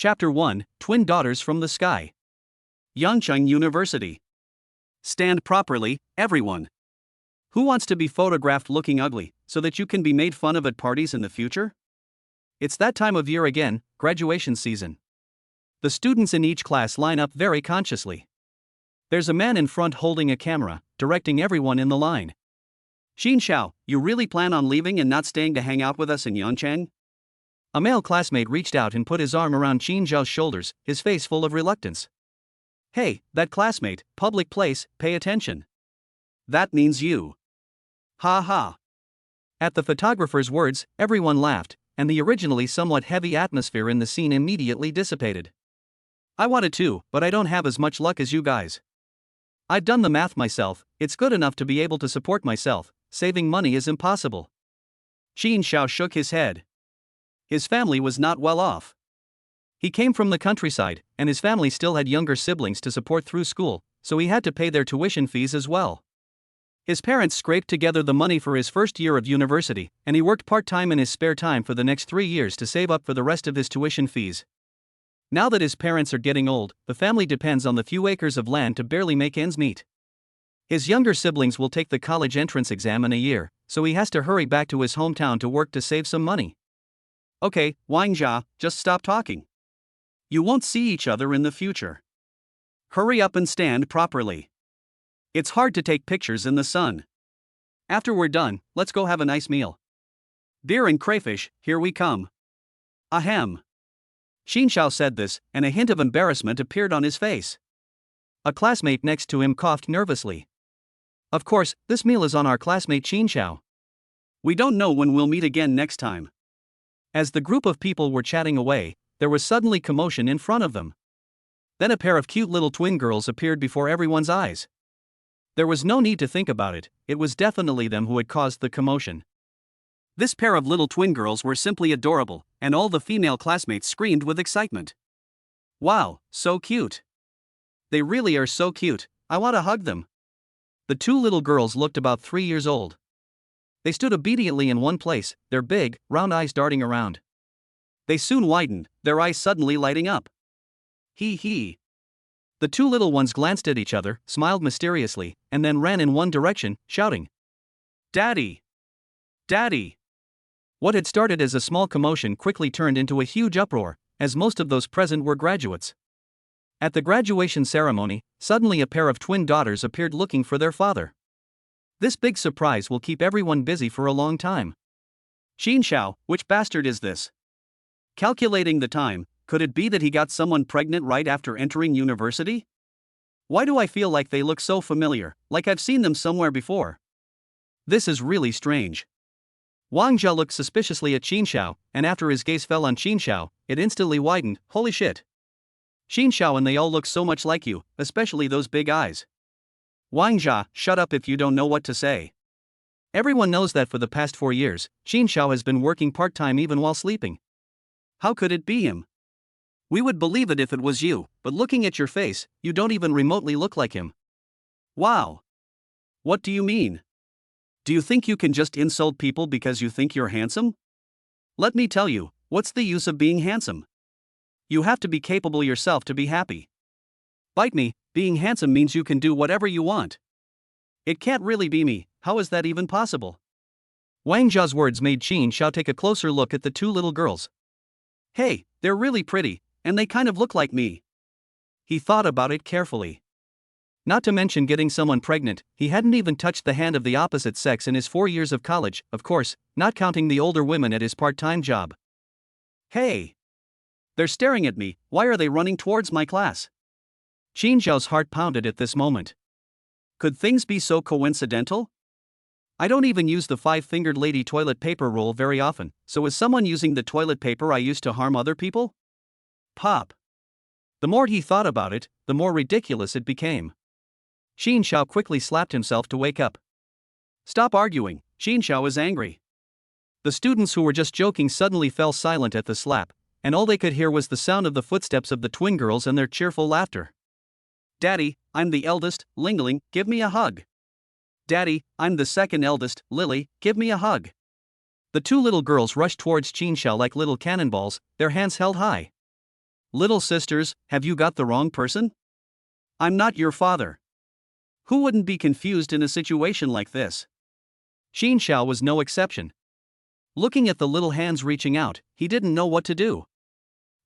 Chapter 1, Twin Daughters from the Sky. Yangcheng University. Stand properly, everyone. Who wants to be photographed looking ugly, so that you can be made fun of at parties in the future? It's that time of year again, graduation season. The students in each class line up very consciously. There's a man in front holding a camera, directing everyone in the line. Xin Xiao, you really plan on leaving and not staying to hang out with us in Yangcheng? A male classmate reached out and put his arm around Xin Xiao's shoulders, his face full of reluctance. Hey, that classmate, public place, pay attention. That means you. Ha ha. At the photographer's words, everyone laughed, and the originally somewhat heavy atmosphere in the scene immediately dissipated. I wanted to, but I don't have as much luck as you guys. I've done the math myself, it's good enough to be able to support myself, saving money is impossible. Xin Xiao shook his head. His family was not well off. He came from the countryside, and his family still had younger siblings to support through school, so he had to pay their tuition fees as well. His parents scraped together the money for his first year of university, and he worked part-time in his spare time for the next 3 years to save up for the rest of his tuition fees. Now that his parents are getting old, the family depends on the few acres of land to barely make ends meet. His younger siblings will take the college entrance exam in a year, so he has to hurry back to his hometown to work to save some money. Okay, Wang Jia, just stop talking. You won't see each other in the future. Hurry up and stand properly. It's hard to take pictures in the sun. After we're done, let's go have a nice meal. Beer and crayfish, here we come. Ahem. Xin Xiao said this, and a hint of embarrassment appeared on his face. A classmate next to him coughed nervously. Of course, this meal is on our classmate Xin Xiao. We don't know when we'll meet again next time. As the group of people were chatting away, there was suddenly commotion in front of them. Then a pair of cute little twin girls appeared before everyone's eyes. There was no need to think about it, it was definitely them who had caused the commotion. This pair of little twin girls were simply adorable, and all the female classmates screamed with excitement. Wow, so cute. They really are so cute, I want to hug them. The two little girls looked about 3 years old. They stood obediently in one place, their big, round eyes darting around. They soon widened, their eyes suddenly lighting up. Hee hee. The two little ones glanced at each other, smiled mysteriously, and then ran in one direction, shouting, Daddy! Daddy! What had started as a small commotion quickly turned into a huge uproar, as most of those present were graduates. At the graduation ceremony, suddenly a pair of twin daughters appeared looking for their father. This big surprise will keep everyone busy for a long time. Xin Xiao, which bastard is this? Calculating the time, could it be that he got someone pregnant right after entering university? Why do I feel like they look so familiar, like I've seen them somewhere before? This is really strange. Wang Jia looked suspiciously at Xin Xiao, and after his gaze fell on Xin Xiao, it instantly widened. Holy shit. Xin Xiao and they all look so much like you, especially those big eyes. Wang Jia, shut up if you don't know what to say. Everyone knows that for the past 4 years, Xin Xiao has been working part-time even while sleeping. How could it be him? We would believe it if it was you, but looking at your face, you don't even remotely look like him. Wow. What do you mean? Do you think you can just insult people because you think you're handsome? Let me tell you, what's the use of being handsome? You have to be capable yourself to be happy. Bite me, being handsome means you can do whatever you want. It can't really be me, how is that even possible? Wang Jia's words made Xin Xiao take a closer look at the two little girls. Hey, they're really pretty, and they kind of look like me. He thought about it carefully. Not to mention getting someone pregnant, he hadn't even touched the hand of the opposite sex in his 4 years of college, of course, not counting the older women at his part-time job. Hey! They're staring at me, why are they running towards my class? Xin Xiao's heart pounded at this moment. Could things be so coincidental? I don't even use the 5-fingered lady toilet paper roll very often, so is someone using the toilet paper I used to harm other people? Pop. The more he thought about it, the more ridiculous it became. Xin Xiao quickly slapped himself to wake up. Stop arguing, Xin Xiao is angry. The students who were just joking suddenly fell silent at the slap, and all they could hear was the sound of the footsteps of the twin girls and their cheerful laughter. Daddy, I'm the eldest, Ling Ling, give me a hug. Daddy, I'm the second eldest, Lily, give me a hug. The two little girls rushed towards Xin Xiao like little cannonballs, their hands held high. Little sisters, have you got the wrong person? I'm not your father. Who wouldn't be confused in a situation like this? Xin Xiao was no exception. Looking at the little hands reaching out, he didn't know what to do.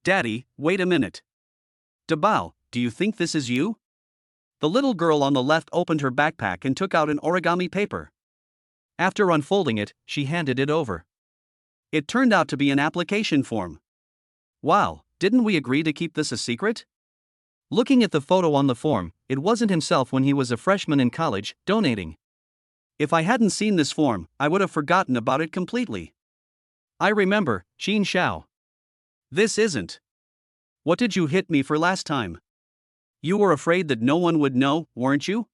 Daddy, wait a minute. Dabao, do you think this is you? The little girl on the left opened her backpack and took out an origami paper. After unfolding it, she handed it over. It turned out to be an application form. Wow, didn't we agree to keep this a secret? Looking at the photo on the form, it wasn't himself when he was a freshman in college, donating. If I hadn't seen this form, I would have forgotten about it completely. I remember, Xin Xiao. This isn't. What did you hit me for last time? You were afraid that no one would know, weren't you?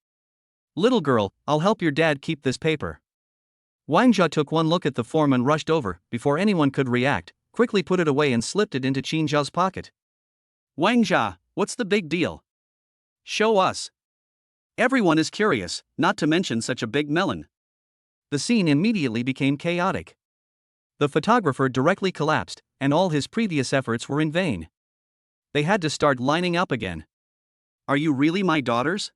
Little girl, I'll help your dad keep this paper. Wang Jia took one look at the form and rushed over, before anyone could react, quickly put it away and slipped it into Qin Zhao's pocket. Wang Jia, what's the big deal? Show us. Everyone is curious, not to mention such a big melon. The scene immediately became chaotic. The photographer directly collapsed, and all his previous efforts were in vain. They had to start lining up again. Are you really my daughters?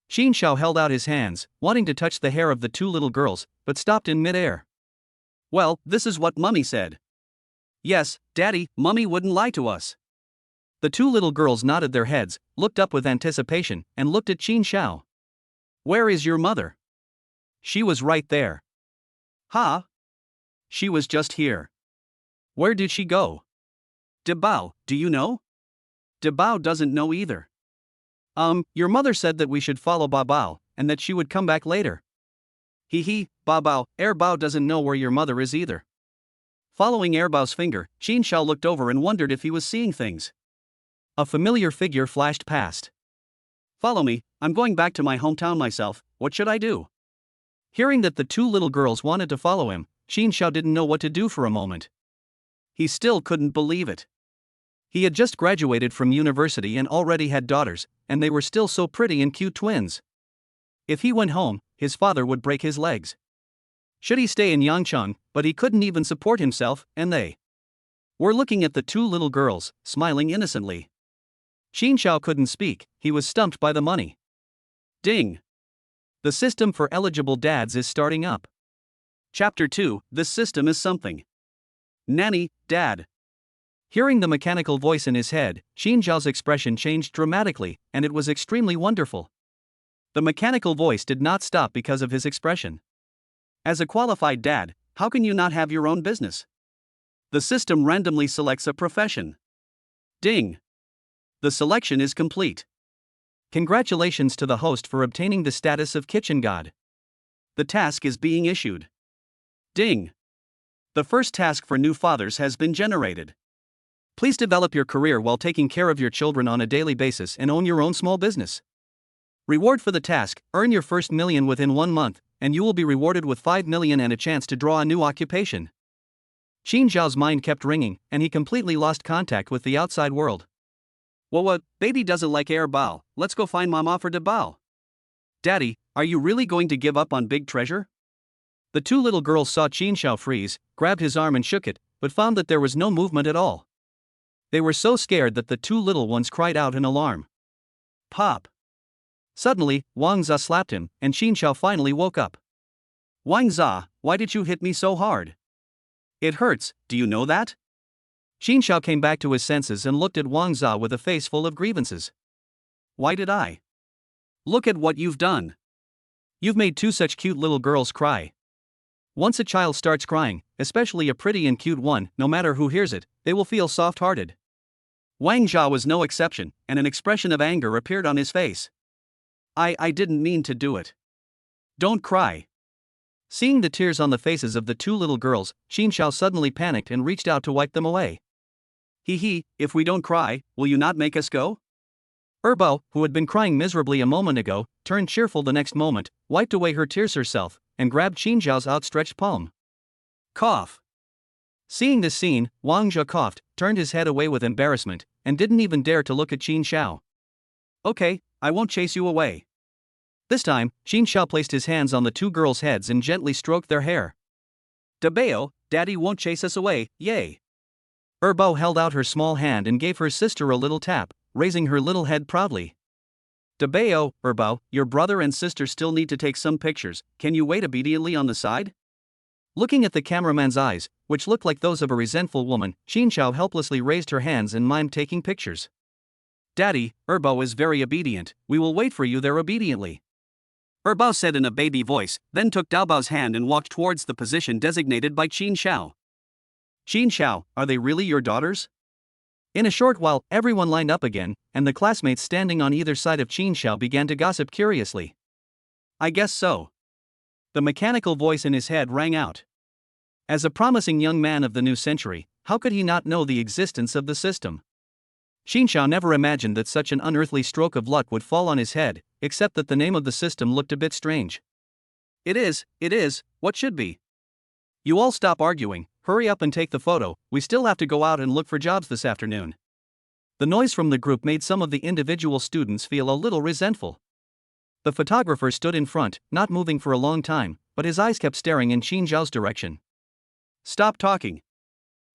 Xin Xiao held out his hands, wanting to touch the hair of the two little girls, but stopped in midair. Well, this is what Mummy said. Yes, Daddy, Mummy wouldn't lie to us. The two little girls nodded their heads, looked up with anticipation, and looked at Xin Xiao. Where is your mother? She was right there. Huh? She was just here. Where did she go? Dabao, do you know? Dabao doesn't know either. Your mother said that we should follow Babao, and that she would come back later. Babao, Airbao doesn't know where your mother is either. Following Airbao's finger, Xin Xiao looked over and wondered if he was seeing things. A familiar figure flashed past. Follow me, I'm going back to my hometown myself, what should I do? Hearing that the two little girls wanted to follow him, Xin Xiao didn't know what to do for a moment. He still couldn't believe it. He had just graduated from university and already had daughters, and they were still so pretty and cute twins. If he went home, his father would break his legs. Should he stay in Yangcheng, but he couldn't even support himself, and they were looking at the two little girls, smiling innocently. Xin Xiao couldn't speak, he was stumped by the money. Ding! The system for eligible dads is starting up. Chapter 2, This system is something. Nanny, Dad. Hearing the mechanical voice in his head, Xin Zhao's expression changed dramatically, and it was extremely wonderful. The mechanical voice did not stop because of his expression. As a qualified dad, how can you not have your own business? The system randomly selects a profession. Ding! The selection is complete. Congratulations to the host for obtaining the status of kitchen god. The task is being issued. Ding! The first task for new fathers has been generated. Please develop your career while taking care of your children on a daily basis and own your own small business. Reward for the task, earn your first million within 1 month, and you will be rewarded with 5 million and a chance to draw a new occupation. Xin Zhao's mind kept ringing, and he completely lost contact with the outside world. Well, what? Baby doesn't like air bao, let's go find Mama for Dabao. Daddy, are you really going to give up on big treasure? The two little girls saw Xin Xiao freeze, grabbed his arm and shook it, but found that there was no movement at all. They were so scared that the two little ones cried out in alarm. Pop! Suddenly, Wang Za slapped him, and Xin Xiao finally woke up. Wang Za, why did you hit me so hard? It hurts, do you know that? Xin Xiao came back to his senses and looked at Wang Za with a face full of grievances. Why did I? Look at what you've done. You've made two such cute little girls cry. Once a child starts crying, especially a pretty and cute one, no matter who hears it, they will feel soft-hearted. Wang Jia was no exception, and an expression of anger appeared on his face. I didn't mean to do it. Don't cry. Seeing the tears on the faces of the two little girls, Xin Xiao suddenly panicked and reached out to wipe them away. If we don't cry, will you not make us go? Erbao, who had been crying miserably a moment ago, turned cheerful the next moment, wiped away her tears herself, and grabbed Xin Zhao's outstretched palm. Cough. Seeing this scene, Wang Jia coughed, turned his head away with embarrassment, and didn't even dare to look at Xin Xiao. Okay, I won't chase you away. This time, Xin Xiao placed his hands on the two girls' heads and gently stroked their hair. Dabao, Daddy won't chase us away, yay. Erbo held out her small hand and gave her sister a little tap, raising her little head proudly. Debeo, Erbo, your brother and sister still need to take some pictures, can you wait obediently on the side? Looking at the cameraman's eyes, which looked like those of a resentful woman, Xiao helplessly raised her hands and mimed taking pictures. Daddy, Erbo is very obedient, we will wait for you there obediently. Erbo said in a baby voice, then took Daobao's hand and walked towards the position designated by Xiao. Xiao, are they really your daughters? In a short while, everyone lined up again, and the classmates standing on either side of Xiao began to gossip curiously. I guess so. The mechanical voice in his head rang out. As a promising young man of the new century, how could he not know the existence of the system? Xiao never imagined that such an unearthly stroke of luck would fall on his head, except that the name of the system looked a bit strange. It is, what should be? You all stop arguing, hurry up and take the photo, we still have to go out and look for jobs this afternoon. The noise from the group made some of the individual students feel a little resentful. The photographer stood in front, not moving for a long time, but his eyes kept staring in Xiao's direction. Stop talking.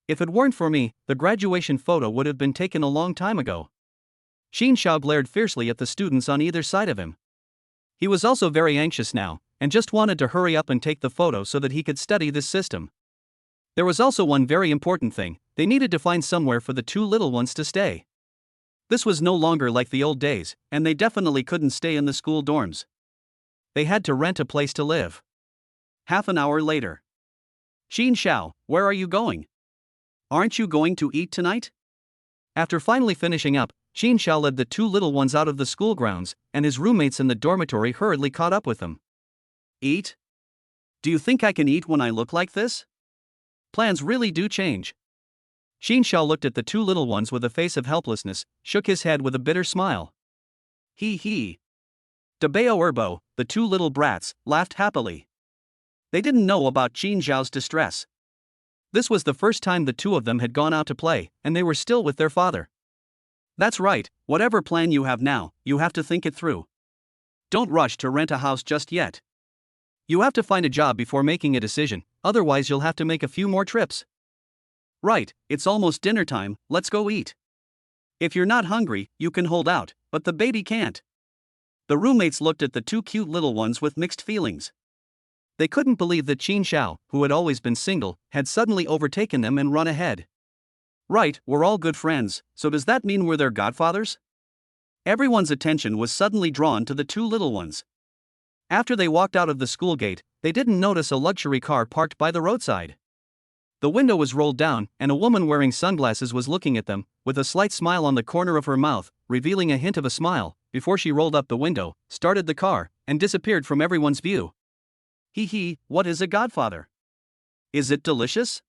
If it weren't for me, the graduation photo would have been taken a long time ago. Xiao glared fiercely at the students on either side of him. He was also very anxious now, and just wanted to hurry up and take the photo so that he could study this system. There was also one very important thing, they needed to find somewhere for the two little ones to stay. This was no longer like the old days, and they definitely couldn't stay in the school dorms. They had to rent a place to live. Half an hour later. Xiao, where are you going? Aren't you going to eat tonight? After finally finishing up, Xiao led the two little ones out of the school grounds, and his roommates in the dormitory hurriedly caught up with them. Eat? Do you think I can eat when I look like this? Plans really do change. Xiao looked at the two little ones with a face of helplessness, shook his head with a bitter smile. He. Debeo Erbo, the two little brats, laughed happily. They didn't know about Xiao's distress. This was the first time the two of them had gone out to play, and they were still with their father. That's right, whatever plan you have now, you have to think it through. Don't rush to rent a house just yet. You have to find a job before making a decision, otherwise you'll have to make a few more trips. Right, it's almost dinner time, let's go eat. If you're not hungry, you can hold out, but the baby can't. The roommates looked at the two cute little ones with mixed feelings. They couldn't believe that Xiao, who had always been single, had suddenly overtaken them and run ahead. Right, we're all good friends, so does that mean we're their godfathers? Everyone's attention was suddenly drawn to the two little ones. After they walked out of the school gate, they didn't notice a luxury car parked by the roadside. The window was rolled down, and a woman wearing sunglasses was looking at them, with a slight smile on the corner of her mouth, revealing a hint of a smile, before she rolled up the window, started the car, and disappeared from everyone's view. What is a godfather? Is it delicious?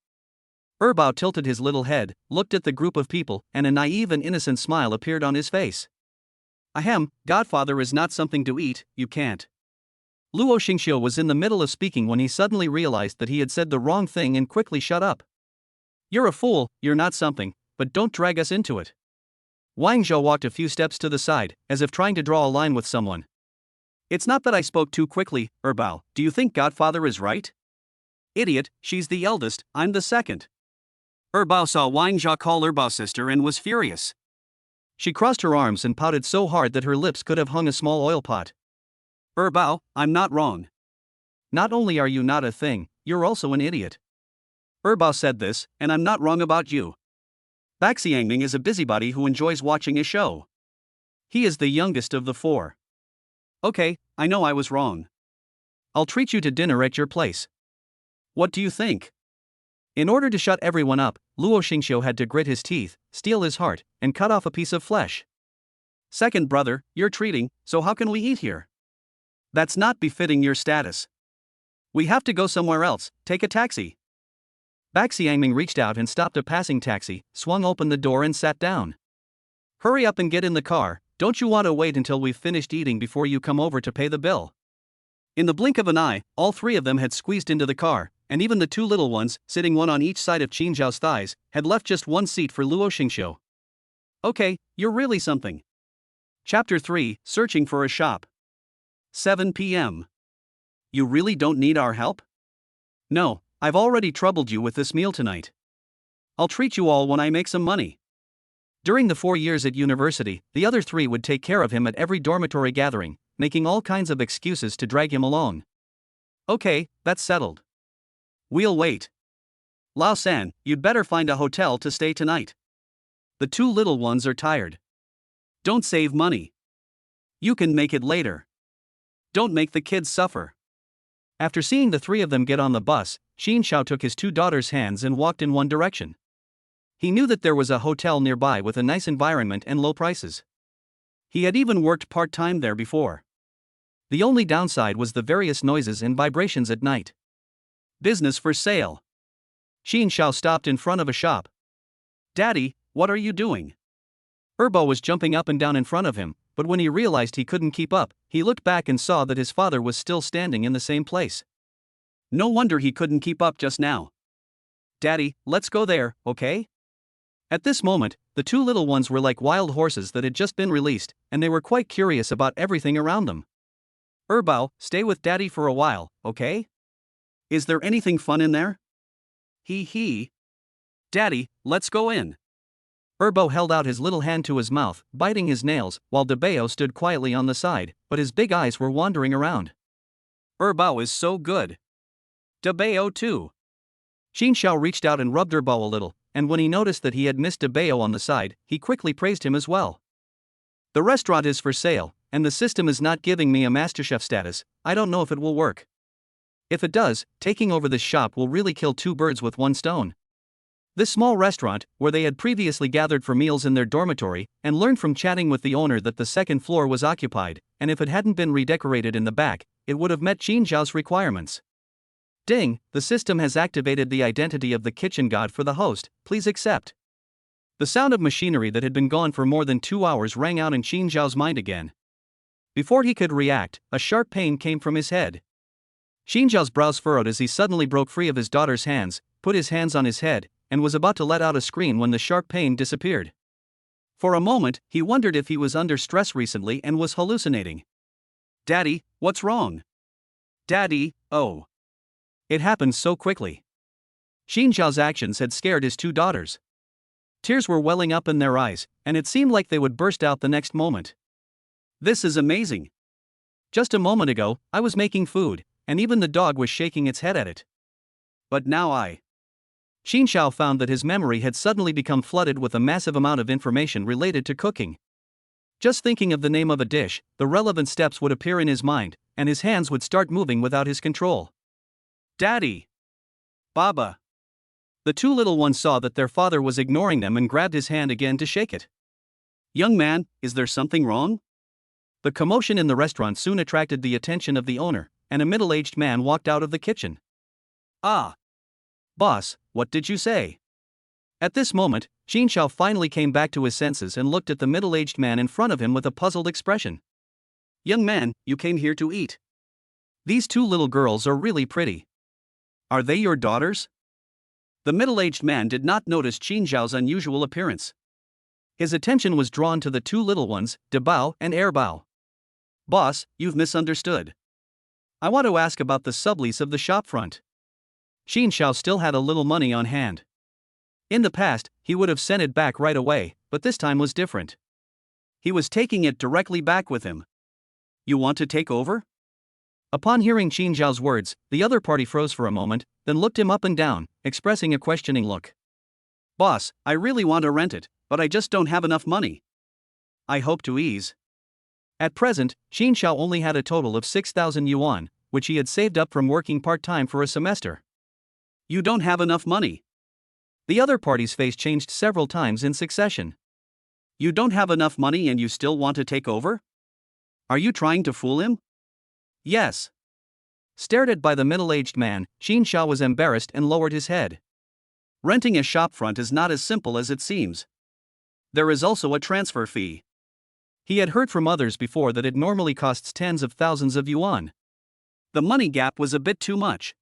Erbo tilted his little head, looked at the group of people, and a naive and innocent smile appeared on his face. Ahem, godfather is not something to eat, you can't. Luo Xingxiu was in the middle of speaking when he suddenly realized that he had said the wrong thing and quickly shut up. You're a fool, you're not something, but don't drag us into it. Wang Zhou walked a few steps to the side, as if trying to draw a line with someone. It's not that I spoke too quickly, Erbo, do you think godfather is right? Idiot, she's the eldest, I'm the second. Erbo saw Wang Zhou call Erbo's sister and was furious. She crossed her arms and pouted so hard that her lips could have hung a small oil pot. Erbo, I'm not wrong. Not only are you not a thing, you're also an idiot. Erbo said this, and I'm not wrong about you. Baxiangming is a busybody who enjoys watching a show. He is the youngest of the four. Okay, I know I was wrong. I'll treat you to dinner at your place. What do you think? In order to shut everyone up, Luo Xingxiu had to grit his teeth, steel his heart, and cut off a piece of flesh. Second brother, you're treating, so how can we eat here? That's not befitting your status. We have to go somewhere else, take a taxi. Baxiangming reached out and stopped a passing taxi, swung open the door and sat down. Hurry up and get in the car, don't you want to wait until we've finished eating before you come over to pay the bill? In the blink of an eye, all three of them had squeezed into the car, and even the two little ones, sitting one on each side of Xiao's thighs, had left just one seat for Luo Xingxiu. Okay, you're really something. Chapter 3, Searching for a Shop. 7 p.m. You really don't need our help? No, I've already troubled you with this meal tonight. I'll treat you all when I make some money. During the 4 years at university, the other three would take care of him at every dormitory gathering, making all kinds of excuses to drag him along. Okay, that's settled. We'll wait. Lao-san, you'd better find a hotel to stay tonight. The two little ones are tired. Don't save money. You can make it later. Don't make the kids suffer. After seeing the three of them get on the bus, Xin Xiao took his two daughters' hands and walked in one direction. He knew that there was a hotel nearby with a nice environment and low prices. He had even worked part-time there before. The only downside was the various noises and vibrations at night. Business for sale. Xin Xiao stopped in front of a shop. Daddy, what are you doing? Erbo was jumping up and down in front of him, but when he realized he couldn't keep up, he looked back and saw that his father was still standing in the same place. No wonder he couldn't keep up just now. Daddy, let's go there, okay? At this moment, the two little ones were like wild horses that had just been released, and they were quite curious about everything around them. Erbo, stay with Daddy for a while, okay? Is there anything fun in there? Hee. Daddy, let's go in. Erbo held out his little hand to his mouth, biting his nails, while Debeo stood quietly on the side, but his big eyes were wandering around. Erbo is so good. Debeo too. Xin Xiao reached out and rubbed Erbo a little, and when he noticed that he had missed Debeo on the side, he quickly praised him as well. The restaurant is for sale, and the system is not giving me a MasterChef status. I don't know if it will work. If it does, taking over this shop will really kill two birds with one stone. This small restaurant, where they had previously gathered for meals in their dormitory, and learned from chatting with the owner that the second floor was occupied, and if it hadn't been redecorated in the back, it would have met Xin Zhao's requirements. Ding, the system has activated the identity of the kitchen god for the host, please accept. The sound of machinery that had been gone for more than 2 hours rang out in Xin Zhao's mind again. Before he could react, a sharp pain came from his head. Xin Zhao's brows furrowed as he suddenly broke free of his daughter's hands, put his hands on his head, and was about to let out a scream when the sharp pain disappeared. For a moment, he wondered if he was under stress recently and was hallucinating. Daddy, what's wrong? Daddy, oh. It happened so quickly. Xin Zhao's actions had scared his two daughters. Tears were welling up in their eyes, and it seemed like they would burst out the next moment. This is amazing. Just a moment ago, I was making food, and even the dog was shaking its head at it. But now Xin Xiao found that his memory had suddenly become flooded with a massive amount of information related to cooking. Just thinking of the name of a dish, the relevant steps would appear in his mind, and his hands would start moving without his control. Daddy! Baba! The two little ones saw that their father was ignoring them and grabbed his hand again to shake it. Young man, is there something wrong? The commotion in the restaurant soon attracted the attention of the owner, and a middle-aged man walked out of the kitchen. Ah! Boss, what did you say? At this moment, Xin Xiao finally came back to his senses and looked at the middle-aged man in front of him with a puzzled expression. Young man, you came here to eat. These two little girls are really pretty. Are they your daughters? The middle-aged man did not notice Xin Zhao's unusual appearance. His attention was drawn to the two little ones, Debao and Erbao. Boss, you've misunderstood. I want to ask about the sublease of the shopfront. Xin Xiao still had a little money on hand. In the past, he would have sent it back right away, but this time was different. He was taking it directly back with him. You want to take over? Upon hearing Xin Zhao's words, the other party froze for a moment, then looked him up and down, expressing a questioning look. Boss, I really want to rent it, but I just don't have enough money. I hope to ease. At present, Xin Xiao only had a total of 6,000 yuan, which he had saved up from working part-time for a semester. You don't have enough money. The other party's face changed several times in succession. You don't have enough money and you still want to take over? Are you trying to fool him? Yes. Stared at by the middle-aged man, Xin Xiao was embarrassed and lowered his head. Renting a shopfront is not as simple as it seems. There is also a transfer fee. He had heard from others before that it normally costs tens of thousands of yuan. The money gap was a bit too much.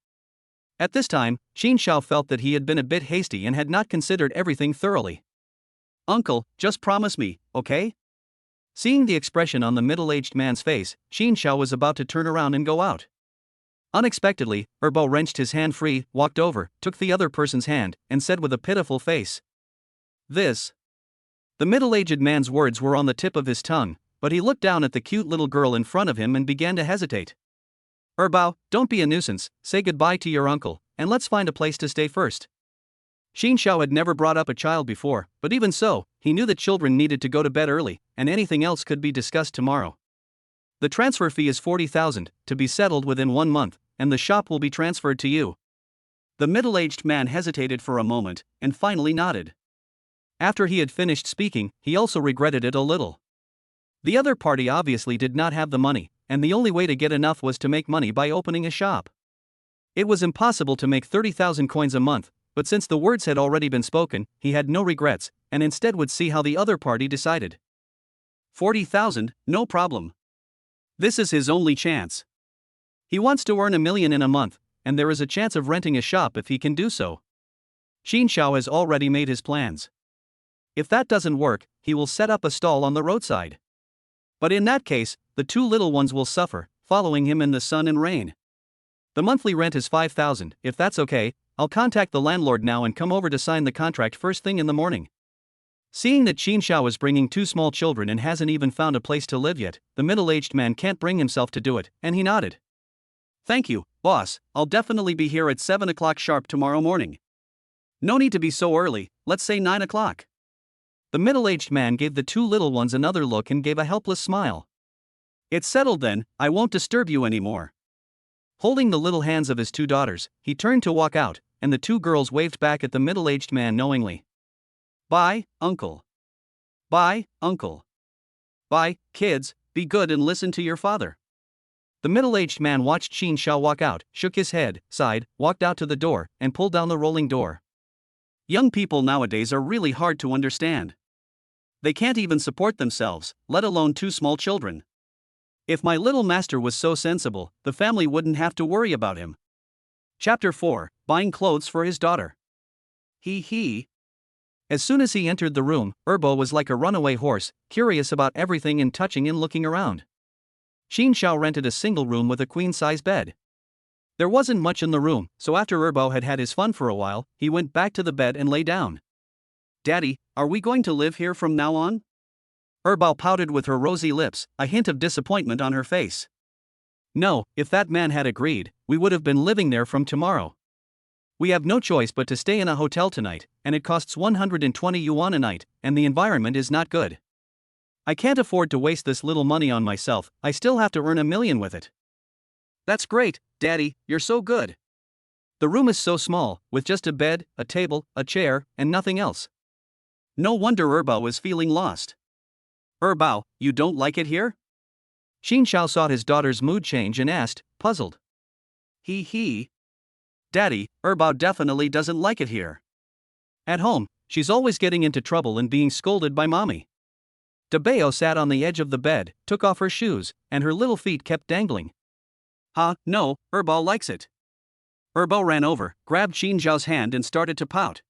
At this time, Xin Xiao felt that he had been a bit hasty and had not considered everything thoroughly. Uncle, just promise me, okay? Seeing the expression on the middle-aged man's face, Xin Xiao was about to turn around and go out. Unexpectedly, Erbo wrenched his hand free, walked over, took the other person's hand, and said with a pitiful face, "This." The middle-aged man's words were on the tip of his tongue, but he looked down at the cute little girl in front of him and began to hesitate. "Erbo, don't be a nuisance, say goodbye to your uncle, and let's find a place to stay first." Xin Xiao had never brought up a child before, but even so, he knew that children needed to go to bed early, and anything else could be discussed tomorrow. The transfer fee is 40,000, to be settled within 1 month, and the shop will be transferred to you. The middle-aged man hesitated for a moment, and finally nodded. After he had finished speaking, he also regretted it a little. The other party obviously did not have the money, and the only way to get enough was to make money by opening a shop. It was impossible to make 30,000 coins a month, but since the words had already been spoken, he had no regrets, and instead would see how the other party decided. 40,000, no problem. This is his only chance. He wants to earn 1 million in a month, and there is a chance of renting a shop if he can do so. Xin Xiao has already made his plans. If that doesn't work, he will set up a stall on the roadside. But in that case, the 2 little ones will suffer, following him in the sun and rain. The monthly rent is 5,000, if that's okay, I'll contact the landlord now and come over to sign the contract first thing in the morning. Seeing that Xin Xiao is bringing 2 small children and hasn't even found a place to live yet, the middle-aged man can't bring himself to do it, and he nodded. "Thank you, boss, I'll definitely be here at 7 o'clock sharp tomorrow morning." "No need to be so early, let's say 9 o'clock. The middle-aged man gave the 2 little ones another look and gave a helpless smile. "It's settled then, I won't disturb you anymore." Holding the little hands of his 2 daughters, he turned to walk out, and the 2 girls waved back at the middle-aged man knowingly. "Bye, uncle." "Bye, uncle." "Bye, kids, be good and listen to your father." The middle-aged man watched Xin Xiao walk out, shook his head, sighed, walked out to the door, and pulled down the rolling door. Young people nowadays are really hard to understand. They can't even support themselves, let alone 2 small children. If my little master was so sensible, the family wouldn't have to worry about him. Chapter 4, Buying Clothes for His Daughter. He. As soon as he entered the room, Erbo was like a runaway horse, curious about everything and touching and looking around. Xin Xiao rented a single room with a queen-size bed. There wasn't much in the room, so after Erbo had had his fun for a while, he went back to the bed and lay down. "Daddy, are we going to live here from now on?" Erbo pouted with her rosy lips, a hint of disappointment on her face. "No, if that man had agreed, we would have been living there from tomorrow. We have no choice but to stay in a hotel tonight, and it costs 120 yuan a night, and the environment is not good. I can't afford to waste this little money on myself, I still have to earn 1 million with it." "That's great, Daddy, you're so good." "The room is so small, with just a bed, a table, a chair, and nothing else." No wonder Erbo is feeling lost. "Erbo, you don't like it here?" Xin Xiao saw his daughter's mood change and asked, puzzled. He. "Daddy, Erbo definitely doesn't like it here. At home, she's always getting into trouble and being scolded by mommy." Debeo sat on the edge of the bed, took off her shoes, and her little feet kept dangling. No, Erbo likes it." Erbo ran over, grabbed Xin Xiao's hand and started to pout.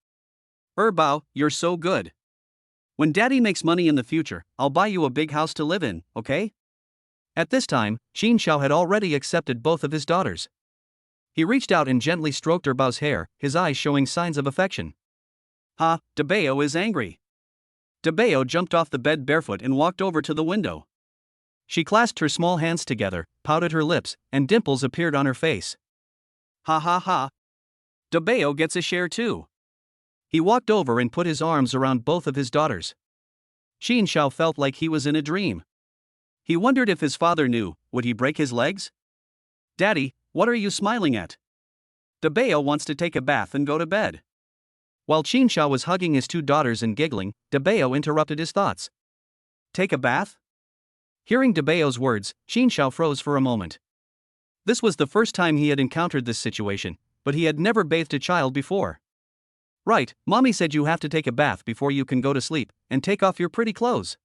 "Erbo, you're so good. When Daddy makes money in the future, I'll buy you a big house to live in, okay?" At this time, Xin Xiao had already accepted both of his daughters. He reached out and gently stroked Erbo's hair, his eyes showing signs of affection. Debeo is angry." Debeo jumped off the bed barefoot and walked over to the window. She clasped her small hands together, pouted her lips, and dimples appeared on her face. Ha. Debeo gets a share too." He walked over and put his arms around both of his daughters. Xin Xiao felt like he was in a dream. He wondered if his father knew, would he break his legs? "Daddy, what are you smiling at?" "Debeo wants to take a bath and go to bed." While Xin Xiao was hugging his 2 daughters and giggling, Debeo interrupted his thoughts. "Take a bath?" Hearing Debeo's words, Xin Xiao froze for a moment. This was the first time he had encountered this situation, but he had never bathed a child before. "Right, mommy said you have to take a bath before you can go to sleep, and take off your pretty clothes."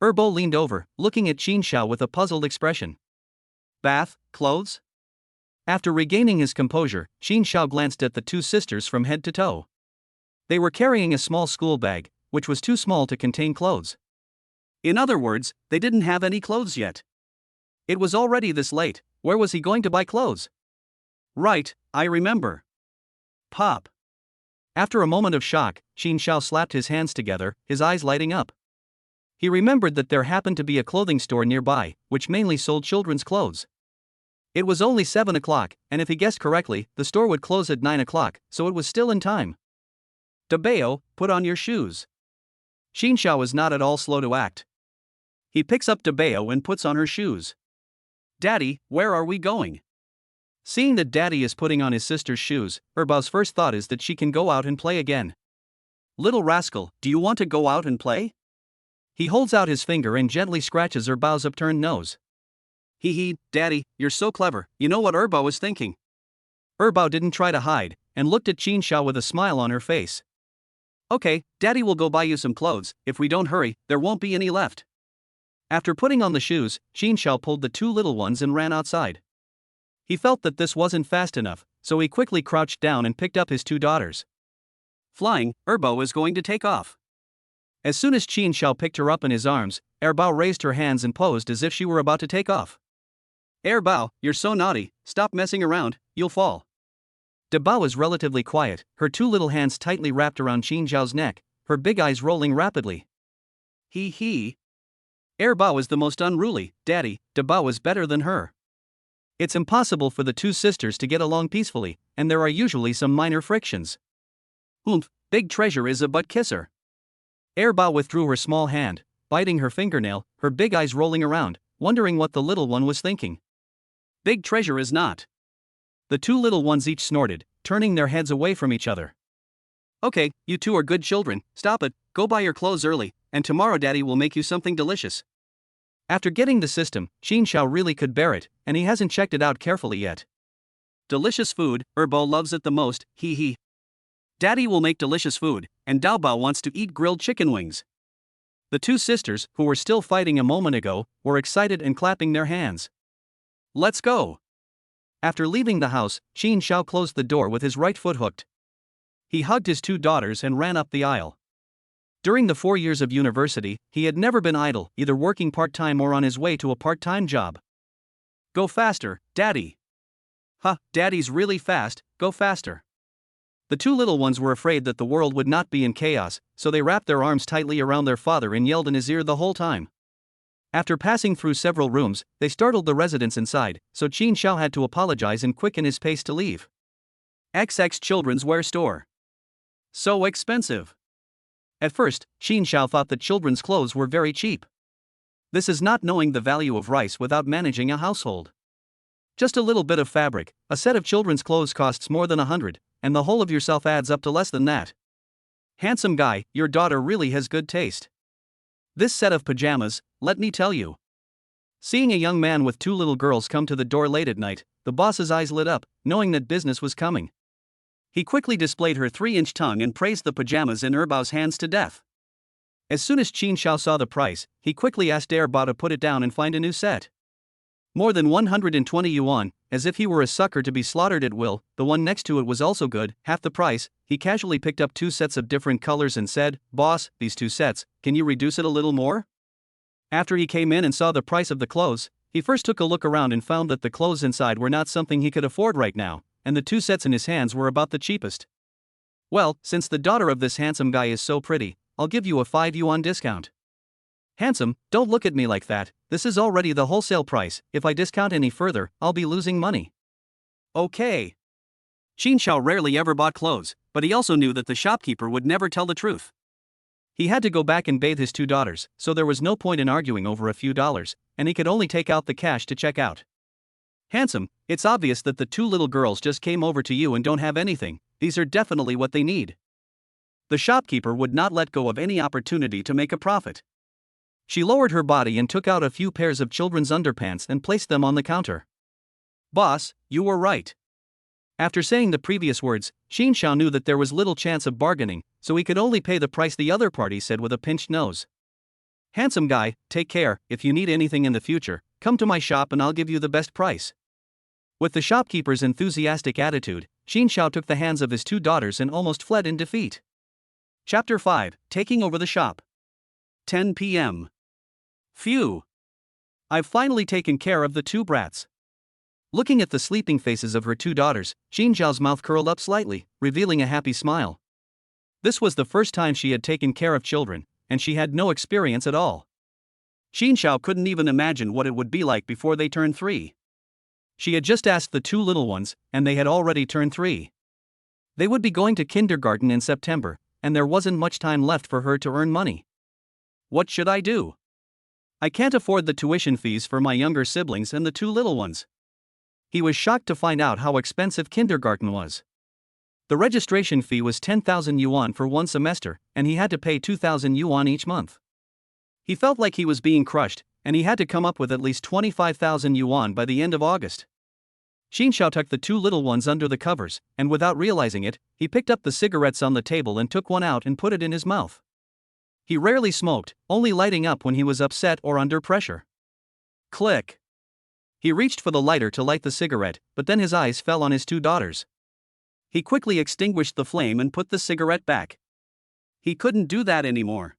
Erbo leaned over, looking at Xin Xiao with a puzzled expression. "Bath, clothes?" After regaining his composure, Xin Xiao glanced at the 2 sisters from head to toe. They were carrying a small school bag, which was too small to contain clothes. In other words, they didn't have any clothes yet. It was already this late, where was he going to buy clothes? Right, I remember. Pop. After a moment of shock, Xin Xiao slapped his hands together, his eyes lighting up. He remembered that there happened to be a clothing store nearby, which mainly sold children's clothes. It was only 7 o'clock, and if he guessed correctly, the store would close at 9 o'clock, so it was still in time. Dabeo, put on your shoes. Xin Xiao was not at all slow to act. He picks up Dabeo and puts on her shoes. Daddy, where are we going? Seeing that Daddy is putting on his sister's shoes, Erbao's first thought is that she can go out and play again. Little rascal, do you want to go out and play? He holds out his finger and gently scratches Erbao's upturned nose. Hee hee, Daddy, you're so clever, you know what Erbao was thinking. Erbao didn't try to hide, and looked at Xin Xiao with a smile on her face. Okay, Daddy will go buy you some clothes, if we don't hurry, there won't be any left. After putting on the shoes, Xin Xiao pulled the two little ones and ran outside. He felt that this wasn't fast enough, so he quickly crouched down and picked up his two daughters. Flying, Erbao is going to take off. As soon as Xin Xiao picked her up in his arms, Erbao raised her hands and posed as if she were about to take off. Erbao, you're so naughty, stop messing around, you'll fall. Dabao was relatively quiet, her two little hands tightly wrapped around Xin Xiao's neck, her big eyes rolling rapidly. Hee hee. Erbao is the most unruly, Daddy, Dabao is better than her. It's impossible for the two sisters to get along peacefully, and there are usually some minor frictions. Big treasure is a butt kisser. Erbao withdrew her small hand, biting her fingernail, her big eyes rolling around, wondering what the little one was thinking. Big treasure is not. The two little ones each snorted, turning their heads away from each other. Okay, you two are good children, stop it, go buy your clothes early, and tomorrow Daddy will make you something delicious. After getting the system, Xin Xiao really could bear it, and he hasn't checked it out carefully yet. Delicious food, Erbao loves it the most, hee hee. Daddy will make delicious food, and Daobao wants to eat grilled chicken wings. The two sisters, who were still fighting a moment ago, were excited and clapping their hands. Let's go. After leaving the house, Xin Xiao closed the door with his right foot hooked. He hugged his two daughters and ran up the aisle. During the 4 years of university, he had never been idle, either working part-time or on his way to a part-time job. Go faster, Daddy. Daddy's really fast, go faster. The two little ones were afraid that the world would not be in chaos, so they wrapped their arms tightly around their father and yelled in his ear the whole time. After passing through several rooms, they startled the residents inside, so Xin Xiao had to apologize and quicken his pace to leave. XX Children's Wear Store. So expensive. At first, Xin Xiao thought that children's clothes were very cheap. This is not knowing the value of rice without managing a household. Just a little bit of fabric, a set of children's clothes costs more than 100, and the whole of yourself adds up to less than that. Handsome guy, your daughter really has good taste. This set of pajamas, let me tell you. Seeing a young man with two little girls come to the door late at night, the boss's eyes lit up, knowing that business was coming. He quickly displayed her 3-inch tongue and praised the pajamas in Erbao's hands to death. As soon as Xin Xiao saw the price, he quickly asked Erbao to put it down and find a new set. More than 120 yuan, as if he were a sucker to be slaughtered at will. The one next to it was also good, half the price. He casually picked up 2 sets of different colors and said, "Boss, these 2 sets, can you reduce it a little more?" After he came in and saw the price of the clothes, he first took a look around and found that the clothes inside were not something he could afford right now, and the 2 sets in his hands were about the cheapest. Well, since the daughter of this handsome guy is so pretty, I'll give you a 5 yuan discount. Handsome, don't look at me like that, this is already the wholesale price, if I discount any further, I'll be losing money. Okay. Xin Xiao rarely ever bought clothes, but he also knew that the shopkeeper would never tell the truth. He had to go back and bathe his 2 daughters, so there was no point in arguing over a few dollars, and he could only take out the cash to check out. Handsome, it's obvious that the 2 little girls just came over to you and don't have anything, these are definitely what they need. The shopkeeper would not let go of any opportunity to make a profit. She lowered her body and took out a few pairs of children's underpants and placed them on the counter. Boss, you were right. After saying the previous words, Xin Xiao knew that there was little chance of bargaining, so he could only pay the price the other party said with a pinched nose. Handsome guy, take care, if you need anything in the future, come to my shop and I'll give you the best price. With the shopkeeper's enthusiastic attitude, Xin Xiao took the hands of his 2 daughters and almost fled in defeat. Chapter 5, Taking Over the Shop. 10 p.m. Phew. I've finally taken care of the 2 brats. Looking at the sleeping faces of her two daughters, Xin Zhao's mouth curled up slightly, revealing a happy smile. This was the first time she had taken care of children, and she had no experience at all. Xin Zhao couldn't even imagine what it would be like before they turned 3. She had just asked the two little ones, and they had already turned 3. They would be going to kindergarten in September, and there wasn't much time left for her to earn money. What should I do? I can't afford the tuition fees for my younger siblings and the two little ones. He was shocked to find out how expensive kindergarten was. The registration fee was 10,000 yuan for one semester, and he had to pay 2,000 yuan each month. He felt like he was being crushed, and he had to come up with at least 25,000 yuan by the end of August. Xin Zhao tucked the two little ones under the covers, and without realizing it, he picked up the cigarettes on the table and took one out and put it in his mouth. He rarely smoked, only lighting up when he was upset or under pressure. Click. He reached for the lighter to light the cigarette, but then his eyes fell on his two daughters. He quickly extinguished the flame and put the cigarette back. He couldn't do that anymore.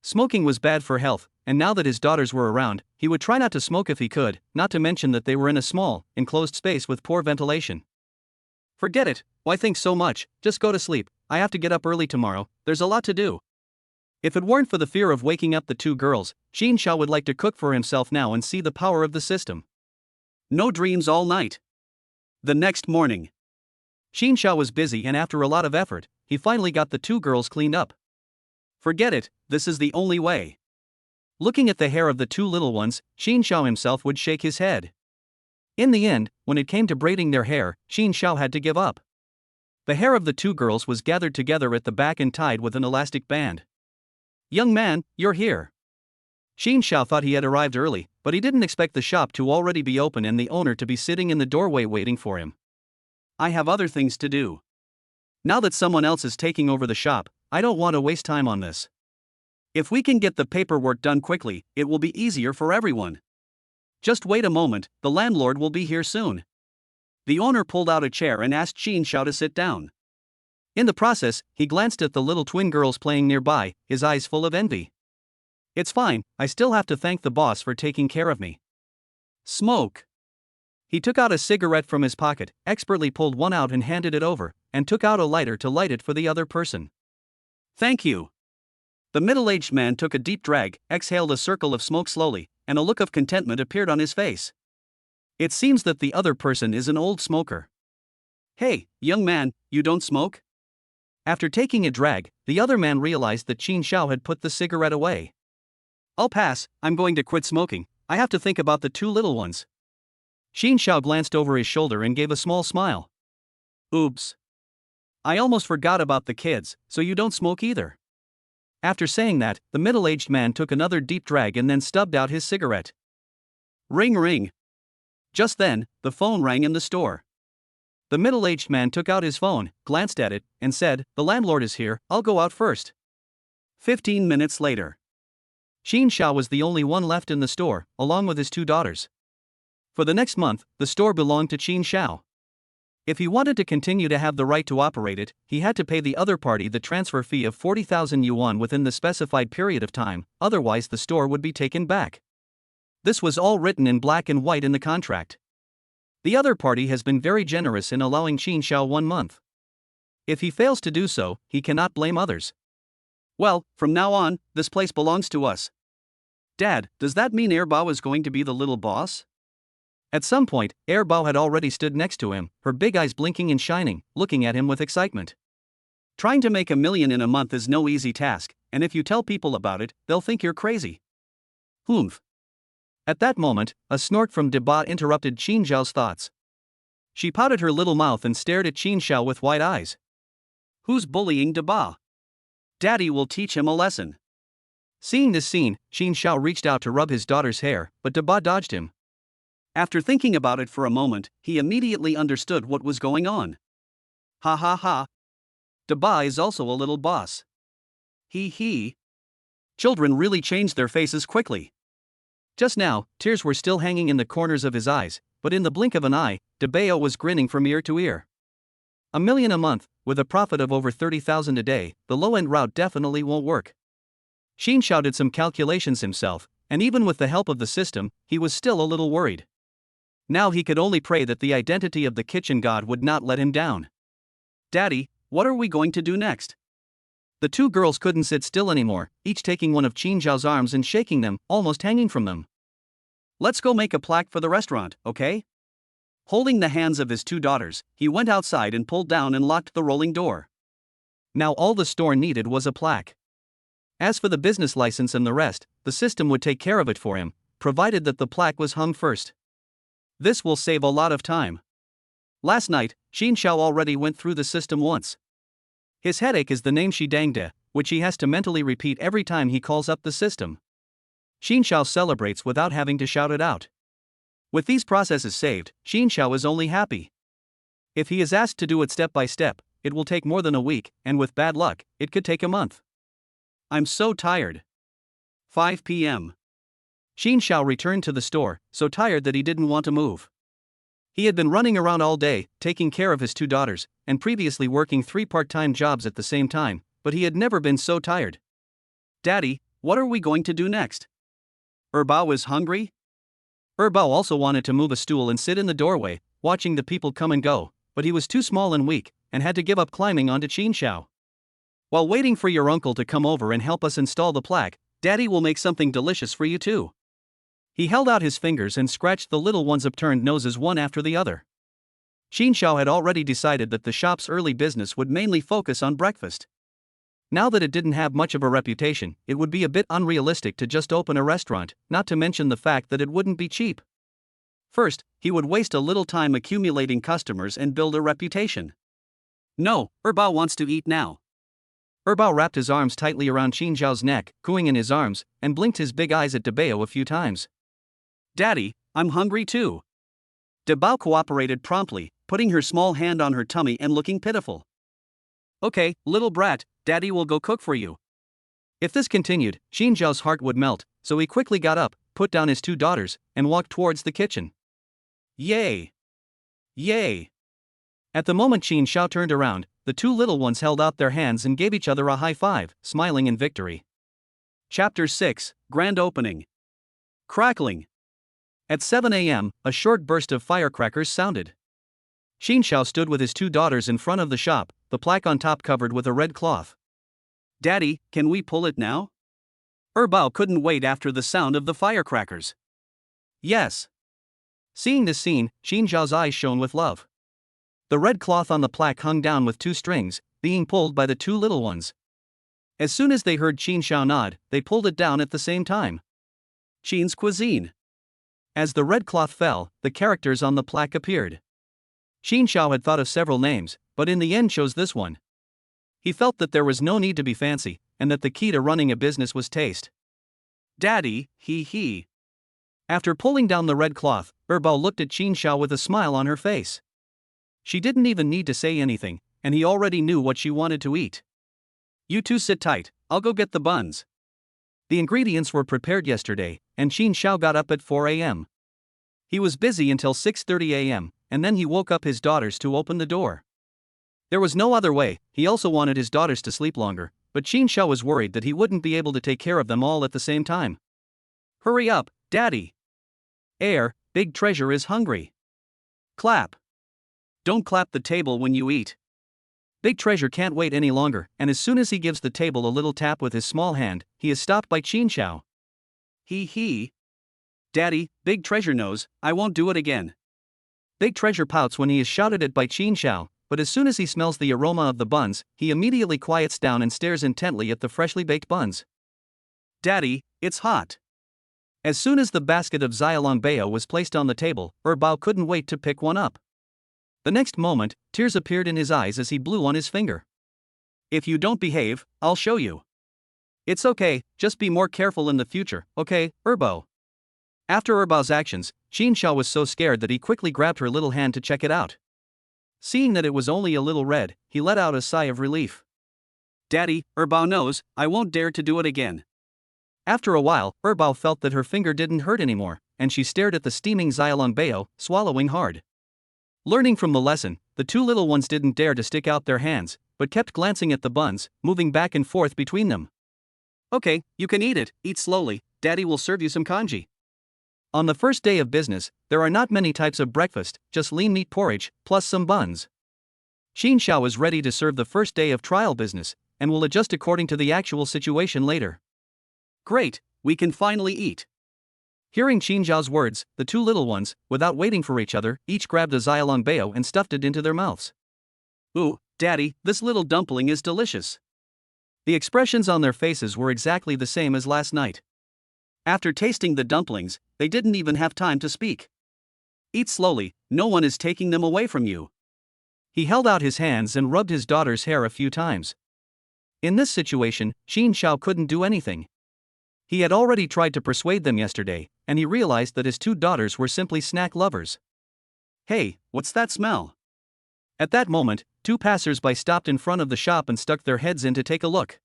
Smoking was bad for health, and now that his daughters were around, he would try not to smoke if he could, not to mention that they were in a small, enclosed space with poor ventilation. Forget it, why think so much, just go to sleep, I have to get up early tomorrow, there's a lot to do. If it weren't for the fear of waking up the two girls, Xin Zhao would like to cook for himself now and see the power of the system. No dreams all night. The next morning, Xin Zhao was busy, and after a lot of effort, he finally got the two girls cleaned up. Forget it, this is the only way. Looking at the hair of the two little ones, Xin Zhao himself would shake his head. In the end, when it came to braiding their hair, Xin Zhao had to give up. The hair of the two girls was gathered together at the back and tied with an elastic band. Young man, you're here. Xin Zhao thought he had arrived early, but he didn't expect the shop to already be open and the owner to be sitting in the doorway waiting for him. I have other things to do. Now that someone else is taking over the shop, I don't want to waste time on this. If we can get the paperwork done quickly, it will be easier for everyone. Just wait a moment, the landlord will be here soon. The owner pulled out a chair and asked Xin Zhao to sit down. In the process, he glanced at the little twin girls playing nearby, his eyes full of envy. It's fine, I still have to thank the boss for taking care of me. Smoke. He took out a cigarette from his pocket, expertly pulled one out and handed it over, and took out a lighter to light it for the other person. Thank you. The middle-aged man took a deep drag, exhaled a circle of smoke slowly, and a look of contentment appeared on his face. It seems that the other person is an old smoker. Hey, young man, you don't smoke? After taking a drag, the other man realized that Xin Zhao had put the cigarette away. I'll pass, I'm going to quit smoking, I have to think about the two little ones. Xin Zhao glanced over his shoulder and gave a small smile. Oops. I almost forgot about the kids, so you don't smoke either. After saying that, the middle-aged man took another deep drag and then stubbed out his cigarette. Ring ring. Just then, the phone rang in the store. The middle-aged man took out his phone, glanced at it, and said, "The landlord is here, I'll go out first." 15 minutes later. Xin Zhao was the only one left in the store, along with his two daughters. For the next month, the store belonged to Xin Zhao. If he wanted to continue to have the right to operate it, he had to pay the other party the transfer fee of 40,000 yuan within the specified period of time, otherwise the store would be taken back. This was all written in black and white in the contract. The other party has been very generous in allowing Xin Zhao 1 month. If he fails to do so, he cannot blame others. Well, from now on, this place belongs to us. Dad, does that mean Bao is going to be the little boss? At some point, Bao had already stood next to him, her big eyes blinking and shining, looking at him with excitement. Trying to make $1 million in a month is no easy task, and if you tell people about it, they'll think you're crazy. Humph. At that moment, a snort from Deba interrupted Xin Zhao's thoughts. She pouted her little mouth and stared at Xin Zhao with wide eyes. Who's bullying Deba? Daddy will teach him a lesson. Seeing this scene, Xin Zhao reached out to rub his daughter's hair, but Deba dodged him. After thinking about it for a moment, he immediately understood what was going on. Ha ha ha. Deba is also a little boss. He. Children really changed their faces quickly. Just now, tears were still hanging in the corners of his eyes, but in the blink of an eye, Debao was grinning from ear to ear. $1 million a month, with a profit of over 30,000 a day, the low-end route definitely won't work. Xin Zhao did some calculations himself, and even with the help of the system, he was still a little worried. Now he could only pray that the identity of the kitchen god would not let him down. Daddy, what are we going to do next? The two girls couldn't sit still anymore, each taking one of Qin Zhao's arms and shaking them, almost hanging from them. Let's go make a plaque for the restaurant, okay? Holding the hands of his two daughters, he went outside and pulled down and locked the rolling door. Now all the store needed was a plaque. As for the business license and the rest, the system would take care of it for him, provided that the plaque was hung first. This will save a lot of time. Last night, Qin Xiao already went through the system once. His headache is the name Shidangde, which he has to mentally repeat every time he calls up the system. Qin Xiao celebrates without having to shout it out. With these processes saved, Qin Xiao is only happy. If he is asked to do it step by step, it will take more than a week, and with bad luck, it could take a month. I'm so tired. 5 p.m. Qin Xiao returned to the store, so tired that he didn't want to move. He had been running around all day, taking care of his two daughters, and previously working 3 part-time jobs at the same time, but he had never been so tired. Daddy, what are we going to do next? Bao is hungry? Bao also wanted to move a stool and sit in the doorway, watching the people come and go, but he was too small and weak, and had to give up climbing onto Qin Xiao. While waiting for your uncle to come over and help us install the plaque, Daddy will make something delicious for you too. He held out his fingers and scratched the little ones' upturned noses one after the other. Qin Xiao had already decided that the shop's early business would mainly focus on breakfast. Now that it didn't have much of a reputation, it would be a bit unrealistic to just open a restaurant, not to mention the fact that it wouldn't be cheap. First, he would waste a little time accumulating customers and build a reputation. No, Bao wants to eat now. Bao wrapped his arms tightly around Qin Xiao's neck, cooing in his arms, and blinked his big eyes at Bao a few times. Daddy, I'm hungry too. Bao cooperated promptly, putting her small hand on her tummy and looking pitiful. Okay, little brat, Daddy will go cook for you. If this continued, Qin Xiao's heart would melt, so he quickly got up, put down his two daughters, and walked towards the kitchen. Yay! Yay! At the moment Qin Xiao turned around, the two little ones held out their hands and gave each other a high five, smiling in victory. Chapter 6, Grand Opening. Crackling. At 7 a.m., a short burst of firecrackers sounded. Qin Xiao stood with his two daughters in front of the shop, the plaque on top covered with a red cloth. Daddy, can we pull it now? Bao couldn't wait after the sound of the firecrackers. Yes. Seeing this scene, Qin Xiao's eyes shone with love. The red cloth on the plaque hung down with 2 strings, being pulled by the 2 little ones. As soon as they heard Qin Xiao nod, they pulled it down at the same time. Qin's cuisine. As the red cloth fell, the characters on the plaque appeared. Qin Xiao had thought of several names, but in the end chose this one. He felt that there was no need to be fancy, and that the key to running a business was taste. Daddy, he. After pulling down the red cloth, Bao looked at Qin Xiao with a smile on her face. She didn't even need to say anything, and he already knew what she wanted to eat. You two sit tight, I'll go get the buns. The ingredients were prepared yesterday, and Qin Xiao got up at 4 a.m. He was busy until 6:30 a.m., and then he woke up his daughters to open the door. There was no other way, he also wanted his daughters to sleep longer, but Qin Xiao was worried that he wouldn't be able to take care of them all at the same time. Hurry up, Daddy! Big Treasure is hungry. Clap. Don't clap the table when you eat. Big Treasure can't wait any longer, and as soon as he gives the table a little tap with his small hand, he is stopped by Qin Xiao. He. Daddy, Big Treasure knows, I won't do it again. Big Treasure pouts when he is shouted at by Qin Xiao, but as soon as he smells the aroma of the buns, he immediately quiets down and stares intently at the freshly baked buns. Daddy, it's hot. As soon as the basket of Xiaolongbao was placed on the table, Bao couldn't wait to pick one up. The next moment, tears appeared in his eyes as he blew on his finger. If you don't behave, I'll show you. It's okay, just be more careful in the future, okay, Bao? After Bao's actions, Qin Xiao was so scared that he quickly grabbed her little hand to check it out. Seeing that it was only a little red, he let out a sigh of relief. Daddy, Bao knows, I won't dare to do it again. After a while, Bao felt that her finger didn't hurt anymore, and she stared at the steaming Xiaolongbao, swallowing hard. Learning from the lesson, the 2 little ones didn't dare to stick out their hands, but kept glancing at the buns, moving back and forth between them. Okay, you can eat it, eat slowly, Daddy will serve you some kanji. On the first day of business, there are not many types of breakfast, just lean meat porridge, plus some buns. Qin Xiao is ready to serve the first day of trial business, and will adjust according to the actual situation later. Great, we can finally eat. Hearing Qin Xiao's words, the two little ones, without waiting for each other, each grabbed a xiaolongbao and stuffed it into their mouths. Ooh, Daddy, this little dumpling is delicious. The expressions on their faces were exactly the same as last night. After tasting the dumplings, they didn't even have time to speak. Eat slowly, no one is taking them away from you. He held out his hands and rubbed his daughter's hair a few times. In this situation, Qin Xiao couldn't do anything. He had already tried to persuade them yesterday, and he realized that his two daughters were simply snack lovers. Hey, what's that smell? At that moment, two passers-by stopped in front of the shop and stuck their heads in to take a look.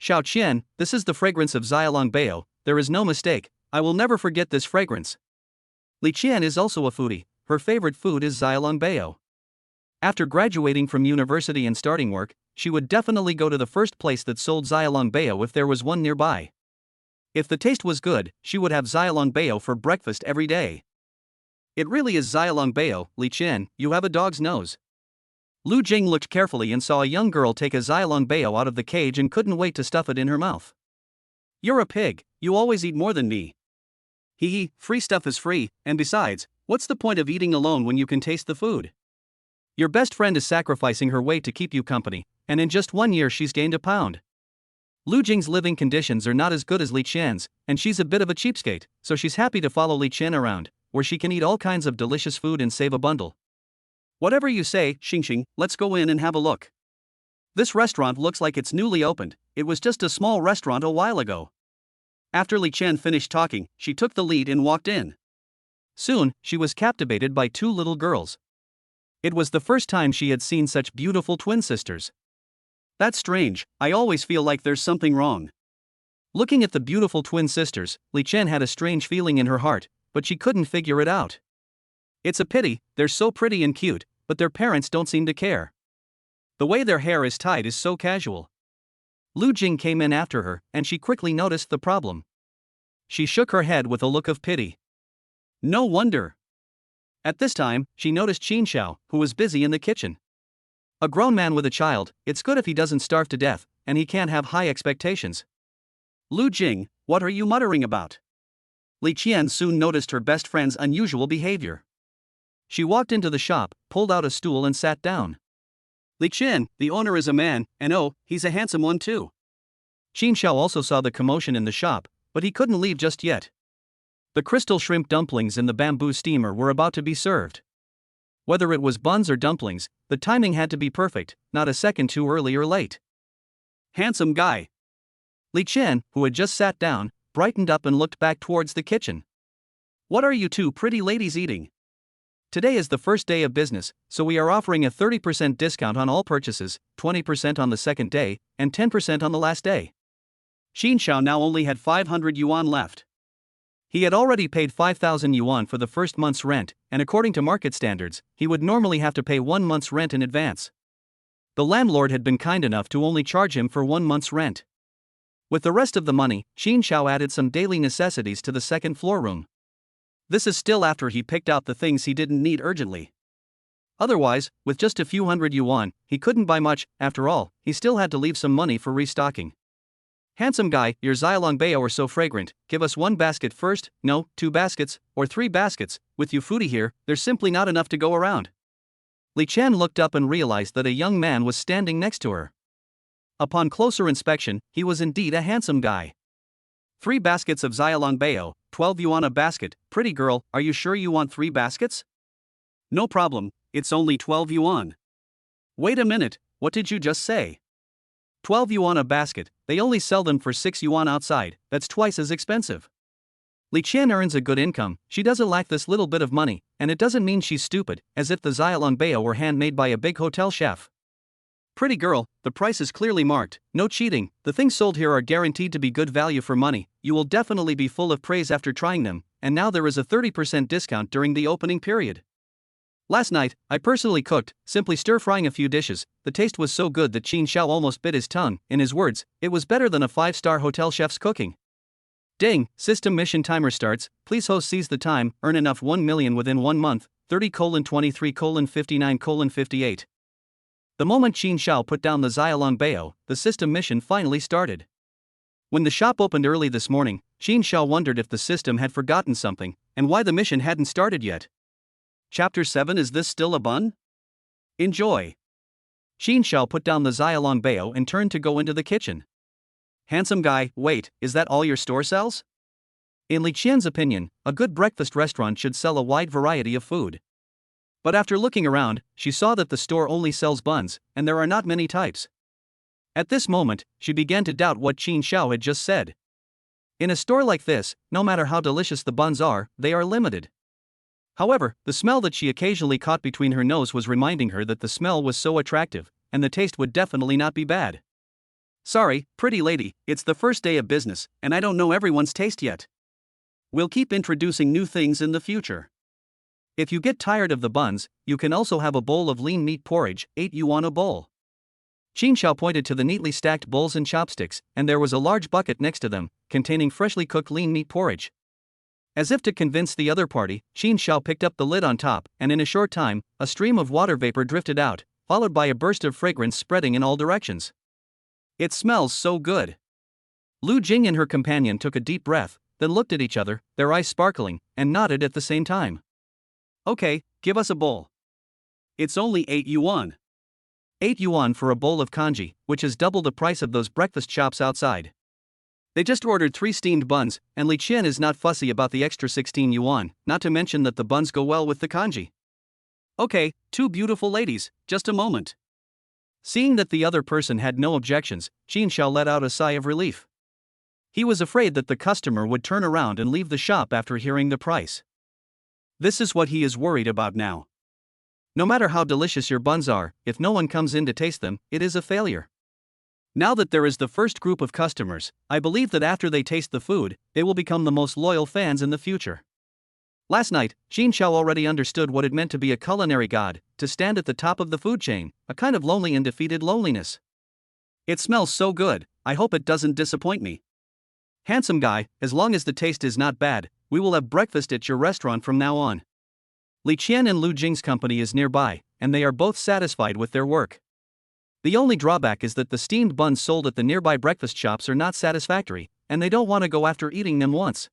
Xiao Qian, this is the fragrance of xiaolongbao, there is no mistake, I will never forget this fragrance. Li Qian is also a foodie, her favorite food is xiaolongbao. After graduating from university and starting work, she would definitely go to the first place that sold xiaolongbao if there was one nearby. If the taste was good, she would have xiaolongbao for breakfast every day. It really is xiaolongbao, Li Qian, you have a dog's nose. Lu Jing looked carefully and saw a young girl take a xiaolongbao out of the cage and couldn't wait to stuff it in her mouth. You're a pig, you always eat more than me. Hee, free stuff is free, and besides, what's the point of eating alone when you can taste the food? Your best friend is sacrificing her weight to keep you company, and in just 1 year she's gained a pound. Lu Jing's living conditions are not as good as Li Qian's, and she's a bit of a cheapskate, so she's happy to follow Li Qian around, where she can eat all kinds of delicious food and save a bundle. Whatever you say, Xingxing, let's go in and have a look. This restaurant looks like it's newly opened, it was just a small restaurant a while ago. After Li Qian finished talking, she took the lead and walked in. Soon, she was captivated by two little girls. It was the first time she had seen such beautiful twin sisters. That's strange, I always feel like there's something wrong. Looking at the beautiful twin sisters, Li Qian had a strange feeling in her heart, but she couldn't figure it out. It's a pity, they're so pretty and cute, but their parents don't seem to care. The way their hair is tied is so casual. Lu Jing came in after her, and she quickly noticed the problem. She shook her head with a look of pity. No wonder. At this time, she noticed Qin Xiao, who was busy in the kitchen. A grown man with a child, it's good if he doesn't starve to death, and he can't have high expectations. Lu Jing, what are you muttering about? Li Qian soon noticed her best friend's unusual behavior. She walked into the shop, pulled out a stool and sat down. Li Qian, the owner is a man, and oh, he's a handsome one too. Qin Xiao also saw the commotion in the shop, but he couldn't leave just yet. The crystal shrimp dumplings in the bamboo steamer were about to be served. Whether it was buns or dumplings, the timing had to be perfect, not a second too early or late. Handsome guy. Li Qian, who had just sat down, brightened up and looked back towards the kitchen. What are you two pretty ladies eating? Today is the first day of business, so we are offering a 30% discount on all purchases, 20% on the second day, and 10% on the last day. Qin Xiao now only had 500 yuan left. He had already paid 5,000 yuan for the first month's rent, and according to market standards, he would normally have to pay 1 month's rent in advance. The landlord had been kind enough to only charge him for 1 month's rent. With the rest of the money, Qin Xiao added some daily necessities to the second floor room. This is still after he picked out the things he didn't need urgently. Otherwise, with just a few hundred yuan, he couldn't buy much. After all, he still had to leave some money for restocking. Handsome guy, your xiaolongbao are so fragrant, give us 1 basket first, no, 2 baskets, or 3 baskets, with you foodie here, there's simply not enough to go around. Li Qian looked up and realized that a young man was standing next to her. Upon closer inspection, he was indeed a handsome guy. 3 baskets of xiaolongbao, 12 yuan a basket, pretty girl, are you sure you want 3 baskets? No problem, it's only 12 yuan. Wait a minute, what did you just say? 12 yuan a basket, they only sell them for 6 yuan outside, that's twice as expensive. Li Qian earns a good income, she doesn't lack this little bit of money, and it doesn't mean she's stupid, as if the xiaolongbao were handmade by a big hotel chef. Pretty girl, the price is clearly marked, no cheating, the things sold here are guaranteed to be good value for money, you will definitely be full of praise after trying them, and now there is a 30% discount during the opening period. Last night, I personally cooked, simply stir-frying a few dishes, the taste was so good that Qin Xiao almost bit his tongue, in his words, it was better than a 5-star hotel chef's cooking. Ding, system mission timer starts, please host seize the time, earn enough 1 million within 1 month, 30:23:59:58. The moment Qin Xiao put down the Xiaolong Bao, the system mission finally started. When the shop opened early this morning, Qin Xiao wondered if the system had forgotten something, and why the mission hadn't started yet. Chapter 7. Is this still a bun? Enjoy. Qin Xiao put down the Xiaolong Bao and turned to go into the kitchen. Handsome guy, wait, is that all your store sells? In Li Qian's opinion, a good breakfast restaurant should sell a wide variety of food. But after looking around, she saw that the store only sells buns, and there are not many types. At this moment, she began to doubt what Qin Xiao had just said. In a store like this, no matter how delicious the buns are, they are limited. However, the smell that she occasionally caught between her nose was reminding her that the smell was so attractive, and the taste would definitely not be bad. Sorry, pretty lady, it's the first day of business, and I don't know everyone's taste yet. We'll keep introducing new things in the future. If you get tired of the buns, you can also have a bowl of lean meat porridge, 8 yuan a bowl. Qin Xiao pointed to the neatly stacked bowls and chopsticks, and there was a large bucket next to them, containing freshly cooked lean meat porridge. As if to convince the other party, Qin Xiao picked up the lid on top, and in a short time, a stream of water vapor drifted out, followed by a burst of fragrance spreading in all directions. It smells so good. Lu Jing and her companion took a deep breath, then looked at each other, their eyes sparkling, and nodded at the same time. Okay, give us a bowl. It's only 8 yuan. 8 yuan for a bowl of congee, which is double the price of those breakfast shops outside. They just ordered 3 steamed buns, and Li Qian is not fussy about the extra 16 yuan, not to mention that the buns go well with the congee. Okay, 2 beautiful ladies, just a moment. Seeing that the other person had no objections, Qin Xiao let out a sigh of relief. He was afraid that the customer would turn around and leave the shop after hearing the price. This is what he is worried about now. No matter how delicious your buns are, if no one comes in to taste them, it is a failure. Now that there is the first group of customers, I believe that after they taste the food, they will become the most loyal fans in the future. Last night, Qin Xiao already understood what it meant to be a culinary god, to stand at the top of the food chain, a kind of lonely and defeated loneliness. It smells so good, I hope it doesn't disappoint me. Handsome guy, as long as the taste is not bad, we will have breakfast at your restaurant from now on. Li Qian and Lu Jing's company is nearby, and they are both satisfied with their work. The only drawback is that the steamed buns sold at the nearby breakfast shops are not satisfactory, and they don't want to go after eating them once.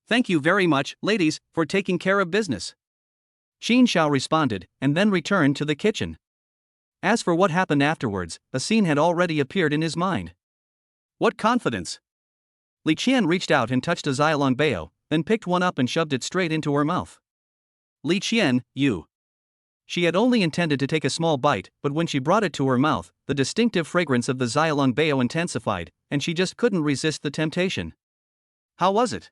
Thank you very much, ladies, for taking care of business. Qin Xiao responded, and then returned to the kitchen. As for what happened afterwards, a scene had already appeared in his mind. What confidence! Li Qian reached out and touched a Xiaolong Bao, then picked one up and shoved it straight into her mouth. Li Qian, you. She had only intended to take a small bite, but when she brought it to her mouth, the distinctive fragrance of the Xiaolong Bao intensified, and she just couldn't resist the temptation. How was it?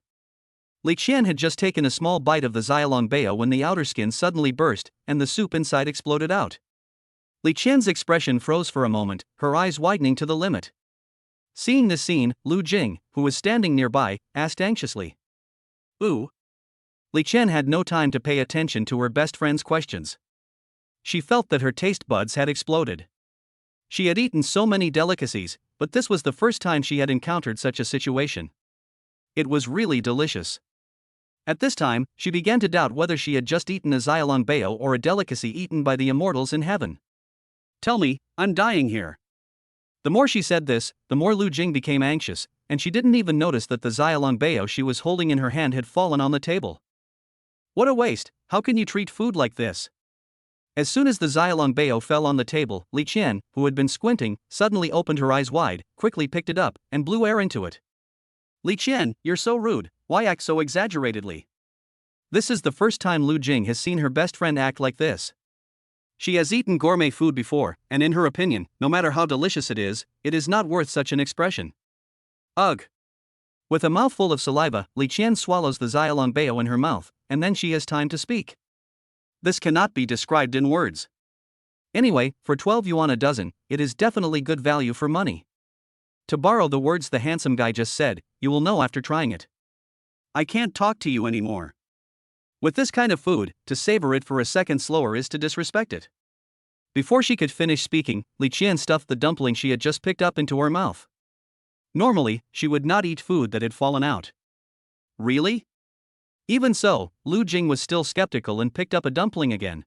Li Qian had just taken a small bite of the Xiaolong Bao when the outer skin suddenly burst, and the soup inside exploded out. Li Qian's expression froze for a moment, her eyes widening to the limit. Seeing this scene, Lu Jing, who was standing nearby, asked anxiously. Ooh. Li Qian had no time to pay attention to her best friend's questions. She felt that her taste buds had exploded. She had eaten so many delicacies, but this was the first time she had encountered such a situation. It was really delicious. At this time, she began to doubt whether she had just eaten a Xiaolong Bao or a delicacy eaten by the immortals in heaven. Tell me, I'm dying here. The more she said this, the more Lu Jing became anxious, and she didn't even notice that the Xiaolong Bao she was holding in her hand had fallen on the table. What a waste, how can you treat food like this? As soon as the Xiaolong Bao fell on the table, Li Qian, who had been squinting, suddenly opened her eyes wide, quickly picked it up, and blew air into it. Li Qian, you're so rude, why act so exaggeratedly? This is the first time Lu Jing has seen her best friend act like this. She has eaten gourmet food before, and in her opinion, no matter how delicious it is not worth such an expression. Ugh. With a mouthful of saliva, Li Qian swallows the Xiaolong Bao in her mouth, and then she has time to speak. This cannot be described in words. Anyway, for 12 yuan a dozen, it is definitely good value for money. To borrow the words the handsome guy just said, you will know after trying it. I can't talk to you anymore. With this kind of food, to savor it for a second slower is to disrespect it. Before she could finish speaking, Li Qian stuffed the dumpling she had just picked up into her mouth. Normally, she would not eat food that had fallen out. Really? Even so, Lu Jing was still skeptical and picked up a dumpling again.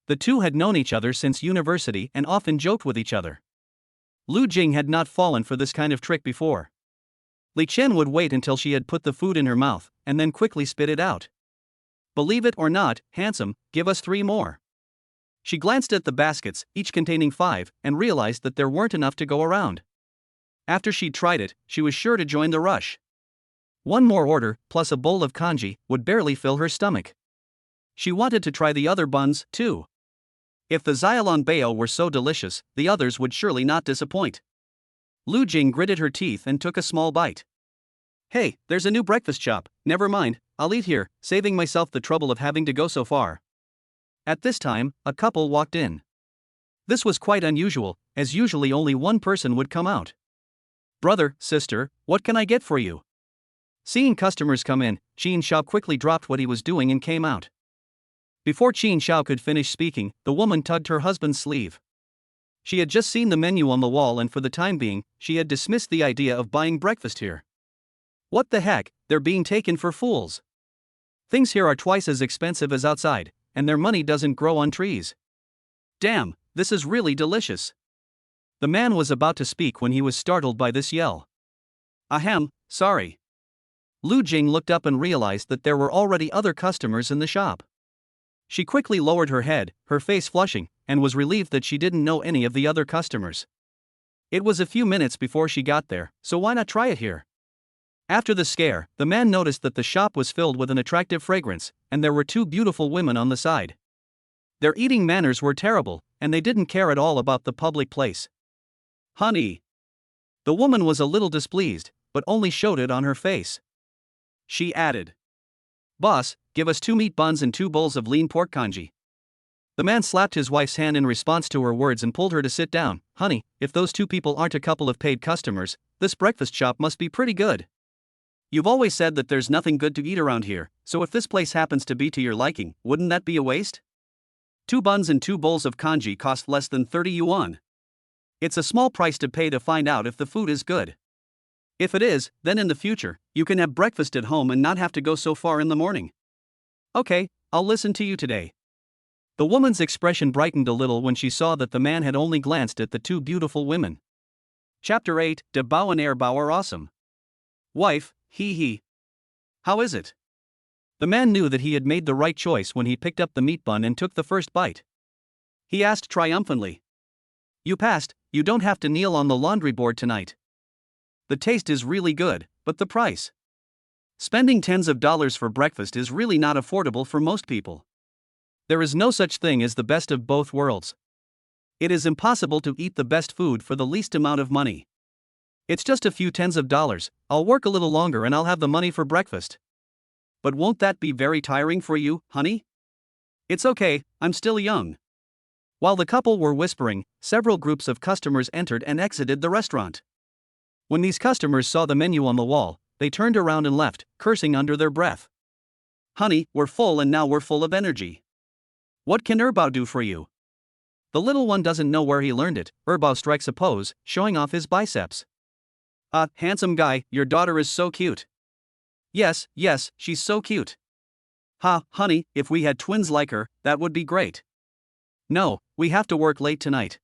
The two had known each other since university and often joked with each other. Lu Jing had not fallen for this kind of trick before. Li Chen would wait until she had put the food in her mouth, and then quickly spit it out. Believe it or not, handsome, give us 3 more. She glanced at the baskets, each containing 5, and realized that there weren't enough to go around. After she'd tried it, she was sure to join the rush. 1 more order, plus a bowl of congee, would barely fill her stomach. She wanted to try the other buns, too. If the Xiaolong Bao were so delicious, the others would surely not disappoint. Lu Jing gritted her teeth and took a small bite. Hey, there's a new breakfast shop, never mind, I'll eat here, saving myself the trouble of having to go so far. At this time, a couple walked in. This was quite unusual, as usually only one person would come out. Brother, sister, what can I get for you? Seeing customers come in, Qin Xiao quickly dropped what he was doing and came out. Before Qin Xiao could finish speaking, the woman tugged her husband's sleeve. She had just seen the menu on the wall and for the time being, she had dismissed the idea of buying breakfast here. What the heck, they're being taken for fools. Things here are twice as expensive as outside, and their money doesn't grow on trees. Damn, this is really delicious. The man was about to speak when he was startled by this yell. Ahem, sorry. Lu Jing looked up and realized that there were already other customers in the shop. She quickly lowered her head, her face flushing, and was relieved that she didn't know any of the other customers. It was a few minutes before she got there, so why not try it here? After the scare, the man noticed that the shop was filled with an attractive fragrance, and there were 2 beautiful women on the side. Their eating manners were terrible, and they didn't care at all about the public place. Honey. The woman was a little displeased, but only showed it on her face. She added, Boss, give us 2 meat buns and 2 bowls of lean pork congee. The man slapped his wife's hand in response to her words and pulled her to sit down. Honey, if those 2 people aren't a couple of paid customers, this breakfast shop must be pretty good. You've always said that there's nothing good to eat around here, so if this place happens to be to your liking, wouldn't that be a waste? 2 buns and 2 bowls of congee cost less than 30 yuan. It's a small price to pay to find out if the food is good. If it is, then in the future, you can have breakfast at home and not have to go so far in the morning. Okay, I'll listen to you today. The woman's expression brightened a little when she saw that the man had only glanced at the 2 beautiful women. Chapter 8, De Bao and Air Bao are awesome. Wife, he. How is it? The man knew that he had made the right choice when he picked up the meat bun and took the first bite. He asked triumphantly. You passed, you don't have to kneel on the laundry board tonight. The taste is really good, but the price. Spending tens of dollars for breakfast is really not affordable for most people. There is no such thing as the best of both worlds. It is impossible to eat the best food for the least amount of money. It's just a few tens of dollars, I'll work a little longer and I'll have the money for breakfast. But won't that be very tiring for you, honey? It's okay, I'm still young. While the couple were whispering, several groups of customers entered and exited the restaurant. When these customers saw the menu on the wall, they turned around and left, cursing under their breath. Honey, we're full and now we're full of energy. What can Erbao do for you? The little one doesn't know where he learned it. Erbao strikes a pose, showing off his biceps. Handsome guy, your daughter is so cute. Yes, she's so cute. Honey, if we had twins like her, that would be great. No, we have to work late tonight.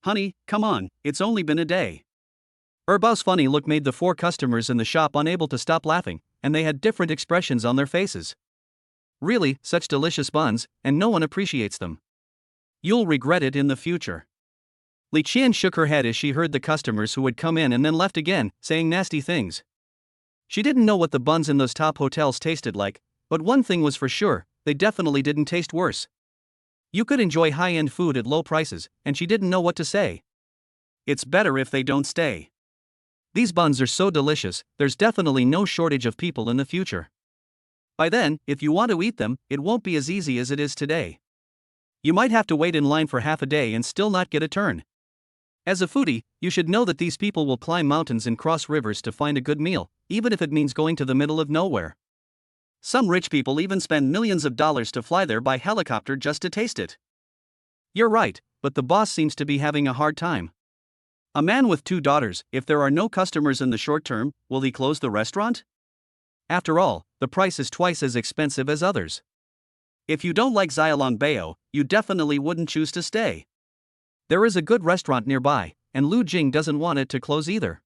Honey, come on, it's only been a day. Erbao's funny look made the 4 customers in the shop unable to stop laughing, and they had different expressions on their faces. Really, such delicious buns, and no one appreciates them. You'll regret it in the future. Li Qian shook her head as she heard the customers who had come in and then left again, saying nasty things. She didn't know what the buns in those top hotels tasted like, but one thing was for sure, they definitely didn't taste worse. You could enjoy high-end food at low prices, and she didn't know what to say. It's better if they don't stay. These buns are so delicious, there's definitely no shortage of people in the future. By then, if you want to eat them, it won't be as easy as it is today. You might have to wait in line for half a day and still not get a turn. As a foodie, you should know that these people will climb mountains and cross rivers to find a good meal, even if it means going to the middle of nowhere. Some rich people even spend millions of dollars to fly there by helicopter just to taste it. You're right, but the boss seems to be having a hard time. A man with 2 daughters, if there are no customers in the short term, will he close the restaurant? After all, the price is twice as expensive as others. If you don't like xiaolongbao, you definitely wouldn't choose to stay. There is a good restaurant nearby, and Lu Jing doesn't want it to close either.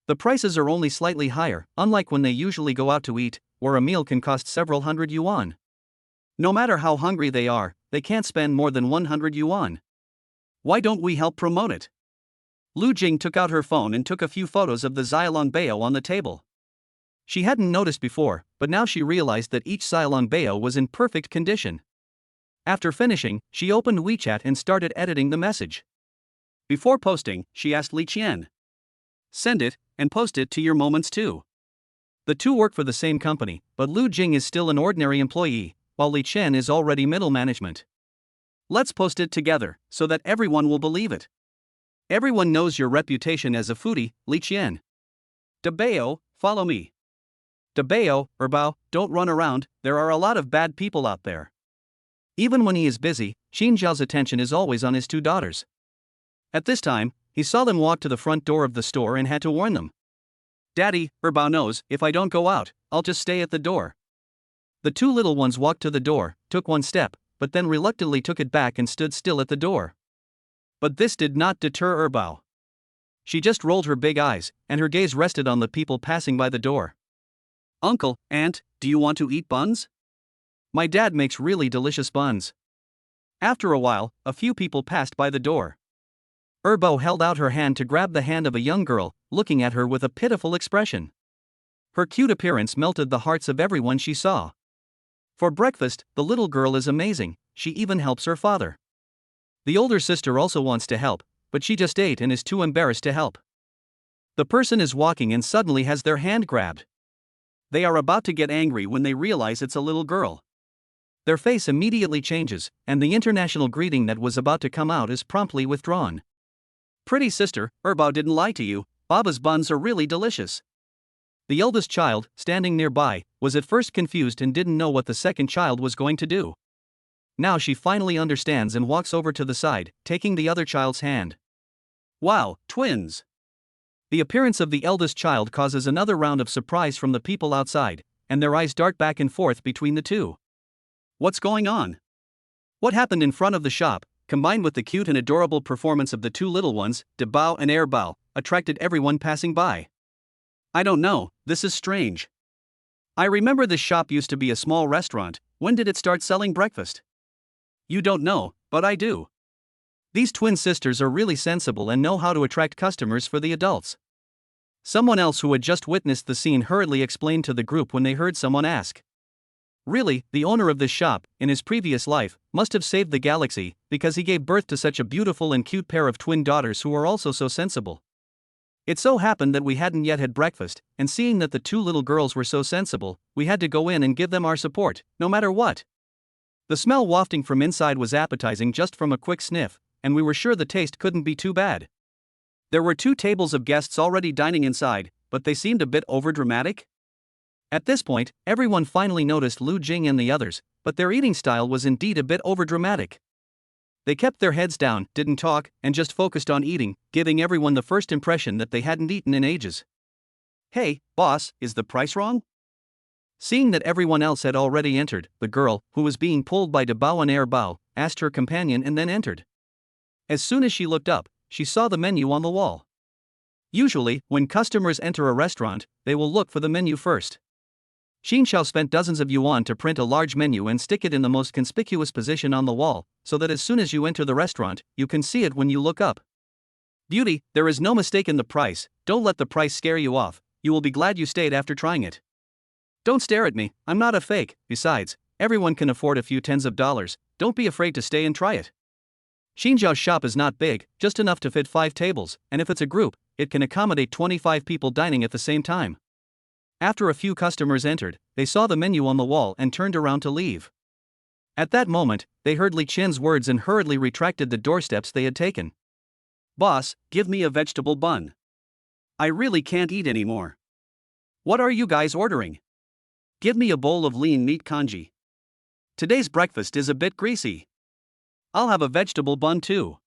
The prices are only slightly higher, unlike when they usually go out to eat, where a meal can cost several hundred yuan. No matter how hungry they are, they can't spend more than 100 yuan. Why don't we help promote it? Lu Jing took out her phone and took a few photos of the xiaolongbao on the table. She hadn't noticed before, but now she realized that each xiaolongbao was in perfect condition. After finishing, she opened WeChat and started editing the message. Before posting, she asked Li Qian, "Send it, and post it to your moments too." The two work for the same company, but Lu Jing is still an ordinary employee, while Li Qian is already middle management. "Let's post it together, so that everyone will believe it. Everyone knows your reputation as a foodie, Li Qian. Dabao, follow me. Dabao, Erbao, don't run around, there are a lot of bad people out there." Even when he is busy, Xinjiao's attention is always on his 2 daughters. At this time, he saw them walk to the front door of the store and had to warn them. "Daddy, Erbao knows, if I don't go out, I'll just stay at the door." The 2 little ones walked to the door, took one step, but then reluctantly took it back and stood still at the door. But this did not deter Erbao. She just rolled her big eyes, and her gaze rested on the people passing by the door. "Uncle, Aunt, do you want to eat buns? My dad makes really delicious buns." After a while, a few people passed by the door. Erbao held out her hand to grab the hand of a young girl, looking at her with a pitiful expression. Her cute appearance melted the hearts of everyone she saw. For breakfast, the little girl is amazing, she even helps her father. The older sister also wants to help, but she just ate and is too embarrassed to help. The person is walking and suddenly has their hand grabbed. They are about to get angry when they realize it's a little girl. Their face immediately changes, and the international greeting that was about to come out is promptly withdrawn. "Pretty sister, Erbao didn't lie to you, Baba's buns are really delicious." The eldest child, standing nearby, was at first confused and didn't know what the second child was going to do. Now she finally understands and walks over to the side, taking the other child's hand. "Wow, twins!" The appearance of the eldest child causes another round of surprise from the people outside, and their eyes dart back and forth between the two. What's going on? What happened in front of the shop, combined with the cute and adorable performance of the 2 little ones, Dabao and Erbao, attracted everyone passing by. "I don't know, this is strange. I remember this shop used to be a small restaurant, when did it start selling breakfast?" "You don't know, but I do. These twin sisters are really sensible and know how to attract customers for the adults." Someone else who had just witnessed the scene hurriedly explained to the group when they heard someone ask. Really, the owner of this shop, in his previous life, must have saved the galaxy, because he gave birth to such a beautiful and cute pair of twin daughters who are also so sensible. It so happened that we hadn't yet had breakfast, and seeing that the 2 little girls were so sensible, we had to go in and give them our support, no matter what. The smell wafting from inside was appetizing just from a quick sniff, and we were sure the taste couldn't be too bad. There were 2 tables of guests already dining inside, but they seemed a bit overdramatic. At this point, everyone finally noticed Lu Jing and the others, but their eating style was indeed a bit overdramatic. They kept their heads down, didn't talk, and just focused on eating, giving everyone the first impression that they hadn't eaten in ages. "Hey, boss, is the price wrong?" Seeing that everyone else had already entered, the girl, who was being pulled by Dabao and Erbao, asked her companion and then entered. As soon as she looked up, she saw the menu on the wall. Usually, when customers enter a restaurant, they will look for the menu first. Xinjiao spent dozens of yuan to print a large menu and stick it in the most conspicuous position on the wall, so that as soon as you enter the restaurant, you can see it when you look up. "Beauty, there is no mistake in the price, don't let the price scare you off, you will be glad you stayed after trying it. Don't stare at me, I'm not a fake, besides, everyone can afford a few tens of dollars, don't be afraid to stay and try it." Xinjiao's shop is not big, just enough to fit 5 tables, and if it's a group, it can accommodate 25 people dining at the same time. After a few customers entered, they saw the menu on the wall and turned around to leave. At that moment, they heard Li Qian's words and hurriedly retracted the doorsteps they had taken. "Boss, give me a vegetable bun. I really can't eat anymore." "What are you guys ordering?" "Give me a bowl of lean meat congee. Today's breakfast is a bit greasy." "I'll have a vegetable bun too."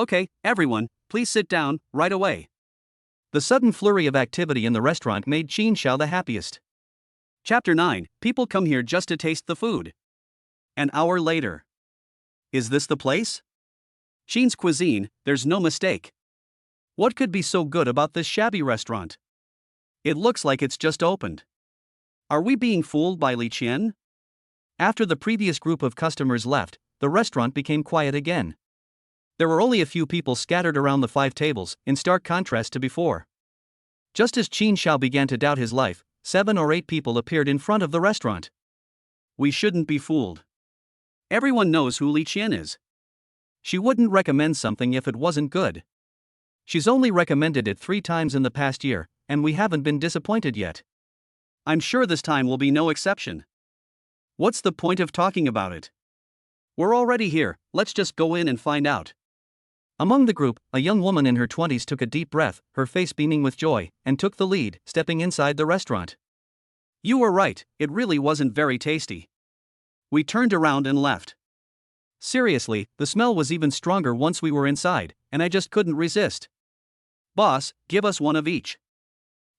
Okay, everyone, please sit down, right away. The sudden flurry of activity in the restaurant made Qin Xiao the happiest. Chapter 9. People come here just to taste the food. An hour later. Is this the place? Qin's Cuisine, there's no mistake. What could be so good about this shabby restaurant? It looks like it's just opened. Are we being fooled by Li Qian? After the previous group of customers left, the restaurant became quiet again. There were only a few people scattered around the 5 tables, in stark contrast to before. Just as Qin Xiao began to doubt his life, 7 or 8 people appeared in front of the restaurant. We shouldn't be fooled. Everyone knows who Li Qian is. She wouldn't recommend something if it wasn't good. She's only recommended it 3 times in the past year, and we haven't been disappointed yet. I'm sure this time will be no exception. What's the point of talking about it? We're already here, let's just go in and find out. Among the group, a young woman in her 20s took a deep breath, her face beaming with joy, and took the lead, stepping inside the restaurant. You were right, it really wasn't very tasty. We turned around and left. Seriously, the smell was even stronger once we were inside, and I just couldn't resist. Boss, give us one of each.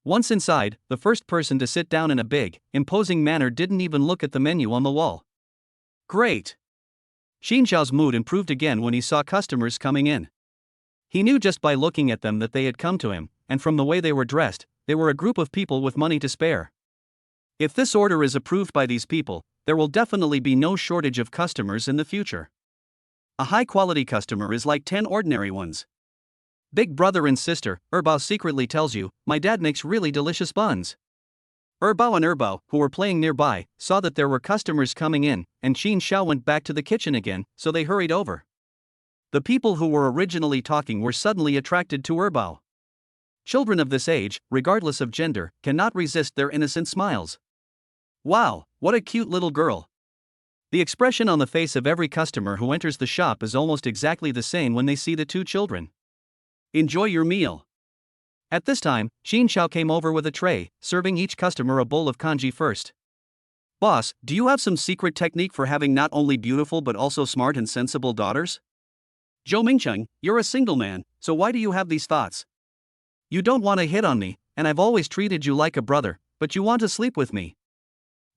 Once inside, the first person to sit down in a big, imposing manner didn't even look at the menu on the wall. Great. Qin Xiao's mood improved again when he saw customers coming in. He knew just by looking at them that they had come to him, and from the way they were dressed, they were a group of people with money to spare. If this order is approved by these people, there will definitely be no shortage of customers in the future. A high-quality customer is like 10 ordinary ones. Big brother and sister, Erbao secretly tells you, my dad makes really delicious buns. Erbao and Erbao, who were playing nearby, saw that there were customers coming in, and Qin Xiao went back to the kitchen again, so they hurried over. The people who were originally talking were suddenly attracted to Erbao. Children of this age, regardless of gender, cannot resist their innocent smiles. Wow, what a cute little girl. The expression on the face of every customer who enters the shop is almost exactly the same when they see the 2 children. Enjoy your meal. At this time, Qin Xiao came over with a tray, serving each customer a bowl of congee first. Boss, do you have some secret technique for having not only beautiful but also smart and sensible daughters? Zhou Mingcheng, you're a single man, so why do you have these thoughts? You don't want to hit on me, and I've always treated you like a brother, but you want to sleep with me.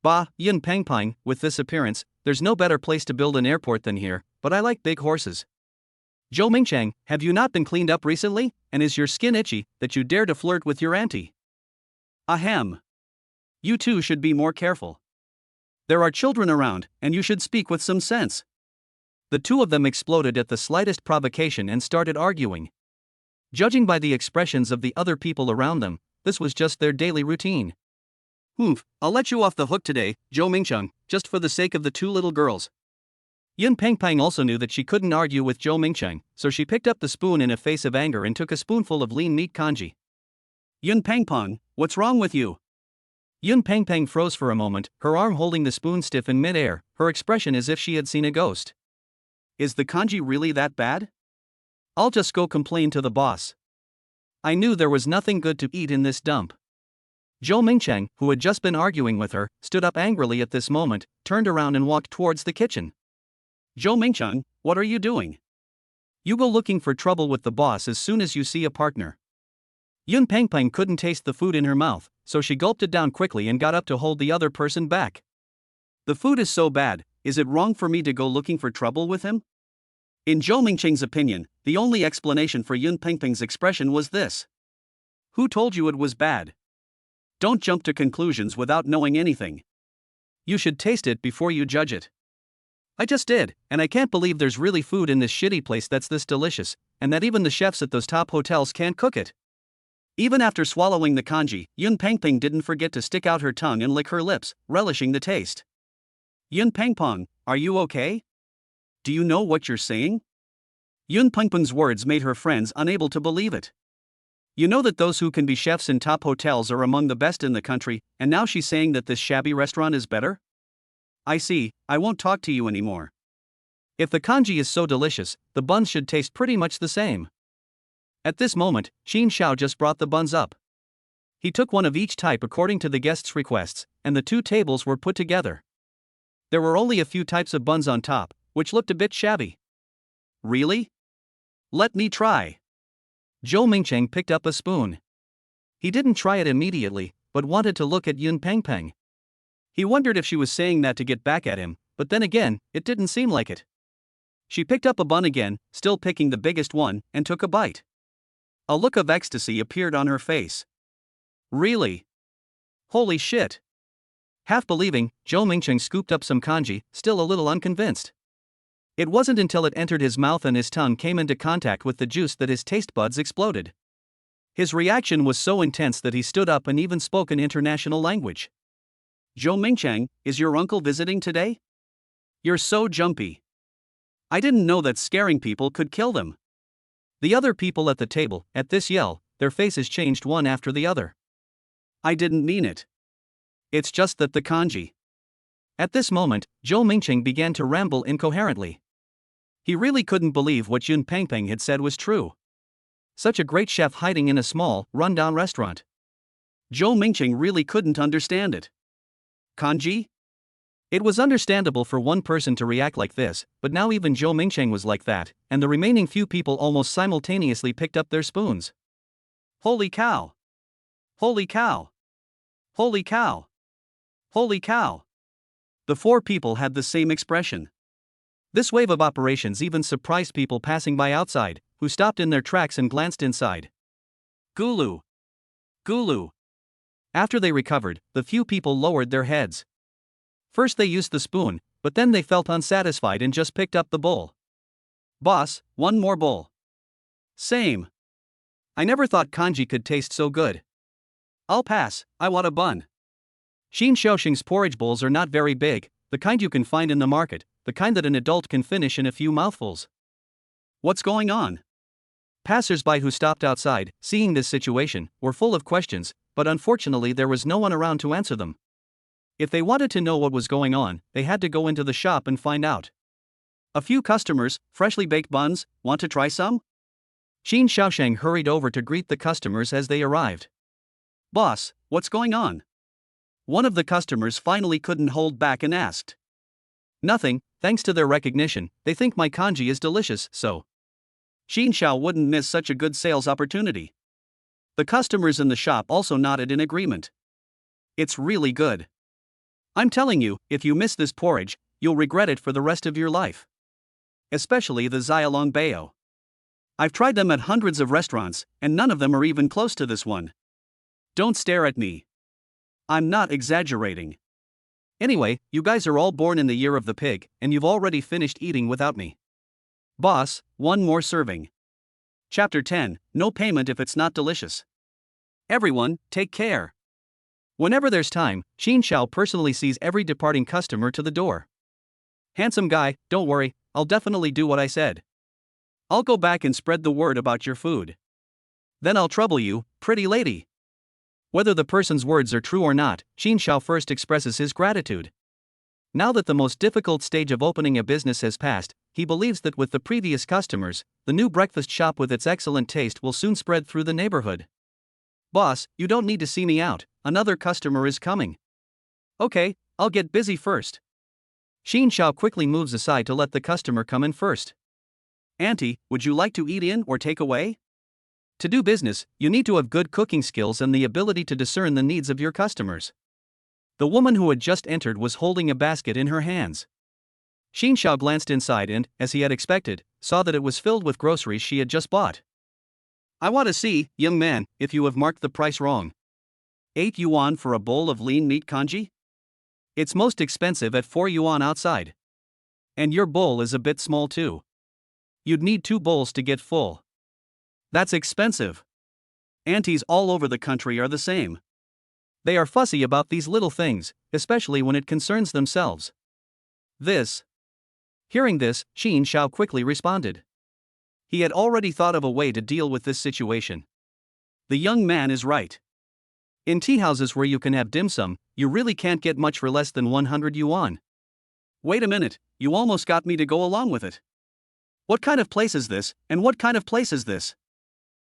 Bah, Yun Pengpeng, with this appearance, there's no better place to build an airport than here, but I like big horses. Zhou Mingcheng, have you not been cleaned up recently, and is your skin itchy, that you dare to flirt with your auntie? Ahem. You two should be more careful. There are children around, and you should speak with some sense. The 2 of them exploded at the slightest provocation and started arguing. Judging by the expressions of the other people around them, this was just their daily routine. I'll let you off the hook today, Zhou Mingcheng, just for the sake of the 2 little girls. Yun Pengpeng also knew that she couldn't argue with Zhou Mingcheng, so she picked up the spoon in a face of anger and took a spoonful of lean meat congee. Yun Pengpeng, what's wrong with you? Yun Pengpeng froze for a moment, her arm holding the spoon stiff in mid-air, her expression as if she had seen a ghost. Is the congee really that bad? I'll just go complain to the boss. I knew there was nothing good to eat in this dump. Zhou Mingcheng, who had just been arguing with her, stood up angrily at this moment, turned around and walked towards the kitchen. Zhou Mingcheng, what are you doing? You go looking for trouble with the boss as soon as you see a partner. Yun Pengpeng couldn't taste the food in her mouth, so she gulped it down quickly and got up to hold the other person back. The food is so bad, is it wrong for me to go looking for trouble with him? In Zhou Mingcheng's opinion, the only explanation for Yun Pengpeng's expression was this. Who told you it was bad? Don't jump to conclusions without knowing anything. You should taste it before you judge it. I just did, and I can't believe there's really food in this shitty place that's this delicious, and that even the chefs at those top hotels can't cook it. Even after swallowing the congee, Yun Pengpeng didn't forget to stick out her tongue and lick her lips, relishing the taste. Yun Pengpeng, are you okay? Do you know what you're saying? Yun Pengpeng's words made her friends unable to believe it. You know that those who can be chefs in top hotels are among the best in the country, and now she's saying that this shabby restaurant is better? I see, I won't talk to you anymore. If the congee is so delicious, the buns should taste pretty much the same. At this moment, Qin Xiao just brought the buns up. He took one of each type according to the guests' requests, and the 2 tables were put together. There were only a few types of buns on top, which looked a bit shabby. Really? Let me try. Zhou Mingcheng picked up a spoon. He didn't try it immediately, but wanted to look at Yun Pengpeng. He wondered if she was saying that to get back at him, but then again, it didn't seem like it. She picked up a bun again, still picking the biggest one, and took a bite. A look of ecstasy appeared on her face. Really? Holy shit. Half believing, Zhou Mingcheng scooped up some kanji, still a little unconvinced. It wasn't until it entered his mouth and his tongue came into contact with the juice that his taste buds exploded. His reaction was so intense that he stood up and even spoke an international language. Zhou Mingcheng, is your uncle visiting today? You're so jumpy. I didn't know that scaring people could kill them. The other people at the table, at this yell, their faces changed one after the other. I didn't mean it. It's just that the kanji. At this moment, Zhou Mingcheng began to ramble incoherently. He really couldn't believe what Yun Pengpeng had said was true. Such a great chef hiding in a small, run-down restaurant. Zhou Mingcheng really couldn't understand it. Kanji? It was understandable for one person to react like this, but now even Zhou Mingcheng was like that, and the remaining few people almost simultaneously picked up their spoons. Holy cow! Holy cow! Holy cow! Holy cow! The four people had the same expression. This wave of operations even surprised people passing by outside, who stopped in their tracks and glanced inside. Gulu! Gulu! After they recovered, the few people lowered their heads. First they used the spoon, but then they felt unsatisfied and just picked up the bowl. Boss, one more bowl. Same. I never thought kanji could taste so good. I'll pass, I want a bun. Xin Shaoxing's porridge bowls are not very big, the kind you can find in the market, the kind that an adult can finish in a few mouthfuls. What's going on? Passers-by who stopped outside, seeing this situation, were full of questions, but unfortunately there was no one around to answer them. If they wanted to know what was going on, they had to go into the shop and find out. A few customers, freshly baked buns, want to try some? Xin Shaoxing hurried over to greet the customers as they arrived. Boss, what's going on? One of the customers finally couldn't hold back and asked. Nothing, thanks to their recognition, they think my kanji is delicious, so. Xin Shao wouldn't miss such a good sales opportunity. The customers in the shop also nodded in agreement. It's really good. I'm telling you, if you miss this porridge, you'll regret it for the rest of your life. Especially the Xiaolong Bao. I've tried them at hundreds of restaurants, and none of them are even close to this one. Don't stare at me. I'm not exaggerating. Anyway, you guys are all born in the year of the pig, and you've already finished eating without me. Boss, one more serving. Chapter 10, No payment if it's not delicious. Everyone, take care. Whenever there's time, Xin Shao personally sees every departing customer to the door. Handsome guy, don't worry, I'll definitely do what I said. I'll go back and spread the word about your food. Then I'll trouble you, pretty lady. Whether the person's words are true or not, Xin Shao first expresses his gratitude. Now that the most difficult stage of opening a business has passed, he believes that with the previous customers, the new breakfast shop with its excellent taste will soon spread through the neighborhood. Boss, you don't need to see me out, another customer is coming. Okay, I'll get busy first. Xin Shao quickly moves aside to let the customer come in first. Auntie, would you like to eat in or take away? To do business, you need to have good cooking skills and the ability to discern the needs of your customers. The woman who had just entered was holding a basket in her hands. Xin Shao glanced inside and, as he had expected, saw that it was filled with groceries she had just bought. I want to see, young man, if you have marked the price wrong. 8 yuan for a bowl of lean meat kanji? It's most expensive at 4 yuan outside. And your bowl is a bit small too. You'd need 2 bowls to get full. That's expensive. Aunties all over the country are the same. They are fussy about these little things, especially when it concerns themselves. Hearing this, Xin Shao quickly responded. He had already thought of a way to deal with this situation. The young man is right. In tea houses where you can have dim sum, you really can't get much for less than 100 yuan. Wait a minute, you almost got me to go along with it. What kind of place is this, and what kind of place is this?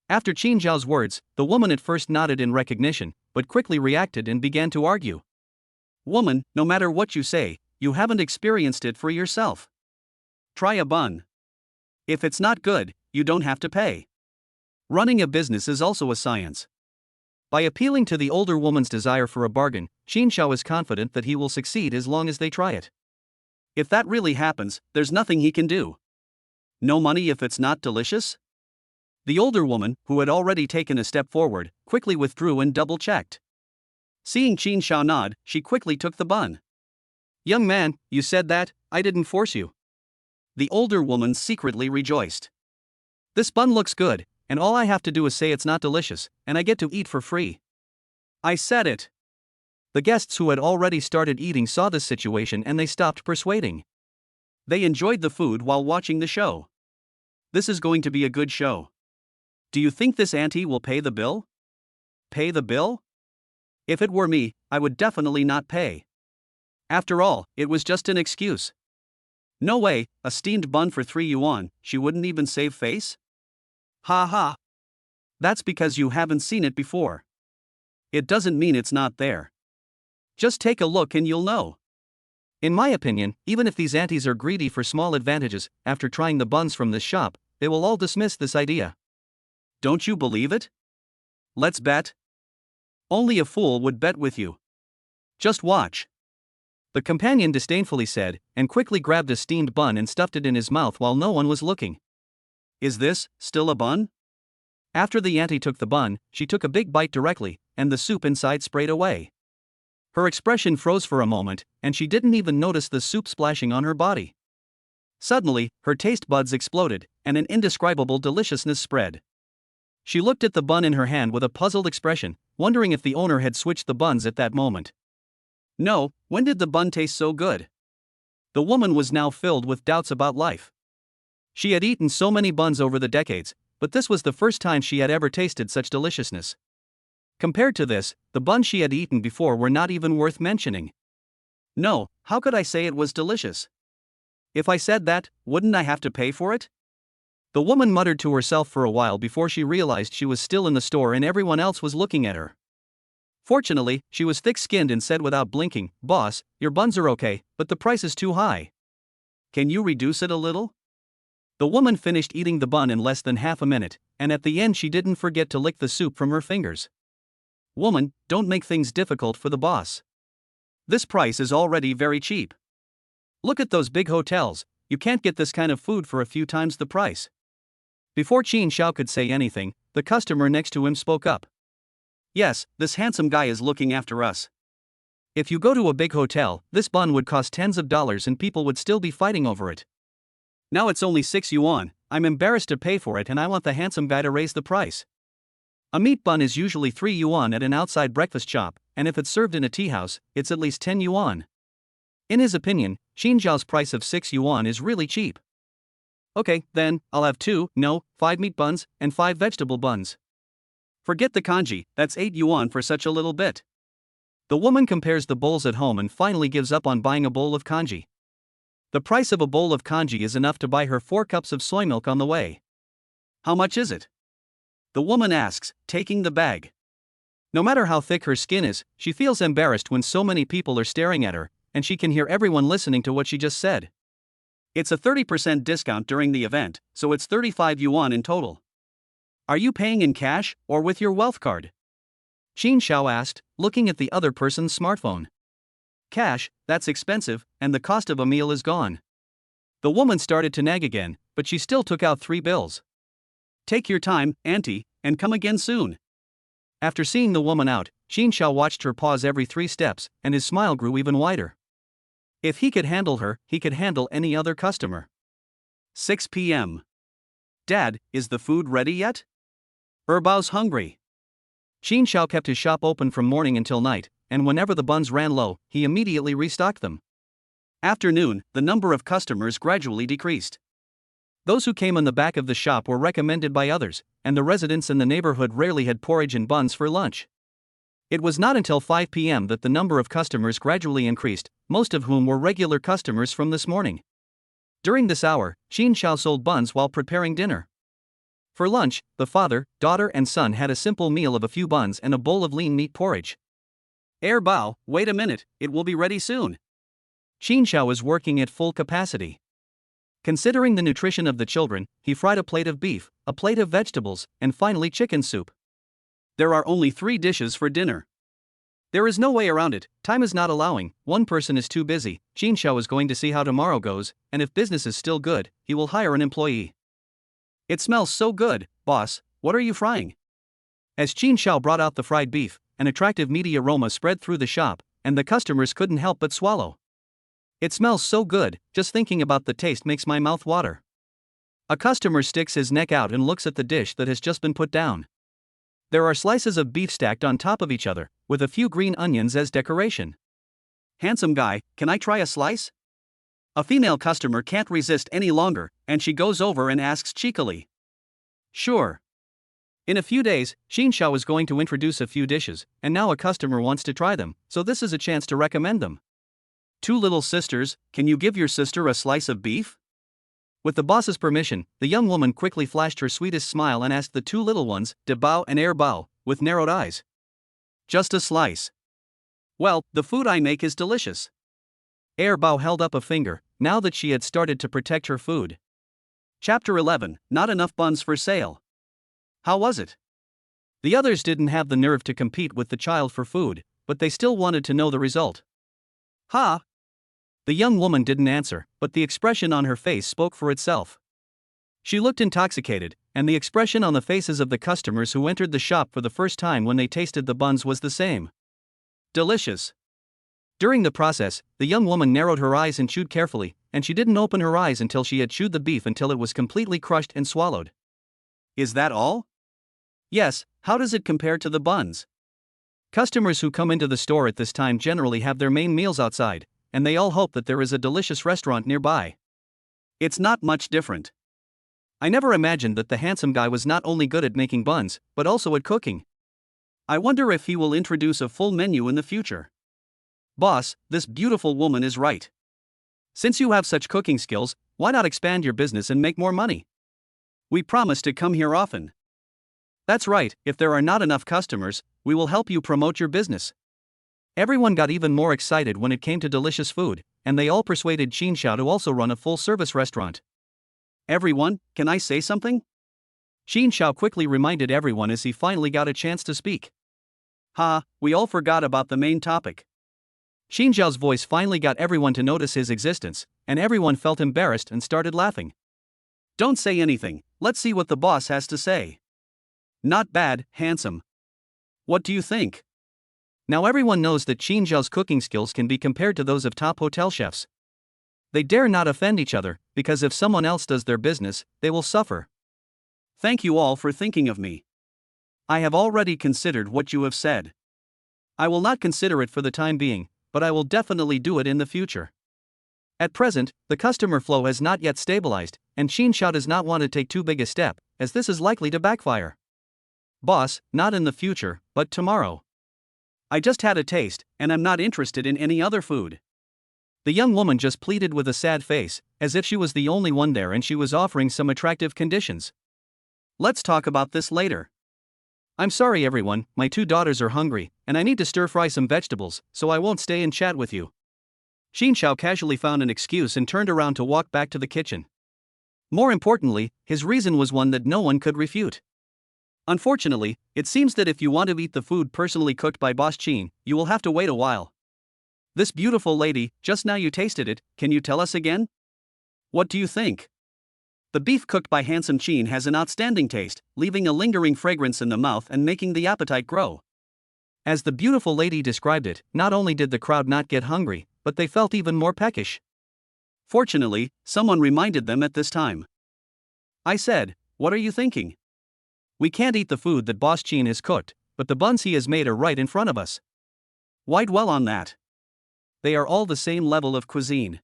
After Qin Zhao's words, the woman at first nodded in recognition, but quickly reacted and began to argue. Woman, no matter what you say, you haven't experienced it for yourself. Try a bun. If it's not good, you don't have to pay. Running a business is also a science. By appealing to the older woman's desire for a bargain, Qin Xiao is confident that he will succeed as long as they try it. If that really happens, there's nothing he can do. No money if it's not delicious? The older woman, who had already taken a step forward, quickly withdrew and double-checked. Seeing Qin Xiao nod, she quickly took the bun. Young man, you said that, I didn't force you. The older woman secretly rejoiced. This bun looks good, and all I have to do is say it's not delicious, and I get to eat for free. I said it. The guests who had already started eating saw this situation and they stopped persuading. They enjoyed the food while watching the show. This is going to be a good show. Do you think this auntie will pay the bill? Pay the bill? If it were me, I would definitely not pay. After all, it was just an excuse. No way, a steamed bun for 3 yuan, she wouldn't even save face? Ha ha. That's because you haven't seen it before. It doesn't mean it's not there. Just take a look and you'll know. In my opinion, even if these aunties are greedy for small advantages, after trying the buns from this shop, they will all dismiss this idea. Don't you believe it? Let's bet. Only a fool would bet with you. Just watch. The companion disdainfully said, and quickly grabbed a steamed bun and stuffed it in his mouth while no one was looking. Is this still a bun? After the auntie took the bun, she took a big bite directly, and the soup inside sprayed away. Her expression froze for a moment, and she didn't even notice the soup splashing on her body. Suddenly, her taste buds exploded, and an indescribable deliciousness spread. She looked at the bun in her hand with a puzzled expression, wondering if the owner had switched the buns at that moment. No, when did the bun taste so good? The woman was now filled with doubts about life. She had eaten so many buns over the decades, but this was the first time she had ever tasted such deliciousness. Compared to this, the buns she had eaten before were not even worth mentioning. No, how could I say it was delicious? If I said that, wouldn't I have to pay for it? The woman muttered to herself for a while before she realized she was still in the store and everyone else was looking at her. Fortunately, she was thick-skinned and said without blinking, "Boss, your buns are okay, but the price is too high. Can you reduce it a little?" The woman finished eating the bun in less than half a minute, and at the end she didn't forget to lick the soup from her fingers. Woman, don't make things difficult for the boss. This price is already very cheap. Look at those big hotels, you can't get this kind of food for a few times the price. Before Qin Xiao could say anything, the customer next to him spoke up. Yes, this handsome guy is looking after us. If you go to a big hotel, this bun would cost tens of dollars and people would still be fighting over it. Now it's only 6 yuan, I'm embarrassed to pay for it and I want the handsome guy to raise the price. A meat bun is usually 3 yuan at an outside breakfast shop, and if it's served in a tea house, it's at least 10 yuan. In his opinion, Qin Xiao's price of 6 yuan is really cheap. Okay, then, I'll have 5 meat buns, and 5 vegetable buns. Forget the kanji, that's 8 yuan for such a little bit. The woman compares the bowls at home and finally gives up on buying a bowl of kanji. The price of a bowl of kanji is enough to buy her 4 cups of soy milk on the way. How much is it? The woman asks, taking the bag. No matter how thick her skin is, she feels embarrassed when so many people are staring at her, and she can hear everyone listening to what she just said. It's a 30% discount during the event, so it's 35 yuan in total. Are you paying in cash, or with your wealth card? Qin Xiao asked, looking at the other person's smartphone. Cash, that's expensive, and the cost of a meal is gone. The woman started to nag again, but she still took out 3 bills. Take your time, auntie, and come again soon. After seeing the woman out, Qin Xiao watched her pause every 3 steps, and his smile grew even wider. If he could handle her, he could handle any other customer. 6 p.m. Dad, is the food ready yet? Erbao's hungry. Qin Xiao kept his shop open from morning until night, and whenever the buns ran low, he immediately restocked them. After noon, the number of customers gradually decreased. Those who came in the back of the shop were recommended by others, and the residents in the neighborhood rarely had porridge and buns for lunch. It was not until 5 p.m. that the number of customers gradually increased, most of whom were regular customers from this morning. During this hour, Qin Xiao sold buns while preparing dinner. For lunch, the father, daughter and son had a simple meal of a few buns and a bowl of lean meat porridge. Bao, wait a minute, it will be ready soon. Qin Xiao is working at full capacity. Considering the nutrition of the children, he fried a plate of beef, a plate of vegetables, and finally chicken soup. There are only 3 dishes for dinner. There is no way around it, time is not allowing, one person is too busy. Qin Xiao is going to see how tomorrow goes, and if business is still good, he will hire an employee. It smells so good, boss, what are you frying? As Qin Xiao brought out the fried beef, an attractive meaty aroma spread through the shop, and the customers couldn't help but swallow. It smells so good, just thinking about the taste makes my mouth water. A customer sticks his neck out and looks at the dish that has just been put down. There are slices of beef stacked on top of each other, with a few green onions as decoration. Handsome guy, can I try a slice? A female customer can't resist any longer, and she goes over and asks cheekily. Sure. In a few days, Qin Xiao is going to introduce a few dishes, and now a customer wants to try them, so this is a chance to recommend them. 2 little sisters, can you give your sister a slice of beef? With the boss's permission, the young woman quickly flashed her sweetest smile and asked the 2 little ones, De Bao and Er Bao, with narrowed eyes. Just a slice. Well, the food I make is delicious. Er Bao held up a finger, now that she had started to protect her food. Chapter 11, Not Enough Buns for Sale. How was it? The others didn't have the nerve to compete with the child for food, but they still wanted to know the result. Ha! The young woman didn't answer, but the expression on her face spoke for itself. She looked intoxicated, and the expression on the faces of the customers who entered the shop for the first time when they tasted the buns was the same. Delicious. During the process, the young woman narrowed her eyes and chewed carefully, and she didn't open her eyes until she had chewed the beef until it was completely crushed and swallowed. Is that all? Yes, how does it compare to the buns? Customers who come into the store at this time generally have their main meals outside, and they all hope that there is a delicious restaurant nearby. It's not much different. I never imagined that the handsome guy was not only good at making buns, but also at cooking. I wonder if he will introduce a full menu in the future. Boss, this beautiful woman is right. Since you have such cooking skills, why not expand your business and make more money? We promise to come here often. That's right, if there are not enough customers, we will help you promote your business. Everyone got even more excited when it came to delicious food, and they all persuaded Qin Xiao to also run a full-service restaurant. Everyone, can I say something? Qin Xiao quickly reminded everyone as he finally got a chance to speak. Ha, we all forgot about the main topic. Qin Xiao's voice finally got everyone to notice his existence, and everyone felt embarrassed and started laughing. Don't say anything, let's see what the boss has to say. Not bad, handsome. What do you think? Now everyone knows that Qin Xiao's cooking skills can be compared to those of top hotel chefs. They dare not offend each other, because if someone else does their business, they will suffer. Thank you all for thinking of me. I have already considered what you have said. I will not consider it for the time being, but I will definitely do it in the future. At present, the customer flow has not yet stabilized, and Qin Xiao does not want to take too big a step, as this is likely to backfire. Boss, not in the future, but tomorrow. I just had a taste, and I'm not interested in any other food. The young woman just pleaded with a sad face, as if she was the only one there and she was offering some attractive conditions. Let's talk about this later. I'm sorry everyone, my 2 daughters are hungry, and I need to stir-fry some vegetables, so I won't stay and chat with you. Qin Xiao casually found an excuse and turned around to walk back to the kitchen. More importantly, his reason was one that no one could refute. Unfortunately, it seems that if you want to eat the food personally cooked by Boss Qin, you will have to wait a while. This beautiful lady, just now you tasted it, can you tell us again? What do you think? The beef cooked by handsome Qin has an outstanding taste, leaving a lingering fragrance in the mouth and making the appetite grow. As the beautiful lady described it, not only did the crowd not get hungry, but they felt even more peckish. Fortunately, someone reminded them at this time. I said, what are you thinking? We can't eat the food that Boss Qin has cooked, but the buns he has made are right in front of us. Why dwell on that? They are all the same level of cuisine.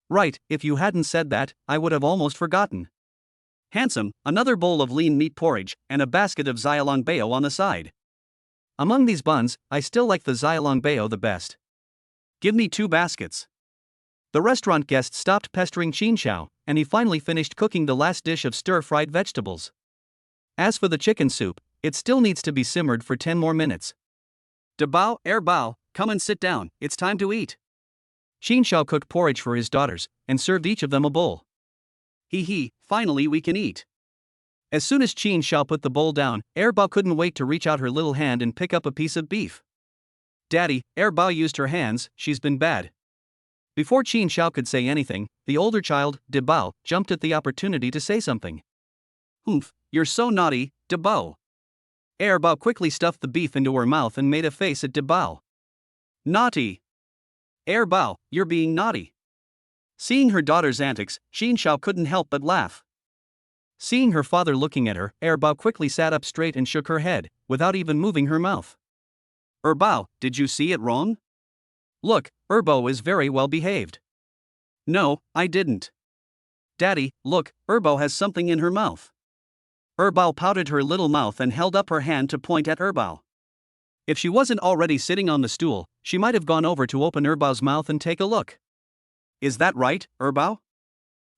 Right, if you hadn't said that, I would have almost forgotten. Handsome, another bowl of lean meat porridge, and a basket of xiaolong bao on the side. Among these buns, I still like the xiaolong bao the best. Give me 2 baskets. The restaurant guest stopped pestering Qin Xiao, and he finally finished cooking the last dish of stir-fried vegetables. As for the chicken soup, it still needs to be simmered for 10 more minutes. De Bao, Er Bao, come and sit down, it's time to eat. Qin Xiao cooked porridge for his daughters, and served each of them a bowl. Hee hee, finally we can eat. As soon as Qin Xiao put the bowl down, Bao couldn't wait to reach out her little hand and pick up a piece of beef. Daddy, Bao used her hands, she's been bad. Before Qin Xiao could say anything, the older child, Bao, jumped at the opportunity to say something. Oomph, you're so naughty, Bao. Bao quickly stuffed the beef into her mouth and made a face at Bao. Naughty. Bao, you're being naughty. Seeing her daughter's antics, Qin Xiao couldn't help but laugh. Seeing her father looking at her, Bao quickly sat up straight and shook her head, without even moving her mouth. Bao, did you see it wrong? Look, Bao is very well behaved. No, I didn't. Daddy, look, Bao has something in her mouth. Bao pouted her little mouth and held up her hand to point at Bao. If she wasn't already sitting on the stool, she might have gone over to open Bao's mouth and take a look. Is that right, Bao?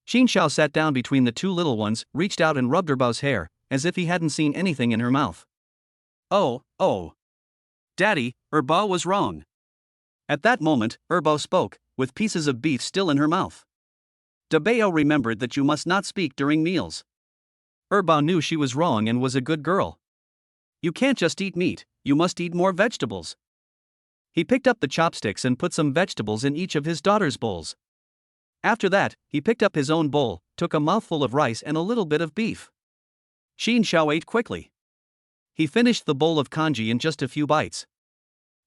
Qin Xiao sat down between the two little ones, reached out and rubbed Bao's hair, as if he hadn't seen anything in her mouth. Oh. Daddy, Bao was wrong. At that moment, Bao spoke, with pieces of beef still in her mouth. Bao remembered that you must not speak during meals. Bao knew she was wrong and was a good girl. You can't just eat meat, you must eat more vegetables. He picked up the chopsticks and put some vegetables in each of his daughter's bowls. After that, he picked up his own bowl, took a mouthful of rice and a little bit of beef. Qin Xiao ate quickly. He finished the bowl of congee in just a few bites.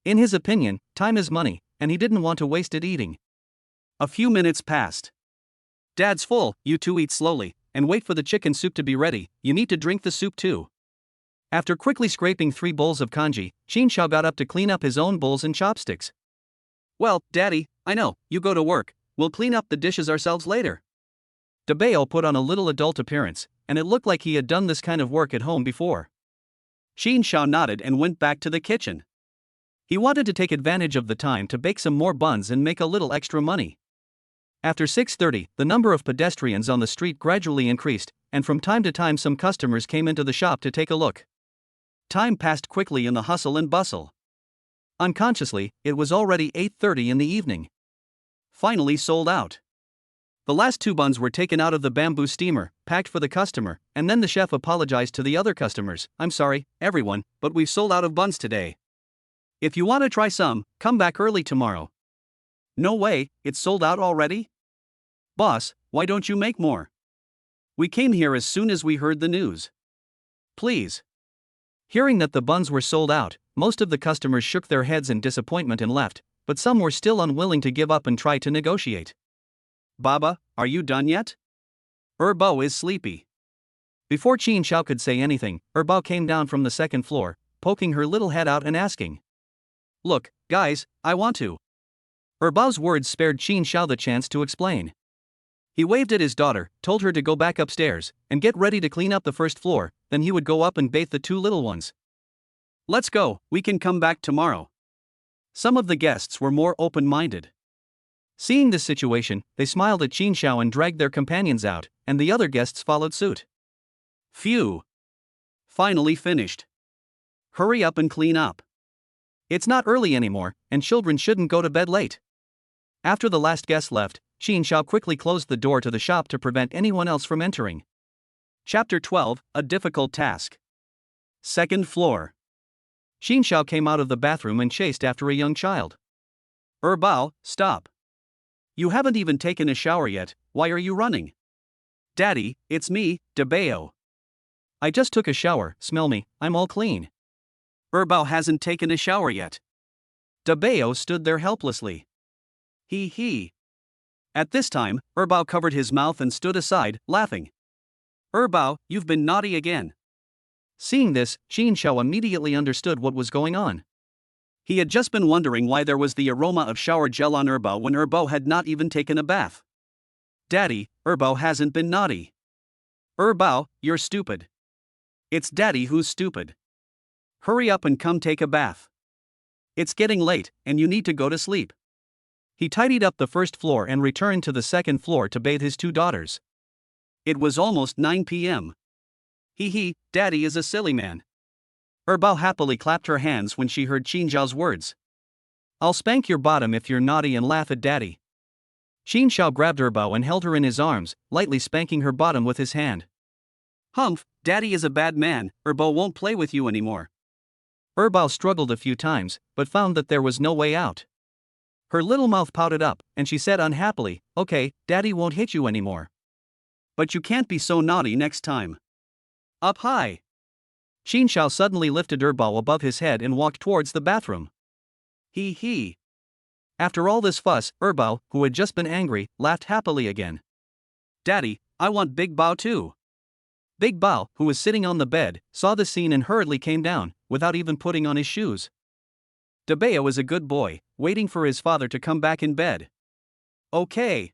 In his opinion, time is money, and he didn't want to waste it eating. A few minutes passed. Dad's full, you two eat slowly, and wait for the chicken soup to be ready, you need to drink the soup too. After quickly scraping 3 bowls of congee, Qin Xiao got up to clean up his own bowls and chopsticks. Well, Daddy, I know, you go to work, we'll clean up the dishes ourselves later. Bao put on a little adult appearance, and it looked like he had done this kind of work at home before. Qin Xiao nodded and went back to the kitchen. He wanted to take advantage of the time to bake some more buns and make a little extra money. After 6:30, the number of pedestrians on the street gradually increased, and from time to time some customers came into the shop to take a look. Time passed quickly in the hustle and bustle. Unconsciously, it was already 8:30 in the evening. Finally sold out. The last 2 buns were taken out of the bamboo steamer, packed for the customer, and then the chef apologized to the other customers. I'm sorry, everyone, but we've sold out of buns today. If you want to try some, come back early tomorrow. No way, it's sold out already? Boss, why don't you make more? We came here as soon as we heard the news. Please. Hearing that the buns were sold out, most of the customers shook their heads in disappointment and left, but some were still unwilling to give up and try to negotiate. Baba, are you done yet? Bao is sleepy. Before Qin Xiao could say anything, Bao came down from the 2nd floor, poking her little head out and asking. Look, guys, I want to. Bao's words spared Qin Xiao the chance to explain. He waved at his daughter, told her to go back upstairs, and get ready to clean up the 1st floor, then he would go up and bathe the 2 little ones. Let's go, we can come back tomorrow. Some of the guests were more open-minded. Seeing this situation, they smiled at Qin Xiao and dragged their companions out, and the other guests followed suit. Phew. Finally finished. Hurry up and clean up. It's not early anymore, and children shouldn't go to bed late. After the last guest left, Qin Xiao quickly closed the door to the shop to prevent anyone else from entering. Chapter 12, A Difficult Task. 2nd floor. Qin Xiao came out of the bathroom and chased after a young child. Bao, stop. You haven't even taken a shower yet, why are you running? Daddy, it's me, Bao. I just took a shower, smell me, I'm all clean. Bao hasn't taken a shower yet. Bao stood there helplessly. Hee hee. At this time, Bao covered his mouth and stood aside, laughing. Bao, you've been naughty again. Seeing this, Qin Xiao immediately understood what was going on. He had just been wondering why there was the aroma of shower gel on Bao when Bao had not even taken a bath. Daddy, Bao hasn't been naughty. Bao, you're stupid. It's Daddy who's stupid. Hurry up and come take a bath. It's getting late, and you need to go to sleep. He tidied up the 1st floor and returned to the 2nd floor to bathe his 2 daughters. It was almost 9 p.m. Hee hee, Daddy is a silly man. Bao happily clapped her hands when she heard Qin Xiao's words. I'll spank your bottom if you're naughty and laugh at Daddy. Xin Xiao grabbed Erbao and held her in his arms, lightly spanking her bottom with his hand. Humph, Daddy is a bad man, Erbao won't play with you anymore. Erbao struggled a few times, but found that there was no way out. Her little mouth pouted up, and she said unhappily, "Okay, Daddy won't hit you anymore. But you can't be so naughty next time." Up high. Xin Xiao suddenly lifted Erbao above his head and walked towards the bathroom. He. After all this fuss, Erbao, who had just been angry, laughed happily again. "Daddy, I want Big Bao too." Big Bao, who was sitting on the bed, saw the scene and hurriedly came down, without even putting on his shoes. Dabeo was a good boy, waiting for his father to come back in bed. "Okay."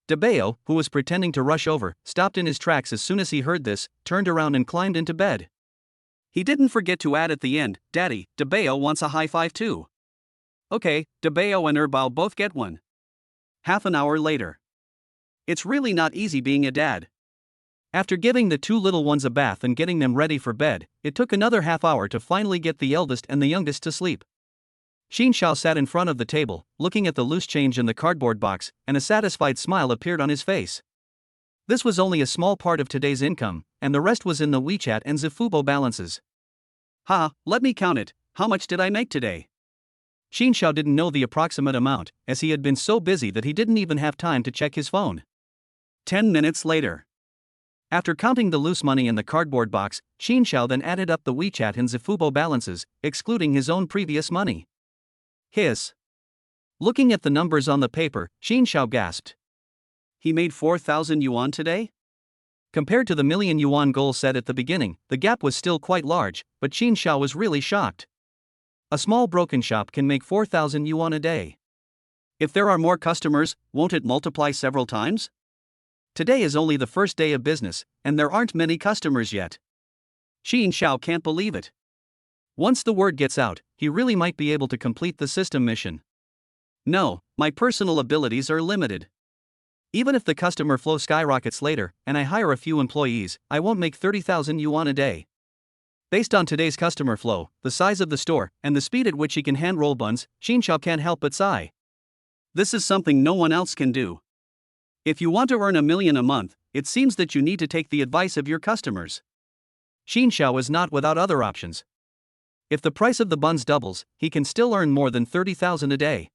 Dabeo, who was pretending to rush over, stopped in his tracks as soon as he heard this, turned around and climbed into bed. He didn't forget to add at the end, "Daddy, Dabeo wants a high five too." "Okay, Dabeo and Erbao both get one." Half an hour later. It's really not easy being a dad. After giving the two little ones a bath and getting them ready for bed, it took another half hour to finally get the eldest and the youngest to sleep. Xin Xiao sat in front of the table, looking at the loose change in the cardboard box, and a satisfied smile appeared on his face. This was only a small part of today's income, and the rest was in the WeChat and Zifubo balances. Let me count it, how much did I make today? Xin Xiao didn't know the approximate amount, as he had been so busy that he didn't even have time to check his phone. 10 minutes later. After counting the loose money in the cardboard box, Xin Xiao then added up the WeChat and Zifubo balances, excluding his own previous money. Hiss. Looking at the numbers on the paper, Xin Xiao gasped. He made 4,000 yuan today? Compared to the million yuan goal set at the beginning, the gap was still quite large, but Xin Xiao was really shocked. A small broken shop can make 4,000 yuan a day. If there are more customers, won't it multiply several times? Today is only the first day of business, and there aren't many customers yet. Xin Xiao can't believe it. Once the word gets out, he really might be able to complete the system mission. No, my personal abilities are limited. Even if the customer flow skyrockets later, and I hire a few employees, I won't make 30,000 yuan a day. Based on today's customer flow, the size of the store, and the speed at which he can hand roll buns, Xin Xiao can't help but sigh. This is something no one else can do. If you want to earn 1 million a month, it seems that you need to take the advice of your customers. Xin Xiao is not without other options. If the price of the buns doubles, he can still earn more than 30,000 a day.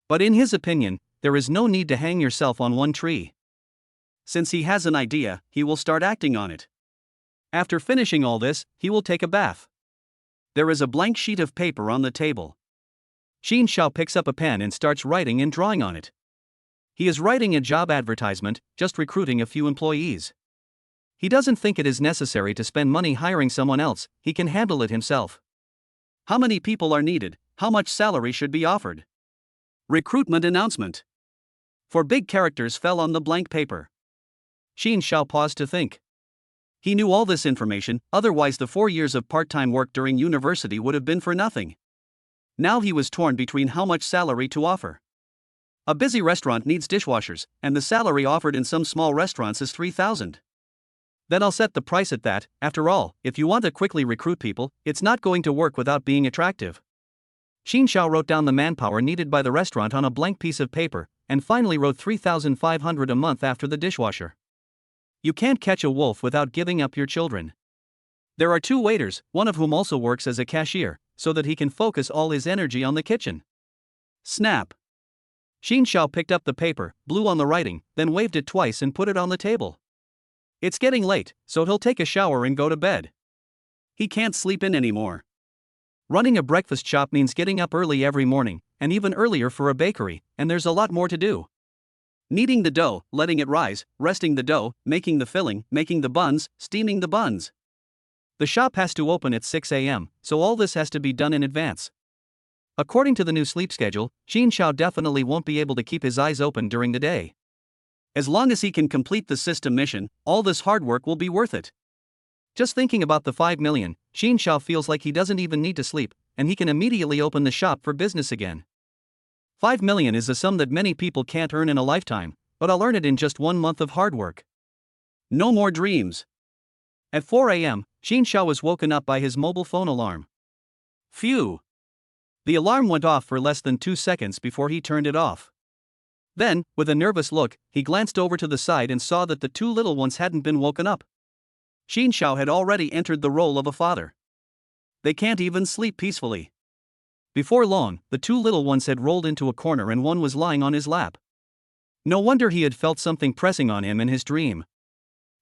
But in his opinion, there is no need to hang yourself on one tree. Since he has an idea, he will start acting on it. After finishing all this, he will take a bath. There is a blank sheet of paper on the table. Xin Xiao picks up a pen and starts writing and drawing on it. He is writing a job advertisement, just recruiting a few employees. He doesn't think it is necessary to spend money hiring someone else, he can handle it himself. How many people are needed? How much salary should be offered? Recruitment announcement. Four big characters fell on the blank paper. Xin Xiao paused to think. He knew all this information, otherwise the 4 years of part-time work during university would have been for nothing. Now he was torn between how much salary to offer. A busy restaurant needs dishwashers, and the salary offered in some small restaurants is 3,000. Then I'll set the price at that. After all, if you want to quickly recruit people, it's not going to work without being attractive. Xin Xiao wrote down the manpower needed by the restaurant on a blank piece of paper, and finally wrote 3,500 a month after the dishwasher. You can't catch a wolf without giving up your children. There are 2 waiters, one of whom also works as a cashier, so that he can focus all his energy on the kitchen. Snap. Xin Xiao picked up the paper, blew on the writing, then waved it twice and put it on the table. It's getting late, so he'll take a shower and go to bed. He can't sleep in anymore. Running a breakfast shop means getting up early every morning, and even earlier for a bakery, and there's a lot more to do. Kneading the dough, letting it rise, resting the dough, making the filling, making the buns, steaming the buns. The shop has to open at 6 a.m., so all this has to be done in advance. According to the new sleep schedule, Xin Xiao definitely won't be able to keep his eyes open during the day. As long as he can complete the system mission, all this hard work will be worth it. Just thinking about the 5 million, Xin Xiao feels like he doesn't even need to sleep, and he can immediately open the shop for business again. 5 million is a sum that many people can't earn in a lifetime, but I'll earn it in just 1 month of hard work. No more dreams. At 4 a.m., Xin Xiao was woken up by his mobile phone alarm. Phew. The alarm went off for less than 2 seconds before he turned it off. Then, with a nervous look, he glanced over to the side and saw that the two little ones hadn't been woken up. Xin Xiao had already entered the role of a father. They can't even sleep peacefully. Before long, the two little ones had rolled into a corner and one was lying on his lap. No wonder he had felt something pressing on him in his dream.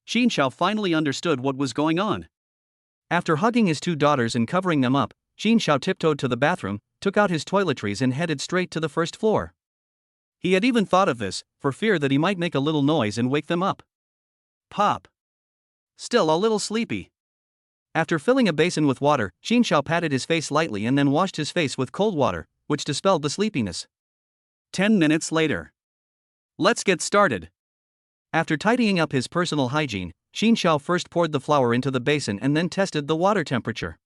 Xin Xiao finally understood what was going on. After hugging his two daughters and covering them up, Xin Xiao tiptoed to the bathroom, took out his toiletries and headed straight to the first floor. He had even thought of this, for fear that he might make a little noise and wake them up. Pop. Still a little sleepy. After filling a basin with water, Xin Xiao patted his face lightly and then washed his face with cold water, which dispelled the sleepiness. 10 minutes later. Let's get started. After tidying up his personal hygiene, Xin Xiao first poured the flour into the basin and then tested the water temperature.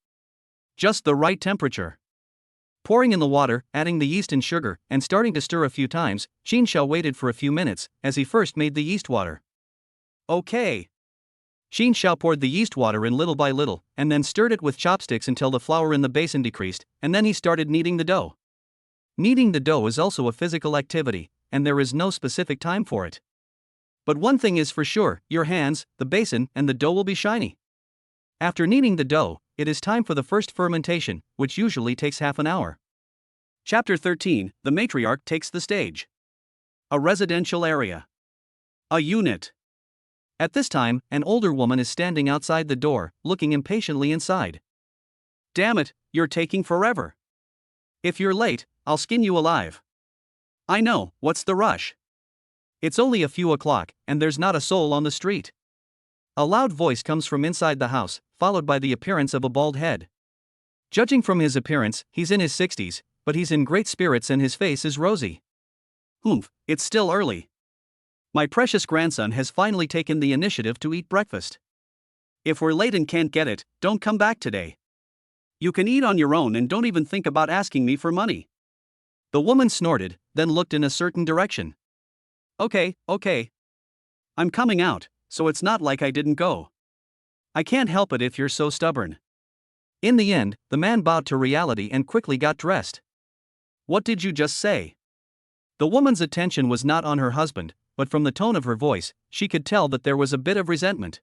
Just the right temperature. Pouring in the water, adding the yeast and sugar, and starting to stir a few times, Xin Xiao waited for a few minutes, as he first made the yeast water. Okay. Xin Xiao poured the yeast water in little by little, and then stirred it with chopsticks until the flour in the basin decreased, and then he started kneading the dough. Kneading the dough is also a physical activity, and there is no specific time for it. But one thing is for sure, your hands, the basin, and the dough will be shiny. After kneading the dough, it is time for the first fermentation, which usually takes half an hour. Chapter 13, The Matriarch Takes the Stage. A residential area. A unit. At this time, an older woman is standing outside the door, looking impatiently inside. Damn it, you're taking forever. If you're late, I'll skin you alive. I know, what's the rush? It's only a few o'clock, and there's not a soul on the street. A loud voice comes from inside the house, followed by the appearance of a bald head. Judging from his appearance, he's in his 60s, but he's in great spirits and his face is rosy. Humph, it's still early. My precious grandson has finally taken the initiative to eat breakfast. If we're late and can't get it, don't come back today. You can eat on your own and don't even think about asking me for money. The woman snorted, then looked in a certain direction. Okay. I'm coming out, so it's not like I didn't go. I can't help it if you're so stubborn. In the end, the man bowed to reality and quickly got dressed. What did you just say? The woman's attention was not on her husband, but from the tone of her voice, she could tell that there was a bit of resentment.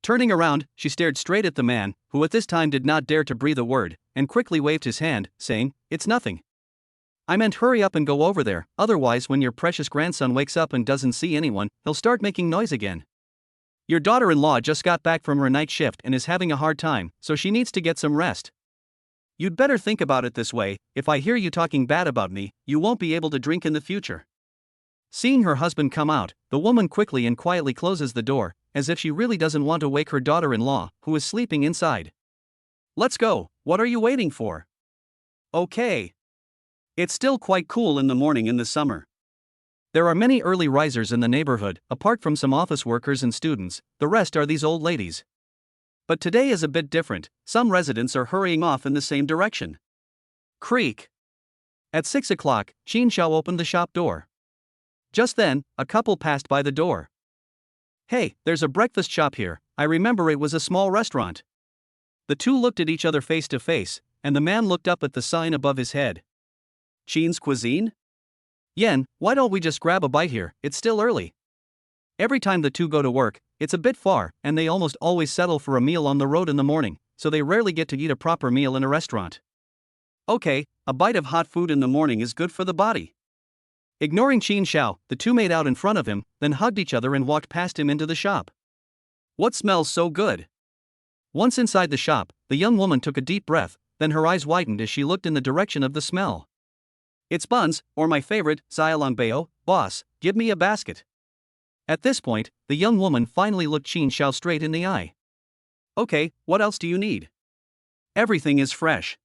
Turning around, she stared straight at the man, who at this time did not dare to breathe a word, and quickly waved his hand, saying, "It's nothing. I meant hurry up and go over there, otherwise when your precious grandson wakes up and doesn't see anyone, he'll start making noise again. Your daughter-in-law just got back from her night shift and is having a hard time, so she needs to get some rest. You'd better think about it this way, if I hear you talking bad about me, you won't be able to drink in the future." Seeing her husband come out, the woman quickly and quietly closes the door, as if she really doesn't want to wake her daughter-in-law, who is sleeping inside. Let's go, what are you waiting for? Okay. It's still quite cool in the morning in the summer. There are many early risers in the neighborhood, apart from some office workers and students, the rest are these old ladies. But today is a bit different, some residents are hurrying off in the same direction. Creak. At 6 o'clock, Xin Xiao opened the shop door. Just then, a couple passed by the door. Hey, there's a breakfast shop here, I remember it was a small restaurant. The two looked at each other face to face, and the man looked up at the sign above his head. Qin's Cuisine? Yen, why don't we just grab a bite here, it's still early. Every time the two go to work, it's a bit far, and they almost always settle for a meal on the road in the morning, so they rarely get to eat a proper meal in a restaurant. Okay, a bite of hot food in the morning is good for the body. Ignoring Xin Xiao, the two made out in front of him, then hugged each other and walked past him into the shop. What smells so good? Once inside the shop, the young woman took a deep breath, then her eyes widened as she looked in the direction of the smell. It's buns, or my favorite, xiaolongbao, boss, give me a basket. At this point, the young woman finally looked Xin Xiao straight in the eye. Okay, what else do you need? Everything is fresh.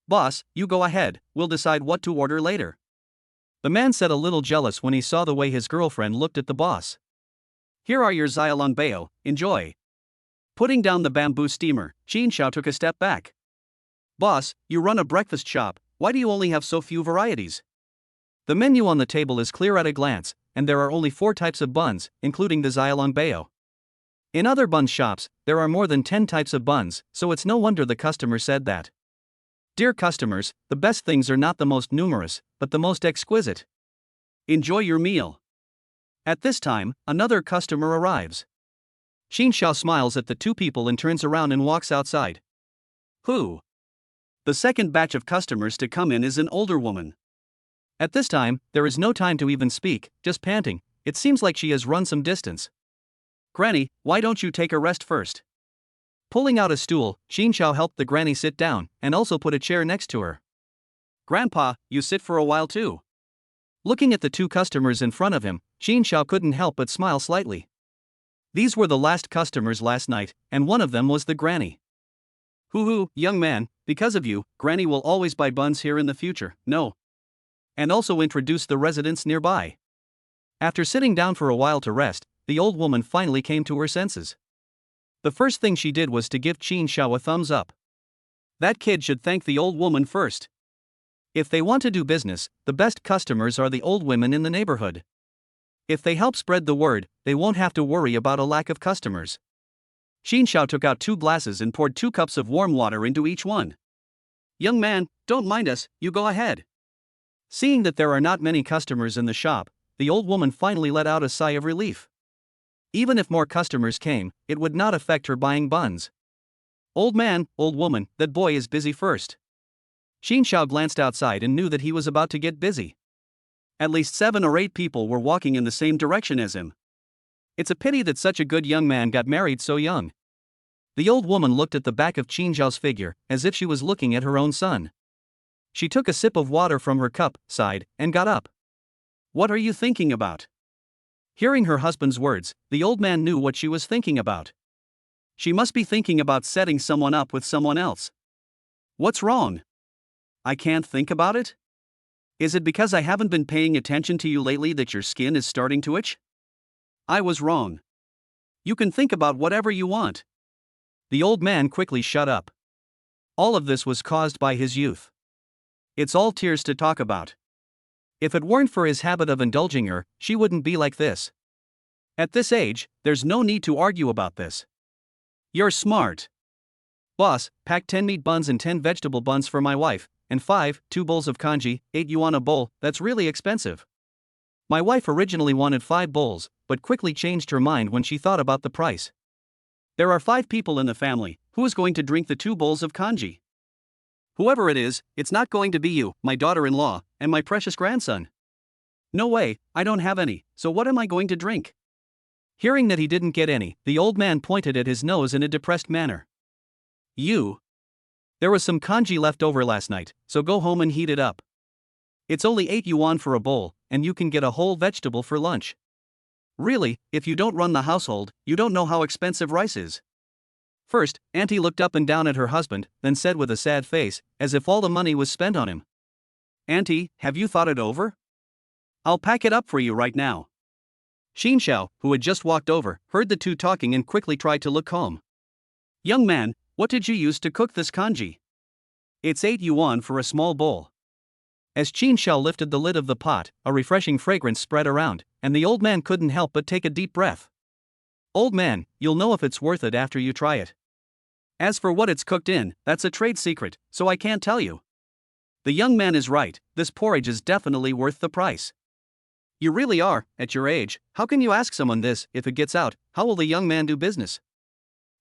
Boss, you go ahead, we'll decide what to order later. The man said a little jealous when he saw the way his girlfriend looked at the boss. Here are your xiaolongbao, enjoy. Putting down the bamboo steamer, Xin Xiao took a step back. Boss, you run a breakfast shop, why do you only have so few varieties? The menu on the table is clear at a glance, and there are only 4 types of buns, including the xiaolongbao. In other bun shops, there are more than 10 types of buns, so it's no wonder the customer said that. Dear customers, the best things are not the most numerous, but the most exquisite. Enjoy your meal. At this time, another customer arrives. Xin Xiao smiles at the two people and turns around and walks outside. Who? The second batch of customers to come in is an older woman. At this time, there is no time to even speak, just panting. It seems like she has run some distance. Granny, why don't you take a rest first? Pulling out a stool, Xin Xiao helped the granny sit down, and also put a chair next to her. Grandpa, you sit for a while too. Looking at the two customers in front of him, Xin Xiao couldn't help but smile slightly. These were the last customers last night, and one of them was the granny. Hoo-hoo, young man, because of you, Granny will always buy buns here in the future, no. And also introduce the residents nearby. After sitting down for a while to rest, the old woman finally came to her senses. The first thing she did was to give Xin Xiao a thumbs up. That kid should thank the old woman first. If they want to do business, the best customers are the old women in the neighborhood. If they help spread the word, they won't have to worry about a lack of customers. Xin Xiao took out 2 glasses and poured 2 cups of warm water into each one. Young man, don't mind us, you go ahead. Seeing that there are not many customers in the shop, the old woman finally let out a sigh of relief. Even if more customers came, it would not affect her buying buns. Old man, old woman, that boy is busy first. Xin Xiao glanced outside and knew that he was about to get busy. At least 7 or 8 people were walking in the same direction as him. It's a pity that such a good young man got married so young. The old woman looked at the back of Xin Xiao's figure, as if she was looking at her own son. She took a sip of water from her cup, sighed, and got up. What are you thinking about? Hearing her husband's words, the old man knew what she was thinking about. She must be thinking about setting someone up with someone else. What's wrong? I can't think about it? Is it because I haven't been paying attention to you lately that your skin is starting to itch? I was wrong. You can think about whatever you want. The old man quickly shut up. All of this was caused by his youth. It's all tears to talk about. If it weren't for his habit of indulging her, she wouldn't be like this. At this age, there's no need to argue about this. You're smart. Boss, pack 10 meat buns and 10 vegetable buns for my wife, and 2 bowls of kanji, 8 yuan a bowl, that's really expensive. My wife originally wanted 5 bowls, but quickly changed her mind when she thought about the price. There are 5 people in the family, who is going to drink the 2 bowls of kanji? Whoever it is, it's not going to be you, my daughter-in-law, and my precious grandson. No way, I don't have any, so what am I going to drink? Hearing that he didn't get any, the old man pointed at his nose in a depressed manner. You. There was some kanji left over last night, so go home and heat it up. It's only 8 yuan for a bowl, and you can get a whole vegetable for lunch. Really, if you don't run the household, you don't know how expensive rice is. First, Auntie looked up and down at her husband, then said with a sad face, as if all the money was spent on him. Auntie, have you thought it over? I'll pack it up for you right now. Xin Xiao, who had just walked over, heard the two talking and quickly tried to look calm. Young man, what did you use to cook this kanji? It's 8 yuan for a small bowl. As Xin Xiao lifted the lid of the pot, a refreshing fragrance spread around, and the old man couldn't help but take a deep breath. Old man, you'll know if it's worth it after you try it. As for what it's cooked in, that's a trade secret, so I can't tell you. The young man is right, this porridge is definitely worth the price. You really are, at your age, how can you ask someone this? If it gets out, how will the young man do business?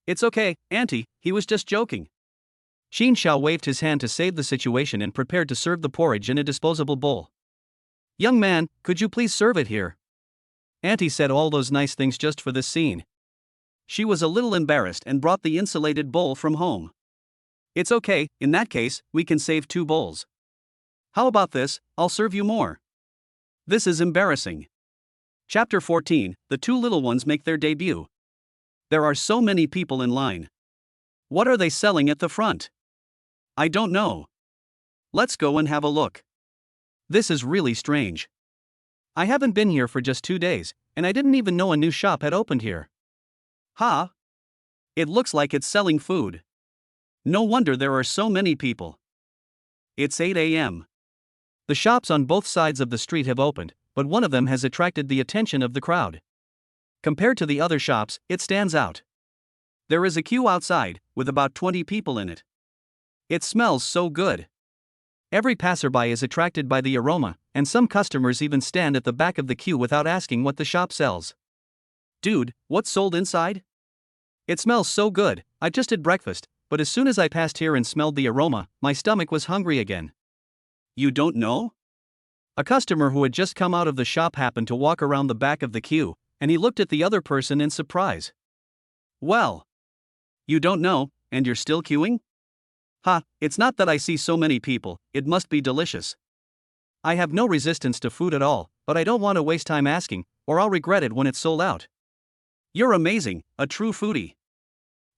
It's okay, Auntie, he was just joking. Xin Xiao waved his hand to save the situation and prepared to serve the porridge in a disposable bowl. Young man, could you please serve it here? Auntie said all those nice things just for this scene. She was a little embarrassed and brought the insulated bowl from home. It's okay, in that case, we can save 2 bowls. How about this, I'll serve you more. This is embarrassing. Chapter 14, the 2 little ones make their debut. There are so many people in line. What are they selling at the front? I don't know. Let's go and have a look. This is really strange. I haven't been here for just 2 days, and I didn't even know a new shop had opened here. Huh? It looks like it's selling food. No wonder there are so many people. It's 8 a.m. The shops on both sides of the street have opened, but one of them has attracted the attention of the crowd. Compared to the other shops, it stands out. There is a queue outside, with about 20 people in it. It smells so good. Every passerby is attracted by the aroma, and some customers even stand at the back of the queue without asking what the shop sells. Dude, what's sold inside? It smells so good. I just had breakfast, but as soon as I passed here and smelled the aroma, my stomach was hungry again. You don't know? A customer who had just come out of the shop happened to walk around the back of the queue, and he looked at the other person in surprise. Well, you don't know, and you're still queuing? Ha, it's not that I see so many people, it must be delicious. I have no resistance to food at all, but I don't want to waste time asking, or I'll regret it when it's sold out. You're amazing, a true foodie.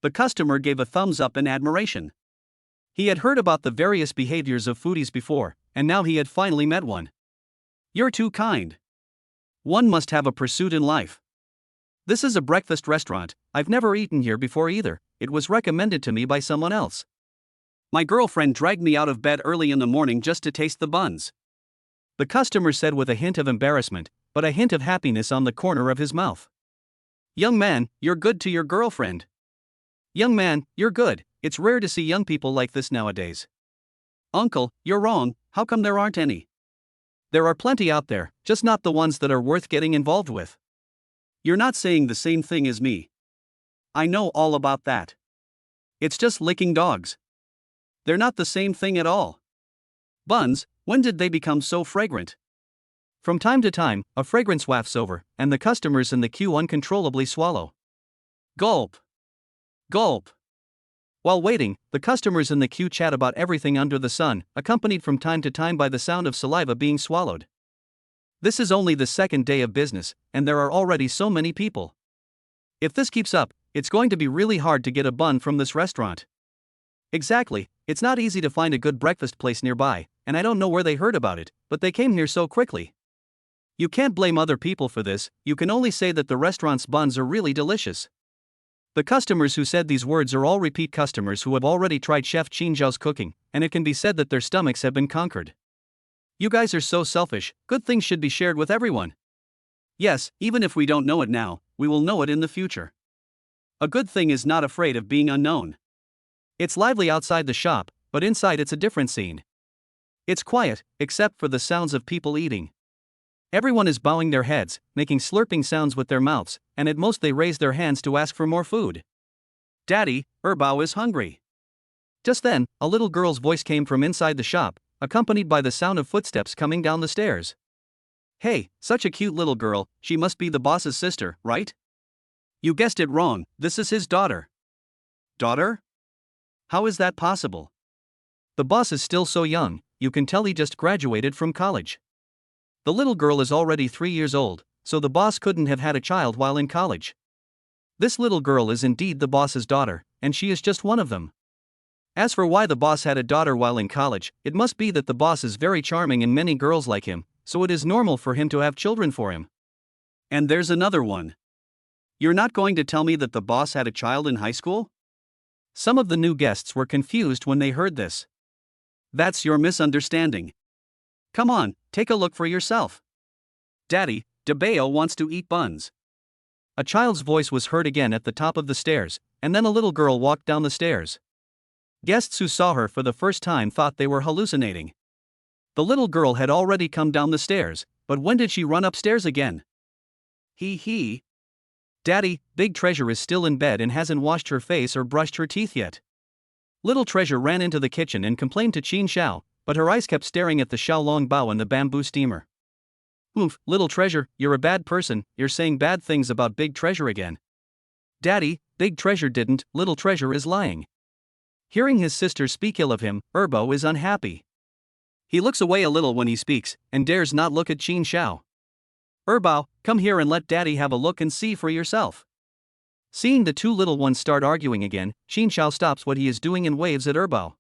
The customer gave a thumbs up in admiration. He had heard about the various behaviors of foodies before, and now he had finally met one. You're too kind. One must have a pursuit in life. This is a breakfast restaurant. I've never eaten here before either. It was recommended to me by someone else. My girlfriend dragged me out of bed early in the morning just to taste the buns. The customer said with a hint of embarrassment, but a hint of happiness on the corner of his mouth. Young man, you're good to your girlfriend. Young man, you're good. It's rare to see young people like this nowadays. Uncle, you're wrong. How come there aren't any? There are plenty out there, just not the ones that are worth getting involved with. You're not saying the same thing as me. I know all about that. It's just licking dogs. They're not the same thing at all. Buns, when did they become so fragrant? From time to time, a fragrance wafts over, and the customers in the queue uncontrollably swallow. Gulp. Gulp. While waiting, the customers in the queue chat about everything under the sun, accompanied from time to time by the sound of saliva being swallowed. This is only the second day of business, and there are already so many people. If this keeps up, it's going to be really hard to get a bun from this restaurant. Exactly, it's not easy to find a good breakfast place nearby, and I don't know where they heard about it, but they came here so quickly. You can't blame other people for this, you can only say that the restaurant's buns are really delicious. The customers who said these words are all repeat customers who have already tried Chef Qin Zhao's cooking, and it can be said that their stomachs have been conquered. You guys are so selfish, good things should be shared with everyone. Yes, even if we don't know it now, we will know it in the future. A good thing is not afraid of being unknown. It's lively outside the shop, but inside it's a different scene. It's quiet, except for the sounds of people eating. Everyone is bowing their heads, making slurping sounds with their mouths, and at most they raise their hands to ask for more food. Daddy, Erbao is hungry. Just then, a little girl's voice came from inside the shop, accompanied by the sound of footsteps coming down the stairs. Hey, such a cute little girl, she must be the boss's sister, right? You guessed it wrong, this is his daughter. Daughter? How is that possible? The boss is still so young, you can tell he just graduated from college. The little girl is already 3 years old, so the boss couldn't have had a child while in college. This little girl is indeed the boss's daughter, and she is just one of them. As for why the boss had a daughter while in college, it must be that the boss is very charming and many girls like him, so it is normal for him to have children for him. And there's another one. You're not going to tell me that the boss had a child in high school? Some of the new guests were confused when they heard this. That's your misunderstanding. Come on, take a look for yourself. Daddy, DeBeo wants to eat buns. A child's voice was heard again at the top of the stairs, and then a little girl walked down the stairs. Guests who saw her for the first time thought they were hallucinating. The little girl had already come down the stairs, but when did she run upstairs again? He. Daddy, Big Treasure is still in bed and hasn't washed her face or brushed her teeth yet. Little Treasure ran into the kitchen and complained to Qin Xiao, but her eyes kept staring at the Xiaolong Bao and the bamboo steamer. Oof, Little Treasure, you're a bad person, you're saying bad things about Big Treasure again. Daddy, Big Treasure didn't, Little Treasure is lying. Hearing his sister speak ill of him, Erbo is unhappy. He looks away a little when he speaks, and dares not look at Qin Xiao. Erbao, come here and let Daddy have a look and see for yourself. Seeing the two little ones start arguing again, Qin Xiao stops what he is doing and waves at Erbao.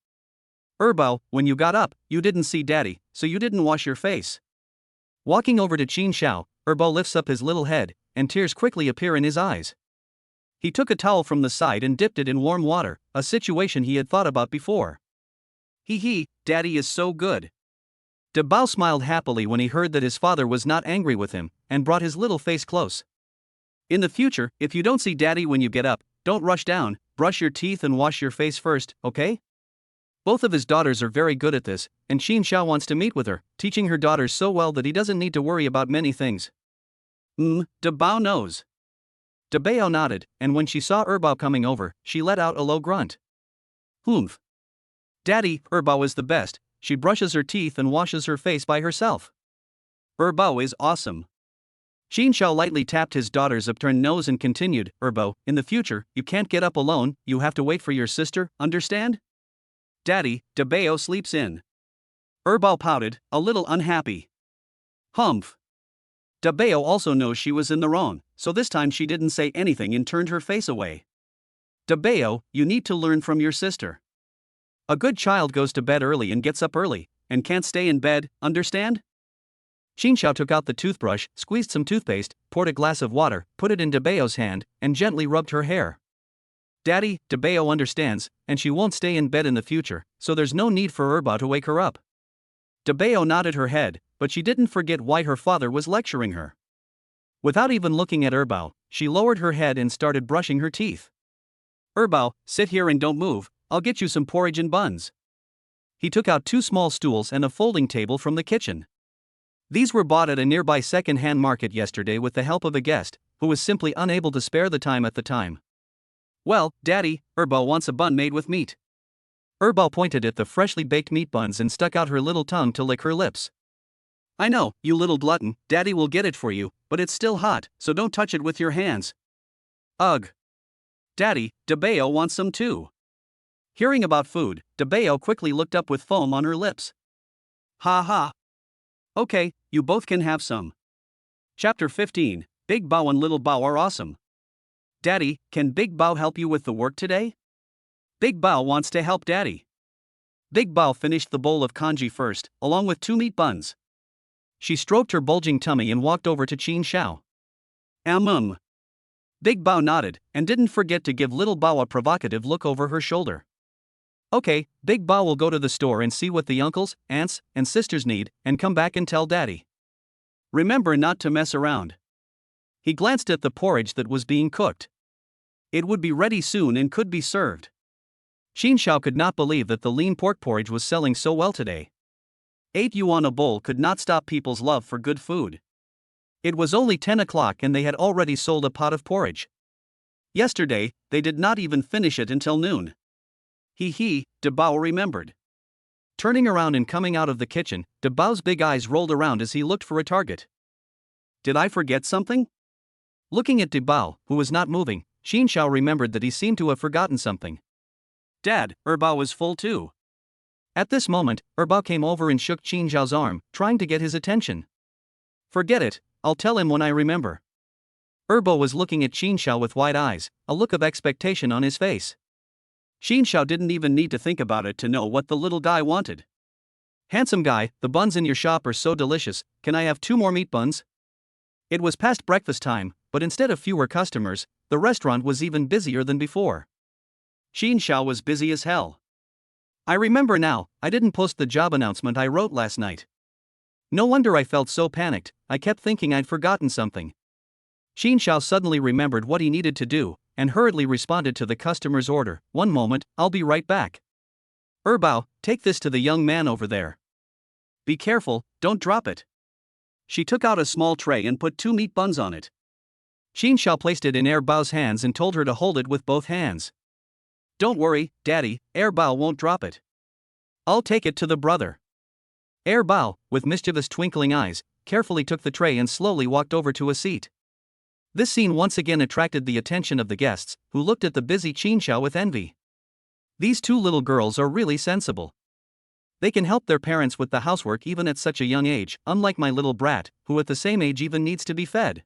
Erbao, when you got up, you didn't see Daddy, so you didn't wash your face. Walking over to Qin Xiao, Erbao lifts up his little head, and tears quickly appear in his eyes. He took a towel from the side and dipped it in warm water, a situation he had thought about before. Daddy is so good. De Bao smiled happily when he heard that his father was not angry with him, and brought his little face close. In the future, if you don't see Daddy when you get up, don't rush down, brush your teeth and wash your face first, okay? Both of his daughters are very good at this, and Xin Xiao wants to meet with her, teaching her daughters so well that he doesn't need to worry about many things. De Bao knows. De Bao nodded, and when she saw Bao coming over, she let out a low grunt. Humph. Daddy, Bao is the best. She brushes her teeth and washes her face by herself. Bao is awesome. Xin Xiao lightly tapped his daughter's upturned nose and continued, Bao, in the future, you can't get up alone, you have to wait for your sister, understand? Daddy, De Bao sleeps in. Bao pouted, a little unhappy. Humph. De Bao also knows she was in the wrong, so this time she didn't say anything and turned her face away. De Bao, you need to learn from your sister. A good child goes to bed early and gets up early, and can't stay in bed, understand? Xin Xiao took out the toothbrush, squeezed some toothpaste, poured a glass of water, put it in De Bao's hand, and gently rubbed her hair. Daddy, De Bao understands, and she won't stay in bed in the future, so there's no need for Bao to wake her up. De Bao nodded her head, but she didn't forget why her father was lecturing her. Without even looking at Bao, she lowered her head and started brushing her teeth. Bao, sit here and don't move, I'll get you some porridge and buns. He took out 2 small stools and a folding table from the kitchen. These were bought at a nearby second-hand market yesterday with the help of a guest, who was simply unable to spare the time at the time. Well, Daddy, Bao wants a bun made with meat. Bao pointed at the freshly baked meat buns and stuck out her little tongue to lick her lips. I know, you little glutton, Daddy will get it for you, but it's still hot, so don't touch it with your hands. Ugh. Daddy, De Bao wants some too. Hearing about food, De Bao quickly looked up with foam on her lips. Ha ha. Okay, you both can have some. Chapter 15, Big Bao and Little Bao are awesome. Daddy, can Big Bao help you with the work today? Big Bao wants to help Daddy. Big Bao finished the bowl of congee first, along with 2 meat buns. She stroked her bulging tummy and walked over to Xin Xiao. Big Bao nodded, and didn't forget to give Little Bao a provocative look over her shoulder. Okay, Big Bao will go to the store and see what the uncles, aunts, and sisters need, and come back and tell Daddy. Remember not to mess around. He glanced at the porridge that was being cooked. It would be ready soon and could be served. Xin Xiao could not believe that the lean pork porridge was selling so well today. 8 yuan a bowl could not stop people's love for good food. It was only 10 o'clock and they had already sold a pot of porridge. Yesterday, they did not even finish it until noon. De Bao remembered. Turning around and coming out of the kitchen, De Bao's big eyes rolled around as he looked for a target. Did I forget something? Looking at De Bao, who was not moving, Xin Xiao remembered that he seemed to have forgotten something. Dad, Bao was full too. At this moment, Bao came over and shook Xin Xiao's arm, trying to get his attention. Forget it, I'll tell him when I remember. Bao was looking at Xin Xiao with wide eyes, a look of expectation on his face. Xin Xiao didn't even need to think about it to know what the little guy wanted. Handsome guy, the buns in your shop are so delicious, can I have 2 more meat buns? It was past breakfast time, but instead of fewer customers, the restaurant was even busier than before. Xin Xiao was busy as hell. I remember now, I didn't post the job announcement I wrote last night. No wonder I felt so panicked, I kept thinking I'd forgotten something. Xin Xiao suddenly remembered what he needed to do, and hurriedly responded to the customer's order. One moment, I'll be right back. Bao, take this to the young man over there. Be careful, don't drop it. She took out a small tray and put 2 meat buns on it. Xin Xiao placed it in Bao's hands and told her to hold it with both hands. Don't worry, Daddy, Bao won't drop it. I'll take it to the brother. Bao, with mischievous twinkling eyes, carefully took the tray and slowly walked over to a seat. This scene once again attracted the attention of the guests, who looked at the busy Xin Xiao with envy. These 2 little girls are really sensible. They can help their parents with the housework even at such a young age, unlike my little brat, who at the same age even needs to be fed.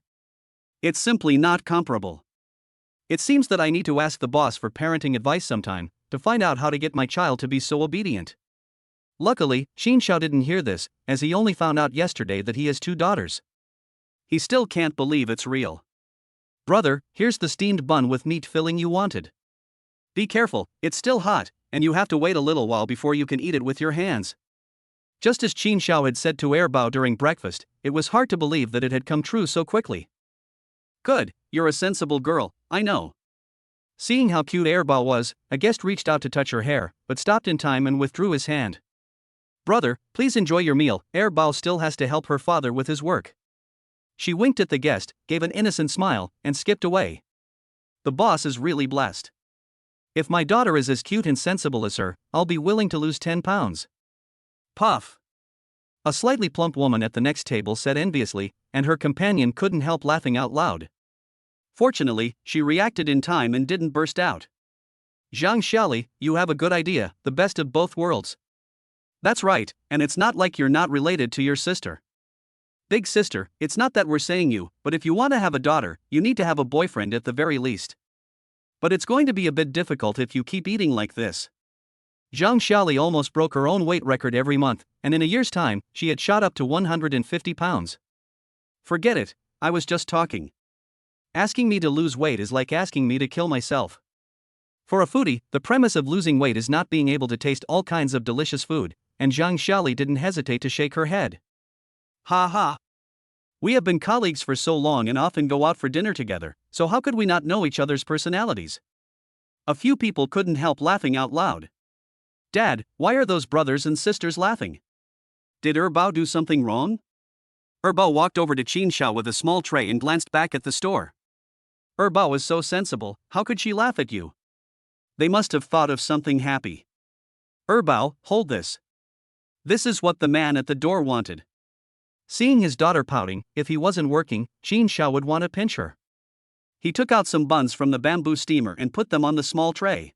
It's simply not comparable. It seems that I need to ask the boss for parenting advice sometime, to find out how to get my child to be so obedient. Luckily, Xin Xiao didn't hear this, as he only found out yesterday that he has 2 daughters. He still can't believe it's real. Brother, here's the steamed bun with meat filling you wanted. Be careful, it's still hot, and you have to wait a little while before you can eat it with your hands. Just as Xin Xiao had said to Bao during breakfast, it was hard to believe that it had come true so quickly. Good, you're a sensible girl, I know. Seeing how cute Erbao was, a guest reached out to touch her hair, but stopped in time and withdrew his hand. Brother, please enjoy your meal, Erbao still has to help her father with his work. She winked at the guest, gave an innocent smile, and skipped away. The boss is really blessed. If my daughter is as cute and sensible as her, I'll be willing to lose 10 pounds. Puff. A slightly plump woman at the next table said enviously, and her companion couldn't help laughing out loud. Fortunately, she reacted in time and didn't burst out. Zhang Xiaoli, you have a good idea, the best of both worlds. That's right, and it's not like you're not related to your sister. Big sister, it's not that we're saying you, but if you want to have a daughter, you need to have a boyfriend at the very least. But it's going to be a bit difficult if you keep eating like this. Zhang Xiaoli almost broke her own weight record every month, and in a year's time, she had shot up to 150 pounds. Forget it, I was just talking. Asking me to lose weight is like asking me to kill myself. For a foodie, the premise of losing weight is not being able to taste all kinds of delicious food, and Zhang Xiaoli didn't hesitate to shake her head. Ha ha. We have been colleagues for so long and often go out for dinner together, so how could we not know each other's personalities? A few people couldn't help laughing out loud. Dad, why are those brothers and sisters laughing? Did Erbao do something wrong? Erbao walked over to Qin Xiao with a small tray and glanced back at the store. Erbao is so sensible, how could she laugh at you? They must have thought of something happy. Erbao, hold this. This is what the man at the door wanted. Seeing his daughter pouting, if he wasn't working, Qin Xiao would want to pinch her. He took out some buns from the bamboo steamer and put them on the small tray.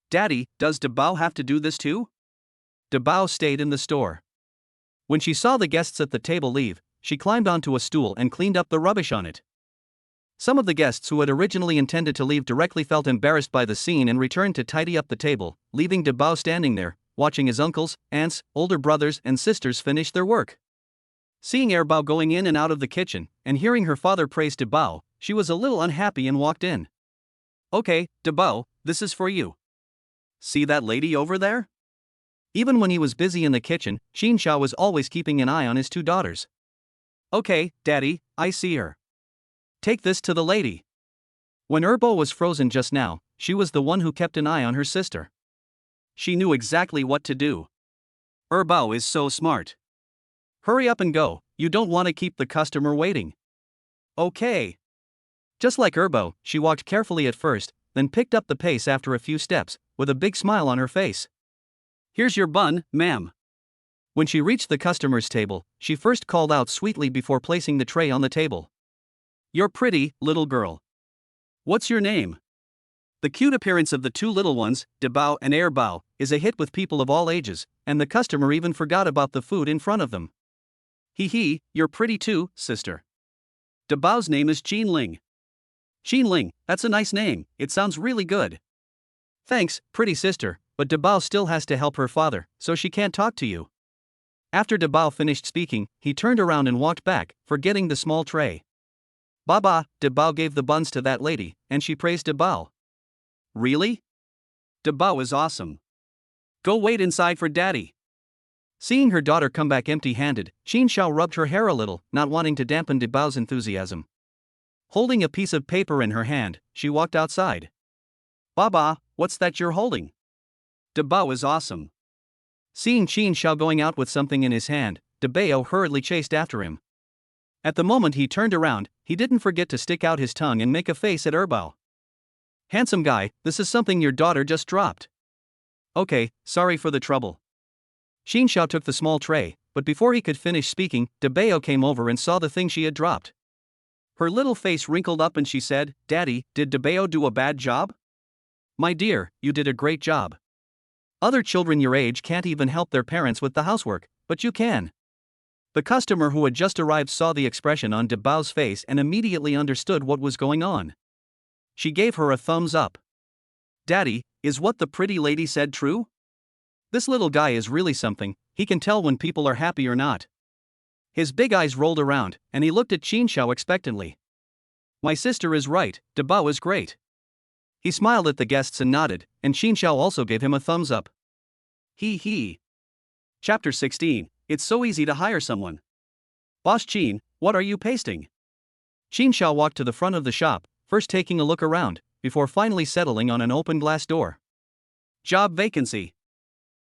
Daddy, does Debao have to do this too? Debao stayed in the store. When she saw the guests at the table leave, she climbed onto a stool and cleaned up the rubbish on it. Some of the guests who had originally intended to leave directly felt embarrassed by the scene and returned to tidy up the table, leaving Debao standing there, watching his uncles, aunts, older brothers and sisters finish their work. Seeing Erbao going in and out of the kitchen, and hearing her father praise Debao, she was a little unhappy and walked in. Okay, Debao, this is for you. See that lady over there? Even when he was busy in the kitchen, Qin Xiao was always keeping an eye on his two daughters. Okay, Daddy, I see her. Take this to the lady. When Erbao was frozen just now, she was the one who kept an eye on her sister. She knew exactly what to do. Erbao is so smart. Hurry up and go, you don't want to keep the customer waiting. Okay. Just like Erbao, she walked carefully at first, then picked up the pace after a few steps, with a big smile on her face. Here's your bun, ma'am. When she reached the customer's table, she first called out sweetly before placing the tray on the table. You're pretty, little girl. What's your name? The cute appearance of the two little ones, Debao and Erbao, is a hit with people of all ages, and the customer even forgot about the food in front of them. Hee hee, you're pretty too, sister. Debao's name is Qinling. Qinling, that's a nice name, it sounds really good. Thanks, pretty sister, but Debao still has to help her father, so she can't talk to you. After Debao finished speaking, he turned around and walked back, forgetting the small tray. Baba, Debao gave the buns to that lady, and she praised Debao. Really? Debao is awesome. Go wait inside for Daddy. Seeing her daughter come back empty-handed, Qin Xiao rubbed her hair a little, not wanting to dampen Debao's enthusiasm. Holding a piece of paper in her hand, she walked outside. Baba, what's that you're holding? Debao is awesome. Seeing Qin Xiao going out with something in his hand, Debao hurriedly chased after him. At the moment he turned around, he didn't forget to stick out his tongue and make a face at Erbao. Handsome guy, this is something your daughter just dropped. Okay, sorry for the trouble. Qin Xiao took the small tray, but before he could finish speaking, Debao came over and saw the thing she had dropped. Her little face wrinkled up and she said, Daddy, did Debao do a bad job? My dear, you did a great job. Other children your age can't even help their parents with the housework, but you can. The customer who had just arrived saw the expression on Debao's face and immediately understood what was going on. She gave her a thumbs up. Daddy, is what the pretty lady said true? This little guy is really something, he can tell when people are happy or not. His big eyes rolled around, and he looked at Qin Xiao expectantly. My sister is right, Debao is great. He smiled at the guests and nodded, and Qin Xiao also gave him a thumbs up. Hee hee. Chapter 16, It's so easy to hire someone. Boss Qin, what are you pasting? Qin Xiao walked to the front of the shop, first taking a look around, before finally settling on an open glass door. Job vacancy.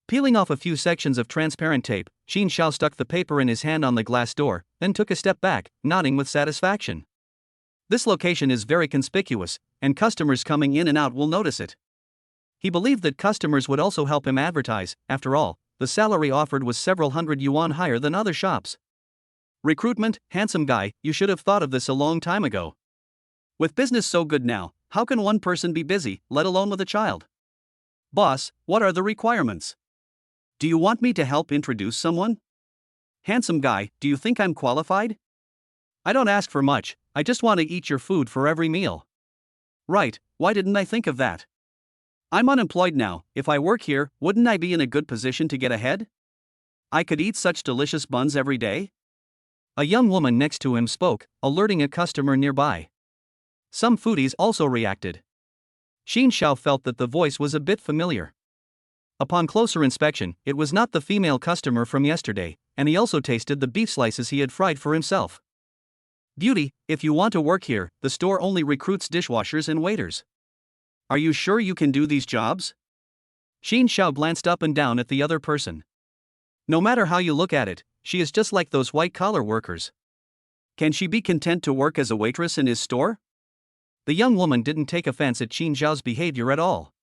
Peeling off a few sections of transparent tape, Qin Xiao stuck the paper in his hand on the glass door, then took a step back, nodding with satisfaction. This location is very conspicuous, and customers coming in and out will notice it. He believed that customers would also help him advertise. After all, the salary offered was several hundred yuan higher than other shops. Recruitment, handsome guy, you should have thought of this a long time ago. With business so good now, how can one person be busy, let alone with a child? Boss, what are the requirements? Do you want me to help introduce someone? Handsome guy, do you think I'm qualified? I don't ask for much, I just want to eat your food for every meal. Right, why didn't I think of that? I'm unemployed now. If I work here, wouldn't I be in a good position to get ahead? I could eat such delicious buns every day. A young woman next to him spoke, alerting a customer nearby. Some foodies also reacted. Qin Xiao felt that the voice was a bit familiar. Upon closer inspection, it was not the female customer from yesterday, and he also tasted the beef slices he had fried for himself. Beauty, if you want to work here, the store only recruits dishwashers and waiters. Are you sure you can do these jobs? Qin Xiao glanced up and down at the other person. No matter how you look at it, she is just like those white-collar workers. Can she be content to work as a waitress in his store? The young woman didn't take offense at Qin Xiao's behavior at all.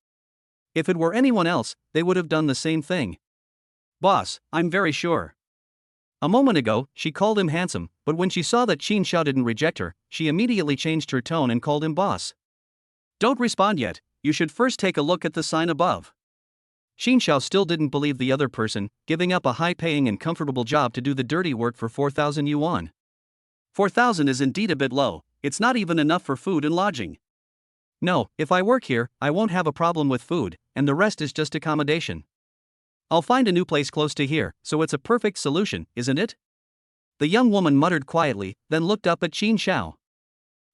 If it were anyone else, they would have done the same thing. Boss, I'm very sure. A moment ago, she called him handsome, but when she saw that Qin Xiao didn't reject her, she immediately changed her tone and called him boss. Don't respond yet, you should first take a look at the sign above. Qin Xiao still didn't believe the other person, giving up a high-paying and comfortable job to do the dirty work for 4,000 yuan. 4,000 is indeed a bit low, it's not even enough for food and lodging. No, if I work here, I won't have a problem with food, and the rest is just accommodation. I'll find a new place close to here, so it's a perfect solution, isn't it? The young woman muttered quietly, then looked up at Qin Xiao.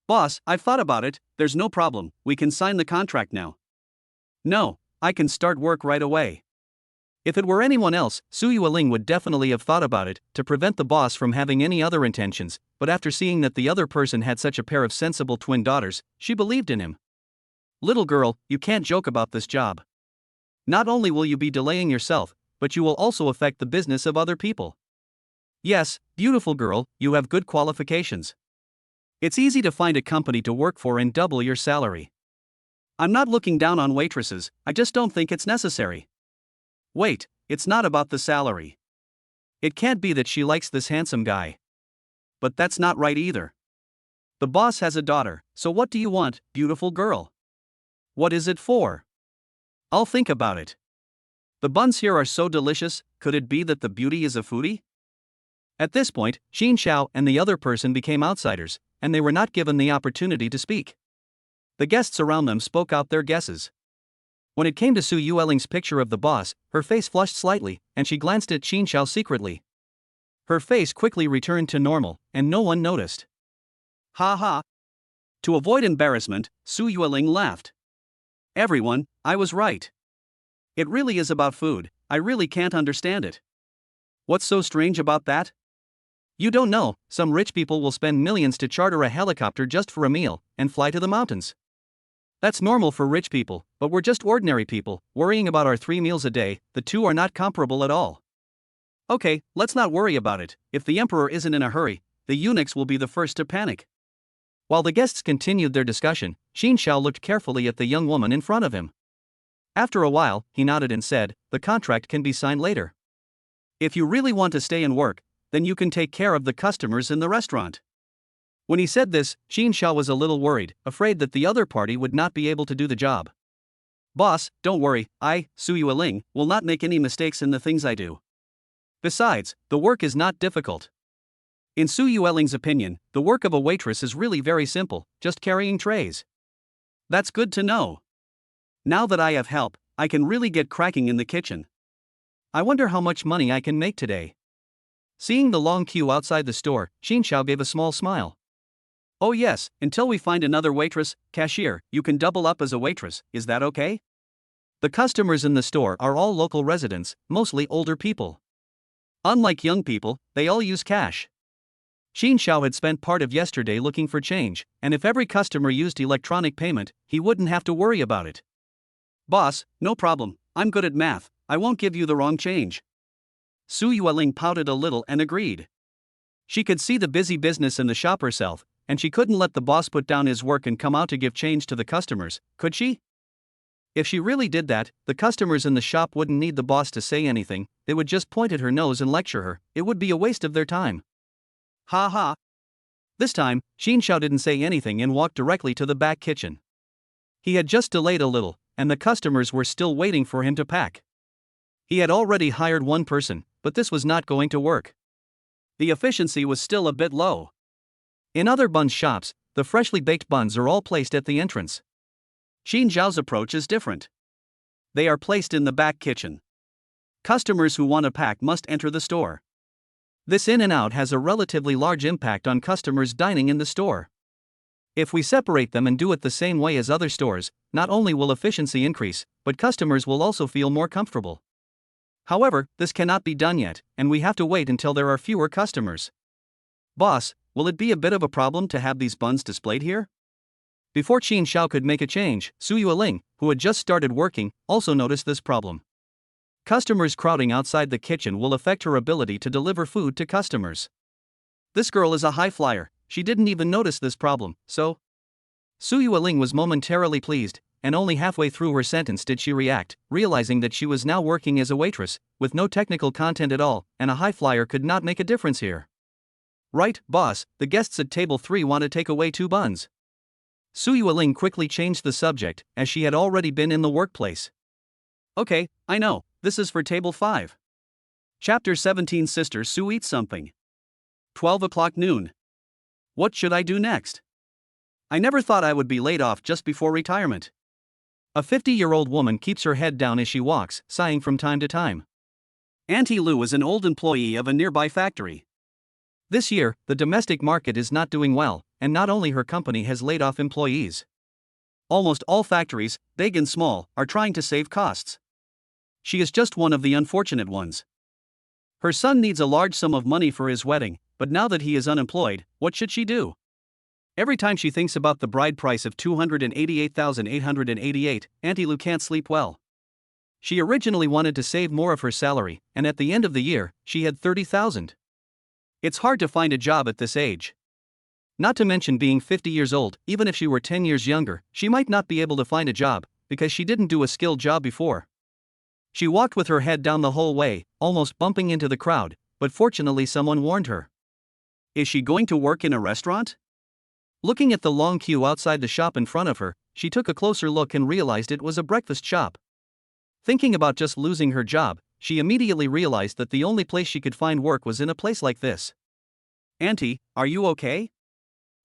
Boss, I've thought about it, there's no problem, we can sign the contract now. No, I can start work right away. If it were anyone else, Su Yueling would definitely have thought about it, to prevent the boss from having any other intentions, but after seeing that the other person had such a pair of sensible twin daughters, she believed in him. Little girl, you can't joke about this job. Not only will you be delaying yourself, but you will also affect the business of other people. Yes, beautiful girl, you have good qualifications. It's easy to find a company to work for and double your salary. I'm not looking down on waitresses, I just don't think it's necessary. Wait, it's not about the salary. It can't be that she likes this handsome guy. But that's not right either. The boss has a daughter, so what do you want, beautiful girl? What is it for? I'll think about it. The buns here are so delicious, could it be that the beauty is a foodie? At this point, Qin Xiao and the other person became outsiders, and they were not given the opportunity to speak. The guests around them spoke out their guesses. When it came to Su Yueling's picture of the boss, her face flushed slightly, and she glanced at Qin Xiao secretly. Her face quickly returned to normal, and no one noticed. Ha ha! To avoid embarrassment, Su Yueling laughed. Everyone, I was right. It really is about food, I really can't understand it. What's so strange about that? You don't know, some rich people will spend millions to charter a helicopter just for a meal, and fly to the mountains. That's normal for rich people, but we're just ordinary people, worrying about our 3 meals a day, the two are not comparable at all. Okay, let's not worry about it, if the emperor isn't in a hurry, the eunuchs will be the first to panic. While the guests continued their discussion, Qin Xiao looked carefully at the young woman in front of him. After a while, he nodded and said, the contract can be signed later. If you really want to stay and work, then you can take care of the customers in the restaurant. When he said this, Qin Xiao was a little worried, afraid that the other party would not be able to do the job. Boss, don't worry, I, Su Yueling, will not make any mistakes in the things I do. Besides, the work is not difficult. In Su Yueling's opinion, the work of a waitress is really very simple, just carrying trays. That's good to know. Now that I have help, I can really get cracking in the kitchen. I wonder how much money I can make today. Seeing the long queue outside the store, Qin Xiao gave a small smile. Oh yes, until we find another waitress, cashier, you can double up as a waitress, is that okay? The customers in the store are all local residents, mostly older people. Unlike young people, they all use cash. Xin Xiao had spent part of yesterday looking for change, and if every customer used electronic payment, he wouldn't have to worry about it. Boss, no problem, I'm good at math, I won't give you the wrong change. Su Yueling pouted a little and agreed. She could see the busy business in the shop herself, and she couldn't let the boss put down his work and come out to give change to the customers, could she? If she really did that, the customers in the shop wouldn't need the boss to say anything, they would just point at her nose and lecture her, it would be a waste of their time. Ha ha. This time, Xin Xiao didn't say anything and walked directly to the back kitchen. He had just delayed a little, and the customers were still waiting for him to pack. He had already hired one person, but this was not going to work. The efficiency was still a bit low. In other bun shops, the freshly baked buns are all placed at the entrance. Xin Xiao's approach is different. They are placed in the back kitchen. Customers who want to pack must enter the store. This in and out has a relatively large impact on customers dining in the store. If we separate them and do it the same way as other stores, not only will efficiency increase, but customers will also feel more comfortable. However, this cannot be done yet, and we have to wait until there are fewer customers. Boss, will it be a bit of a problem to have these buns displayed here? Before Qin Xiao could make a change, Su Yueling, who had just started working, also noticed this problem. Customers crowding outside the kitchen will affect her ability to deliver food to customers. This girl is a high flyer, she didn't even notice this problem, so? Su Yueling was momentarily pleased, and only halfway through her sentence did she react, realizing that she was now working as a waitress, with no technical content at all, and a high flyer could not make a difference here. Right, boss, the guests at table 3 want to take away 2 buns. Su Yueling quickly changed the subject, as she had already been in the workplace. Okay, I know, this is for table 5. Chapter 17. Sister Su eats something. 12 o'clock noon. What should I do next? I never thought I would be laid off just before retirement. A 50-year-old woman keeps her head down as she walks, sighing from time to time. Auntie Lu is an old employee of a nearby factory. This year, the domestic market is not doing well, and not only her company has laid off employees. Almost all factories, big and small, are trying to save costs. She is just one of the unfortunate ones. Her son needs a large sum of money for his wedding, but now that he is unemployed, what should she do? Every time she thinks about the bride price of 288,888, Auntie Lu can't sleep well. She originally wanted to save more of her salary, and at the end of the year, she had 30,000. It's hard to find a job at this age. Not to mention being 50 years old, even if she were 10 years younger, she might not be able to find a job, because she didn't do a skilled job before. She walked with her head down the whole way, almost bumping into the crowd, but fortunately someone warned her. Is she going to work in a restaurant? Looking at the long queue outside the shop in front of her, she took a closer look and realized it was a breakfast shop. Thinking about just losing her job, she immediately realized that the only place she could find work was in a place like this. Auntie, are you okay?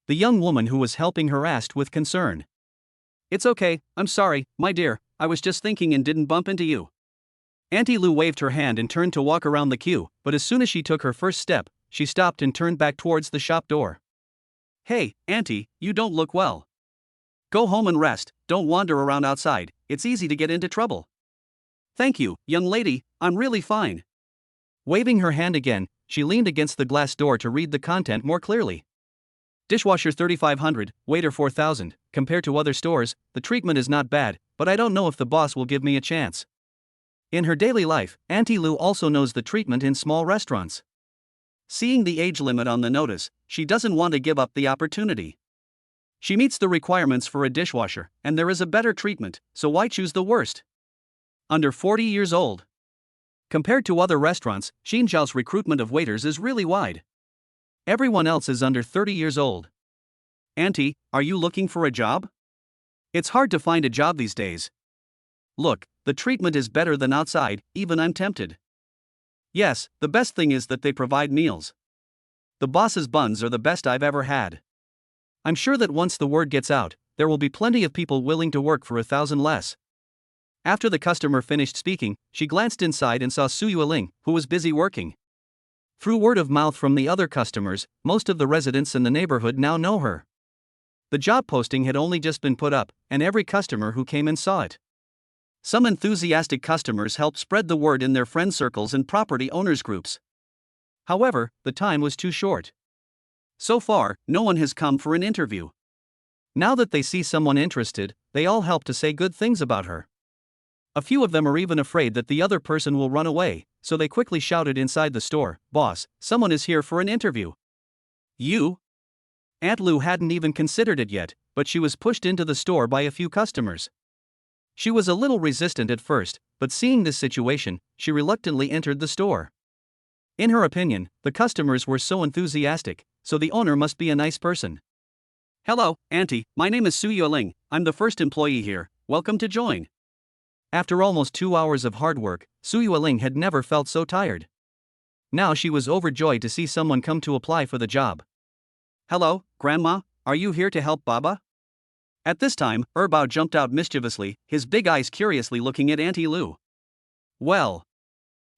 The young woman who was helping her asked with concern. It's okay, I'm sorry, my dear, I was just thinking and didn't bump into you. Auntie Lu waved her hand and turned to walk around the queue, but as soon as she took her first step, she stopped and turned back towards the shop door. Hey, Auntie, you don't look well. Go home and rest, don't wander around outside, it's easy to get into trouble. Thank you, young lady, I'm really fine. Waving her hand again, she leaned against the glass door to read the content more clearly. Dishwasher 3,500, waiter 4,000, compared to other stores, the treatment is not bad, but I don't know if the boss will give me a chance. In her daily life, Auntie Lu also knows the treatment in small restaurants. Seeing the age limit on the notice, she doesn't want to give up the opportunity. She meets the requirements for a dishwasher, and there is a better treatment, so why choose the worst? Under 40 years old. Compared to other restaurants, Xinjiao's recruitment of waiters is really wide. Everyone else is under 30 years old. Auntie, are you looking for a job? It's hard to find a job these days. Look, the treatment is better than outside, even I'm tempted. Yes, the best thing is that they provide meals. The boss's buns are the best I've ever had. I'm sure that once the word gets out, there will be plenty of people willing to work for 1,000 less. After the customer finished speaking, she glanced inside and saw Su Yueling, who was busy working. Through word of mouth from the other customers, most of the residents in the neighborhood now know her. The job posting had only just been put up, and every customer who came in saw it. Some enthusiastic customers helped spread the word in their friend circles and property owners groups. However, the time was too short. So far, no one has come for an interview. Now that they see someone interested, they all help to say good things about her. A few of them are even afraid that the other person will run away, so they quickly shouted inside the store, "Boss, someone is here for an interview." You? Aunt Lou hadn't even considered it yet, but she was pushed into the store by a few customers. She was a little resistant at first, but seeing this situation, she reluctantly entered the store. In her opinion, the customers were so enthusiastic, so the owner must be a nice person. "Hello, Auntie, my name is Su Yueling, I'm the first employee here, welcome to join." After almost 2 hours of hard work, Su Yueling had never felt so tired. Now she was overjoyed to see someone come to apply for the job. "Hello, Grandma, are you here to help Baba?" At this time, Bao jumped out mischievously, his big eyes curiously looking at Auntie Lou. "Well,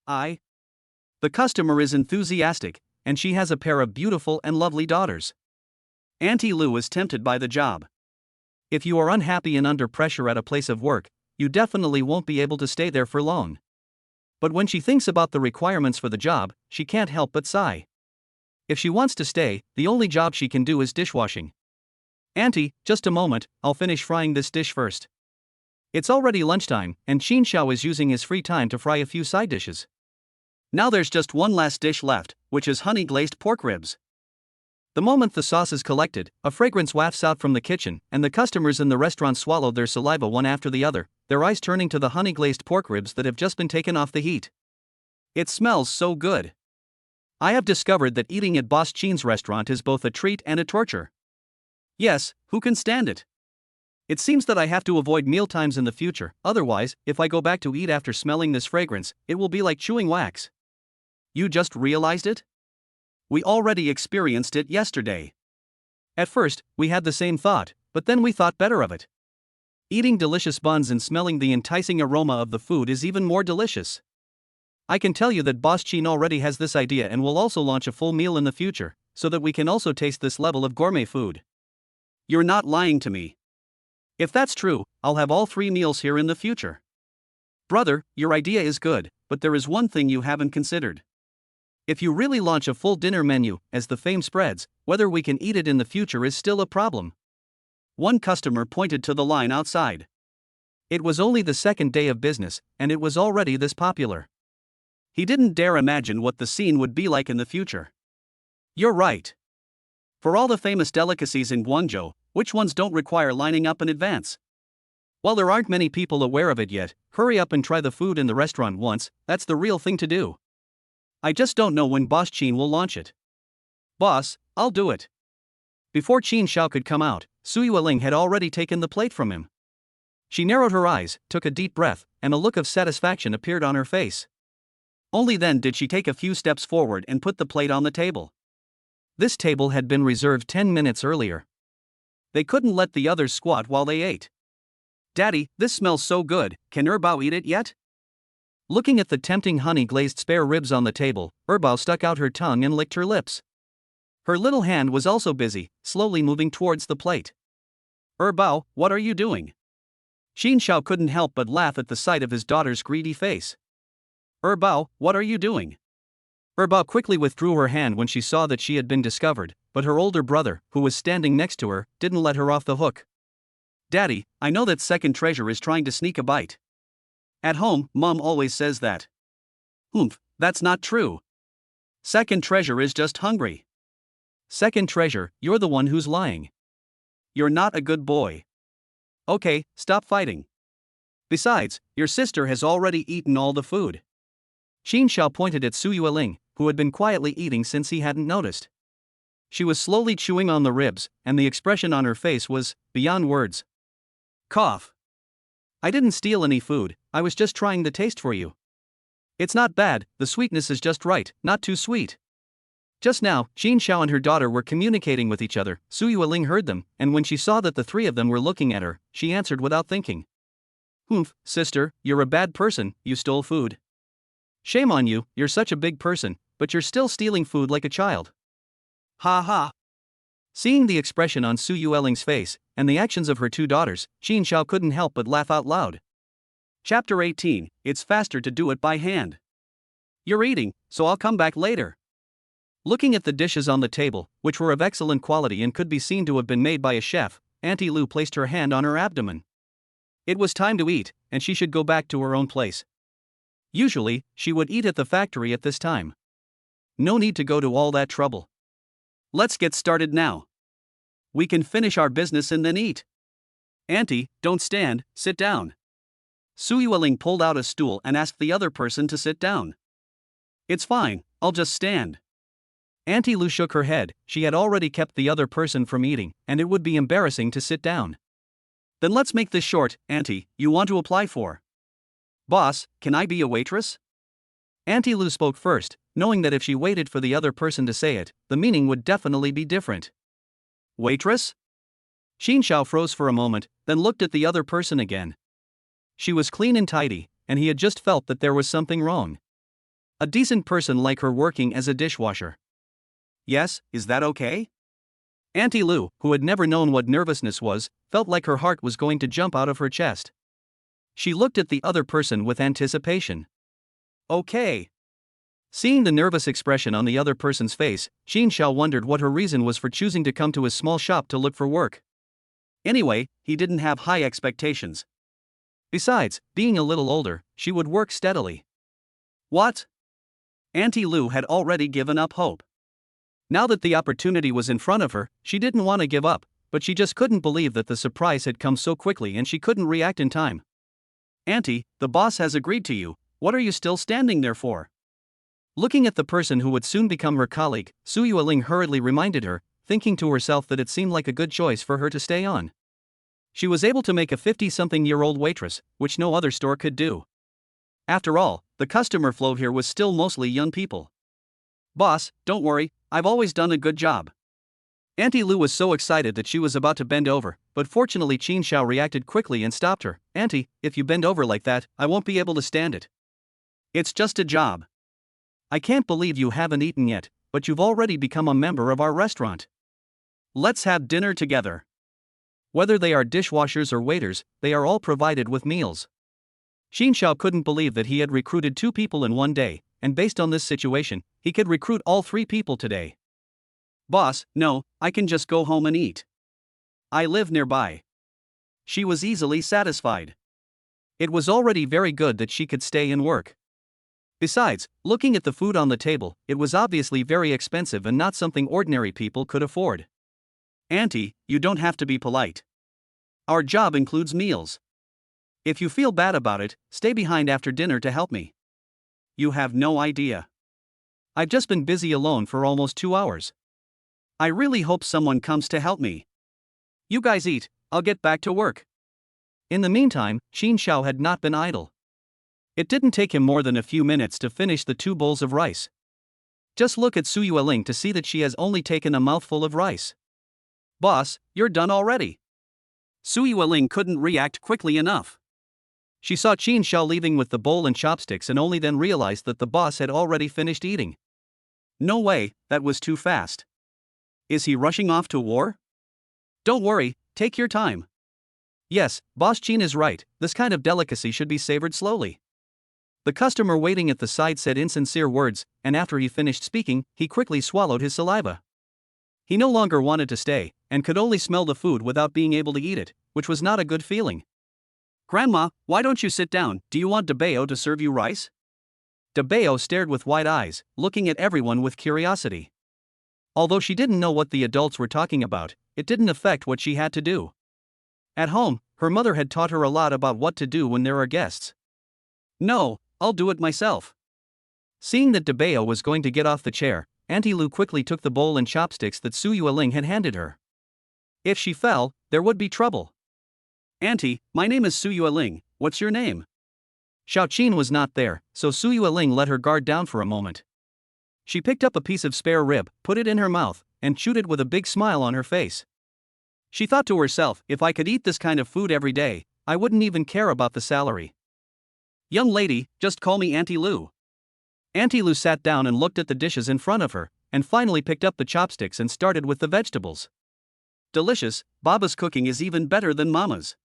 the customer is enthusiastic, and she has a pair of beautiful and lovely daughters." Auntie Lou is tempted by the job. If you are unhappy and under pressure at a place of work, you definitely won't be able to stay there for long. But when she thinks about the requirements for the job, she can't help but sigh. If she wants to stay, the only job she can do is dishwashing. "Auntie, just a moment, I'll finish frying this dish first." It's already lunchtime, and Qin Xiao is using his free time to fry a few side dishes. Now there's just one last dish left, which is honey-glazed pork ribs. The moment the sauce is collected, a fragrance wafts out from the kitchen, and the customers in the restaurant swallow their saliva one after the other, their eyes turning to the honey-glazed pork ribs that have just been taken off the heat. It smells so good. I have discovered that eating at Boss Qin's restaurant is both a treat and a torture. Yes, who can stand it? It seems that I have to avoid mealtimes in the future, otherwise, if I go back to eat after smelling this fragrance, it will be like chewing wax. You just realized it? We already experienced it yesterday. At first, we had the same thought, but then we thought better of it. Eating delicious buns and smelling the enticing aroma of the food is even more delicious. I can tell you that Boss Qin already has this idea and will also launch a full meal in the future, so that we can also taste this level of gourmet food. You're not lying to me. If that's true, I'll have all 3 meals here in the future. Brother, your idea is good, but there is one thing you haven't considered. If you really launch a full dinner menu, as the fame spreads, whether we can eat it in the future is still a problem. One customer pointed to the line outside. It was only the second day of business, and it was already this popular. He didn't dare imagine what the scene would be like in the future. You're right. For all the famous delicacies in Guangzhou, which ones don't require lining up in advance? While there aren't many people aware of it yet, hurry up and try the food in the restaurant once, that's the real thing to do. I just don't know when Boss Qin will launch it. Boss, I'll do it. Before Qin Xiao could come out, Su Yueling had already taken the plate from him. She narrowed her eyes, took a deep breath, and a look of satisfaction appeared on her face. Only then did she take a few steps forward and put the plate on the table. This table had been reserved 10 minutes earlier. They couldn't let the others squat while they ate. "Daddy, this smells so good, can Bao eat it yet?" Looking at the tempting honey-glazed spare ribs on the table, Bao stuck out her tongue and licked her lips. Her little hand was also busy, slowly moving towards the plate. "Bao, what are you doing?" Qin Xiao couldn't help but laugh at the sight of his daughter's greedy face. "Bao, what are you doing?" Bao quickly withdrew her hand when she saw that she had been discovered, but her older brother, who was standing next to her, didn't let her off the hook. "Daddy, I know that second treasure is trying to sneak a bite. At home, Mom always says that." "Humph, that's not true. Second treasure is just hungry." "Second treasure, you're the one who's lying. You're not a good boy. Okay, stop fighting. Besides, your sister has already eaten all the food." Qin Xiao pointed at Su Yueling, who had been quietly eating since he hadn't noticed. She was slowly chewing on the ribs, and the expression on her face was beyond words. Cough. "I didn't steal any food, I was just trying the taste for you. It's not bad, the sweetness is just right, not too sweet." Just now, Qin Xiao and her daughter were communicating with each other. Su Yueling heard them, and when she saw that the 3 of them were looking at her, she answered without thinking. "Humph, sister, you're a bad person, you stole food. Shame on you, you're such a big person, but you're still stealing food like a child." Ha ha. Seeing the expression on Su Yueling's face, and the actions of her 2 daughters, Qin Xiao couldn't help but laugh out loud. Chapter 18, It's faster to do it by hand. "You're eating, so I'll come back later." Looking at the dishes on the table, which were of excellent quality and could be seen to have been made by a chef, Auntie Lou placed her hand on her abdomen. It was time to eat, and she should go back to her own place. Usually, she would eat at the factory at this time. No need to go to all that trouble. Let's get started now. We can finish our business and then eat. Auntie, don't stand, sit down. Surreal pulled out a stool and asked the other person to sit down. It's fine, I'll just stand. Auntie Lou shook her head. She had already kept the other person from eating, and it would be embarrassing to sit down. Then let's make this short, Auntie. You want to apply for? Boss, can I be a waitress? Auntie Lou spoke first, knowing that if she waited for the other person to say it, the meaning would definitely be different. Waitress? Xin Xiao froze for a moment, then looked at the other person again. She was clean and tidy, and he had just felt that there was something wrong. A decent person like her working as a dishwasher. Yes, is that okay? Auntie Lou, who had never known what nervousness was, felt like her heart was going to jump out of her chest. She looked at the other person with anticipation. Okay. Seeing the nervous expression on the other person's face, Xin Xiao wondered what her reason was for choosing to come to his small shop to look for work. Anyway, he didn't have high expectations. Besides, being a little older, she would work steadily. What? Auntie Lou had already given up hope. Now that the opportunity was in front of her, she didn't want to give up, but she just couldn't believe that the surprise had come so quickly and she couldn't react in time. Auntie, the boss has agreed to you. What are you still standing there for? Looking at the person who would soon become her colleague, Su Yueling hurriedly reminded her, thinking to herself that it seemed like a good choice for her to stay on. She was able to make a 50-something-year-old waitress, which no other store could do. After all, the customer flow here was still mostly young people. Boss, don't worry, I've always done a good job. Auntie Lou was so excited that she was about to bend over, but fortunately Qin Xiao reacted quickly and stopped her. Auntie, if you bend over like that, I won't be able to stand it. It's just a job. I can't believe you haven't eaten yet, but you've already become a member of our restaurant. Let's have dinner together. Whether they are dishwashers or waiters, they are all provided with meals. Qin Xiao couldn't believe that he had recruited 2 people in one day, and based on this situation, he could recruit all 3 people today. Boss, no, I can just go home and eat. I live nearby. She was easily satisfied. It was already very good that she could stay and work. Besides, looking at the food on the table, it was obviously very expensive and not something ordinary people could afford. Auntie, you don't have to be polite. Our job includes meals. If you feel bad about it, stay behind after dinner to help me. You have no idea. I've just been busy alone for almost 2 hours. I really hope someone comes to help me. You guys eat, I'll get back to work. In the meantime, Qin Xiao had not been idle. It didn't take him more than a few minutes to finish the 2 bowls of rice. Just look at Su Yueling to see that she has only taken a mouthful of rice. Boss, you're done already. Su Yueling couldn't react quickly enough. She saw Qin Xiao leaving with the bowl and chopsticks and only then realized that the boss had already finished eating. No way, that was too fast. Is he rushing off to war? Don't worry, take your time. Yes, Boss Qin is right, this kind of delicacy should be savored slowly. The customer waiting at the side said insincere words, and after he finished speaking, he quickly swallowed his saliva. He no longer wanted to stay, and could only smell the food without being able to eat it, which was not a good feeling. Grandma, why don't you sit down? Do you want Debeo to serve you rice? Debeo stared with wide eyes, looking at everyone with curiosity. Although she didn't know what the adults were talking about, it didn't affect what she had to do. At home, her mother had taught her a lot about what to do when there are guests. No, I'll do it myself. Seeing that Debeo was going to get off the chair, Auntie Lou quickly took the bowl and chopsticks that Su Yueling had handed her. If she fell, there would be trouble. Auntie, my name is Su Yueling, what's your name? Xiao Qin was not there, so Su Yueling let her guard down for a moment. She picked up a piece of spare rib, put it in her mouth, and chewed it with a big smile on her face. She thought to herself, if I could eat this kind of food every day, I wouldn't even care about the salary. Young lady, just call me Auntie Lou. Auntie Lou sat down and looked at the dishes in front of her, and finally picked up the chopsticks and started with the vegetables. Delicious, Baba's cooking is even better than Mama's.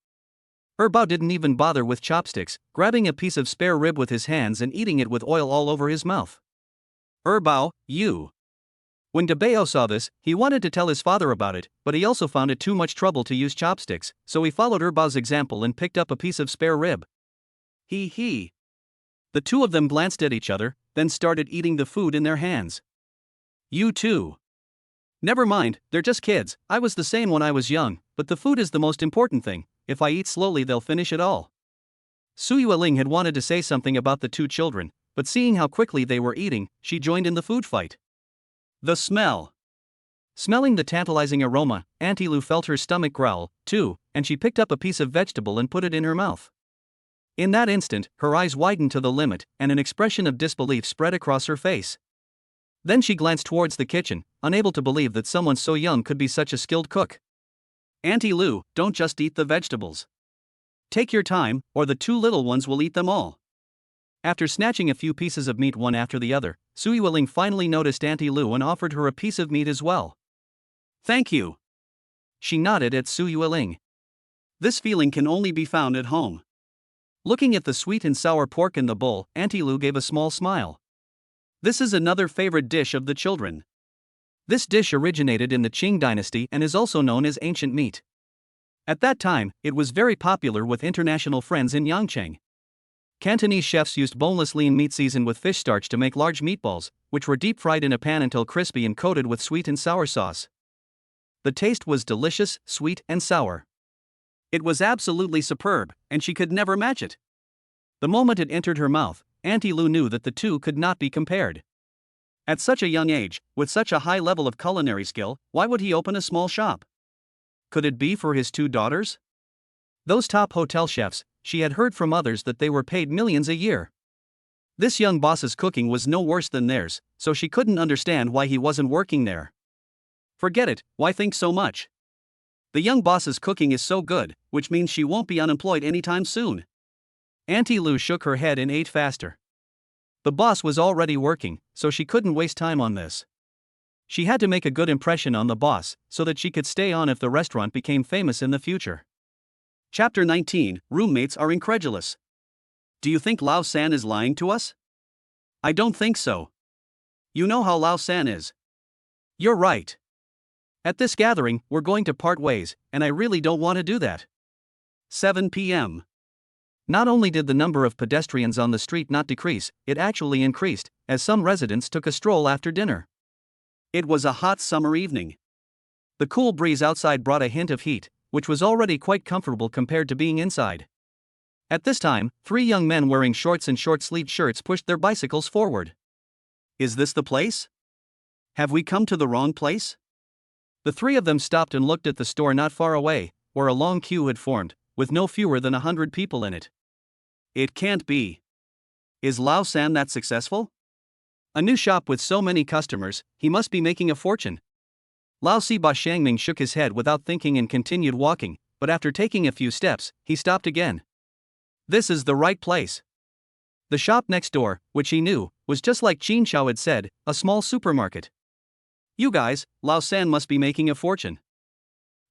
Bao didn't even bother with chopsticks, grabbing a piece of spare rib with his hands and eating it with oil all over his mouth. Bao, you. When Debeo saw this, he wanted to tell his father about it, but he also found it too much trouble to use chopsticks, so he followed Urbao's example and picked up a piece of spare rib. He. The two of them glanced at each other, then started eating the food in their hands. You too. Never mind, they're just kids. I was the same when I was young, but the food is the most important thing. If I eat slowly, they'll finish it all. Su Yueling had wanted to say something about the two children, but seeing how quickly they were eating, she joined in the food fight. The smell. Smelling the tantalizing aroma, Auntie Lu felt her stomach growl, too, and she picked up a piece of vegetable and put it in her mouth. In that instant, her eyes widened to the limit, and an expression of disbelief spread across her face. Then she glanced towards the kitchen, unable to believe that someone so young could be such a skilled cook. Auntie Lu, don't just eat the vegetables. Take your time, or the two little ones will eat them all. After snatching a few pieces of meat one after the other, Su Yueling finally noticed Auntie Lu and offered her a piece of meat as well. Thank you. She nodded at Su Yueling. This feeling can only be found at home. Looking at the sweet and sour pork in the bowl, Auntie Lu gave a small smile. This is another favorite dish of the children. This dish originated in the Qing dynasty and is also known as ancient meat. At that time, it was very popular with international friends in Yangcheng. Cantonese chefs used boneless lean meat seasoned with fish starch to make large meatballs, which were deep-fried in a pan until crispy and coated with sweet and sour sauce. The taste was delicious, sweet, and sour. It was absolutely superb, and she could never match it. The moment it entered her mouth, Auntie Lu knew that the two could not be compared. At such a young age, with such a high level of culinary skill, why would he open a small shop? Could it be for his two daughters? Those top hotel chefs, she had heard from others that they were paid millions a year. This young boss's cooking was no worse than theirs, so she couldn't understand why he wasn't working there. Forget it, why think so much? The young boss's cooking is so good, which means she won't be unemployed anytime soon. Auntie Lu shook her head and ate faster. The boss was already working, so she couldn't waste time on this. She had to make a good impression on the boss, so that she could stay on if the restaurant became famous in the future. Chapter 19, Roommates are incredulous. Do you think Lao San is lying to us? I don't think so. You know how Lao San is. You're right. At this gathering, we're going to part ways, and I really don't want to do that. 7 p.m. Not only did the number of pedestrians on the street not decrease, it actually increased, as some residents took a stroll after dinner. It was a hot summer evening. The cool breeze outside brought a hint of heat, which was already quite comfortable compared to being inside. At this time, 3 young men wearing shorts and short-sleeved shirts pushed their bicycles forward. Is this the place? Have we come to the wrong place? The 3 of them stopped and looked at the store not far away, where a long queue had formed, with no fewer than 100 people in it. It can't be. Is Lao San that successful? A new shop with so many customers, he must be making a fortune. Lao Si Ba Shangming shook his head without thinking and continued walking, but after taking a few steps, he stopped again. This is the right place. The shop next door, which he knew, was just like Qin Xiao had said, a small supermarket. You guys, Lao San must be making a fortune.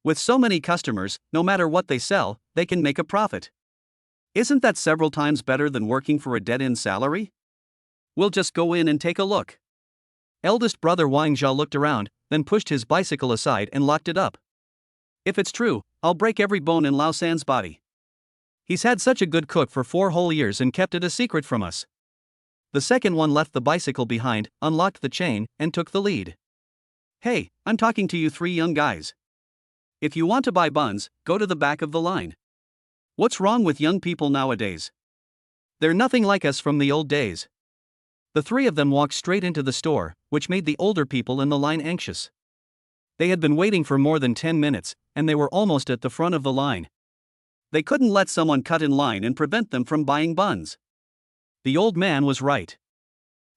With so many customers, no matter what they sell, they can make a profit. Isn't that several times better than working for a dead-end salary? We'll just go in and take a look. Eldest brother Wang Zhao looked around, then pushed his bicycle aside and locked it up. If it's true, I'll break every bone in Lao San's body. He's had such a good cook for 4 whole years and kept it a secret from us. The second one left the bicycle behind, unlocked the chain, and took the lead. Hey, I'm talking to you 3 young guys. If you want to buy buns, go to the back of the line. What's wrong with young people nowadays? They're nothing like us from the old days. The 3 of them walked straight into the store, which made the older people in the line anxious. They had been waiting for more than 10 minutes, and they were almost at the front of the line. They couldn't let someone cut in line and prevent them from buying buns. The old man was right.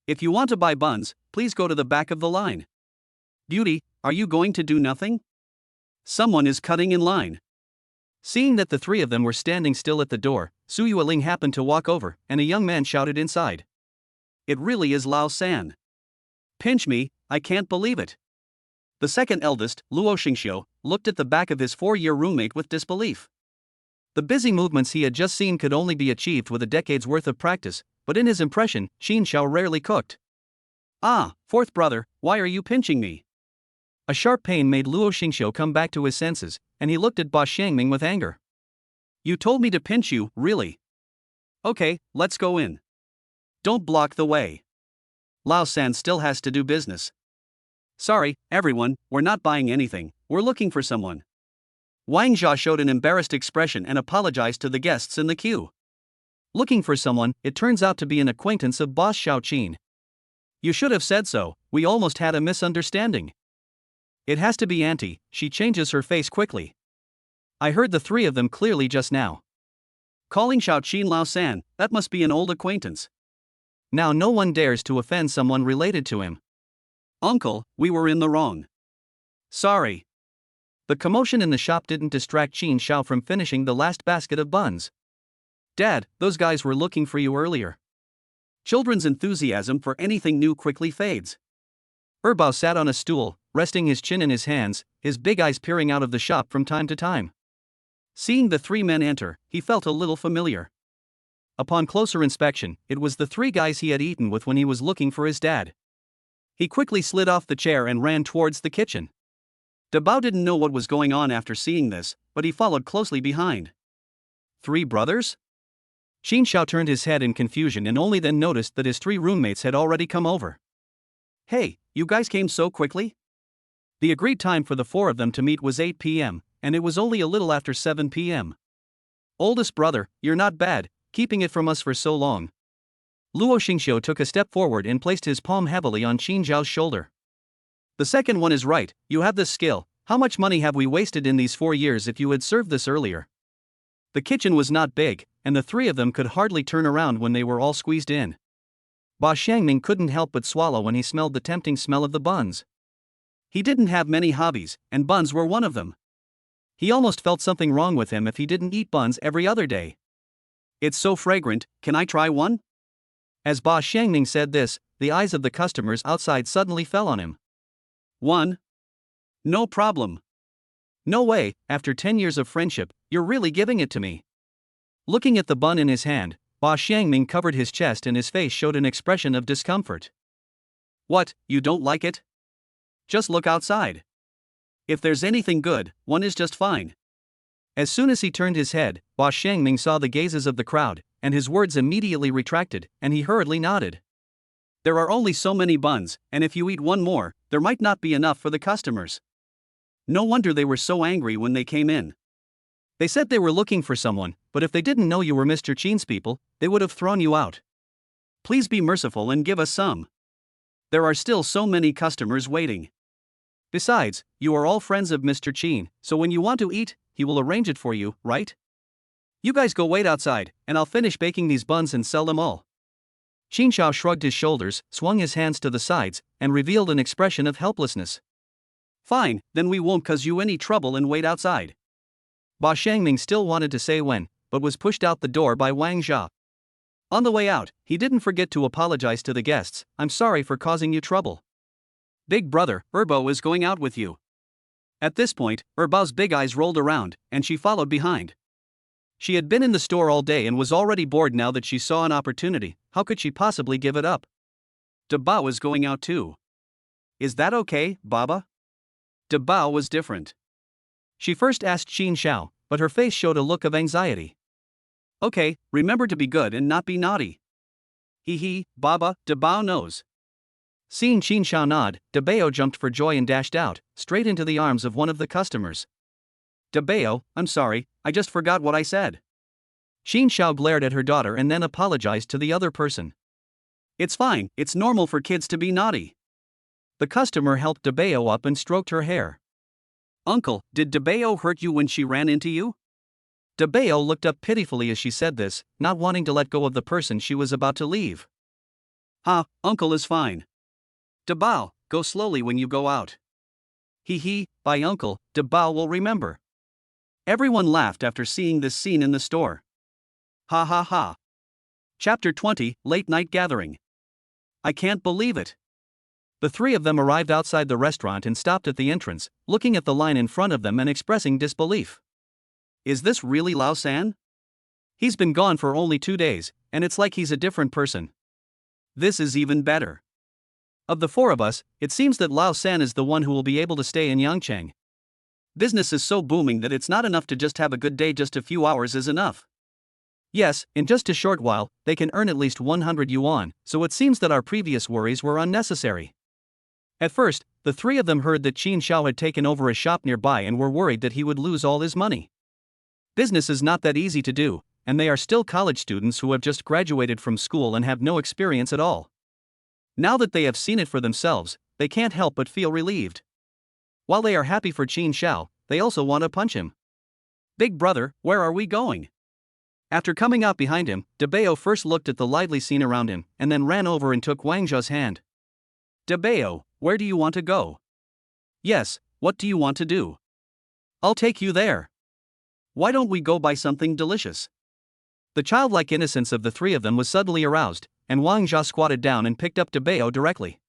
If you want to buy buns, please go to the back of the line. Beauty, are you going to do nothing? Someone is cutting in line. Seeing that the 3 of them were standing still at the door, Su Yueling happened to walk over, and a young man shouted inside. It really is Lao San. Pinch me, I can't believe it. The second eldest, Luo Xingxiu, looked at the back of his 4-year roommate with disbelief. The busy movements he had just seen could only be achieved with a decade's worth of practice, but in his impression, Qin Xiao rarely cooked. Ah, 4th brother, why are you pinching me? A sharp pain made Luo Xingqiu come back to his senses, and he looked at Ba Xiangming with anger. You told me to pinch you, really? Okay, let's go in. Don't block the way. Lao San still has to do business. Sorry, everyone, we're not buying anything, we're looking for someone. Wang Jia showed an embarrassed expression and apologized to the guests in the queue. Looking for someone, it turns out to be an acquaintance of Boss Xiaoqin. You should have said so, we almost had a misunderstanding. It has to be Auntie, she changes her face quickly. I heard the three of them clearly just now. Calling Xiaoqin Lao San, that must be an old acquaintance. Now no one dares to offend someone related to him. Uncle, we were in the wrong. Sorry. The commotion in the shop didn't distract Qin Xiao from finishing the last basket of buns. Dad, those guys were looking for you earlier. Children's enthusiasm for anything new quickly fades. Erbao sat on a stool, resting his chin in his hands, his big eyes peering out of the shop from time to time. Seeing the three men enter, he felt a little familiar. Upon closer inspection, it was the three guys he had eaten with when he was looking for his dad. He quickly slid off the chair and ran towards the kitchen. Dabao didn't know what was going on after seeing this, but he followed closely behind. Three brothers? Qin Xiao turned his head in confusion and only then noticed that his three roommates had already come over. Hey, you guys came so quickly? The agreed time for the four of them to meet was 8 p.m., and it was only a little after 7 p.m. Oldest brother, you're not bad, keeping it from us for so long. Luo Xingqiu took a step forward and placed his palm heavily on Qin Zhao's shoulder. The second one is right, you have this skill, how much money have we wasted in these 4 years if you had served this earlier? The kitchen was not big, and the three of them could hardly turn around when they were all squeezed in. Ba Xiangming couldn't help but swallow when he smelled the tempting smell of the buns. He didn't have many hobbies, and buns were one of them. He almost felt something wrong with him if he didn't eat buns every other day. It's so fragrant, can I try one? As Ba Xiangming said this, the eyes of the customers outside suddenly fell on him. One? No problem. No way, after 10 years of friendship, you're really giving it to me. Looking at the bun in his hand, Ba Xiangming covered his chest and his face showed an expression of discomfort. What, you don't like it? Just look outside. If there's anything good, one is just fine. As soon as he turned his head, Ba Xiangming saw the gazes of the crowd, and his words immediately retracted, and he hurriedly nodded. There are only so many buns, and if you eat one more, there might not be enough for the customers. No wonder they were so angry when they came in. They said they were looking for someone, but if they didn't know you were Mr. Qin's people, they would have thrown you out. Please be merciful and give us some. There are still so many customers waiting. Besides, you are all friends of Mr. Qin, so when you want to eat, he will arrange it for you, right? You guys go wait outside, and I'll finish baking these buns and sell them all. Qin Xiao shrugged his shoulders, swung his hands to the sides, and revealed an expression of helplessness. Fine, then we won't cause you any trouble and wait outside. Ba Xiangming still wanted to say when, but was pushed out the door by Wang Jia. On the way out, he didn't forget to apologize to the guests. I'm sorry for causing you trouble. Big brother, Erbo is going out with you. At this point, Erbao's big eyes rolled around, and she followed behind. She had been in the store all day and was already bored now that she saw an opportunity. How could she possibly give it up? Dabao is going out too. Is that okay, Baba? Dabao was different. She first asked Qin Xiao, but her face showed a look of anxiety. Okay, remember to be good and not be naughty. Hee, Baba, Dabao knows. Seeing Qin Xiao nod, Dabao jumped for joy and dashed out, straight into the arms of one of the customers. Dabao, I'm sorry, I just forgot what I said. Qin Xiao glared at her daughter and then apologized to the other person. It's fine, it's normal for kids to be naughty. The customer helped Dabao up and stroked her hair. Uncle, did Dabao hurt you when she ran into you? Dabao looked up pitifully as she said this, not wanting to let go of the person she was about to leave. Uncle is fine. Dabao, go slowly when you go out. By uncle, Dabao will remember. Everyone laughed after seeing this scene in the store. Ha. Chapter 20, Late Night Gathering. I can't believe it. The three of them arrived outside the restaurant and stopped at the entrance, looking at the line in front of them and expressing disbelief. Is this really Lao San? He's been gone for only 2 days, and it's like he's a different person. This is even better. Of the four of us, it seems that Lao San is the one who will be able to stay in Yangcheng. Business is so booming that it's not enough to just have a good day, just a few hours is enough. Yes, in just a short while, they can earn at least 100 yuan, so it seems that our previous worries were unnecessary. At first, the three of them heard that Qin Xiao had taken over a shop nearby and were worried that he would lose all his money. Business is not that easy to do, and they are still college students who have just graduated from school and have no experience at all. Now that they have seen it for themselves, they can't help but feel relieved. While they are happy for Qin Xiao, they also want to punch him. Big brother, where are we going? After coming out behind him, De Bao first looked at the lively scene around him, and then ran over and took Wang Zha's hand. De Bao, where do you want to go? Yes, what do you want to do? I'll take you there. Why don't we go buy something delicious? The childlike innocence of the three of them was suddenly aroused, and Wang Zha squatted down and picked up De Bao directly.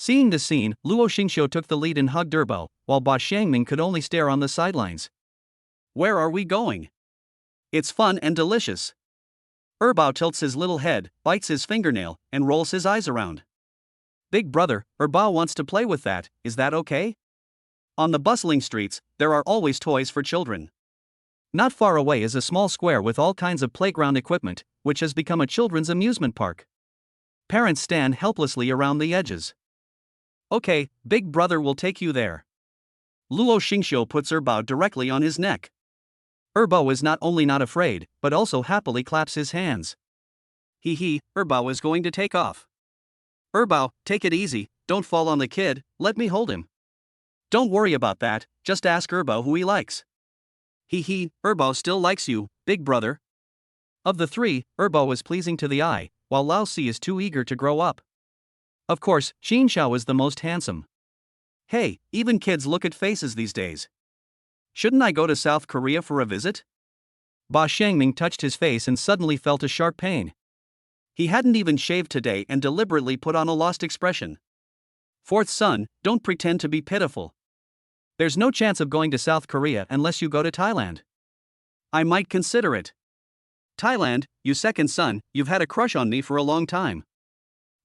Seeing the scene, Luo Xingqiu took the lead and hugged Bao, while Ba Xiangming could only stare on the sidelines. Where are we going? It's fun and delicious. Bao tilts his little head, bites his fingernail, and rolls his eyes around. Big brother, Bao wants to play with that, is that okay? On the bustling streets, there are always toys for children. Not far away is a small square with all kinds of playground equipment, which has become a children's amusement park. Parents stand helplessly around the edges. Okay, big brother will take you there. Luo Xingqiu puts Bao directly on his neck. Bao is not only not afraid, but also happily claps his hands. Hee, Bao is going to take off. Bao, take it easy, don't fall on the kid, let me hold him. Don't worry about that, just ask Bao who he likes. Hee, Bao still likes you, big brother. Of the three, Bao is pleasing to the eye, while Lao Si is too eager to grow up. Of course, Qin Xiao is the most handsome. Hey, even kids look at faces these days. Shouldn't I go to South Korea for a visit? Ba Xiangming touched his face and suddenly felt a sharp pain. He hadn't even shaved today and deliberately put on a lost expression. Fourth son, don't pretend to be pitiful. There's no chance of going to South Korea unless you go to Thailand. I might consider it. Thailand, you second son, you've had a crush on me for a long time.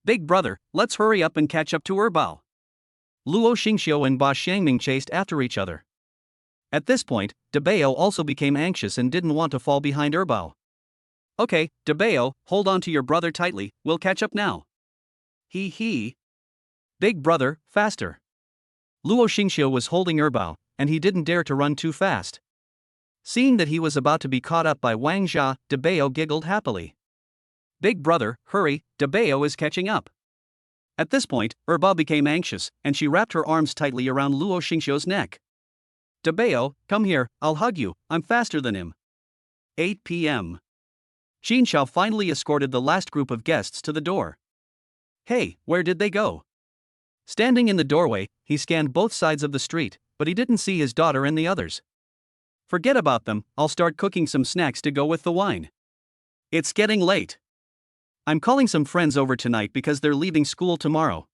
Big brother, let's hurry up and catch up to Bao. Luo Xingqiu and Ba Xiangming chased after each other. At this point, De Bao also became anxious and didn't want to fall behind Bao. Okay, De Bao, hold on to your brother tightly, we'll catch up now. Hee. Big brother, faster. Luo Xingqiu was holding Bao, and he didn't dare to run too fast. Seeing that he was about to be caught up by Wang Zha, De Bao giggled happily. Big brother, hurry, De Bao is catching up. At this point, Bao became anxious, and she wrapped her arms tightly around Luo Xingqiu's neck. De Bao, come here, I'll hug you, I'm faster than him. 8 p.m. Qin Xiao finally escorted the last group of guests to the door. Hey, where did they go? Standing in the doorway, he scanned both sides of the street, but he didn't see his daughter and the others. Forget about them, I'll start cooking some snacks to go with the wine. It's getting late. I'm calling some friends over tonight because they're leaving school tomorrow.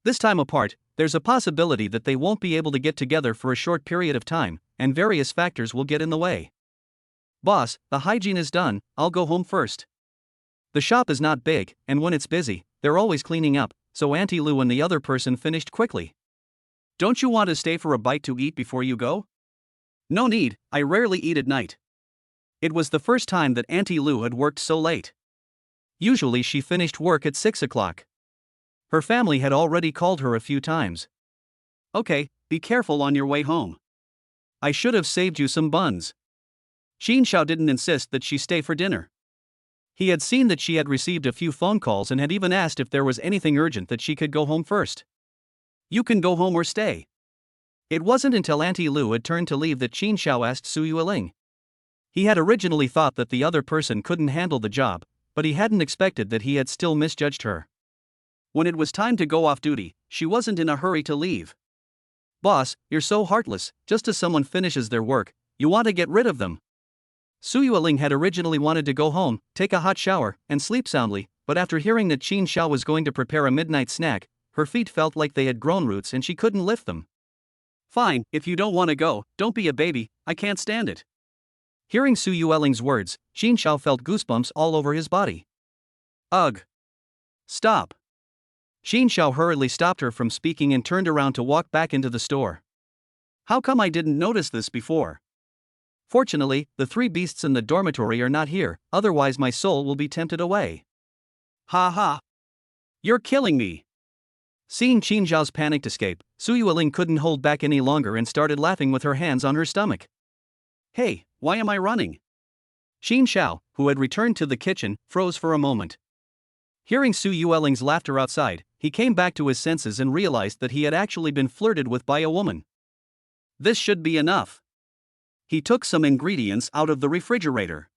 This time apart, there's a possibility that they won't be able to get together for a short period of time, and various factors will get in the way. Boss, the hygiene is done, I'll go home first. The shop is not big, and when it's busy, they're always cleaning up, so Auntie Lu and the other person finished quickly. Don't you want to stay for a bite to eat before you go? No need, I rarely eat at night. It was the first time that Auntie Lu had worked so late. Usually she finished work at 6 o'clock. Her family had already called her a few times. Okay, be careful on your way home. I should have saved you some buns. Qin Xiao didn't insist that she stay for dinner. He had seen that she had received a few phone calls and had even asked if there was anything urgent that she could go home first. You can go home or stay. It wasn't until Auntie Lu had turned to leave that Qin Xiao asked Su Yueling. He had originally thought that the other person couldn't handle the job, but he hadn't expected that he had still misjudged her. When it was time to go off duty, she wasn't in a hurry to leave. Boss, you're so heartless, just as someone finishes their work, you want to get rid of them. Su Yueling had originally wanted to go home, take a hot shower, and sleep soundly, but after hearing that Qin Xiao was going to prepare a midnight snack, her feet felt like they had grown roots and she couldn't lift them. Fine, if you don't want to go, don't be a baby, I can't stand it. Hearing Su Yueling's words, Qin Xiao felt goosebumps all over his body. Ugh. Stop. Xin Xiao hurriedly stopped her from speaking and turned around to walk back into the store. How come I didn't notice this before? Fortunately, the three beasts in the dormitory are not here, otherwise my soul will be tempted away. Ha ha! You're killing me! Seeing Qin Zhao's panicked escape, Su Yueling couldn't hold back any longer and started laughing with her hands on her stomach. Hey, why am I running? Qin Xiao, who had returned to the kitchen, froze for a moment. Hearing Su Yueling's laughter outside, he came back to his senses and realized that he had actually been flirted with by a woman. This should be enough. He took some ingredients out of the refrigerator.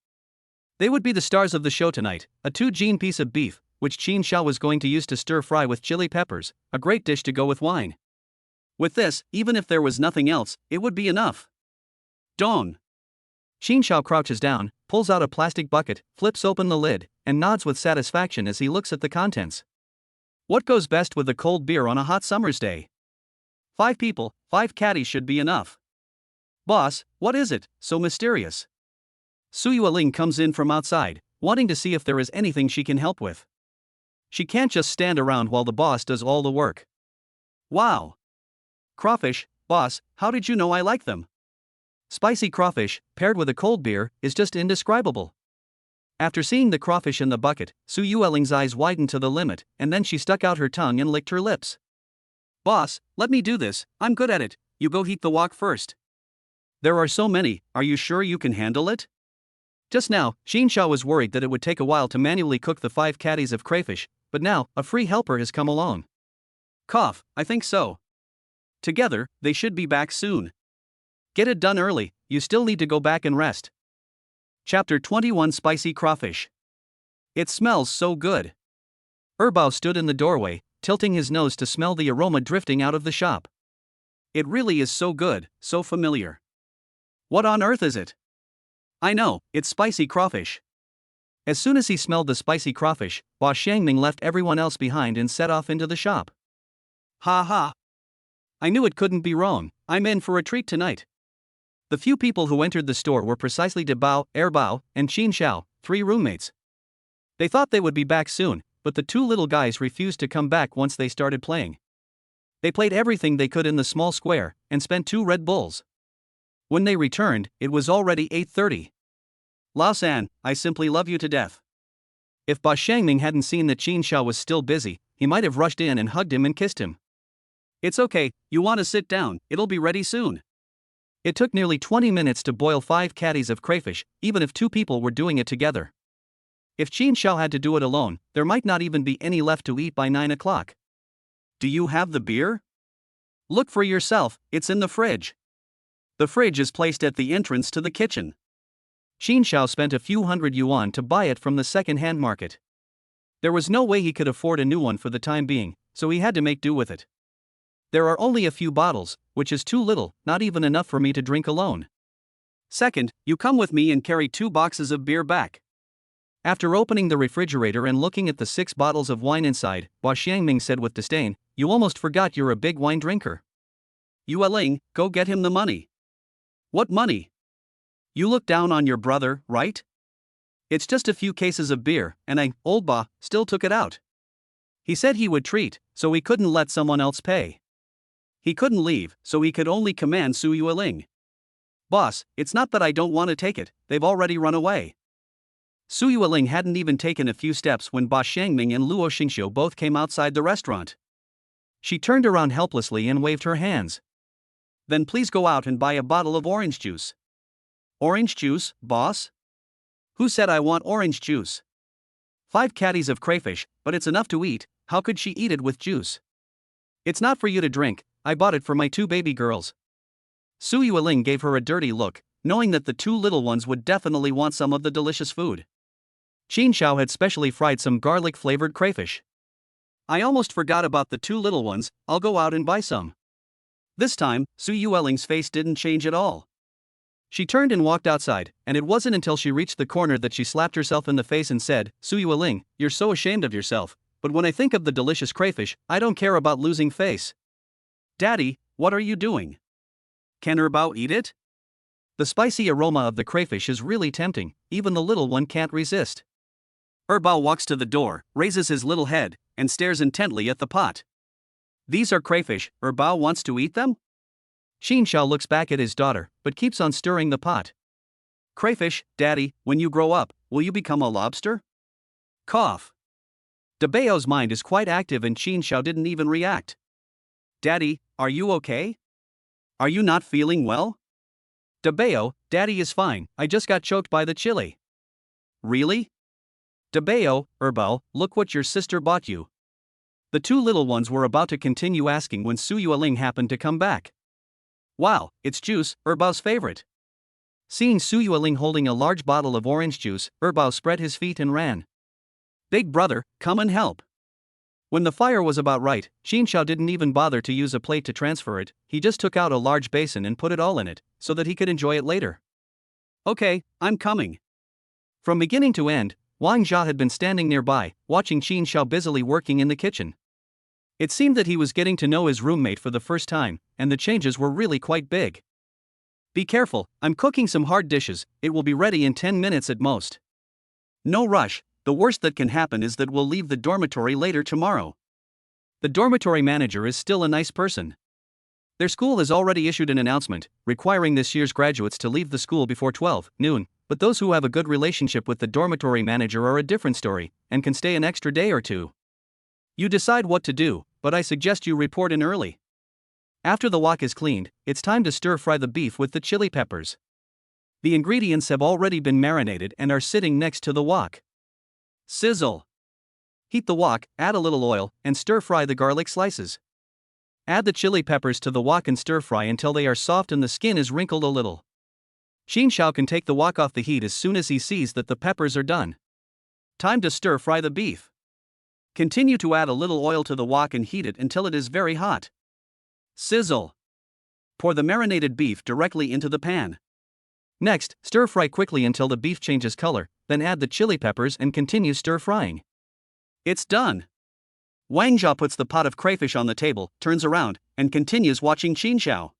They would be the stars of the show tonight: a 2-gene piece of beef, which Qin Xiao was going to use to stir fry with chili peppers, a great dish to go with wine. With this, even if there was nothing else, it would be enough. Dong! Qin Xiao crouches down, pulls out a plastic bucket, flips open the lid, and nods with satisfaction as he looks at the contents. What goes best with a cold beer on a hot summer's day? 5 people, 5 caddies should be enough. Boss, what is it, so mysterious? Su Yueling comes in from outside, wanting to see if there is anything she can help with. She can't just stand around while the boss does all the work. Wow! Crawfish, boss, how did you know I like them? Spicy crawfish, paired with a cold beer, is just indescribable. After seeing the crawfish in the bucket, Su Yueling's eyes widened to the limit, and then she stuck out her tongue and licked her lips. Boss, let me do this, I'm good at it, you go heat the wok first. There are so many, are you sure you can handle it? Just now, Xin Xiao was worried that it would take a while to manually cook the 5 caddies of crayfish, but now, a free helper has come along. Cough, I think so. Together, they should be back soon. Get it done early, you still need to go back and rest. Chapter 21: Spicy Crawfish. It smells so good. Erbao stood in the doorway, tilting his nose to smell the aroma drifting out of the shop. It really is so good, so familiar. What on earth is it? I know, it's spicy crawfish. As soon as he smelled the spicy crawfish, Hua Xiangming left everyone else behind and set off into the shop. Ha ha! I knew it couldn't be wrong, I'm in for a treat tonight. The few people who entered the store were precisely De Bao, Erbao, and Qin Xiao, 3 roommates. They thought they would be back soon, but the 2 little guys refused to come back once they started playing. They played everything they could in the small square, and spent 2 Red Bulls. When they returned, it was already 8:30. Lao San, I simply love you to death. If Ba Xiangming hadn't seen that Qin Xiao was still busy, he might have rushed in and hugged him and kissed him. It's okay, you want to sit down, it'll be ready soon. It took nearly 20 minutes to boil 5 caddies of crayfish, even if 2 people were doing it together. If Qin Xiao had to do it alone, there might not even be any left to eat by 9 o'clock. Do you have the beer? Look for yourself, it's in the fridge. The fridge is placed at the entrance to the kitchen. Qin Xiao spent a few hundred yuan to buy it from the second-hand market. There was no way he could afford a new one for the time being, so he had to make do with it. There are only a few bottles, which is too little, not even enough for me to drink alone. Second, you come with me and carry 2 boxes of beer back. After opening the refrigerator and looking at the 6 bottles of wine inside, Hua Xiangming said with disdain, you almost forgot you're a big wine drinker. Yueling, go get him the money. What money? You look down on your brother, right? It's just a few cases of beer, and old Ba, still took it out. He said he would treat, so he couldn't let someone else pay. He couldn't leave, so he could only command Su Yueling. Boss, it's not that I don't want to take it, they've already run away. Su Yueling hadn't even taken a few steps when Ba Xiangming and Luo Xingxiu both came outside the restaurant. She turned around helplessly and waved her hands. Then please go out and buy a bottle of orange juice. Orange juice, boss? Who said I want orange juice? 5 caddies of crayfish, but it's enough to eat, how could she eat it with juice? It's not for you to drink, I bought it for my 2 baby girls. Su Yueling gave her a dirty look, knowing that the 2 little ones would definitely want some of the delicious food. Qin Xiao had specially fried some garlic-flavored crayfish. I almost forgot about the 2 little ones, I'll go out and buy some. This time, Su Yueling's face didn't change at all. She turned and walked outside, and it wasn't until she reached the corner that she slapped herself in the face and said, Su Yueling, you're so ashamed of yourself, but when I think of the delicious crayfish, I don't care about losing face. Daddy, what are you doing? Can Erbao eat it? The spicy aroma of the crayfish is really tempting, even the little one can't resist. Erbao walks to the door, raises his little head, and stares intently at the pot. These are crayfish, Bao wants to eat them? Xin Xiao looks back at his daughter, but keeps on stirring the pot. Crayfish, Daddy, when you grow up, will you become a lobster? Cough. Bao's mind is quite active and Xin Xiao didn't even react. Daddy, are you okay? Are you not feeling well? Bao, Daddy is fine, I just got choked by the chili. Really? Bao, Bao, look what your sister bought you. The two little ones were about to continue asking when Su Yueling happened to come back. Wow, it's juice, Bao's favorite. Seeing Su Yueling holding a large bottle of orange juice, Bao spread his feet and ran. Big brother, come and help. When the fire was about right, Xin Xiao didn't even bother to use a plate to transfer it, he just took out a large basin and put it all in it, so that he could enjoy it later. Okay, I'm coming. From beginning to end, Wang Jia had been standing nearby, watching Xin Xiao busily working in the kitchen. It seemed that he was getting to know his roommate for the first time, and the changes were really quite big. Be careful, I'm cooking some hard dishes, it will be ready in 10 minutes at most. No rush, the worst that can happen is that we'll leave the dormitory later tomorrow. The dormitory manager is still a nice person. Their school has already issued an announcement, requiring this year's graduates to leave the school before 12 noon, but those who have a good relationship with the dormitory manager are a different story, and can stay an extra day or two. You decide what to do, but I suggest you report in early. After the wok is cleaned, it's time to stir-fry the beef with the chili peppers. The ingredients have already been marinated and are sitting next to the wok. Sizzle. Heat the wok, add a little oil, and stir-fry the garlic slices. Add the chili peppers to the wok and stir-fry until they are soft and the skin is wrinkled a little. Xin Xiao can take the wok off the heat as soon as he sees that the peppers are done. Time to stir-fry the beef. Continue to add a little oil to the wok and heat it until it is very hot. Sizzle. Pour the marinated beef directly into the pan. Next, stir-fry quickly until the beef changes color, then add the chili peppers and continue stir-frying. It's done. Wang Jia puts the pot of crayfish on the table, turns around, and continues watching Xin Xiao.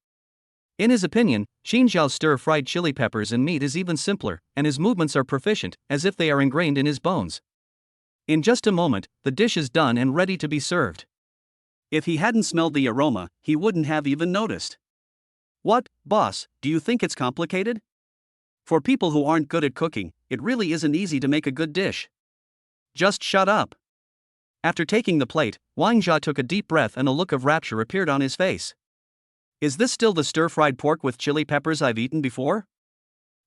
In his opinion, Xin Xiao's stir-fried chili peppers and meat is even simpler, and his movements are proficient, as if they are ingrained in his bones. In just a moment, the dish is done and ready to be served. If he hadn't smelled the aroma, he wouldn't have even noticed. What, boss, do you think it's complicated? For people who aren't good at cooking, it really isn't easy to make a good dish. Just shut up. After taking the plate, Wang Jia took a deep breath and a look of rapture appeared on his face. Is this still the stir-fried pork with chili peppers I've eaten before?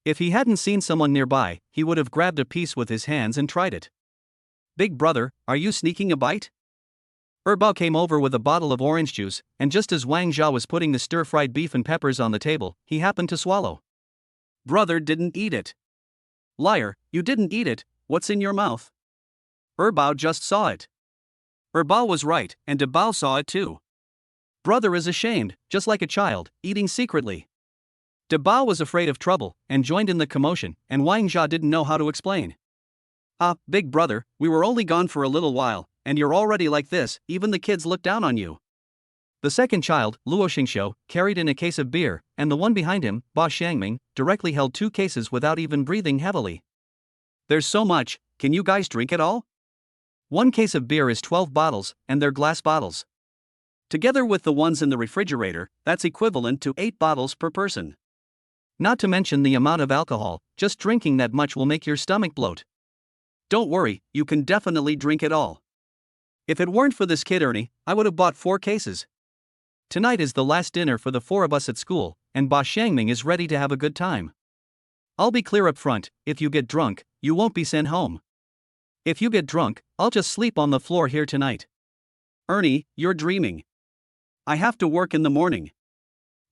If he hadn't seen someone nearby, he would have grabbed a piece with his hands and tried it. Big brother, are you sneaking a bite? Bao came over with a bottle of orange juice, and just as Wang Jia was putting the stir-fried beef and peppers on the table, he happened to swallow. Brother didn't eat it. Liar, you didn't eat it, what's in your mouth? Bao just saw it. Bao was right, and Bao saw it too. Brother is ashamed, just like a child, eating secretly. Bao was afraid of trouble, and joined in the commotion, and Wang Jia didn't know how to explain. Big brother, we were only gone for a little while, and you're already like this, even the kids look down on you. The second child, Luo Xingxiu, carried in a case of beer, and the one behind him, Ba Xiangming, directly held 2 cases without even breathing heavily. There's so much, can you guys drink it all? 1 case of beer is 12 bottles, and they're glass bottles. Together with the ones in the refrigerator, that's equivalent to 8 bottles per person. Not to mention the amount of alcohol, just drinking that much will make your stomach bloat. Don't worry, you can definitely drink it all. If it weren't for this kid Ernie, I would have bought 4 cases. Tonight is the last dinner for the 4 of us at school, and Ba Xiangming is ready to have a good time. I'll be clear up front, if you get drunk, you won't be sent home. If you get drunk, I'll just sleep on the floor here tonight. Ernie, you're dreaming. I have to work in the morning.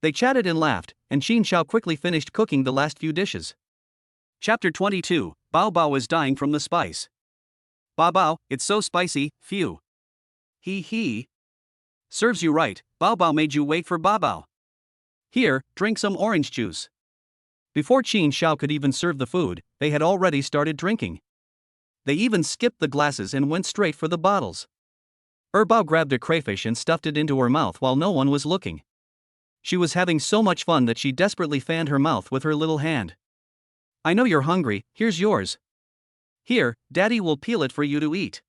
They chatted and laughed, and Xin Xiao quickly finished cooking the last few dishes. Chapter 22, Bao Bao is dying from the spice. Bao Bao, it's so spicy, phew. He. Serves you right, Bao Bao made you wait for Bao Bao. Here, drink some orange juice. Before Xin Xiao could even serve the food, they had already started drinking. They even skipped the glasses and went straight for the bottles. Bao grabbed a crayfish and stuffed it into her mouth while no one was looking. She was having so much fun that she desperately fanned her mouth with her little hand. I know you're hungry, here's yours. Here, Daddy will peel it for you to eat.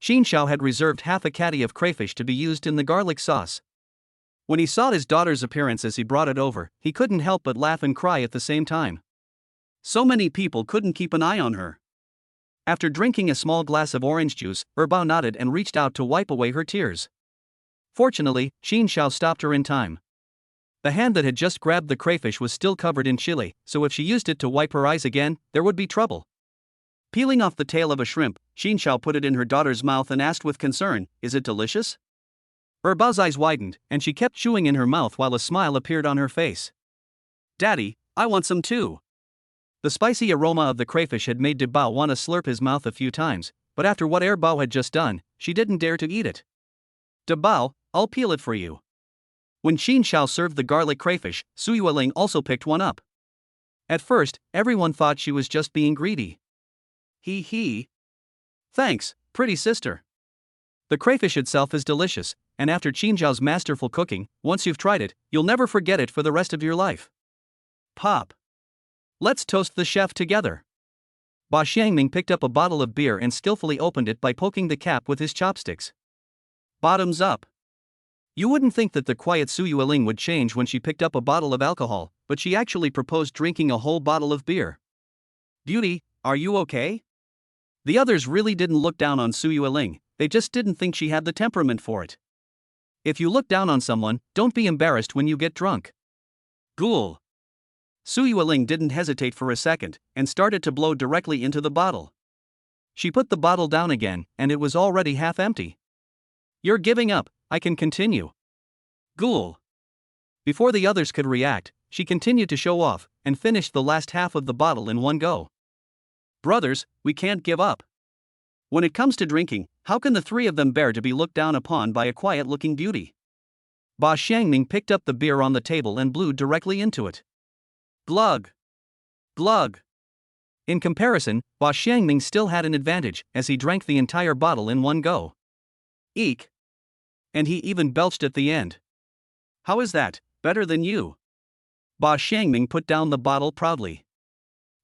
Xin Xiao had reserved half a caddy of crayfish to be used in the garlic sauce. When he saw his daughter's appearance as he brought it over, he couldn't help but laugh and cry at the same time. So many people couldn't keep an eye on her. After drinking a small glass of orange juice, Bao nodded and reached out to wipe away her tears. Fortunately, Xin Xiao stopped her in time. The hand that had just grabbed the crayfish was still covered in chili, so if she used it to wipe her eyes again, there would be trouble. Peeling off the tail of a shrimp, Xin Xiao put it in her daughter's mouth and asked with concern, "Is it delicious?" Bao's eyes widened, and she kept chewing in her mouth while a smile appeared on her face. "Daddy, I want some too." The spicy aroma of the crayfish had made Bao want to slurp his mouth a few times, but after what Bao had just done, she didn't dare to eat it. "Bao, I'll peel it for you." When Xin Xiao served the garlic crayfish, Su Yueling also picked one up. At first, everyone thought she was just being greedy. He. "Thanks, pretty sister." The crayfish itself is delicious, and after Xin Xiao's masterful cooking, once you've tried it, you'll never forget it for the rest of your life. Pop. Let's toast the chef together. Ba Xiangming picked up a bottle of beer and skillfully opened it by poking the cap with his chopsticks. Bottoms up. You wouldn't think that the quiet Su Yueling would change when she picked up a bottle of alcohol, but she actually proposed drinking a whole bottle of beer. "Beauty, are you okay?" The others really didn't look down on Su Yueling, they just didn't think she had the temperament for it. If you look down on someone, don't be embarrassed when you get drunk. Ghoul. Su Yueling didn't hesitate for a second, and started to blow directly into the bottle. She put the bottle down again, and it was already half empty. "You're giving up, I can continue." Ghoul. Before the others could react, she continued to show off, and finished the last half of the bottle in one go. "Brothers, we can't give up." When it comes to drinking, how can the three of them bear to be looked down upon by a quiet-looking beauty? Ba Xiangming picked up the beer on the table and blew directly into it. Glug. Glug. In comparison, Ba Xiangming still had an advantage, as he drank the entire bottle in one go. Eek. And he even belched at the end. "How is that, better than you?" Ba Xiangming put down the bottle proudly.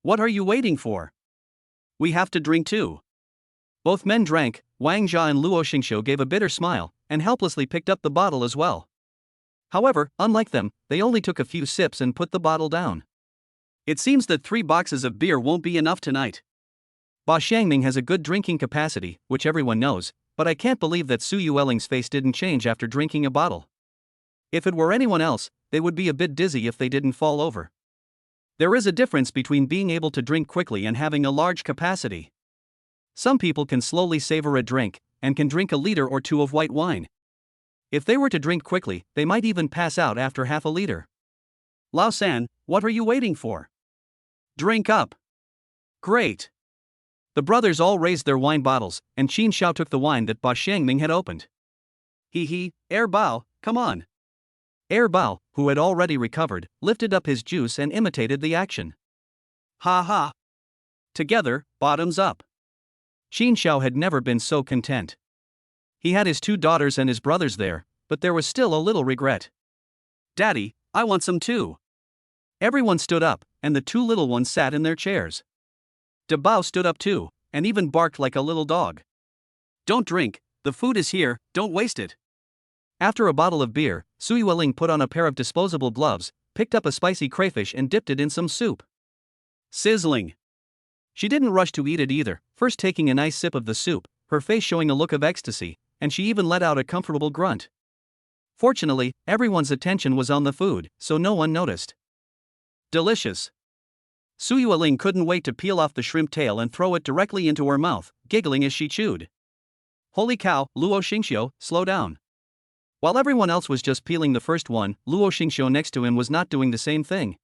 "What are you waiting for? We have to drink too." Both men drank. Wang Jia and Luo Xingxiu gave a bitter smile, and helplessly picked up the bottle as well. However, unlike them, they only took a few sips and put the bottle down. "It seems that 3 boxes of beer won't be enough tonight." Ba Xiangming has a good drinking capacity, which everyone knows, but I can't believe that Su Yueling's face didn't change after drinking a bottle. If it were anyone else, they would be a bit dizzy if they didn't fall over. There is a difference between being able to drink quickly and having a large capacity. Some people can slowly savor a drink, and can drink a liter or two of white wine. If they were to drink quickly, they might even pass out after half a liter. "Lao San, what are you waiting for? Drink up." "Great." The brothers all raised their wine bottles, and Xin Xiao took the wine that Ba Xiangming had opened. Bao, come on." Bao, who had already recovered, lifted up his juice and imitated the action. "Ha ha. Together, bottoms up." Xin Xiao had never been so content. He had his 2 daughters and his brothers there, but there was still a little regret. "Daddy, I want some too." Everyone stood up, and the 2 little ones sat in their chairs. Bao stood up too, and even barked like a little dog. "Don't drink, the food is here, don't waste it." After a bottle of beer, Su Yueling put on a pair of disposable gloves, picked up a spicy crayfish and dipped it in some soup. Sizzling. She didn't rush to eat it either, first taking a nice sip of the soup, her face showing a look of ecstasy, and she even let out a comfortable grunt. Fortunately, everyone's attention was on the food, so no one noticed. Delicious. Su Yueling couldn't wait to peel off the shrimp tail and throw it directly into her mouth, giggling as she chewed. "Holy cow, Luo Xingxiu, slow down." While everyone else was just peeling the first one, Luo Xingxiu next to him was not doing the same thing.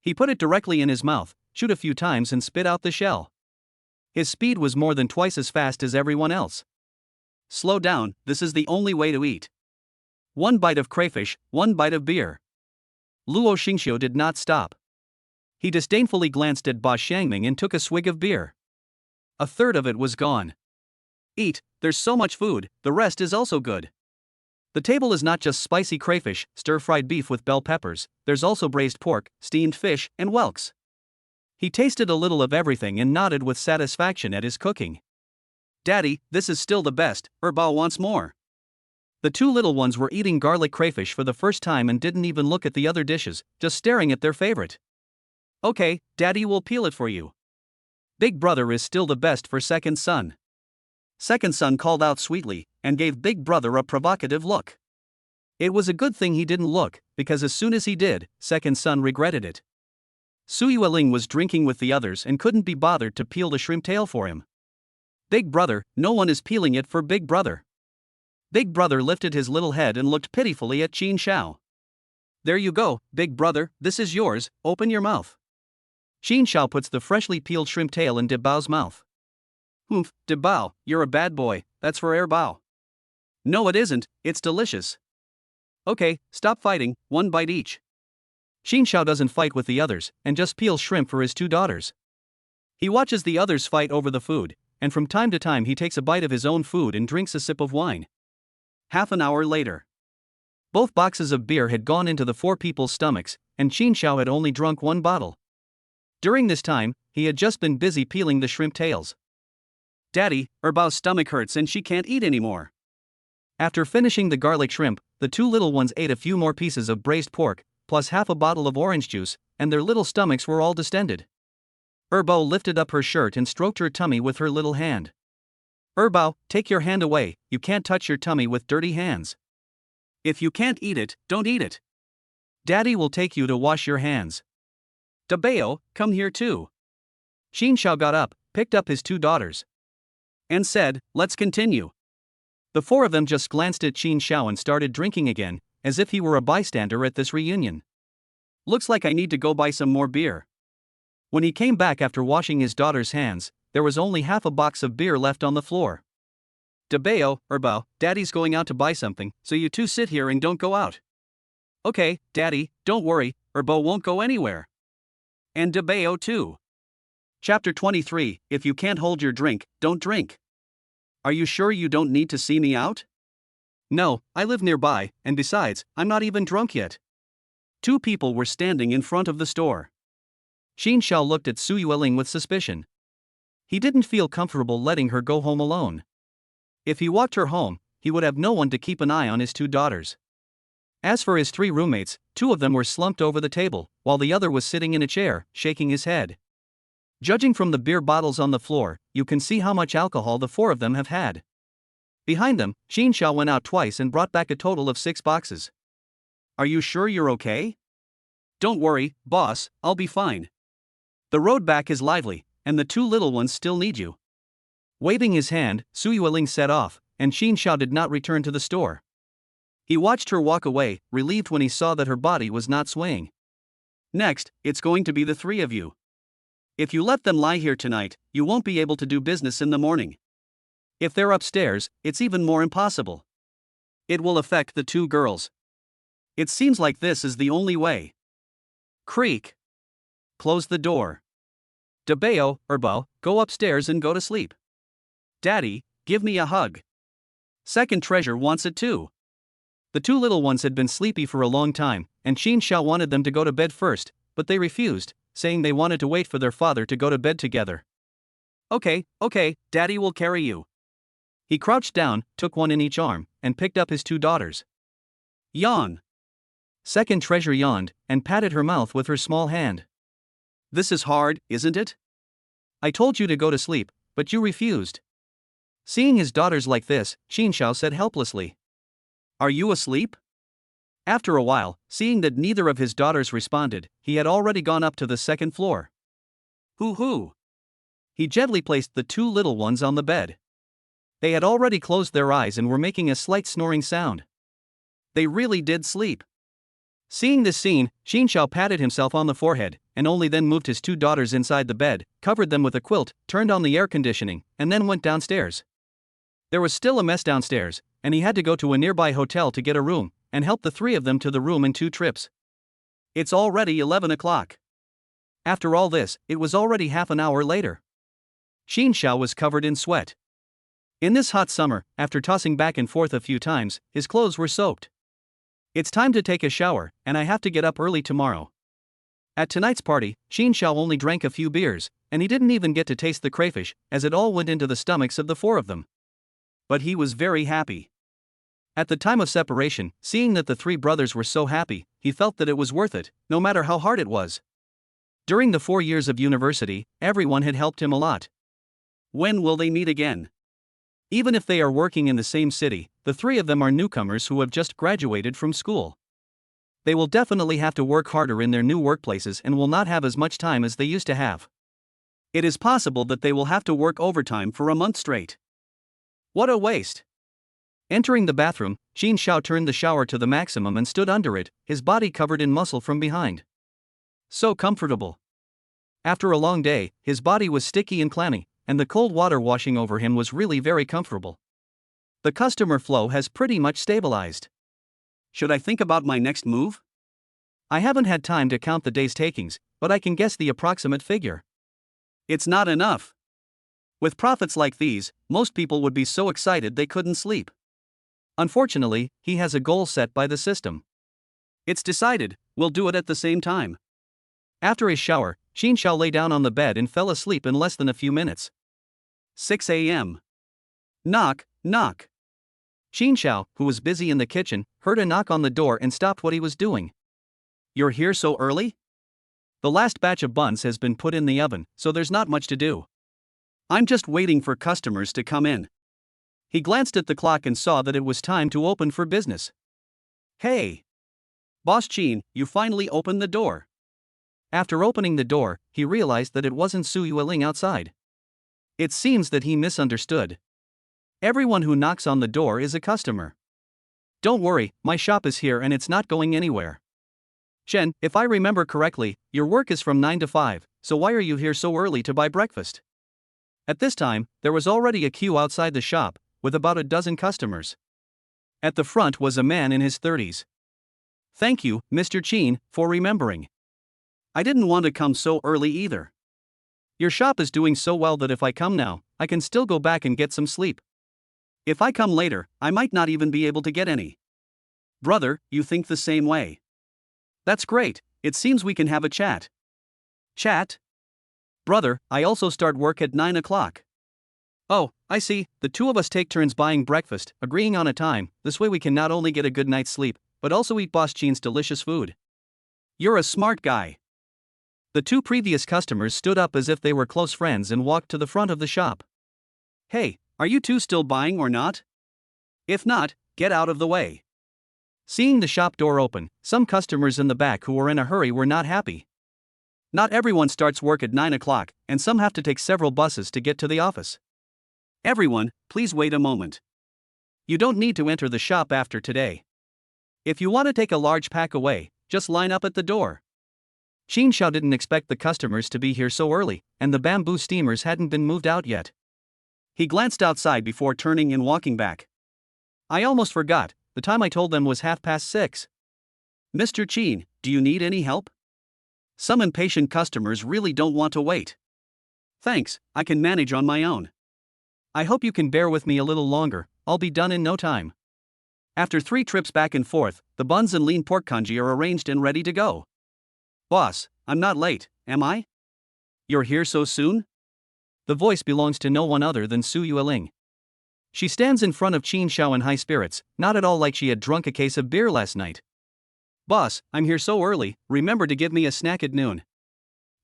He put it directly in his mouth, chewed a few times and spit out the shell. His speed was more than twice as fast as everyone else. "Slow down, this is the only way to eat. 1 bite of crayfish, 1 bite of beer." Luo Xingxiu did not stop. He disdainfully glanced at Ba Xiangming and took a swig of beer. A third of it was gone. "Eat, there's so much food, the rest is also good." The table is not just spicy crayfish, stir-fried beef with bell peppers, there's also braised pork, steamed fish, and whelks. He tasted a little of everything and nodded with satisfaction at his cooking. Daddy, this is still the best, Bao wants more. The two little ones were eating garlic crayfish for the first time and didn't even look at the other dishes, just staring at their favorite. Okay, Daddy will peel it for you. Big brother is still the best for second son. Second son called out sweetly, and gave big brother a provocative look. It was a good thing he didn't look, because as soon as he did, second son regretted it. Surreal was drinking with the others and couldn't be bothered to peel the shrimp tail for him. Big brother, no one is peeling it for big brother. Big brother lifted his little head and looked pitifully at Qin Shao. There you go, big brother, this is yours, open your mouth. Qin Shao puts the freshly peeled shrimp tail in De Bao's mouth. Humph, De Bao, you're a bad boy, that's for Bao. No it isn't, it's delicious. Okay, stop fighting, one bite each. Qin Shao doesn't fight with the others, and just peels shrimp for his two daughters. He watches the others fight over the food, and from time to time he takes a bite of his own food and drinks a sip of wine. Half an hour later. Both boxes of beer had gone into the four people's stomachs, and Qin Shao had only drunk one bottle. During this time, he had just been busy peeling the shrimp tails. Daddy, Bao's stomach hurts and she can't eat anymore. After finishing the garlic shrimp, the two little ones ate a few more pieces of braised pork, plus half a bottle of orange juice, and their little stomachs were all distended. Bao lifted up her shirt and stroked her tummy with her little hand. Bao, take your hand away, you can't touch your tummy with dirty hands. If you can't eat it, don't eat it. Daddy will take you to wash your hands. Bao, come here too. Qin Shao got up, picked up his two daughters, and said, let's continue. The four of them just glanced at Qin Shao and started drinking again, as if he were a bystander at this reunion. Looks like I need to go buy some more beer. When he came back after washing his daughter's hands, there was only half a box of beer left on the floor. Bao, Daddy's going out to buy something, so you two sit here and don't go out. Okay, Daddy, don't worry, Bao won't go anywhere. And Bao too. Chapter 23, If you can't hold your drink, don't drink. Are you sure you don't need to see me out? No, I live nearby, and besides, I'm not even drunk yet. Two people were standing in front of the store. Qin Shao looked at Su Yueling with suspicion. He didn't feel comfortable letting her go home alone. If he walked her home, he would have no one to keep an eye on his two daughters. As for his three roommates, two of them were slumped over the table, while the other was sitting in a chair, shaking his head. Judging from the beer bottles on the floor, you can see how much alcohol the four of them have had. Behind them, Qin Shao went out twice and brought back a total of 6 boxes. Are you sure you're okay? Don't worry, boss, I'll be fine. The road back is lively, and the two little ones still need you. Waving his hand, Su Yueling set off, and Qin Shao did not return to the store. He watched her walk away, relieved when he saw that her body was not swaying. Next, it's going to be the three of you. If you let them lie here tonight, you won't be able to do business in the morning. If they're upstairs, it's even more impossible. It will affect the two girls. It seems like this is the only way. Creak. Close the door. Bao, go upstairs and go to sleep. Daddy, give me a hug. Second treasure wants it too. The two little ones had been sleepy for a long time, and Qin Shao wanted them to go to bed first, but they refused, saying they wanted to wait for their father to go to bed together. Okay, Daddy will carry you. He crouched down, took one in each arm, and picked up his two daughters. Yawn. Second treasure yawned, and patted her mouth with her small hand. This is hard, isn't it? I told you to go to sleep, but you refused. Seeing his daughters like this, Qin Shao said helplessly. Are you asleep? After a while, seeing that neither of his daughters responded, he had already gone up to the second floor. Hoo-hoo. He gently placed the two little ones on the bed. They had already closed their eyes and were making a slight snoring sound. They really did sleep. Seeing this scene, Qin Shao patted himself on the forehead, and only then moved his two daughters inside the bed, covered them with a quilt, turned on the air conditioning, and then went downstairs. There was still a mess downstairs, and he had to go to a nearby hotel to get a room, and help the three of them to the room in 2 trips. It's already 11 o'clock. After all this, it was already half an hour later. Qin Shao was covered in sweat. In this hot summer, after tossing back and forth a few times, his clothes were soaked. It's time to take a shower, and I have to get up early tomorrow. At tonight's party, Qin Xiao only drank a few beers, and he didn't even get to taste the crayfish, as it all went into the stomachs of the four of them. But he was very happy. At the time of separation, seeing that the three brothers were so happy, he felt that it was worth it, no matter how hard it was. During the 4 years of university, everyone had helped him a lot. When will they meet again? Even if they are working in the same city, the three of them are newcomers who have just graduated from school. They will definitely have to work harder in their new workplaces and will not have as much time as they used to have. It is possible that they will have to work overtime for a month straight. What a waste! Entering the bathroom, Qin Xiao turned the shower to the maximum and stood under it, his body covered in muscle from behind. So comfortable. After a long day, his body was sticky and clammy, and the cold water washing over him was really very comfortable. The customer flow has pretty much stabilized. Should I think about my next move? I haven't had time to count the day's takings, but I can guess the approximate figure. It's not enough. With profits like these, most people would be so excited they couldn't sleep. Unfortunately, he has a goal set by the system. It's decided, we'll do it at the same time. After his shower, Qin Xiao lay down on the bed and fell asleep in less than a few minutes. 6 a.m. Knock, knock. Qin Xiao, who was busy in the kitchen, heard a knock on the door and stopped what he was doing. You're here so early? The last batch of buns has been put in the oven, so there's not much to do. I'm just waiting for customers to come in. He glanced at the clock and saw that it was time to open for business. Hey! Boss Qin, you finally opened the door. After opening the door, he realized that it wasn't Su Yueling outside. It seems that he misunderstood. Everyone who knocks on the door is a customer. Don't worry, my shop is here and it's not going anywhere. Chen, if I remember correctly, your work is from 9 to 5, so why are you here so early to buy breakfast? At this time, there was already a queue outside the shop, with about a dozen customers. At the front was a man in his 30s. Thank you, Mr. Qin, for remembering. I didn't want to come so early either. Your shop is doing so well that if I come now, I can still go back and get some sleep. If I come later, I might not even be able to get any. Brother, you think the same way. That's great, it seems we can have a chat. Chat? Brother, I also start work at 9 o'clock. Oh, I see, the two of us take turns buying breakfast, agreeing on a time, this way we can not only get a good night's sleep, but also eat Boss Qin's delicious food. You're a smart guy. The two previous customers stood up as if they were close friends and walked to the front of the shop. Hey, are you two still buying or not? If not, get out of the way. Seeing the shop door open, some customers in the back who were in a hurry were not happy. Not everyone starts work at 9 o'clock, and some have to take several buses to get to the office. Everyone, please wait a moment. You don't need to enter the shop after today. If you want to take a large pack away, just line up at the door. Qin Xiao didn't expect the customers to be here so early, and the bamboo steamers hadn't been moved out yet. He glanced outside before turning and walking back. I almost forgot, the time I told them was 6:30. Mr. Qin, do you need any help? Some impatient customers really don't want to wait. Thanks, I can manage on my own. I hope you can bear with me a little longer, I'll be done in no time. After 3 trips back and forth, the buns and lean pork congee are arranged and ready to go. Boss, I'm not late, am I? You're here so soon? The voice belongs to no one other than Su Yueling. She stands in front of Qin Xiao in high spirits, not at all like she had drunk a case of beer last night. Boss, I'm here so early, remember to give me a snack at noon.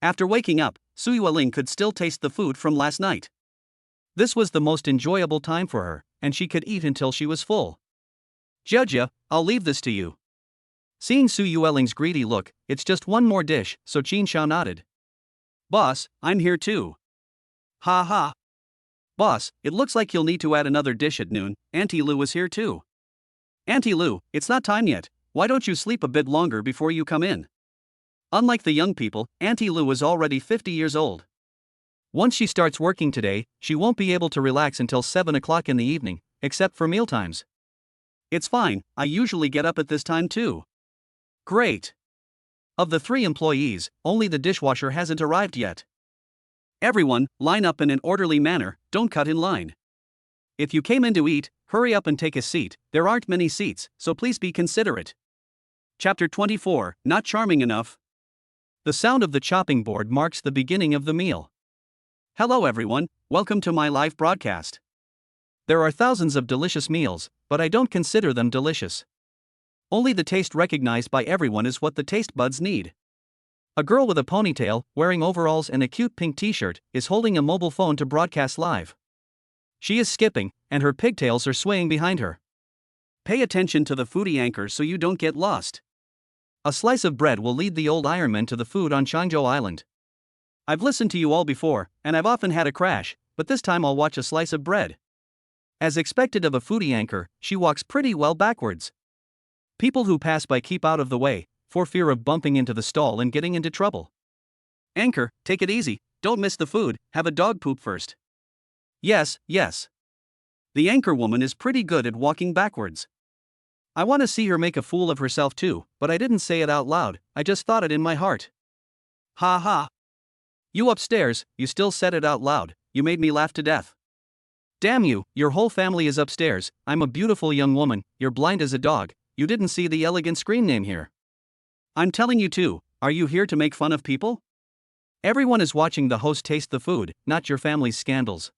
After waking up, Su Yueling could still taste the food from last night. This was the most enjoyable time for her, and she could eat until she was full. Jia, I'll leave this to you. Seeing Su Yueling's greedy look, it's just one more dish, so Qin Xiao nodded. Boss, I'm here too. Ha ha. Boss, it looks like you'll need to add another dish at noon, Auntie Lu is here too. Auntie Lu, it's not time yet, why don't you sleep a bit longer before you come in? Unlike the young people, Auntie Lu is already 50 years old. Once she starts working today, she won't be able to relax until 7 o'clock in the evening, except for mealtimes. It's fine, I usually get up at this time too. Great. Of the 3 employees, only the dishwasher hasn't arrived yet. Everyone, line up in an orderly manner, don't cut in line. If you came in to eat, hurry up and take a seat, there aren't many seats, so please be considerate. Chapter 24, Not Charming Enough. The sound of the chopping board marks the beginning of the meal. Hello everyone, welcome to my live broadcast. There are thousands of delicious meals, but I don't consider them delicious. Only the taste recognized by everyone is what the taste buds need. A girl with a ponytail, wearing overalls and a cute pink t-shirt, is holding a mobile phone to broadcast live. She is skipping, and her pigtails are swaying behind her. Pay attention to the foodie anchor so you don't get lost. A slice of bread will lead the old Ironman to the food on Changzhou Island. I've listened to you all before, and I've often had a crash, but this time I'll watch a slice of bread. As expected of a foodie anchor, she walks pretty well backwards. People who pass by keep out of the way, for fear of bumping into the stall and getting into trouble. Anchor, take it easy, don't miss the food, have a dog poop first. Yes. The anchor woman is pretty good at walking backwards. I want to see her make a fool of herself too, but I didn't say it out loud, I just thought it in my heart. Ha ha. You upstairs, you still said it out loud, you made me laugh to death. Damn you, your whole family is upstairs, I'm a beautiful young woman, you're blind as a dog, you didn't see the elegant screen name here. I'm telling you too, are you here to make fun of people? Everyone is watching the host taste the food, not your family's scandals.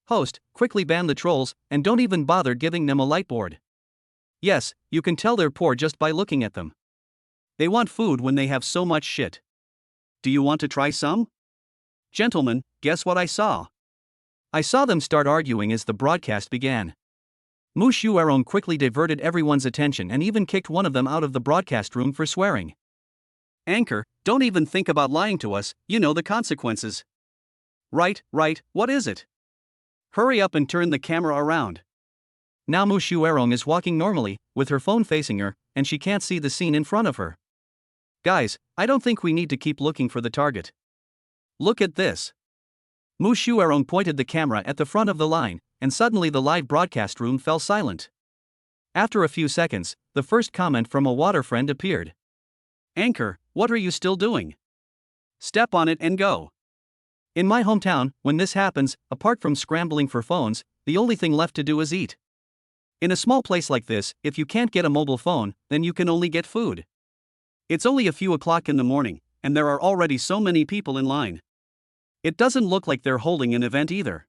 Host, quickly ban the trolls, and don't even bother giving them a light board. Yes, you can tell they're poor just by looking at them. They want food when they have so much shit. Do you want to try some? Gentlemen, guess what I saw? I saw them start arguing as the broadcast began. Mu Shuerong quickly diverted everyone's attention and even kicked one of them out of the broadcast room for swearing. Anchor, don't even think about lying to us, you know the consequences. Right, what is it? Hurry up and turn the camera around. Now Mu Shuerong is walking normally, with her phone facing her, and she can't see the scene in front of her. Guys, I don't think we need to keep looking for the target. Look at this. Mu Shuerong pointed the camera at the front of the line, and suddenly the live broadcast room fell silent. After a few seconds, the first comment from a water friend appeared. Anchor, what are you still doing? Step on it and go. In my hometown, when this happens, apart from scrambling for phones, the only thing left to do is eat. In a small place like this, if you can't get a mobile phone, then you can only get food. It's only a few o'clock in the morning, and there are already so many people in line. It doesn't look like they're holding an event either.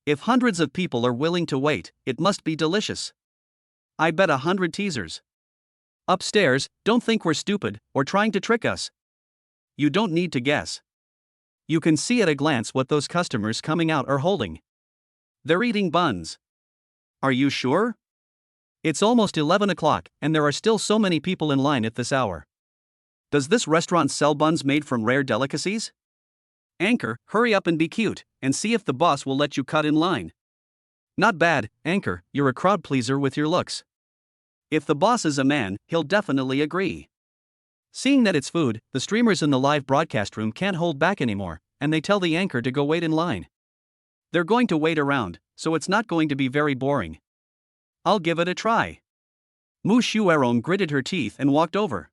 If hundreds of people are willing to wait, it must be delicious. I bet 100 teasers. Upstairs, don't think we're stupid, or trying to trick us. You don't need to guess. You can see at a glance what those customers coming out are holding. They're eating buns. Are you sure? It's almost 11 o'clock, and there are still so many people in line at this hour. Does this restaurant sell buns made from rare delicacies? Anchor, hurry up and be cute, and see if the boss will let you cut in line. Not bad, Anchor, you're a crowd pleaser with your looks. If the boss is a man, he'll definitely agree. Seeing that it's food, the streamers in the live broadcast room can't hold back anymore, and they tell the anchor to go wait in line. They're going to wait around, so it's not going to be very boring. I'll give it a try. Mu Shuerong gritted her teeth and walked over.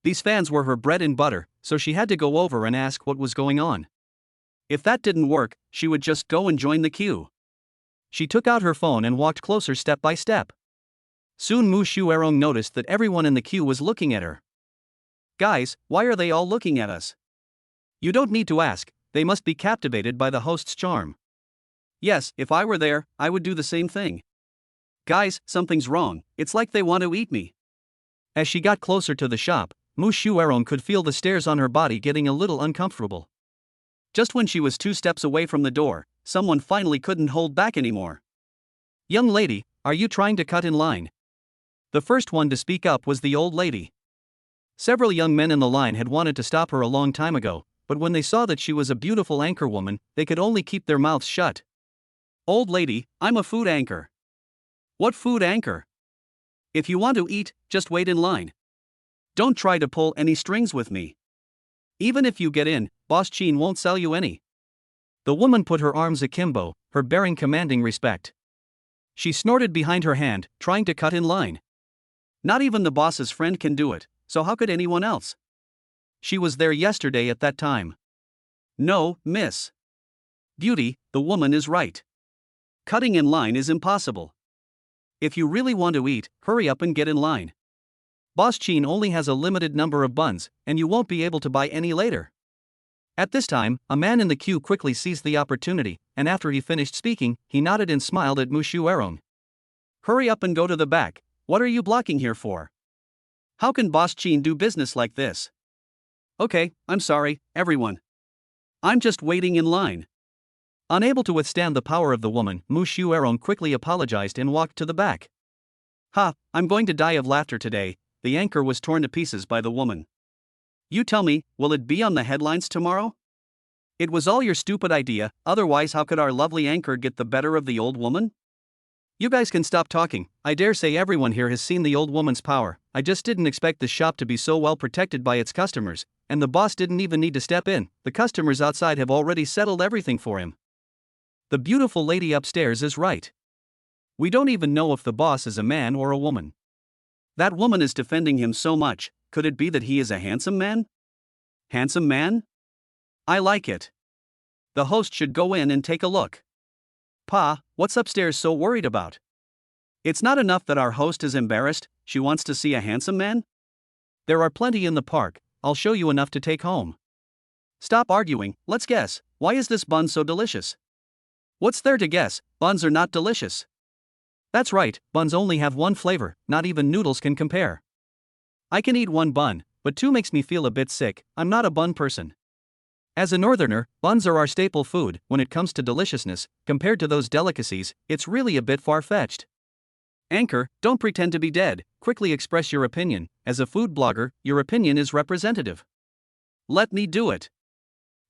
These fans were her bread and butter, so she had to go over and ask what was going on. If that didn't work, she would just go and join the queue. She took out her phone and walked closer step by step. Soon Mu Shuerong noticed that everyone in the queue was looking at her. Guys, why are they all looking at us? You don't need to ask, they must be captivated by the host's charm. Yes, if I were there, I would do the same thing. Guys, something's wrong, it's like they want to eat me. As she got closer to the shop, Mu Shuerong could feel the stares on her body getting a little uncomfortable. Just when she was 2 steps away from the door, someone finally couldn't hold back anymore. Young lady, are you trying to cut in line? The first one to speak up was the old lady. Several young men in the line had wanted to stop her a long time ago, but when they saw that she was a beautiful anchor woman, they could only keep their mouths shut. Old lady, I'm a food anchor. What food anchor? If you want to eat, just wait in line. Don't try to pull any strings with me. Even if you get in, Boss Chin won't sell you any. The woman put her arms akimbo, her bearing commanding respect. She snorted behind her hand, trying to cut in line. Not even the boss's friend can do it, so how could anyone else? She was there yesterday at that time. No, miss. Beauty, the woman is right. Cutting in line is impossible. If you really want to eat, hurry up and get in line. Boss Chin only has a limited number of buns, and you won't be able to buy any later. At this time, a man in the queue quickly seized the opportunity, and after he finished speaking, he nodded and smiled at Mushu Erong. Hurry up and go to the back. What are you blocking here for? How can Boss Chin do business like this? Okay, I'm sorry, everyone. I'm just waiting in line. Unable to withstand the power of the woman, Mushu Erong quickly apologized and walked to the back. Ha, I'm going to die of laughter today. The anchor was torn to pieces by the woman. You tell me, will it be on the headlines tomorrow? It was all your stupid idea, otherwise how could our lovely anchor get the better of the old woman? You guys can stop talking. I dare say everyone here has seen the old woman's power. I just didn't expect the shop to be so well protected by its customers, and the boss didn't even need to step in. The customers outside have already settled everything for him. The beautiful lady upstairs is right. We don't even know if the boss is a man or a woman. That woman is defending him so much. Could it be that he is a handsome man? Handsome man? I like it. The host should go in and take a look. Pa, what's upstairs so worried about? It's not enough that our host is embarrassed, she wants to see a handsome man? There are plenty in the park, I'll show you enough to take home. Stop arguing, let's guess, why is this bun so delicious? What's there to guess? Buns are not delicious. That's right, buns only have one flavor, not even noodles can compare. I can eat one bun, but two makes me feel a bit sick. I'm not a bun person. As a northerner, buns are our staple food. When it comes to deliciousness, compared to those delicacies, it's really a bit far-fetched. Anchor, don't pretend to be dead, quickly express your opinion. As a food blogger, your opinion is representative. Let me do it.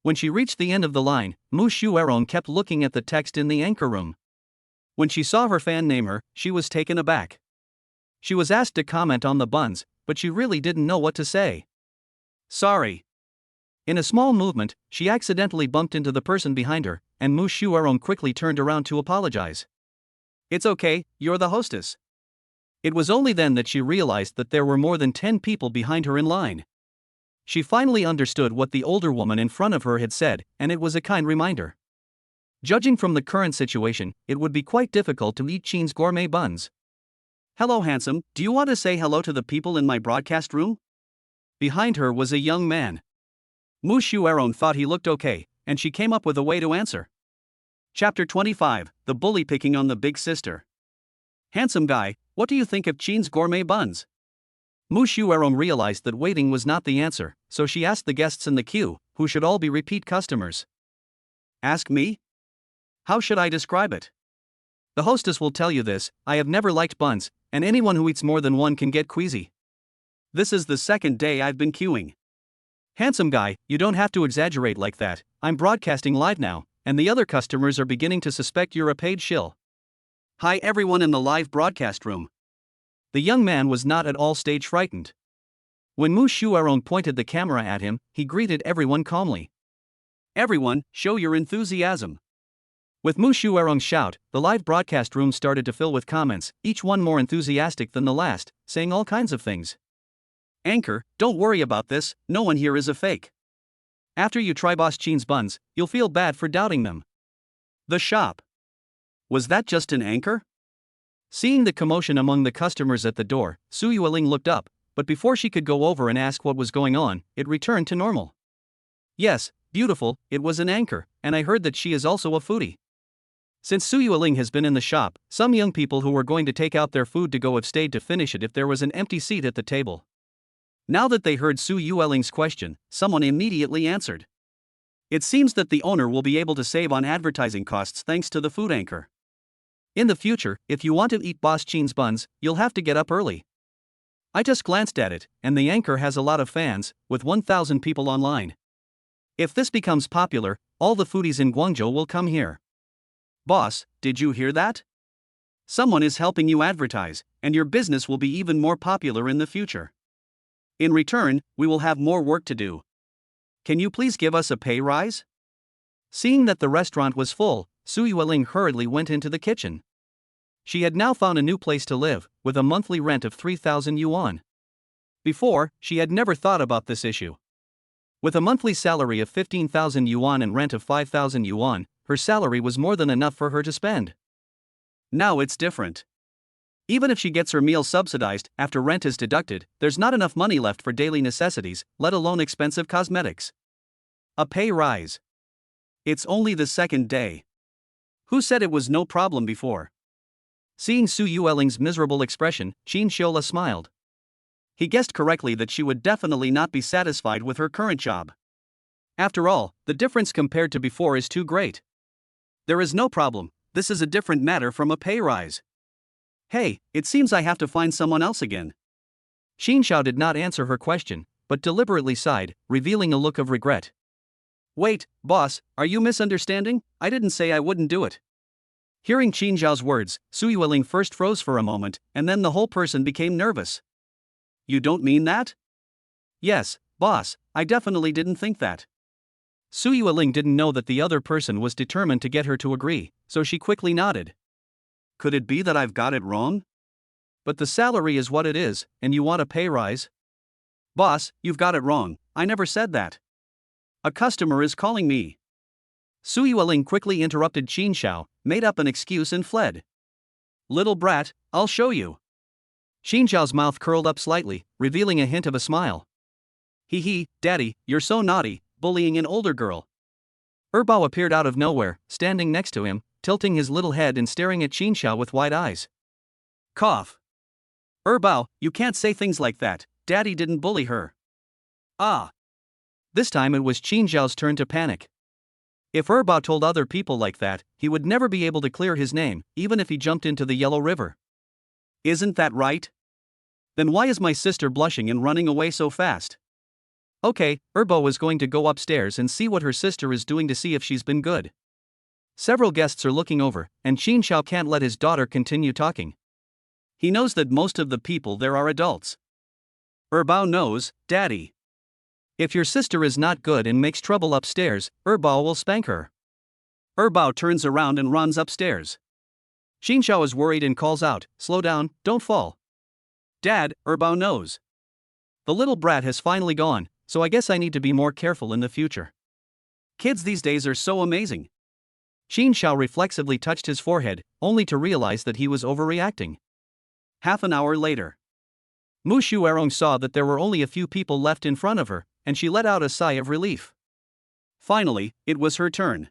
When she reached the end of the line, Mushu Erong kept looking at the text in the anchor room. When she saw her fan name her, she was taken aback. She was asked to comment on the buns, but she really didn't know what to say. Sorry. In a small movement, she accidentally bumped into the person behind her, and Mushu Erong quickly turned around to apologize. It's okay, you're the hostess. It was only then that she realized that there were more than 10 people behind her in line. She finally understood what the older woman in front of her had said, and it was a kind reminder. Judging from the current situation, it would be quite difficult to eat Chin's gourmet buns. Hello handsome, do you want to say hello to the people in my broadcast room? Behind her was a young man. Mushu Erong thought he looked okay, and she came up with a way to answer. Chapter 25, The Bully Picking on the Big Sister. Handsome guy, what do you think of Chin's gourmet buns? Mushu Erong realized that waiting was not the answer, so she asked the guests in the queue, who should all be repeat customers. Ask me? How should I describe it? The hostess will tell you this, I have never liked buns, and anyone who eats more than one can get queasy. This is the second day I've been queuing. Handsome guy, you don't have to exaggerate like that, I'm broadcasting live now, and the other customers are beginning to suspect you're a paid shill. Hi everyone in the live broadcast room. The young man was not at all stage frightened. When Mushu Erong pointed the camera at him, he greeted everyone calmly. Everyone, show your enthusiasm. With Mushu Erong's shout, the live broadcast room started to fill with comments, each one more enthusiastic than the last, saying all kinds of things. Anchor, don't worry about this, no one here is a fake. After you try Boss Chin's buns, you'll feel bad for doubting them. The shop. Was that just an anchor? Seeing the commotion among the customers at the door, Su Yueling looked up, but before she could go over and ask what was going on, it returned to normal. Yes, beautiful, it was an anchor, and I heard that she is also a foodie. Since Su Yueling has been in the shop, some young people who were going to take out their food to go have stayed to finish it if there was an empty seat at the table. Now that they heard Su Yueling's question, someone immediately answered. It seems that the owner will be able to save on advertising costs thanks to the food anchor. In the future, if you want to eat Boss Chin's buns, you'll have to get up early. I just glanced at it, and the anchor has a lot of fans, with 1,000 people online. If this becomes popular, all the foodies in Guangzhou will come here. Boss, did you hear that? Someone is helping you advertise, and your business will be even more popular in the future. In return, we will have more work to do. Can you please give us a pay rise? Seeing that the restaurant was full, Su Yueling hurriedly went into the kitchen. She had now found a new place to live, with a monthly rent of 3,000 yuan. Before, she had never thought about this issue. With a monthly salary of 15,000 yuan and rent of 5,000 yuan, her salary was more than enough for her to spend. Now it's different. Even if she gets her meals subsidized after rent is deducted, there's not enough money left for daily necessities, let alone expensive cosmetics. A pay rise. It's only the second day. Who said it was no problem before? Seeing Su Yueling's miserable expression, Qin Shiola smiled. He guessed correctly that she would definitely not be satisfied with her current job. After all, the difference compared to before is too great. There is no problem, this is a different matter from a pay rise. Hey, it seems I have to find someone else again. Xin Xiao did not answer her question, but deliberately sighed, revealing a look of regret. Wait, boss, are you misunderstanding? I didn't say I wouldn't do it. Hearing Qin Zhao's words, Su Yueling first froze for a moment, and then the whole person became nervous. You don't mean that? Yes, boss, I definitely didn't think that. Su Yueling didn't know that the other person was determined to get her to agree, so she quickly nodded. Could it be that I've got it wrong? But the salary is what it is, and you want a pay rise? Boss, you've got it wrong, I never said that. A customer is calling me. Su Yueling quickly interrupted Qin Xiao, made up an excuse and fled. Little brat, I'll show you. Qin Xiao's mouth curled up slightly, revealing a hint of a smile. Hee hee, daddy, you're so naughty, bullying an older girl. Bao appeared out of nowhere, standing next to him, tilting his little head and staring at Qin Xiao with wide eyes. Cough. Bao, you can't say things like that, daddy didn't bully her. Ah. This time it was Qin Xiao's turn to panic. If Bao told other people like that, he would never be able to clear his name, even if he jumped into the Yellow River. Isn't that right? Then why is my sister blushing and running away so fast? Okay, Bao is going to go upstairs and see what her sister is doing to see if she's been good. Several guests are looking over, and Qin Xiao can't let his daughter continue talking. He knows that most of the people there are adults. Bao knows, daddy. If your sister is not good and makes trouble upstairs, Bao will spank her. Bao turns around and runs upstairs. Qin Xiao is worried and calls out, slow down, don't fall. Dad, Bao knows. The little brat has finally gone, so I guess I need to be more careful in the future. Kids these days are so amazing. Qin Xiao reflexively touched his forehead, only to realize that he was overreacting. Half an hour later. Mu Shuerong saw that there were only a few people left in front of her, and she let out a sigh of relief. Finally, it was her turn.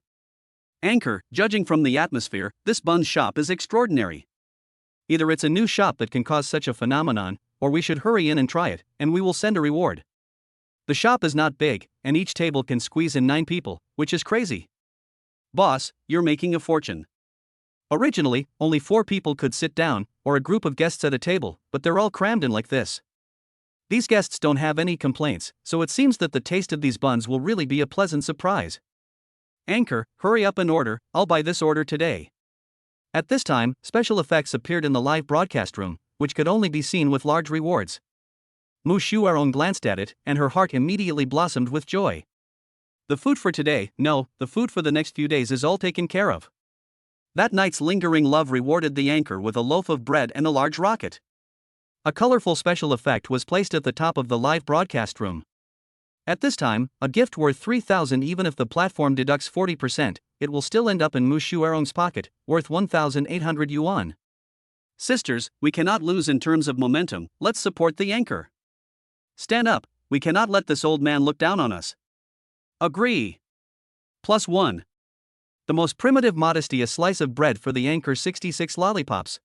Anchor, judging from the atmosphere, this bun shop is extraordinary. Either it's a new shop that can cause such a phenomenon, or we should hurry in and try it, and we will send a reward. The shop is not big, and each table can squeeze in 9 people, which is crazy. Boss, you're making a fortune. Originally, only 4 people could sit down, or a group of guests at a table, but they're all crammed in like this. These guests don't have any complaints, so it seems that the taste of these buns will really be a pleasant surprise. Anchor, hurry up and order, I'll buy this order today. At this time, special effects appeared in the live broadcast room, which could only be seen with large rewards. Mu Shuerong glanced at it, and her heart immediately blossomed with joy. The food for today, no, the food for the next few days is all taken care of. That night's lingering love rewarded the anchor with a loaf of bread and a large rocket. A colorful special effect was placed at the top of the live broadcast room. At this time, a gift worth 3,000, even if the platform deducts 40%, it will still end up in Mu Shuerong's pocket, worth 1,800 yuan. Sisters, we cannot lose in terms of momentum, let's support the anchor. Stand up, we cannot let this old man look down on us. Agree. +1. The most primitive modesty, a slice of bread for the anchor, 66 lollipops.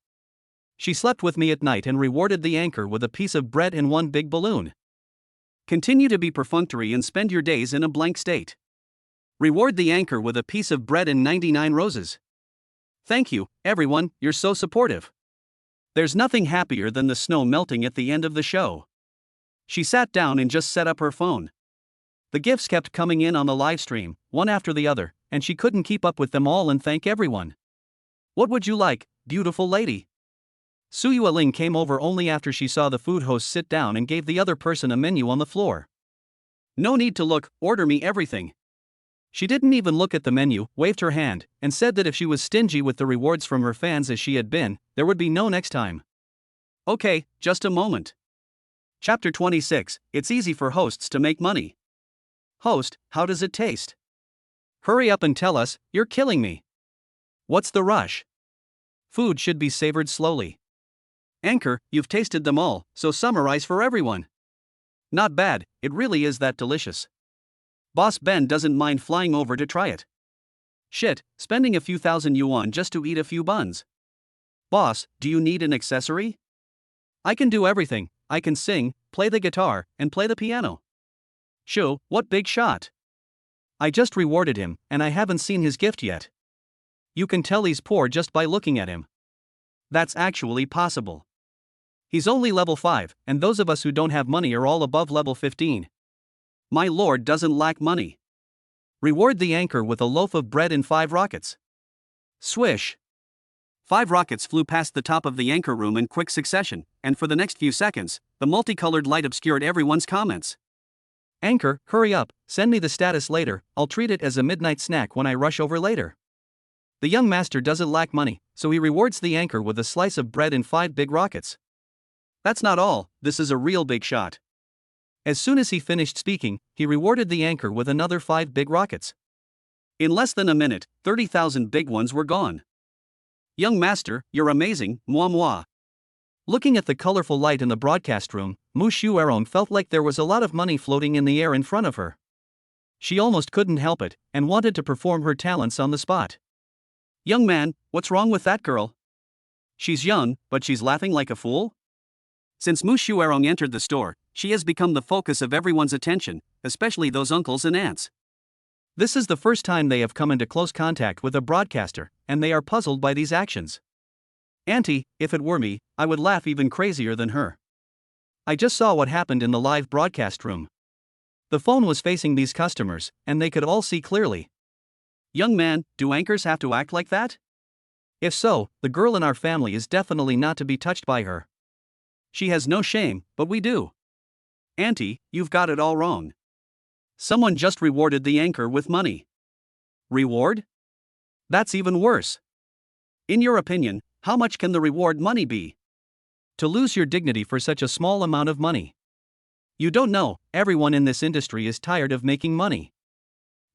She slept with me at night and rewarded the anchor with a piece of bread and 1 big balloon. Continue to be perfunctory and spend your days in a blank state. Reward the anchor with a piece of bread and 99 roses. Thank you, everyone, you're so supportive. There's nothing happier than the snow melting at the end of the show. She sat down and just set up her phone. The gifts kept coming in on the live stream, one after the other, and she couldn't keep up with them all and thank everyone. What would you like, beautiful lady? Su Yueling came over only after she saw the food host sit down and gave the other person a menu on the floor. No need to look, order me everything. She didn't even look at the menu, waved her hand, and said that if she was stingy with the rewards from her fans as she had been, there would be no next time. Okay, just a moment. Chapter 26, It's easy for hosts to make money. Host, how does it taste? Hurry up and tell us, you're killing me. What's the rush? Food should be savored slowly. Anchor, you've tasted them all, so summarize for everyone. Not bad, it really is that delicious. Boss Ben doesn't mind flying over to try it. Shit, spending a few thousand yuan just to eat a few buns. Boss, do you need an accessory? I can do everything. I can sing, play the guitar, and play the piano. Shoo, what big shot. I just rewarded him, and I haven't seen his gift yet. You can tell he's poor just by looking at him. That's actually possible. He's only level 5, and those of us who don't have money are all above level 15. My lord doesn't lack money. Reward the anchor with a loaf of bread and 5 rockets. Swish. 5 rockets flew past the top of the anchor room in quick succession, and for the next few seconds, the multicolored light obscured everyone's comments. Anchor, hurry up, send me the status later, I'll treat it as a midnight snack when I rush over later. The young master doesn't lack money, so he rewards the anchor with a slice of bread and 5 big rockets. That's not all, this is a real big shot. As soon as he finished speaking, he rewarded the anchor with another 5 big rockets. In less than a minute, 30,000 big ones were gone. Young master, you're amazing, moi moi. Looking at the colorful light in the broadcast room, Mu Shuerong felt like there was a lot of money floating in the air in front of her. She almost couldn't help it, and wanted to perform her talents on the spot. Young man, what's wrong with that girl? She's young, but she's laughing like a fool? Since Mu Shuerong entered the store, she has become the focus of everyone's attention, especially those uncles and aunts. This is the first time they have come into close contact with a broadcaster, and they are puzzled by these actions. Auntie, if it were me, I would laugh even crazier than her. I just saw what happened in the live broadcast room. The phone was facing these customers, and they could all see clearly. Young man, do anchors have to act like that? If so, the girl in our family is definitely not to be touched by her. She has no shame, but we do. Auntie, you've got it all wrong. Someone just rewarded the anchor with money. Reward? That's even worse. In your opinion, how much can the reward money be? To lose your dignity for such a small amount of money. You don't know, everyone in this industry is tired of making money.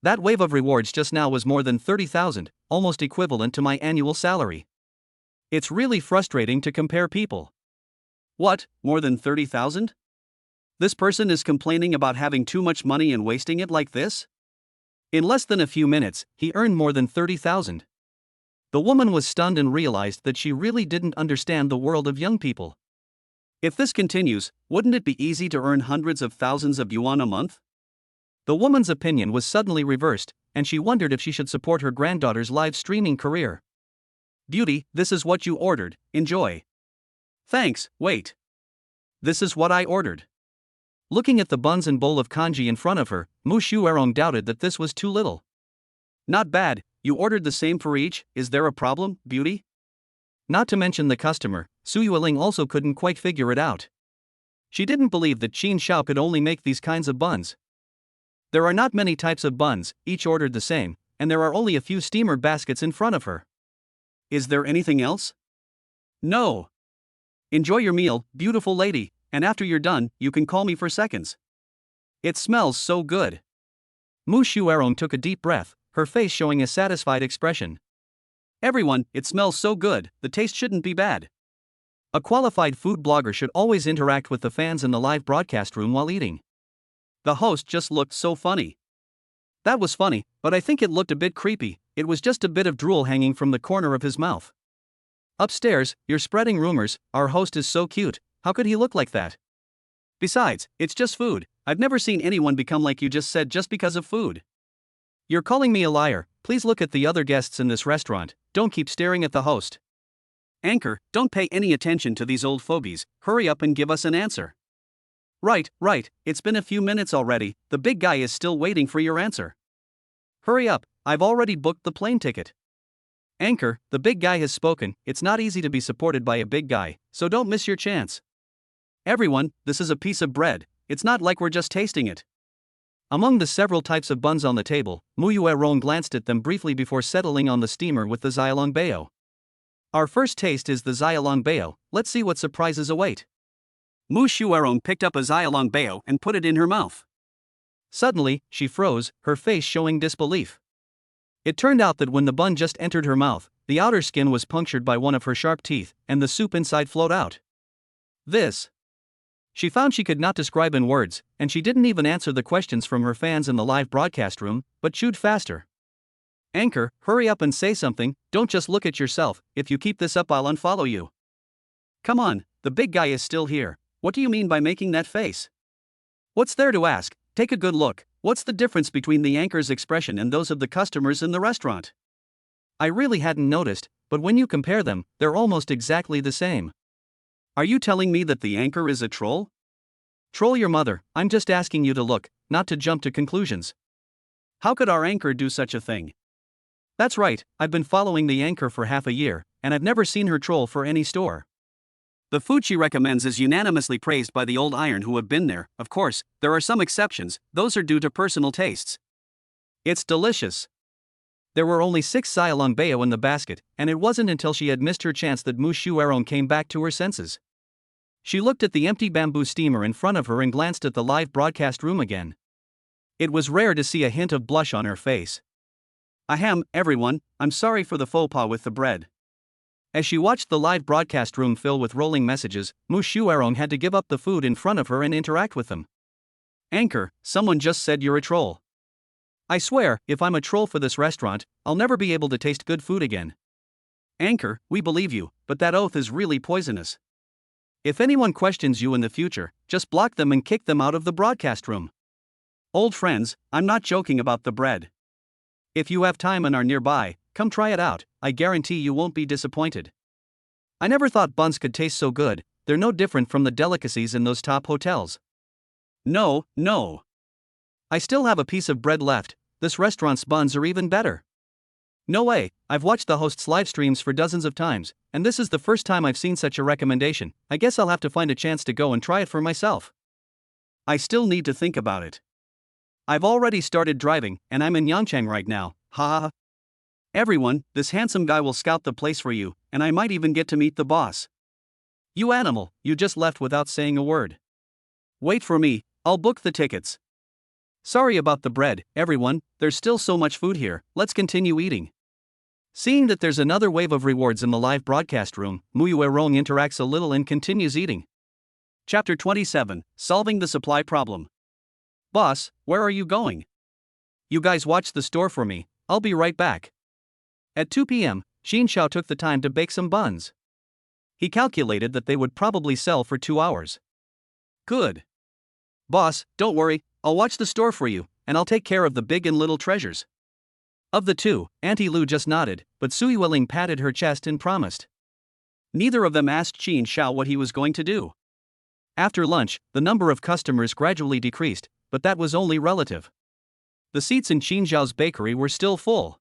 That wave of rewards just now was more than 30,000, almost equivalent to my annual salary. It's really frustrating to compare people. What, more than 30,000? This person is complaining about having too much money and wasting it like this? In less than a few minutes, he earned more than 30,000. The woman was stunned and realized that she really didn't understand the world of young people. If this continues, wouldn't it be easy to earn hundreds of thousands of yuan a month? The woman's opinion was suddenly reversed, and she wondered if she should support her granddaughter's live streaming career. Beauty, this is what you ordered, enjoy. Thanks, wait. This is what I ordered. Looking at the buns and bowl of kanji in front of her, Mu Shuerong doubted that this was too little. Not bad, you ordered the same for each, is there a problem, beauty? Not to mention the customer, Su Yueling also couldn't quite figure it out. She didn't believe that Qin Shao could only make these kinds of buns. There are not many types of buns, each ordered the same, and there are only a few steamer baskets in front of her. Is there anything else? No. Enjoy your meal, beautiful lady, and after you're done, you can call me for seconds. It smells so good. Mu Shuerong took a deep breath, her face showing a satisfied expression. Everyone, it smells so good, the taste shouldn't be bad. A qualified food blogger should always interact with the fans in the live broadcast room while eating. The host just looked so funny. That was funny, but I think it looked a bit creepy, it was just a bit of drool hanging from the corner of his mouth. Upstairs, you're spreading rumors, our host is so cute, how could he look like that? Besides, it's just food, I've never seen anyone become like you just said just because of food. You're calling me a liar, please look at the other guests in this restaurant, don't keep staring at the host. Anchor, don't pay any attention to these old fogies, hurry up and give us an answer. Right, it's been a few minutes already, the big guy is still waiting for your answer. Hurry up, I've already booked the plane ticket. Anchor, the big guy has spoken, it's not easy to be supported by a big guy, so don't miss your chance. Everyone, this is a piece of bread, it's not like we're just tasting it. Among the several types of buns on the table, Mu Yuerong glanced at them briefly before settling on the steamer with the Xiaolong Bao. Our first taste is the Xiaolong Bao, let's see what surprises await. Mu Shuerong picked up a Xiaolong Bao and put it in her mouth. Suddenly, she froze, her face showing disbelief. It turned out that when the bun just entered her mouth, the outer skin was punctured by one of her sharp teeth, and the soup inside flowed out. This. She found she could not describe in words, and she didn't even answer the questions from her fans in the live broadcast room, but chewed faster. Anchor, hurry up and say something, don't just look at yourself, if you keep this up I'll unfollow you. Come on, the big guy is still here, what do you mean by making that face? What's there to ask? Take a good look, what's the difference between the anchor's expression and those of the customers in the restaurant? I really hadn't noticed, but when you compare them, they're almost exactly the same. Are you telling me that the anchor is a troll? Troll your mother, I'm just asking you to look, not to jump to conclusions. How could our anchor do such a thing? That's right, I've been following the anchor for half a year, and I've never seen her troll for any store. The food she recommends is unanimously praised by the old iron who have been there. Of course, there are some exceptions, those are due to personal tastes. It's delicious. There were only 6 Sialong Bao in the basket, and it wasn't until she had missed her chance that Mu Shuerong came back to her senses. She looked at the empty bamboo steamer in front of her and glanced at the live broadcast room again. It was rare to see a hint of blush on her face. Ahem, everyone, I'm sorry for the faux pas with the bread. As she watched the live broadcast room fill with rolling messages, Mu Shuerong had to give up the food in front of her and interact with them. Anchor, someone just said you're a troll. I swear, if I'm a troll for this restaurant, I'll never be able to taste good food again. Anchor, we believe you, but that oath is really poisonous. If anyone questions you in the future, just block them and kick them out of the broadcast room. Old friends, I'm not joking about the bread. If you have time and are nearby, come try it out, I guarantee you won't be disappointed. I never thought buns could taste so good, they're no different from the delicacies in those top hotels. No. I still have a piece of bread left, this restaurant's buns are even better. No way, I've watched the host's live streams for dozens of times, and this is the first time I've seen such a recommendation. I guess I'll have to find a chance to go and try it for myself. I still need to think about it. I've already started driving, and I'm in Yangchang right now, haha. Everyone, this handsome guy will scout the place for you, and I might even get to meet the boss. You animal, you just left without saying a word. Wait for me, I'll book the tickets. Sorry about the bread, everyone, there's still so much food here, let's continue eating. Seeing that there's another wave of rewards in the live broadcast room, Mu Yuerong interacts a little and continues eating. Chapter 27, Solving the Supply Problem. Boss, where are you going? You guys watch the store for me, I'll be right back. At 2 p.m., Xin Xiao took the time to bake some buns. He calculated that they would probably sell for 2 hours. Good. Boss, don't worry, I'll watch the store for you, and I'll take care of the big and little treasures. Of the two, Auntie Lu just nodded, but Sui Willing patted her chest and promised. Neither of them asked Xin Xiao what he was going to do. After lunch, the number of customers gradually decreased, but that was only relative. The seats in Xin Xiao's bakery were still full.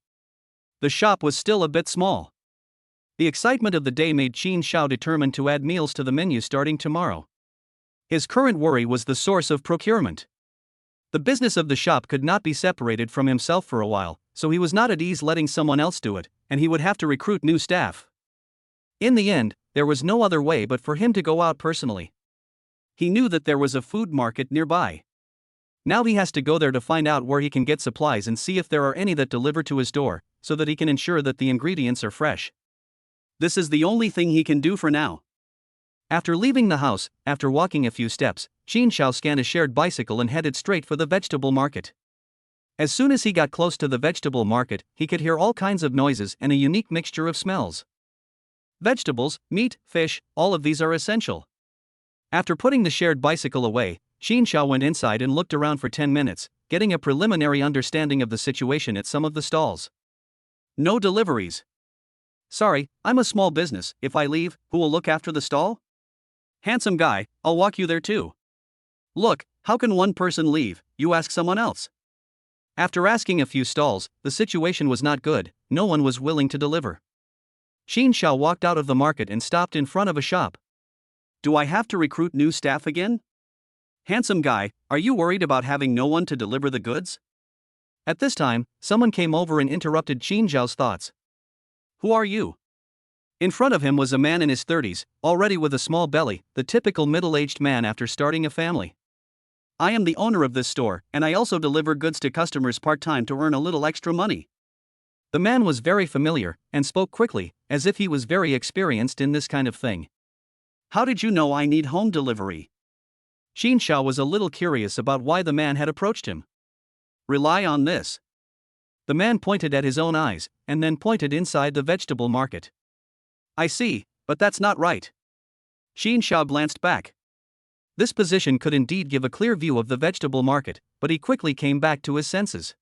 The shop was still a bit small. The excitement of the day made Xin Xiao determined to add meals to the menu starting tomorrow. His current worry was the source of procurement. The business of the shop could not be separated from himself for a while, so he was not at ease letting someone else do it, and he would have to recruit new staff. In the end, there was no other way but for him to go out personally. He knew that there was a food market nearby. Now he has to go there to find out where he can get supplies and see if there are any that deliver to his door, so that he can ensure that the ingredients are fresh. This is the only thing he can do for now. After leaving the house, after walking a few steps, Xin Xiao scanned a shared bicycle and headed straight for the vegetable market. As soon as he got close to the vegetable market, he could hear all kinds of noises and a unique mixture of smells. Vegetables, meat, fish, all of these are essential. After putting the shared bicycle away, Xin Xiao went inside and looked around for 10 minutes, getting a preliminary understanding of the situation at some of the stalls. No deliveries. Sorry, I'm a small business, if I leave, who will look after the stall? Handsome guy, I'll walk you there too. Look, how can one person leave, you ask someone else? After asking a few stalls, the situation was not good, no one was willing to deliver. Xin Xiao walked out of the market and stopped in front of a shop. Do I have to recruit new staff again? Handsome guy, are you worried about having no one to deliver the goods? At this time, someone came over and interrupted Xin Xiao's thoughts. Who are you? In front of him was a man in his 30s, already with a small belly, the typical middle-aged man after starting a family. I am the owner of this store, and I also deliver goods to customers part-time to earn a little extra money. The man was very familiar, and spoke quickly, as if he was very experienced in this kind of thing. How did you know I need home delivery? Xin Xiao was a little curious about why the man had approached him. Rely on this. The man pointed at his own eyes, and then pointed inside the vegetable market. I see, but that's not right. Xin Xiao glanced back. This position could indeed give a clear view of the vegetable market, but he quickly came back to his senses.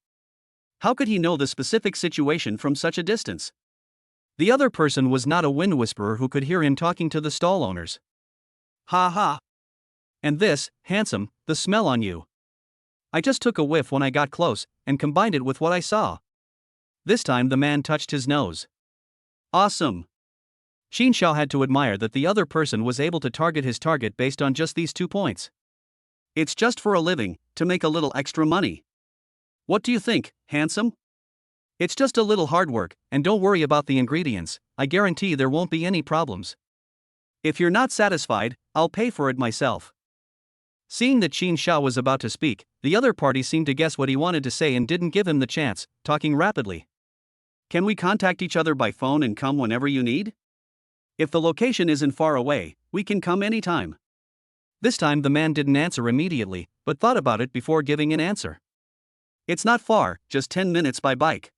How could he know the specific situation from such a distance? The other person was not a wind whisperer who could hear him talking to the stall owners. Ha ha. And this, handsome, the smell on you. I just took a whiff when I got close, and combined it with what I saw. This time the man touched his nose. Awesome. Xin Xiao had to admire that the other person was able to target his target based on just these 2 points. It's just for a living, to make a little extra money. What do you think, handsome? It's just a little hard work, and don't worry about the ingredients, I guarantee there won't be any problems. If you're not satisfied, I'll pay for it myself. Seeing that Xin Xiao was about to speak, the other party seemed to guess what he wanted to say and didn't give him the chance, talking rapidly. Can we contact each other by phone and come whenever you need? If the location isn't far away, we can come anytime. This time the man didn't answer immediately, but thought about it before giving an answer. It's not far, just 10 minutes by bike.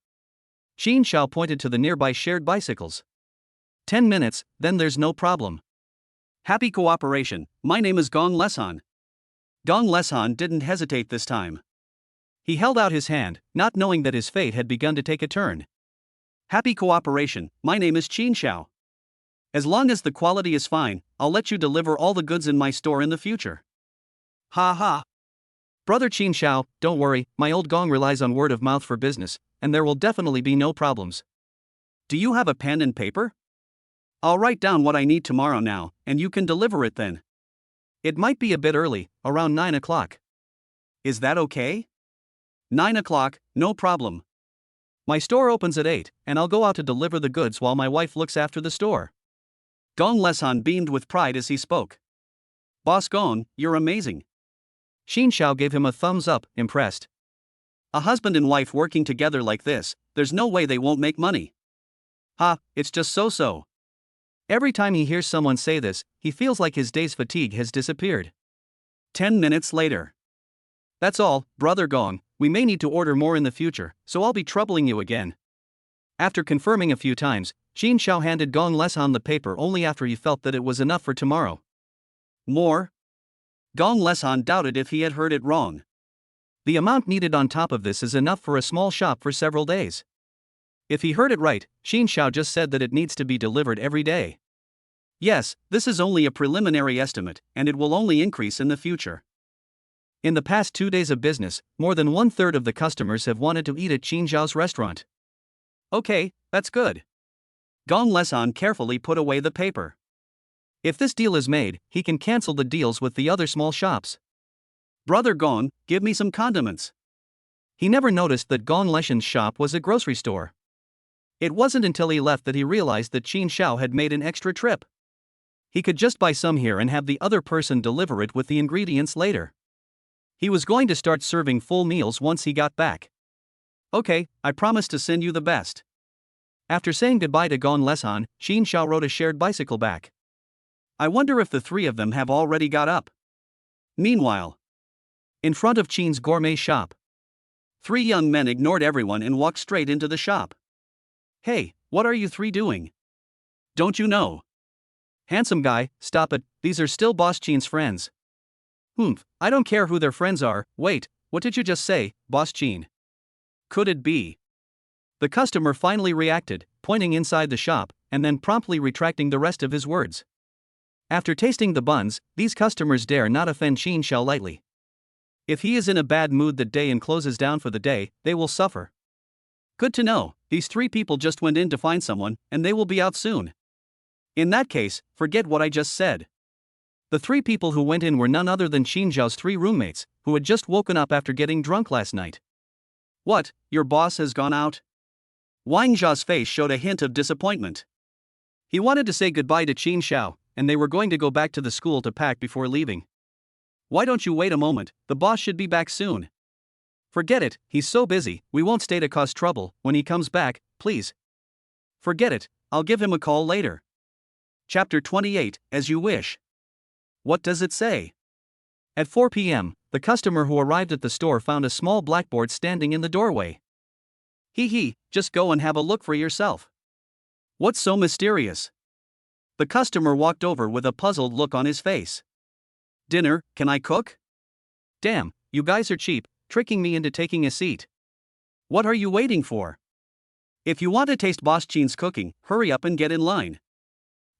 Xin Xiao pointed to the nearby shared bicycles. 10 minutes, then there's no problem. Happy cooperation, my name is Gong Leshan. Gong Leshan didn't hesitate this time. He held out his hand, not knowing that his fate had begun to take a turn. Happy cooperation, my name is Xin Xiao. As long as the quality is fine, I'll let you deliver all the goods in my store in the future. Ha ha. Brother Xin Xiao, don't worry, my old Gong relies on word of mouth for business, and there will definitely be no problems. Do you have a pen and paper? I'll write down what I need tomorrow now, and you can deliver it then. It might be a bit early, around 9 o'clock. Is that okay? 9 o'clock, no problem. My store opens at 8, and I'll go out to deliver the goods while my wife looks after the store. Gong Leshan beamed with pride as he spoke. Boss Gong, you're amazing. Xin Xiao gave him a thumbs up, impressed. A husband and wife working together like this, there's no way they won't make money. Ha, it's just so-so. Every time he hears someone say this, he feels like his day's fatigue has disappeared. 10 minutes later. That's all, Brother Gong, we may need to order more in the future, so I'll be troubling you again. After confirming a few times, Xin Xiao handed Gong Leshan the paper only after he felt that it was enough for tomorrow. More? Gong Leshan doubted if he had heard it wrong. The amount needed on top of this is enough for a small shop for several days. If he heard it right, Xin Xiao just said that it needs to be delivered every day. Yes, this is only a preliminary estimate, and it will only increase in the future. In the past 2 days of business, more than 1/3 of the customers have wanted to eat at Xin Xiao's restaurant. Okay, that's good. Gong Leshan carefully put away the paper. If this deal is made, he can cancel the deals with the other small shops. Brother Gong, give me some condiments. He never noticed that Gong Leshan's shop was a grocery store. It wasn't until he left that he realized that Xin Xiao had made an extra trip. He could just buy some here and have the other person deliver it with the ingredients later. He was going to start serving full meals once he got back. Okay, I promise to send you the best. After saying goodbye to Gong Leshan, Xin Xiao rode a shared bicycle back. I wonder if the 3 of them have already got up. Meanwhile, in front of Qin's gourmet shop, 3 young men ignored everyone and walked straight into the shop. Hey, what are you 3 doing? Don't you know? Handsome guy, stop it, these are still Boss Qin's friends. I don't care who their friends are. Wait, what did you just say, Boss Qin? Could it be? The customer finally reacted, pointing inside the shop, and then promptly retracting the rest of his words. After tasting the buns, these customers dare not offend Xin Xiao lightly. If he is in a bad mood that day and closes down for the day, they will suffer. Good to know, these 3 people just went in to find someone, and they will be out soon. In that case, forget what I just said. The 3 people who went in were none other than Xin Xiao's 3 roommates, who had just woken up after getting drunk last night. What, your boss has gone out? Wang Zha's face showed a hint of disappointment. He wanted to say goodbye to Xin Xiao, and they were going to go back to the school to pack before leaving. Why don't you wait a moment, the boss should be back soon. Forget it, he's so busy, we won't stay to cause trouble. When he comes back, please. Forget it, I'll give him a call later. Chapter 28, As You Wish. What does it say? At 4 p.m., the customer who arrived at the store found a small blackboard standing in the doorway. Just go and have a look for yourself. What's so mysterious? The customer walked over with a puzzled look on his face. Dinner, can I cook? Damn, you guys are cheap, tricking me into taking a seat. What are you waiting for? If you want to taste Boss Jean's cooking, hurry up and get in line.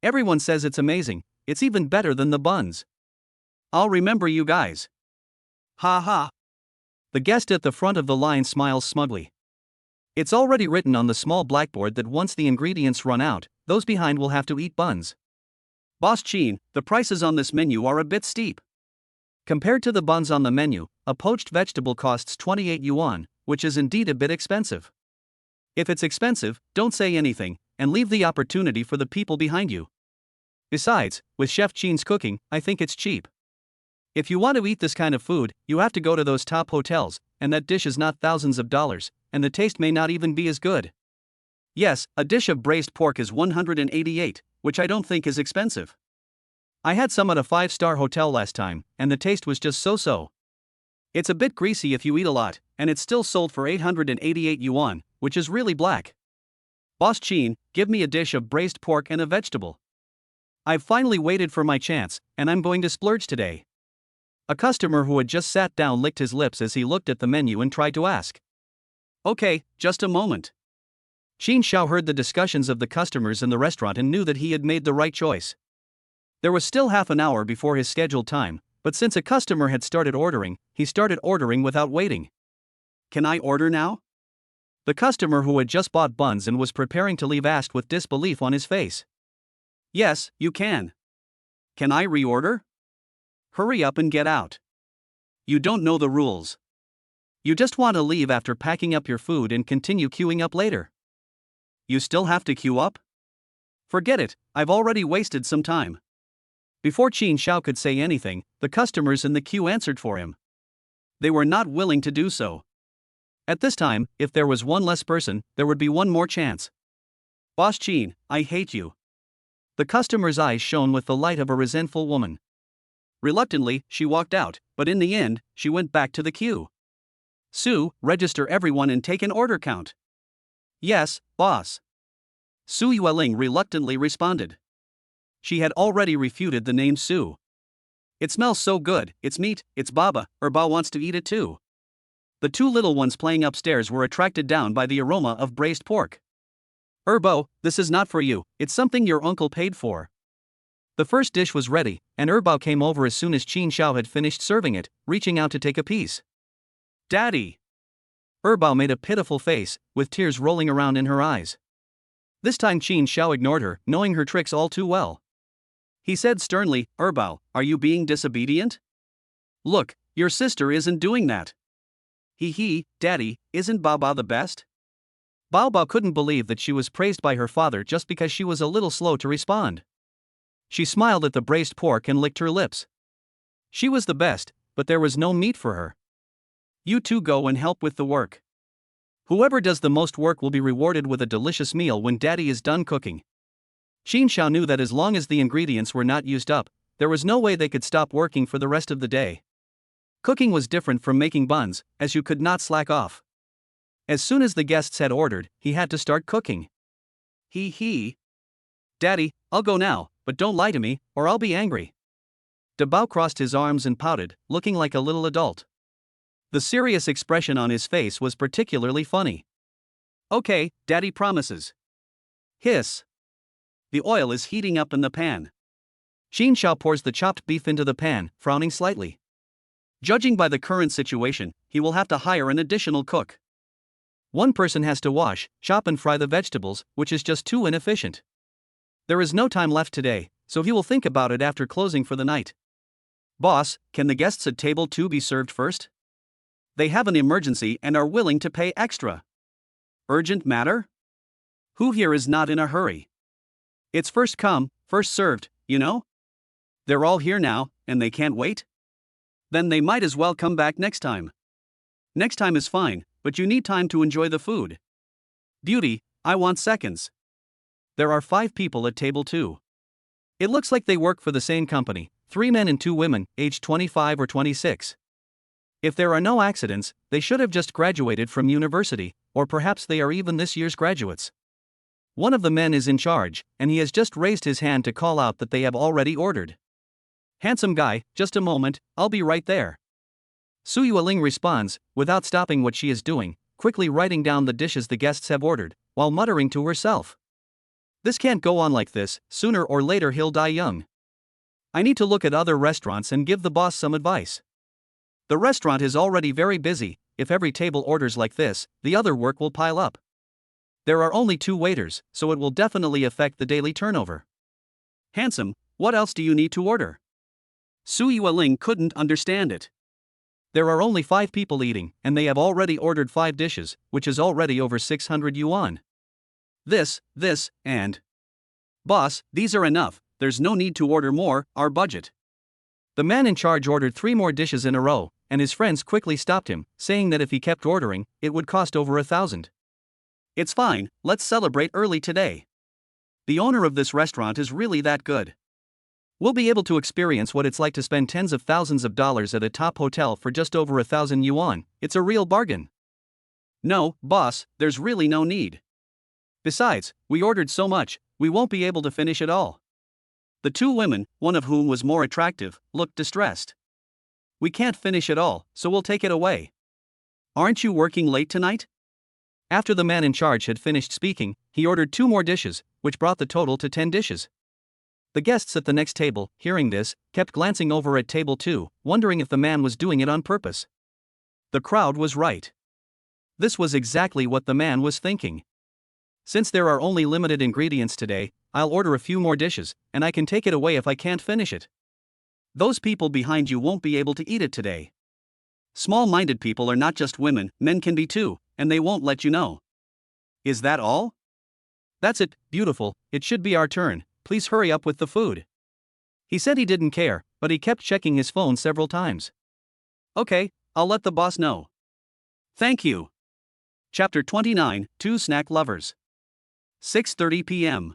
Everyone says it's amazing, it's even better than the buns. I'll remember you guys. Ha ha. The guest at the front of the line smiles smugly. It's already written on the small blackboard that once the ingredients run out, those behind will have to eat buns. Boss Jean, the prices on this menu are a bit steep. Compared to the buns on the menu, a poached vegetable costs 28 yuan, which is indeed a bit expensive. If it's expensive, don't say anything, and leave the opportunity for the people behind you. Besides, with Chef Jean's cooking, I think it's cheap. If you want to eat this kind of food, you have to go to those top hotels, and that dish is not thousands of dollars, and the taste may not even be as good. Yes, a dish of braised pork is 188, which I don't think is expensive. I had some at a 5-star hotel last time, and the taste was just so-so. It's a bit greasy if you eat a lot, and it's still sold for 888 yuan, which is really black. Boss Jean, give me a dish of braised pork and a vegetable. I've finally waited for my chance, and I'm going to splurge today. A customer who had just sat down licked his lips as he looked at the menu and tried to ask. Okay, just a moment. Qin Xiao heard the discussions of the customers in the restaurant and knew that he had made the right choice. There was still half an hour before his scheduled time, but since a customer had started ordering, he started ordering without waiting. Can I order now? The customer who had just bought buns and was preparing to leave asked with disbelief on his face. Yes, you can. Can I reorder? Hurry up and get out. You don't know the rules. You just want to leave after packing up your food and continue queuing up later. You still have to queue up? Forget it, I've already wasted some time. Before Qin Xiao could say anything, the customers in the queue answered for him. They were not willing to do so. At this time, if there was one less person, there would be one more chance. Boss Qin, I hate you. The customer's eyes shone with the light of a resentful woman. Reluctantly, she walked out, but in the end, she went back to the queue. Sue, register everyone and take an order count. Yes, boss. Su Yueling reluctantly responded. She had already refuted the name Su. It smells so good, it's meat, it's baba, Bao wants to eat it too. The two little ones playing upstairs were attracted down by the aroma of braised pork. Bao, this is not for you, it's something your uncle paid for. The first dish was ready, and Bao came over as soon as Qin Xiao had finished serving it, reaching out to take a piece. Daddy! Bao made a pitiful face, with tears rolling around in her eyes. This time Qin Xiao ignored her, knowing her tricks all too well. He said sternly, Bao, are you being disobedient? Look, your sister isn't doing that. Daddy, isn't Bao the best? Bao couldn't believe that she was praised by her father just because she was a little slow to respond. She smiled at the braised pork and licked her lips. She was the best, but there was no meat for her. You two go and help with the work. Whoever does the most work will be rewarded with a delicious meal when Daddy is done cooking. Qin Xiao knew that as long as the ingredients were not used up, there was no way they could stop working for the rest of the day. Cooking was different from making buns, as you could not slack off. As soon as the guests had ordered, he had to start cooking. Daddy, I'll go now, but don't lie to me, or I'll be angry. Bao crossed his arms and pouted, looking like a little adult. The serious expression on his face was particularly funny. Okay, Daddy promises. Hiss. The oil is heating up in the pan. Qin Xiao pours the chopped beef into the pan, frowning slightly. Judging by the current situation, he will have to hire an additional cook. One person has to wash, chop and fry the vegetables, which is just too inefficient. There is no time left today, so he will think about it after closing for the night. Boss, can the guests at table 2 be served first? They have an emergency and are willing to pay extra. Urgent matter? Who here is not in a hurry? It's first come, first served, you know? They're all here now, and they can't wait? Then they might as well come back next time. Next time is fine, but you need time to enjoy the food. Beauty, I want seconds. There are 5 people at table 2. It looks like they work for the same company. 3 men and 2 women, aged 25 or 26. If there are no accidents, they should have just graduated from university, or perhaps they are even this year's graduates. One of the men is in charge, and he has just raised his hand to call out that they have already ordered. Handsome guy, just a moment, I'll be right there. Su Yueling responds, without stopping what she is doing, quickly writing down the dishes the guests have ordered, while muttering to herself. This can't go on like this, sooner or later he'll die young. I need to look at other restaurants and give the boss some advice. The restaurant is already very busy. If every table orders like this, the other work will pile up. There are only 2 waiters, so it will definitely affect the daily turnover. Handsome, what else do you need to order? Su Yueling couldn't understand it. There are only 5 people eating, and they have already ordered 5 dishes, which is already over 600 yuan. This, and. Boss, these are enough, there's no need to order more, our budget. The man in charge ordered 3 more dishes in a row, and his friends quickly stopped him, saying that if he kept ordering, it would cost over 1,000. It's fine, let's celebrate early today. The owner of this restaurant is really that good. We'll be able to experience what it's like to spend tens of thousands of dollars at a top hotel for just over 1,000 yuan. It's a real bargain. No, boss, there's really no need. Besides, we ordered so much, we won't be able to finish it all. The 2 women, one of whom was more attractive, looked distressed. We can't finish it all, so we'll take it away. Aren't you working late tonight? After the man in charge had finished speaking, he ordered 2 more dishes, which brought the total to 10 dishes. The guests at the next table, hearing this, kept glancing over at table 2, wondering if the man was doing it on purpose. The crowd was right. This was exactly what the man was thinking. Since there are only limited ingredients today, I'll order a few more dishes, and I can take it away if I can't finish it. Those people behind you won't be able to eat it today. Small-minded people are not just women, men can be too, and they won't let you know. Is that all? That's it, beautiful, it should be our turn, please hurry up with the food. He said he didn't care, but he kept checking his phone several times. Okay, I'll let the boss know. Thank you. Chapter 29, 2 Snack Lovers. 6:30 p.m.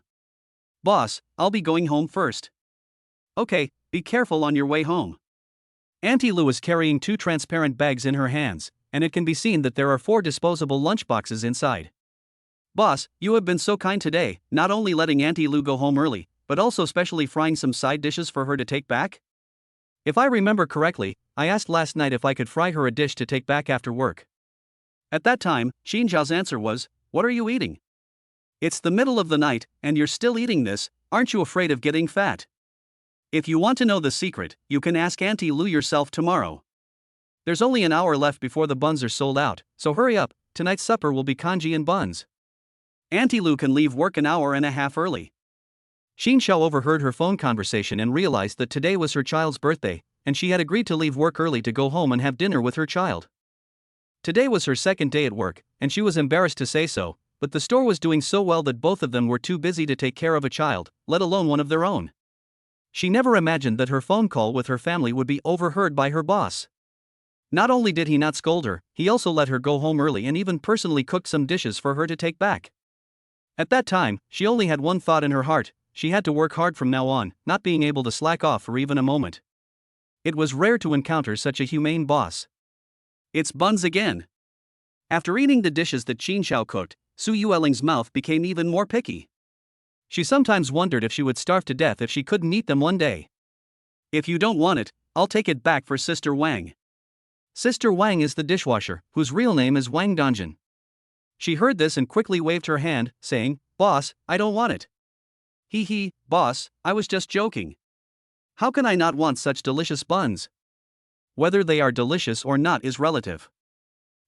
Boss, I'll be going home first. Okay, be careful on your way home. Auntie Lou is carrying 2 transparent bags in her hands, and it can be seen that there are 4 disposable lunchboxes inside. Boss, you have been so kind today, not only letting Auntie Lou go home early, but also specially frying some side dishes for her to take back? If I remember correctly, I asked last night if I could fry her a dish to take back after work. At that time, Xin Zhao's answer was, "What are you eating? It's the middle of the night, and you're still eating this, aren't you afraid of getting fat? If you want to know the secret, you can ask Auntie Lou yourself tomorrow. There's only an hour left before the buns are sold out, so hurry up, tonight's supper will be congee and buns." Auntie Lou can leave work an hour and a half early. Xin Zhao overheard her phone conversation and realized that today was her child's birthday, and she had agreed to leave work early to go home and have dinner with her child. Today was her second day at work, and she was embarrassed to say so, but the store was doing so well that both of them were too busy to take care of a child, let alone one of their own. She never imagined that her phone call with her family would be overheard by her boss. Not only did he not scold her, he also let her go home early and even personally cooked some dishes for her to take back. At that time, she only had one thought in her heart: she had to work hard from now on, not being able to slack off for even a moment. It was rare to encounter such a humane boss. It's buns again. After eating the dishes that Qin Xiao cooked, Su Yueling's mouth became even more picky. She sometimes wondered if she would starve to death if she couldn't eat them one day. If you don't want it, I'll take it back for Sister Wang. Sister Wang is the dishwasher, whose real name is Wang Dongjin. She heard this and quickly waved her hand, saying, "Boss, I don't want it." Hee, boss, I was just joking. How can I not want such delicious buns? Whether they are delicious or not is relative.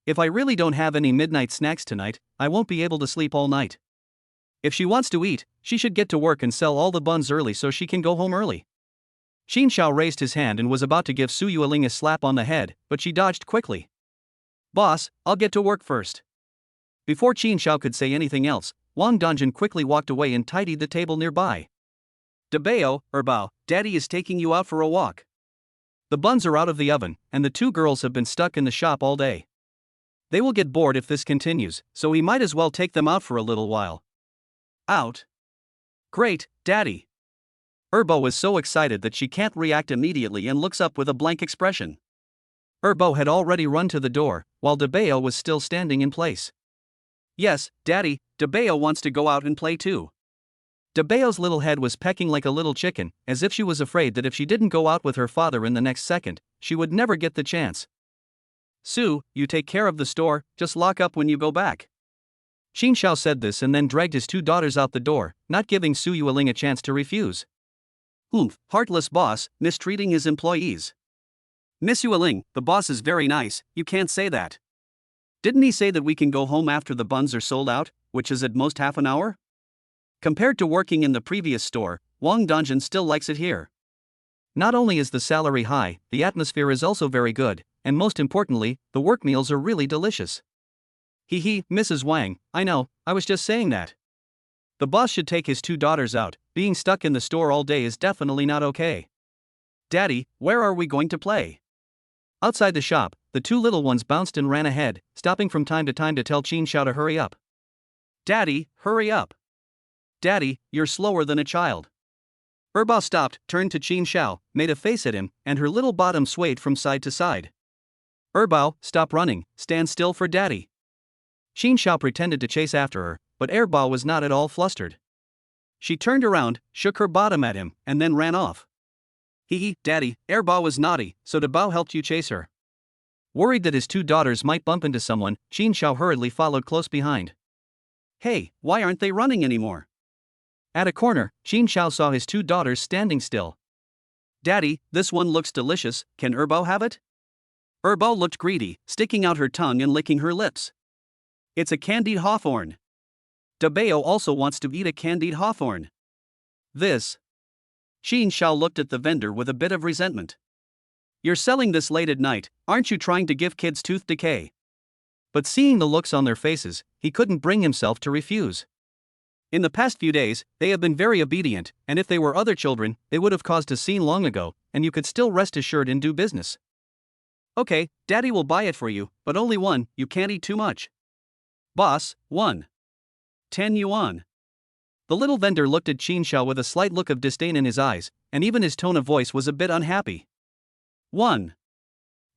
If I really don't have any midnight snacks tonight, I won't be able to sleep all night. If she wants to eat, she should get to work and sell all the buns early so she can go home early. Xin Xiao raised his hand and was about to give Su Yueling a slap on the head, but she dodged quickly. "Boss, I'll get to work first." Before Qin Xiao could say anything else, Wang Dongjin quickly walked away and tidied the table nearby. "Debao, Erbao, Daddy is taking you out for a walk. The buns are out of the oven, and the 2 girls have been stuck in the shop all day. They will get bored if this continues, so he might as well take them out for a little while." "Out? Great, Daddy. Erbo was so excited that she can't react immediately and looks up with a blank expression. Erbo had already run to the door, while DeBeo was still standing in place. Yes, Daddy, DeBeo wants to go out and play too. DeBeo's little head was pecking like a little chicken, as if she was afraid that if she didn't go out with her father in the next second, she would never get the chance. Sue, you take care of the store, just lock up when you go back. Xin Xiao said this and then dragged his two daughters out the door, not giving Su Yueling a chance to refuse. Heartless boss, mistreating his employees. Miss Yueling, the boss is very nice, you can't say that. Didn't he say that we can go home after the buns are sold out, which is at most half an hour? Compared to working in the previous store, Wang Dongjin still likes it here. Not only is the salary high, the atmosphere is also very good, and most importantly, the work meals are really delicious. Hee, Mrs. Wang, I know, I was just saying that. The boss should take his two daughters out, being stuck in the store all day is definitely not okay. Daddy, where are we going to play? Outside the shop, the two little ones bounced and ran ahead, stopping from time to time to tell Qin Xiao to hurry up. Daddy, hurry up. Daddy, you're slower than a child. Erbo stopped, turned to Qin Xiao, made a face at him, and her little bottom swayed from side to side. Erbo, stop running, stand still for Daddy. Qin Xiao pretended to chase after her, but Erbo was not at all flustered. She turned around, shook her bottom at him, and then ran off. Daddy, Erbo was naughty, so Debao helped you chase her. Worried that his two daughters might bump into someone, Qin Xiao hurriedly followed close behind. Hey, why aren't they running anymore? At a corner, Qin Xiao saw his two daughters standing still. Daddy, this one looks delicious, can Erbo have it? Erbo looked greedy, sticking out her tongue and licking her lips. It's a candied hawthorn. DeBeo also wants to eat a candied hawthorn. This. Qin Xiao looked at the vendor with a bit of resentment. You're selling this late at night, aren't you trying to give kids tooth decay? But seeing the looks on their faces, he couldn't bring himself to refuse. In the past few days, they have been very obedient, and if they were other children, they would have caused a scene long ago, and you could still rest assured and do business. Okay, Daddy will buy it for you, but only one, you can't eat too much. Boss, 1. 10 yuan. The little vendor looked at Qin Xiao with a slight look of disdain in his eyes, and even his tone of voice was a bit unhappy. 1.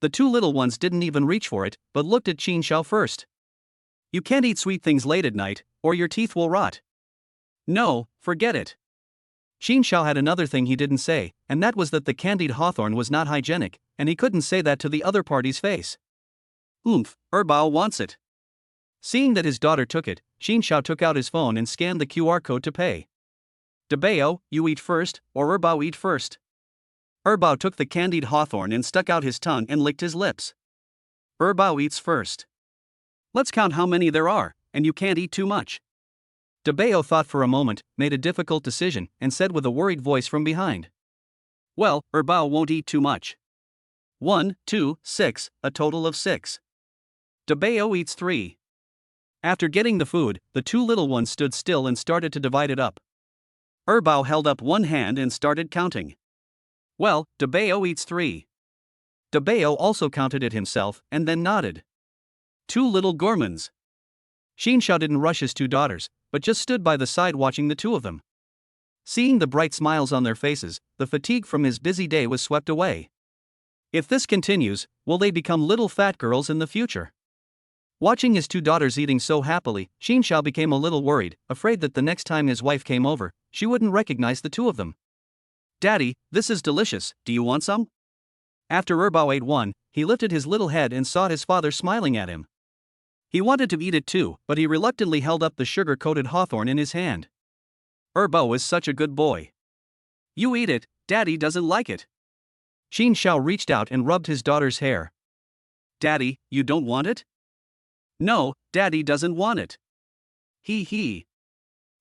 The two little ones didn't even reach for it, but looked at Qin Xiao first. You can't eat sweet things late at night, or your teeth will rot. No, forget it. Qin Xiao had another thing he didn't say, and that was that the candied hawthorn was not hygienic, and he couldn't say that to the other party's face. Erbo wants it. Seeing that his daughter took it, Qin Xiao took out his phone and scanned the QR code to pay. DeBeo, you eat first, or Erbo eat first. Erbo took the candied hawthorn and stuck out his tongue and licked his lips. Erbo eats first. Let's count how many there are, and you can't eat too much. DeBeo thought for a moment, made a difficult decision, and said with a worried voice from behind. Well, Erbo won't eat too much. 1, 2, 6, a total of 6. DeBeo eats 3. After getting the food, the two little ones stood still and started to divide it up. Erbo held up one hand and started counting. Well, DeBeo eats 3. DeBeo also counted it himself and then nodded. Two little gourmands. Qin Xiao didn't rush his two daughters, but just stood by the side watching the two of them. Seeing the bright smiles on their faces, the fatigue from his busy day was swept away. If this continues, will they become little fat girls in the future? Watching his two daughters eating so happily, Qin Xiao became a little worried, afraid that the next time his wife came over, she wouldn't recognize the two of them. Daddy, this is delicious, do you want some? After Erbo ate one, he lifted his little head and saw his father smiling at him. He wanted to eat it too, but he reluctantly held up the sugar-coated hawthorn in his hand. Erbo is such a good boy. You eat it, Daddy doesn't like it. Qin Xiao reached out and rubbed his daughter's hair. Daddy, you don't want it? No, Daddy doesn't want it. He.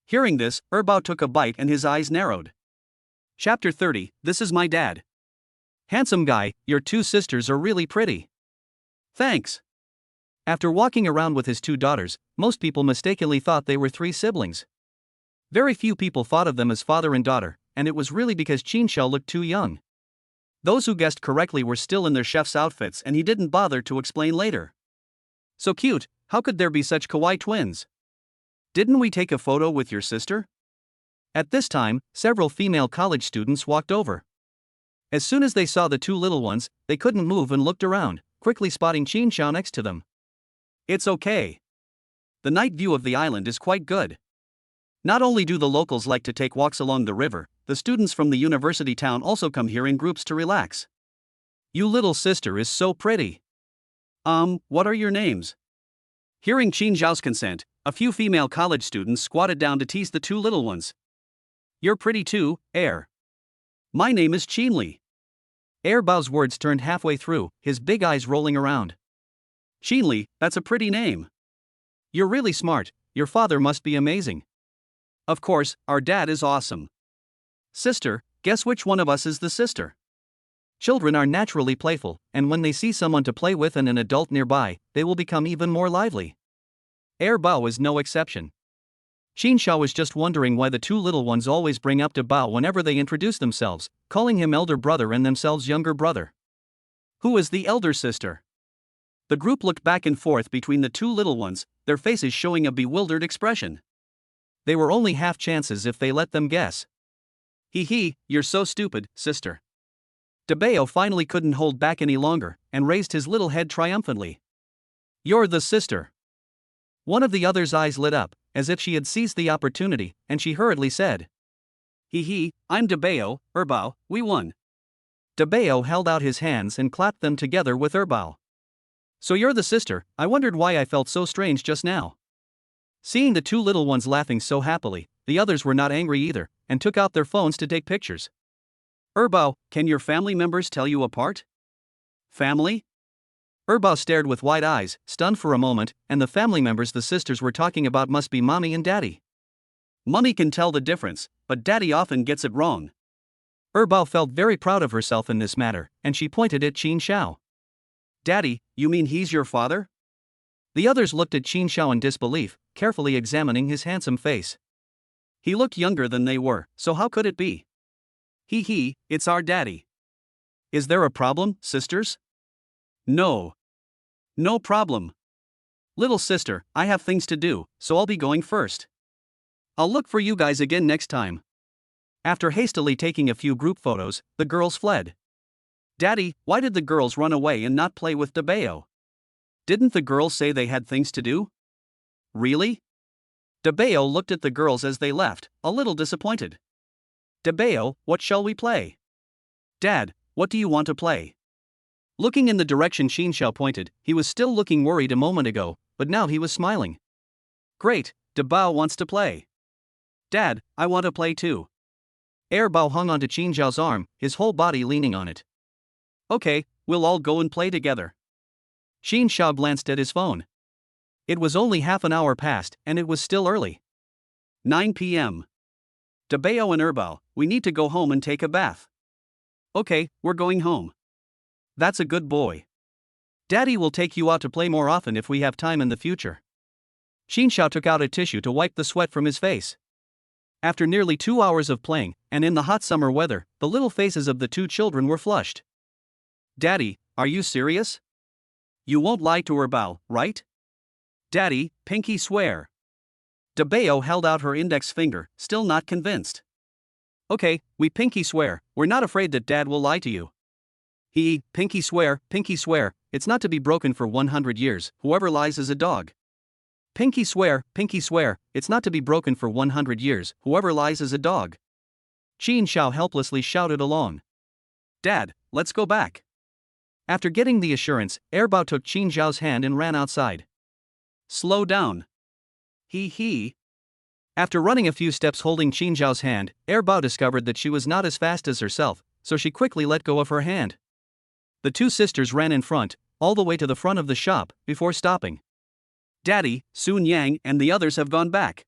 Hearing this, Erbo took a bite and his eyes narrowed. Chapter 30, This is my dad. Handsome guy, your two sisters are really pretty. Thanks. After walking around with his two daughters, most people mistakenly thought they were 3 siblings. Very few people thought of them as father and daughter, and it was really because Qin Xiao looked too young. Those who guessed correctly were still in their chef's outfits and he didn't bother to explain later. So cute, how could there be such kawaii twins? Didn't we take a photo with your sister? At this time, several female college students walked over. As soon as they saw the two little ones, they couldn't move and looked around, quickly spotting Qin Xiao next to them. It's okay. The night view of the island is quite good. Not only do the locals like to take walks along the river, the students from the university town also come here in groups to relax. You little sister is so pretty. What are your names? Hearing Qin Xiao's consent, a few female college students squatted down to tease the two little ones. You're pretty too, Air. My name is Qin Li. Air Bao's words turned halfway through, his big eyes rolling around. Qin Li, that's a pretty name. You're really smart, your father must be amazing. Of course, our dad is awesome. Sister, guess which one of us is the sister? Children are naturally playful, and when they see someone to play with and an adult nearby, they will become even more lively. Air Bao is no exception. Qin Xiao was just wondering why the two little ones always bring up to Bao whenever they introduce themselves, calling him elder brother and themselves younger brother. Who is the elder sister? The group looked back and forth between the two little ones, their faces showing a bewildered expression. They were only half chances if they let them guess. Hee, you're so stupid, sister. Debeo finally couldn't hold back any longer, and raised his little head triumphantly. You're the sister. One of the other's eyes lit up, as if she had seized the opportunity, and she hurriedly said. I'm Debeo, Erbao, we won. Debeo held out his hands and clapped them together with Erbao. So you're the sister, I wondered why I felt so strange just now. Seeing the two little ones laughing so happily, the others were not angry either, and took out their phones to take pictures. Erbao, can your family members tell you apart? Family? Erbao stared with wide eyes, stunned for a moment, and the family members the sisters were talking about must be Mommy and Daddy. Mommy can tell the difference, but Daddy often gets it wrong. Erbao felt very proud of herself in this matter, and she pointed at Qin Xiao. Daddy, you mean he's your father? The others looked at Qin Xiao in disbelief, carefully examining his handsome face. He looked younger than they were, so how could it be? It's our daddy. Is there a problem, sisters? No. No problem. Little sister, I have things to do, so I'll be going first. I'll look for you guys again next time. After hastily taking a few group photos, the girls fled. Daddy, why did the girls run away and not play with Debeo? Didn't the girls say they had things to do? Really? Debeo looked at the girls as they left, a little disappointed. Debeo, what shall we play? Dad, what do you want to play? Looking in the direction Qin Xiao pointed, he was still looking worried a moment ago, but now he was smiling. Great, Debao wants to play. Dad, I want to play too. Air Bao hung onto Qin Xiao's arm, his whole body leaning on it. Okay, we'll all go and play together. Qin Xiao glanced at his phone. It was only half an hour past, and it was still early. 9 p.m. Debeo and Erbao, we need to go home and take a bath. Okay, we're going home. That's a good boy. Daddy will take you out to play more often if we have time in the future. Qin Xiao took out a tissue to wipe the sweat from his face. After nearly 2 hours of playing, and in the hot summer weather, the little faces of the two children were flushed. Daddy, are you serious? You won't lie to Erbao, right? Daddy, pinky swear. Debeo held out her index finger, still not convinced. Okay, we pinky swear, we're not afraid that Dad will lie to you. Pinky swear, it's not to be broken for 100 years, whoever lies is a dog. Pinky swear, it's not to be broken for 100 years, whoever lies is a dog. Qin Xiao helplessly shouted along. Dad, let's go back. After getting the assurance, Erbao took Qin Xiao's hand and ran outside. Slow down. After running a few steps holding Qin Xiao's hand, Erbao discovered that she was not as fast as herself, so she quickly let go of her hand. The two sisters ran in front, all the way to the front of the shop, before stopping. Daddy, Sun Yang and the others have gone back.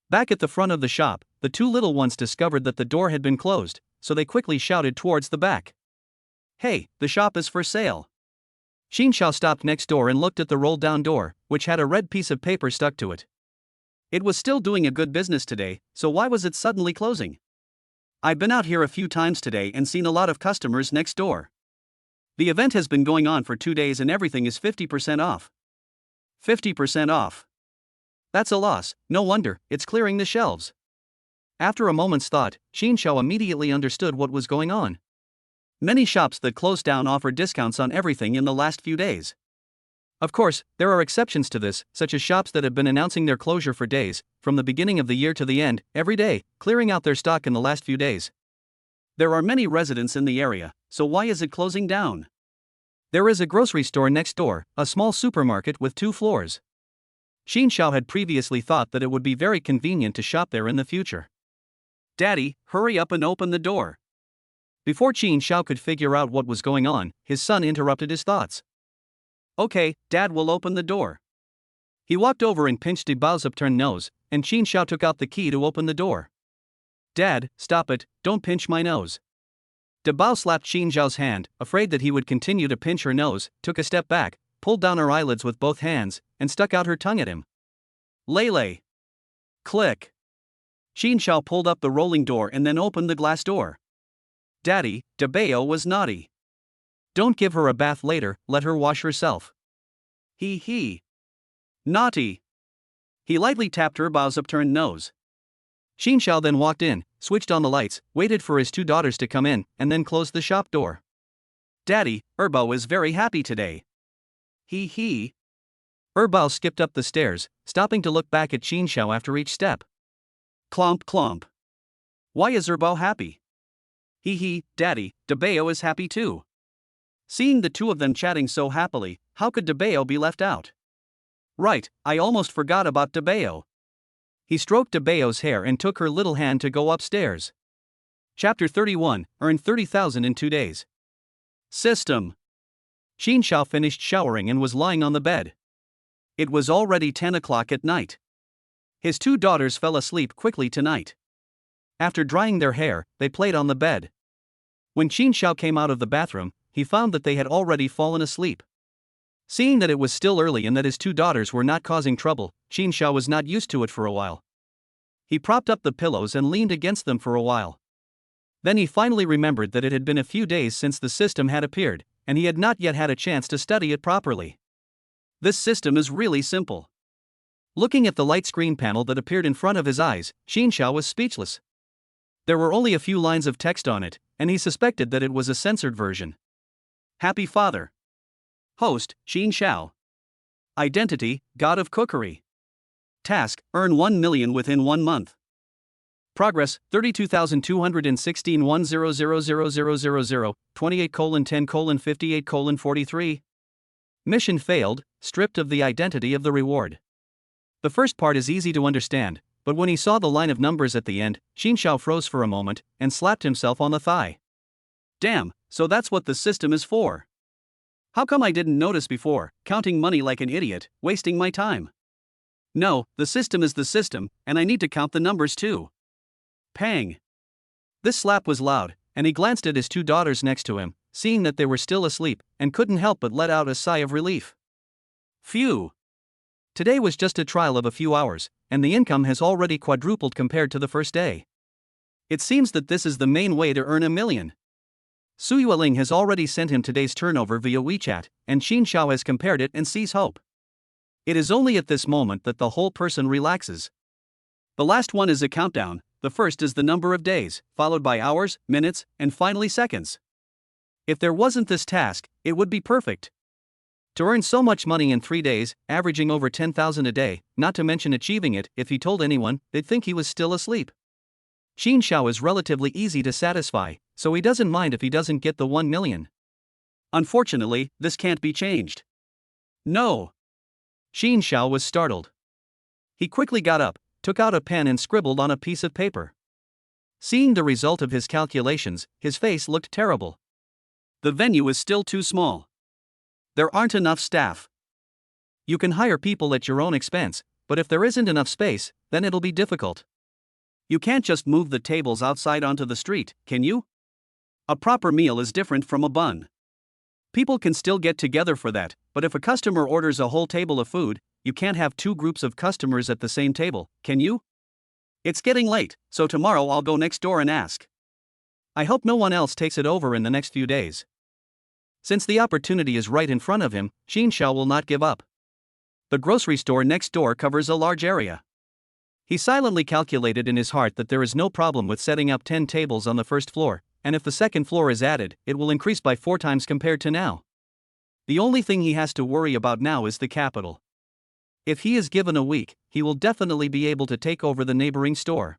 Back at the front of the shop, the two little ones discovered that the door had been closed, so they quickly shouted towards the back. Hey, the shop is for sale. Qin Xiao stopped next door and looked at the rolled-down door, which had a red piece of paper stuck to it. It was still doing a good business today, so why was it suddenly closing? I've been out here a few times today and seen a lot of customers next door. The event has been going on for 2 days and everything is 50% off. 50% off. That's a loss, no wonder, it's clearing the shelves. After a moment's thought, Xin Xiao immediately understood what was going on. Many shops that closed down offered discounts on everything in the last few days. Of course, there are exceptions to this, such as shops that have been announcing their closure for days, from the beginning of the year to the end, every day, clearing out their stock in the last few days. There are many residents in the area, so why is it closing down? There is a grocery store next door, a small supermarket with 2 floors. Xin Xiao had previously thought that it would be very convenient to shop there in the future. Daddy, hurry up and open the door. Before Xin Xiao could figure out what was going on, his son interrupted his thoughts. Okay, Dad will open the door. He walked over and pinched De Bao's upturned nose, and Xin Xiao took out the key to open the door. Dad, stop it, don't pinch my nose. De Bao slapped Xin Xiao's hand, afraid that he would continue to pinch her nose, took a step back, pulled down her eyelids with both hands, and stuck out her tongue at him. Lele. Click. Xin Xiao pulled up the rolling door and then opened the glass door. Daddy, De Bao was naughty. Don't give her a bath later, let her wash herself. He. Naughty. He lightly tapped her Bao's upturned nose. Xin Xiao then walked in, switched on the lights, waited for his 2 daughters to come in, and then closed the shop door. Daddy, Bao is very happy today. He. Bao skipped up the stairs, stopping to look back at Xin Xiao after each step. Clomp clomp. Why is Bao happy? Daddy, De Bao is happy too. Seeing the 2 of them chatting so happily, how could De Bao be left out? Right, I almost forgot about De Bao. He stroked De Bao's hair and took her little hand to go upstairs. Chapter 31, Earn 30,000 in 2 days. System. Xin Xiao finished showering and was lying on the bed. It was already 10 o'clock at night. His 2 daughters fell asleep quickly tonight. After drying their hair, they played on the bed. When Xin Xiao came out of the bathroom, he found that they had already fallen asleep. Seeing that it was still early and that his 2 daughters were not causing trouble, Xin Xiao was not used to it for a while. He propped up the pillows and leaned against them for a while. Then he finally remembered that it had been a few days since the system had appeared, and he had not yet had a chance to study it properly. This system is really simple. Looking at the light screen panel that appeared in front of his eyes, Xin Xiao was speechless. There were only a few lines of text on it, and he suspected that it was a censored version. Happy Father. Host, Xin Xiao. Identity, God of Cookery. Task, earn 1 million within 1 month. Progress, 32,216 1000000 28:10:58:43. Mission failed, stripped of the identity of the reward. The first part is easy to understand, but when he saw the line of numbers at the end, Xin Xiao froze for a moment and slapped himself on the thigh. Damn, so that's what the system is for. How come I didn't notice before, counting money like an idiot, wasting my time? No, the system is the system, and I need to count the numbers too. Pang. This slap was loud, and he glanced at his 2 daughters next to him, seeing that they were still asleep, and couldn't help but let out a sigh of relief. Phew. Today was just a trial of a few hours, and the income has already quadrupled compared to the first day. It seems that this is the main way to earn 1 million. Su Yueling has already sent him today's turnover via WeChat, and Xin Xiao has compared it and sees hope. It is only at this moment that the whole person relaxes. The last one is a countdown, the first is the number of days, followed by hours, minutes, and finally seconds. If there wasn't this task, it would be perfect. To earn so much money in 3 days, averaging over 10,000 a day, not to mention achieving it, if he told anyone, they'd think he was still asleep. Xin Xiao is relatively easy to satisfy, so he doesn't mind if he doesn't get the 1 million. Unfortunately, this can't be changed. No. Xin Xiao was startled. He quickly got up, took out a pen and scribbled on a piece of paper. Seeing the result of his calculations, his face looked terrible. The venue is still too small. There aren't enough staff. You can hire people at your own expense, but if there isn't enough space, then it'll be difficult. You can't just move the tables outside onto the street, can you? A proper meal is different from a bun. People can still get together for that, but if a customer orders a whole table of food, you can't have 2 groups of customers at the same table, can you? It's getting late, so tomorrow I'll go next door and ask. I hope no one else takes it over in the next few days. Since the opportunity is right in front of him, Xin Xiao will not give up. The grocery store next door covers a large area. He silently calculated in his heart that there is no problem with setting up 10 tables on the first floor, and if the second floor is added, it will increase by 4 times compared to now. The only thing he has to worry about now is the capital. If he is given a week, he will definitely be able to take over the neighboring store.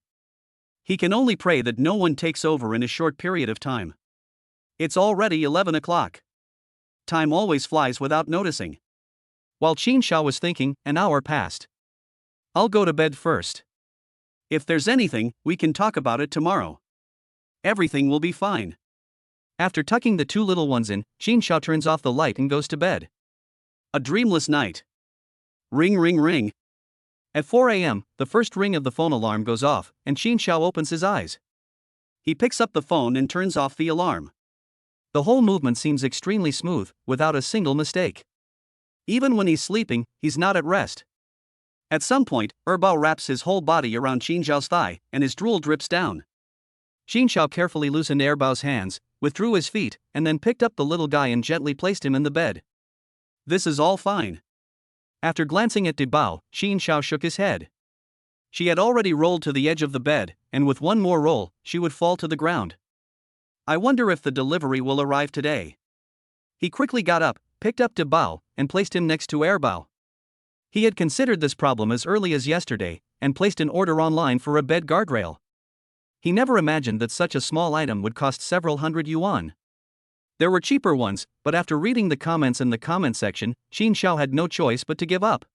He can only pray that no one takes over in a short period of time. It's already 11 o'clock. Time always flies without noticing. While Qin Xiao was thinking, an hour passed. I'll go to bed first. If there's anything, we can talk about it tomorrow. Everything will be fine. After tucking the two little ones in, Qin Xiao turns off the light and goes to bed. A dreamless night. Ring ring ring. At 4 a.m., the first ring of the phone alarm goes off, and Qin Xiao opens his eyes. He picks up the phone and turns off the alarm. The whole movement seems extremely smooth, without a single mistake. Even when he's sleeping, he's not at rest. At some point, Erbao wraps his whole body around Qin Xiao's thigh, and his drool drips down. Qin Xiao carefully loosened Erbao's hands, withdrew his feet, and then picked up the little guy and gently placed him in the bed. This is all fine. After glancing at Bao, Qin Xiao shook his head. She had already rolled to the edge of the bed, and with one more roll, she would fall to the ground. I wonder if the delivery will arrive today. He quickly got up, picked up Bao, and placed him next to Erbao. He had considered this problem as early as yesterday, and placed an order online for a bed guardrail. He never imagined that such a small item would cost several hundred yuan. There were cheaper ones, but after reading the comments in the comment section, Qin Xiao had no choice but to give up.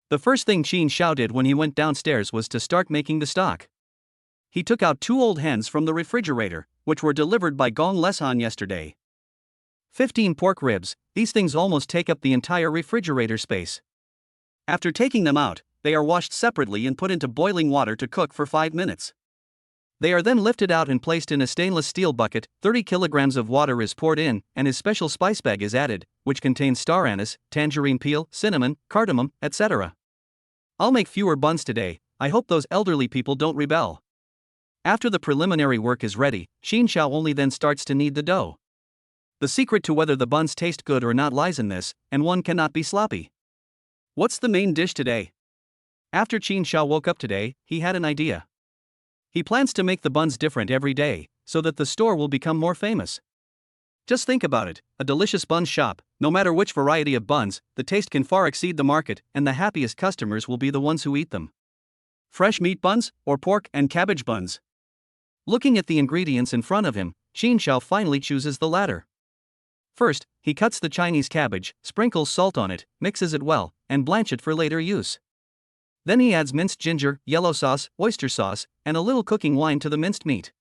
The first thing Qin Xiao did when he went downstairs was to start making the stock. He took out 2 old hens from the refrigerator, which were delivered by Gong Leshan yesterday. 15 pork ribs, these things almost take up the entire refrigerator space. After taking them out, they are washed separately and put into boiling water to cook for 5 minutes. They are then lifted out and placed in a stainless steel bucket. 30 kilograms of water is poured in, and his special spice bag is added, which contains star anise, tangerine peel, cinnamon, cardamom, etc. I'll make fewer buns today. I hope those elderly people don't rebel. After the preliminary work is ready, Qin Xiao only then starts to knead the dough. The secret to whether the buns taste good or not lies in this, and one cannot be sloppy. What's the main dish today? After Qin Xiao woke up today, he had an idea. He plans to make the buns different every day, so that the store will become more famous. Just think about it, a delicious bun shop, no matter which variety of buns, the taste can far exceed the market, and the happiest customers will be the ones who eat them. Fresh meat buns, or pork and cabbage buns? Looking at the ingredients in front of him, Qin Xiao finally chooses the latter. First, he cuts the Chinese cabbage, sprinkles salt on it, mixes it well, and blanch it for later use. Then he adds minced ginger, yellow sauce, oyster sauce, and a little cooking wine to the minced meat.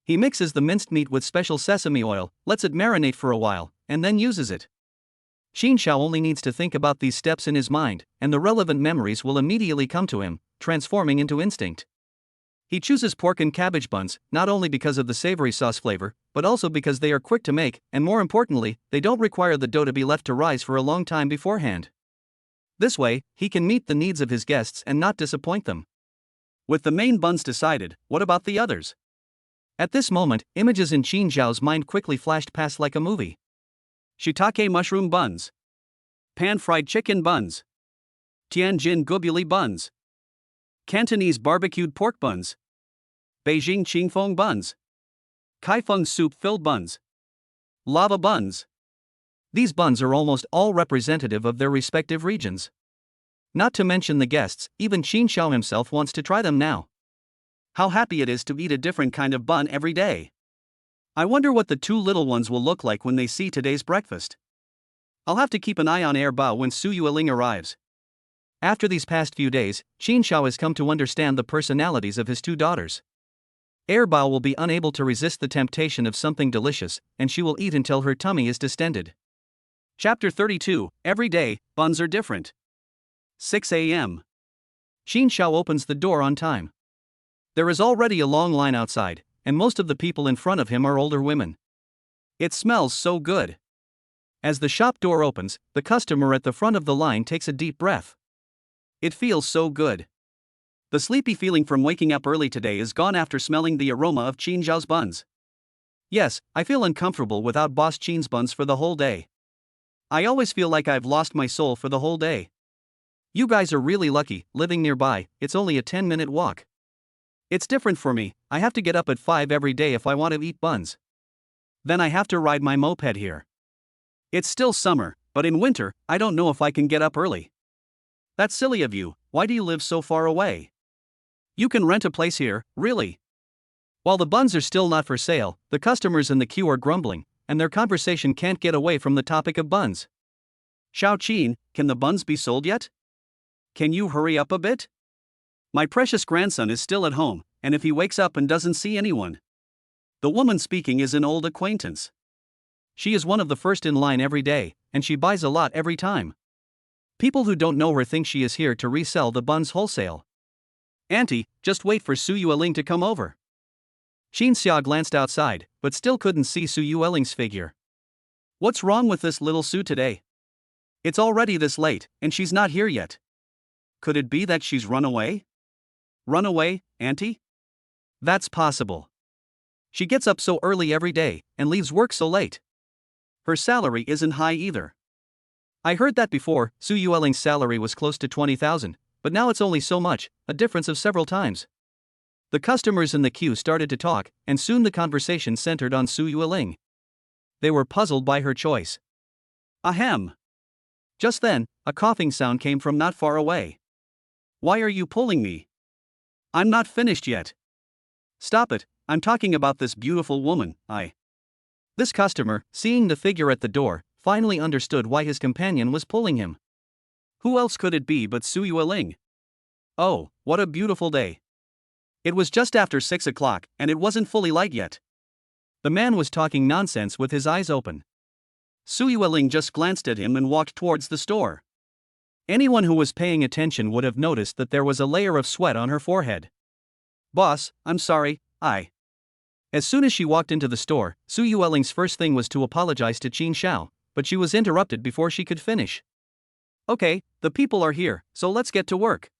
He mixes the minced meat with special sesame oil, lets it marinate for a while, and then uses it. Qin Xiao only needs to think about these steps in his mind, and the relevant memories will immediately come to him, transforming into instinct. He chooses pork and cabbage buns, not only because of the savory sauce flavor, but also because they are quick to make, and more importantly, they don't require the dough to be left to rise for a long time beforehand. This way, he can meet the needs of his guests and not disappoint them. With the main buns decided, what about the others? At this moment, images in Qin Xiao's mind quickly flashed past like a movie. Shiitake mushroom buns. Pan-fried chicken buns. Tianjin gobuli buns. Cantonese barbecued pork buns. Beijing qingfeng buns. Kaifeng soup-filled buns. Lava buns. These buns are almost all representative of their respective regions. Not to mention the guests, even Qin Xiao himself wants to try them now. How happy it is to eat a different kind of bun every day. I wonder what the 2 little ones will look like when they see today's breakfast. I'll have to keep an eye on Erbao when Su Yueling arrives. After these past few days, Qin Xiao has come to understand the personalities of his 2 daughters. Erbao will be unable to resist the temptation of something delicious, and she will eat until her tummy is distended. Chapter 32, Every day, buns are different. 6 a.m. Qin Xiao opens the door on time. There is already a long line outside, and most of the people in front of him are older women. It smells so good. As the shop door opens, the customer at the front of the line takes a deep breath. It feels so good. The sleepy feeling from waking up early today is gone after smelling the aroma of Qin Xiao's buns. Yes, I feel uncomfortable without Boss Qin's buns for the whole day. I always feel like I've lost my soul for the whole day. You guys are really lucky, living nearby, it's only a 10-minute walk. It's different for me, I have to get up at 5 every day if I want to eat buns. Then I have to ride my moped here. It's still summer, but in winter, I don't know if I can get up early. That's silly of you, why do you live so far away? You can rent a place here, really. While the buns are still not for sale, the customers in the queue are grumbling, and their conversation can't get away from the topic of buns. Xiao Qin, can the buns be sold yet? Can you hurry up a bit? My precious grandson is still at home, and if he wakes up and doesn't see anyone. The woman speaking is an old acquaintance. She is one of the first in line every day, and she buys a lot every time. People who don't know her think she is here to resell the buns wholesale. Auntie, just wait for Su Yueling to come over. Qin Xia glanced outside, but still couldn't see Su Yueling's figure. What's wrong with this little Su today? It's already this late, and she's not here yet. Could it be that she's run away? Run away, Auntie? That's possible. She gets up so early every day, and leaves work so late. Her salary isn't high either. I heard that before, Su Yueling's salary was close to 20,000, but now it's only so much, a difference of several times. The customers in the queue started to talk, and soon the conversation centered on Su Yueling. They were puzzled by her choice. Ahem. Just then, a coughing sound came from not far away. Why are you pulling me? I'm not finished yet. Stop it, I'm talking about this beautiful woman, This customer, seeing the figure at the door, finally understood why his companion was pulling him. Who else could it be but Su Yueling? Oh, what a beautiful day. It was just after 6 o'clock, and it wasn't fully light yet. The man was talking nonsense with his eyes open. Su Yueling just glanced at him and walked towards the store. Anyone who was paying attention would have noticed that there was a layer of sweat on her forehead. Boss, I'm sorry, As soon as she walked into the store, Su Yueling's first thing was to apologize to Qin Xiao, but she was interrupted before she could finish. Okay, the people are here, so let's get to work.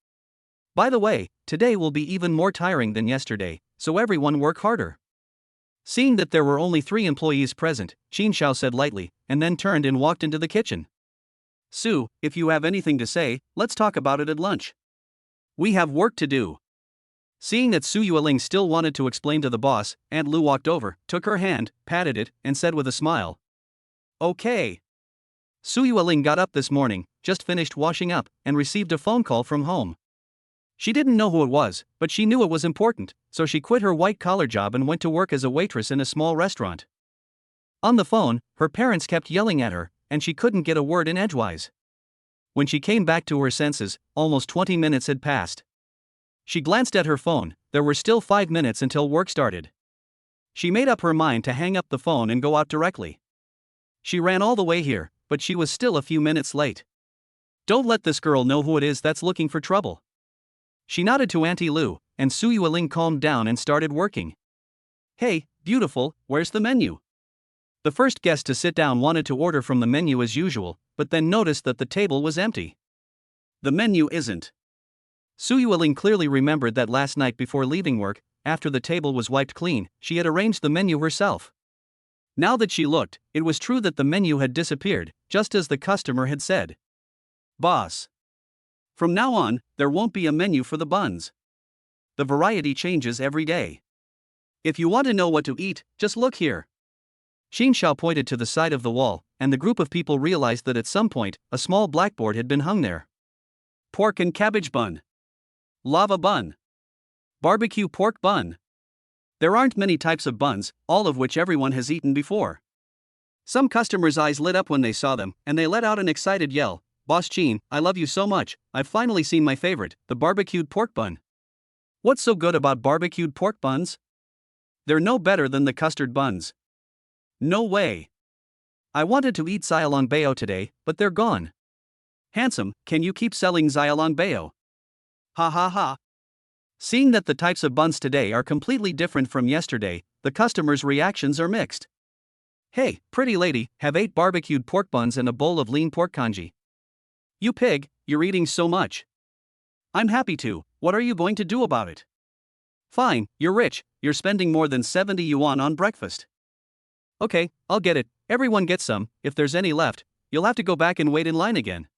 By the way, today will be even more tiring than yesterday, so everyone work harder. Seeing that there were only 3 employees present, Qin Xiao said lightly, and then turned and walked into the kitchen. Su, if you have anything to say, let's talk about it at lunch. We have work to do. Seeing that Su Yueling still wanted to explain to the boss, Aunt Lu walked over, took her hand, patted it, and said with a smile. Okay. Su Yueling got up this morning, just finished washing up, and received a phone call from home. She didn't know who it was, but she knew it was important, so she quit her white-collar job and went to work as a waitress in a small restaurant. On the phone, her parents kept yelling at her, and she couldn't get a word in edgewise. When she came back to her senses, almost 20 minutes had passed. She glanced at her phone, there were still 5 minutes until work started. She made up her mind to hang up the phone and go out directly. She ran all the way here, but she was still a few minutes late. Don't let this girl know who it is that's looking for trouble. She nodded to Auntie Lu, and Su Yueling calmed down and started working. Hey, beautiful, where's the menu? The first guest to sit down wanted to order from the menu as usual, but then noticed that the table was empty. The menu isn't. Su Yueling clearly remembered that last night before leaving work, after the table was wiped clean, she had arranged the menu herself. Now that she looked, it was true that the menu had disappeared, just as the customer had said. Boss. From now on, there won't be a menu for the buns. The variety changes every day. If you want to know what to eat, just look here. Qin Xiao pointed to the side of the wall, and the group of people realized that at some point, a small blackboard had been hung there. Pork and cabbage bun. Lava bun. Barbecue pork bun. There aren't many types of buns, all of which everyone has eaten before. Some customers' eyes lit up when they saw them, and they let out an excited yell. Boss Qin, I love you so much, I've finally seen my favorite, the barbecued pork bun. What's so good about barbecued pork buns? They're no better than the custard buns. No way. I wanted to eat xiaolongbao today, but they're gone. Handsome, can you keep selling xiaolongbao? Ha ha ha. Seeing that the types of buns today are completely different from yesterday, the customers' reactions are mixed. Hey, pretty lady, have 8 barbecued pork buns and a bowl of lean pork congee. You pig, you're eating so much. I'm happy to, what are you going to do about it? Fine, you're rich, you're spending more than 70 yuan on breakfast. Okay, I'll get it, everyone gets some, if there's any left, you'll have to go back and wait in line again.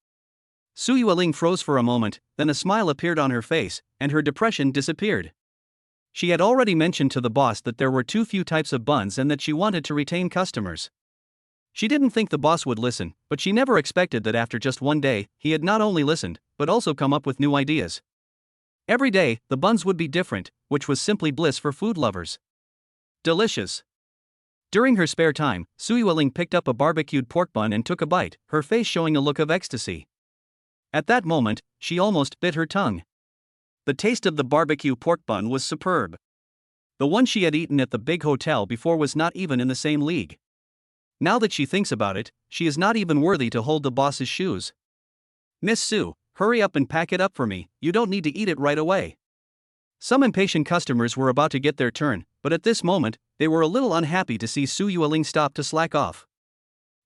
Su Yueling froze for a moment, then a smile appeared on her face, and her depression disappeared. She had already mentioned to the boss that there were too few types of buns and that she wanted to retain customers. She didn't think the boss would listen, but she never expected that after just one day, he had not only listened, but also come up with new ideas. Every day, the buns would be different, which was simply bliss for food lovers. Delicious. During her spare time, Su Yueling picked up a barbecued pork bun and took a bite, her face showing a look of ecstasy. At that moment, she almost bit her tongue. The taste of the barbecue pork bun was superb. The one she had eaten at the big hotel before was not even in the same league. Now that she thinks about it, she is not even worthy to hold the boss's shoes. Miss Su, hurry up and pack it up for me, you don't need to eat it right away. Some impatient customers were about to get their turn, but at this moment, they were a little unhappy to see Su Yueling stop to slack off.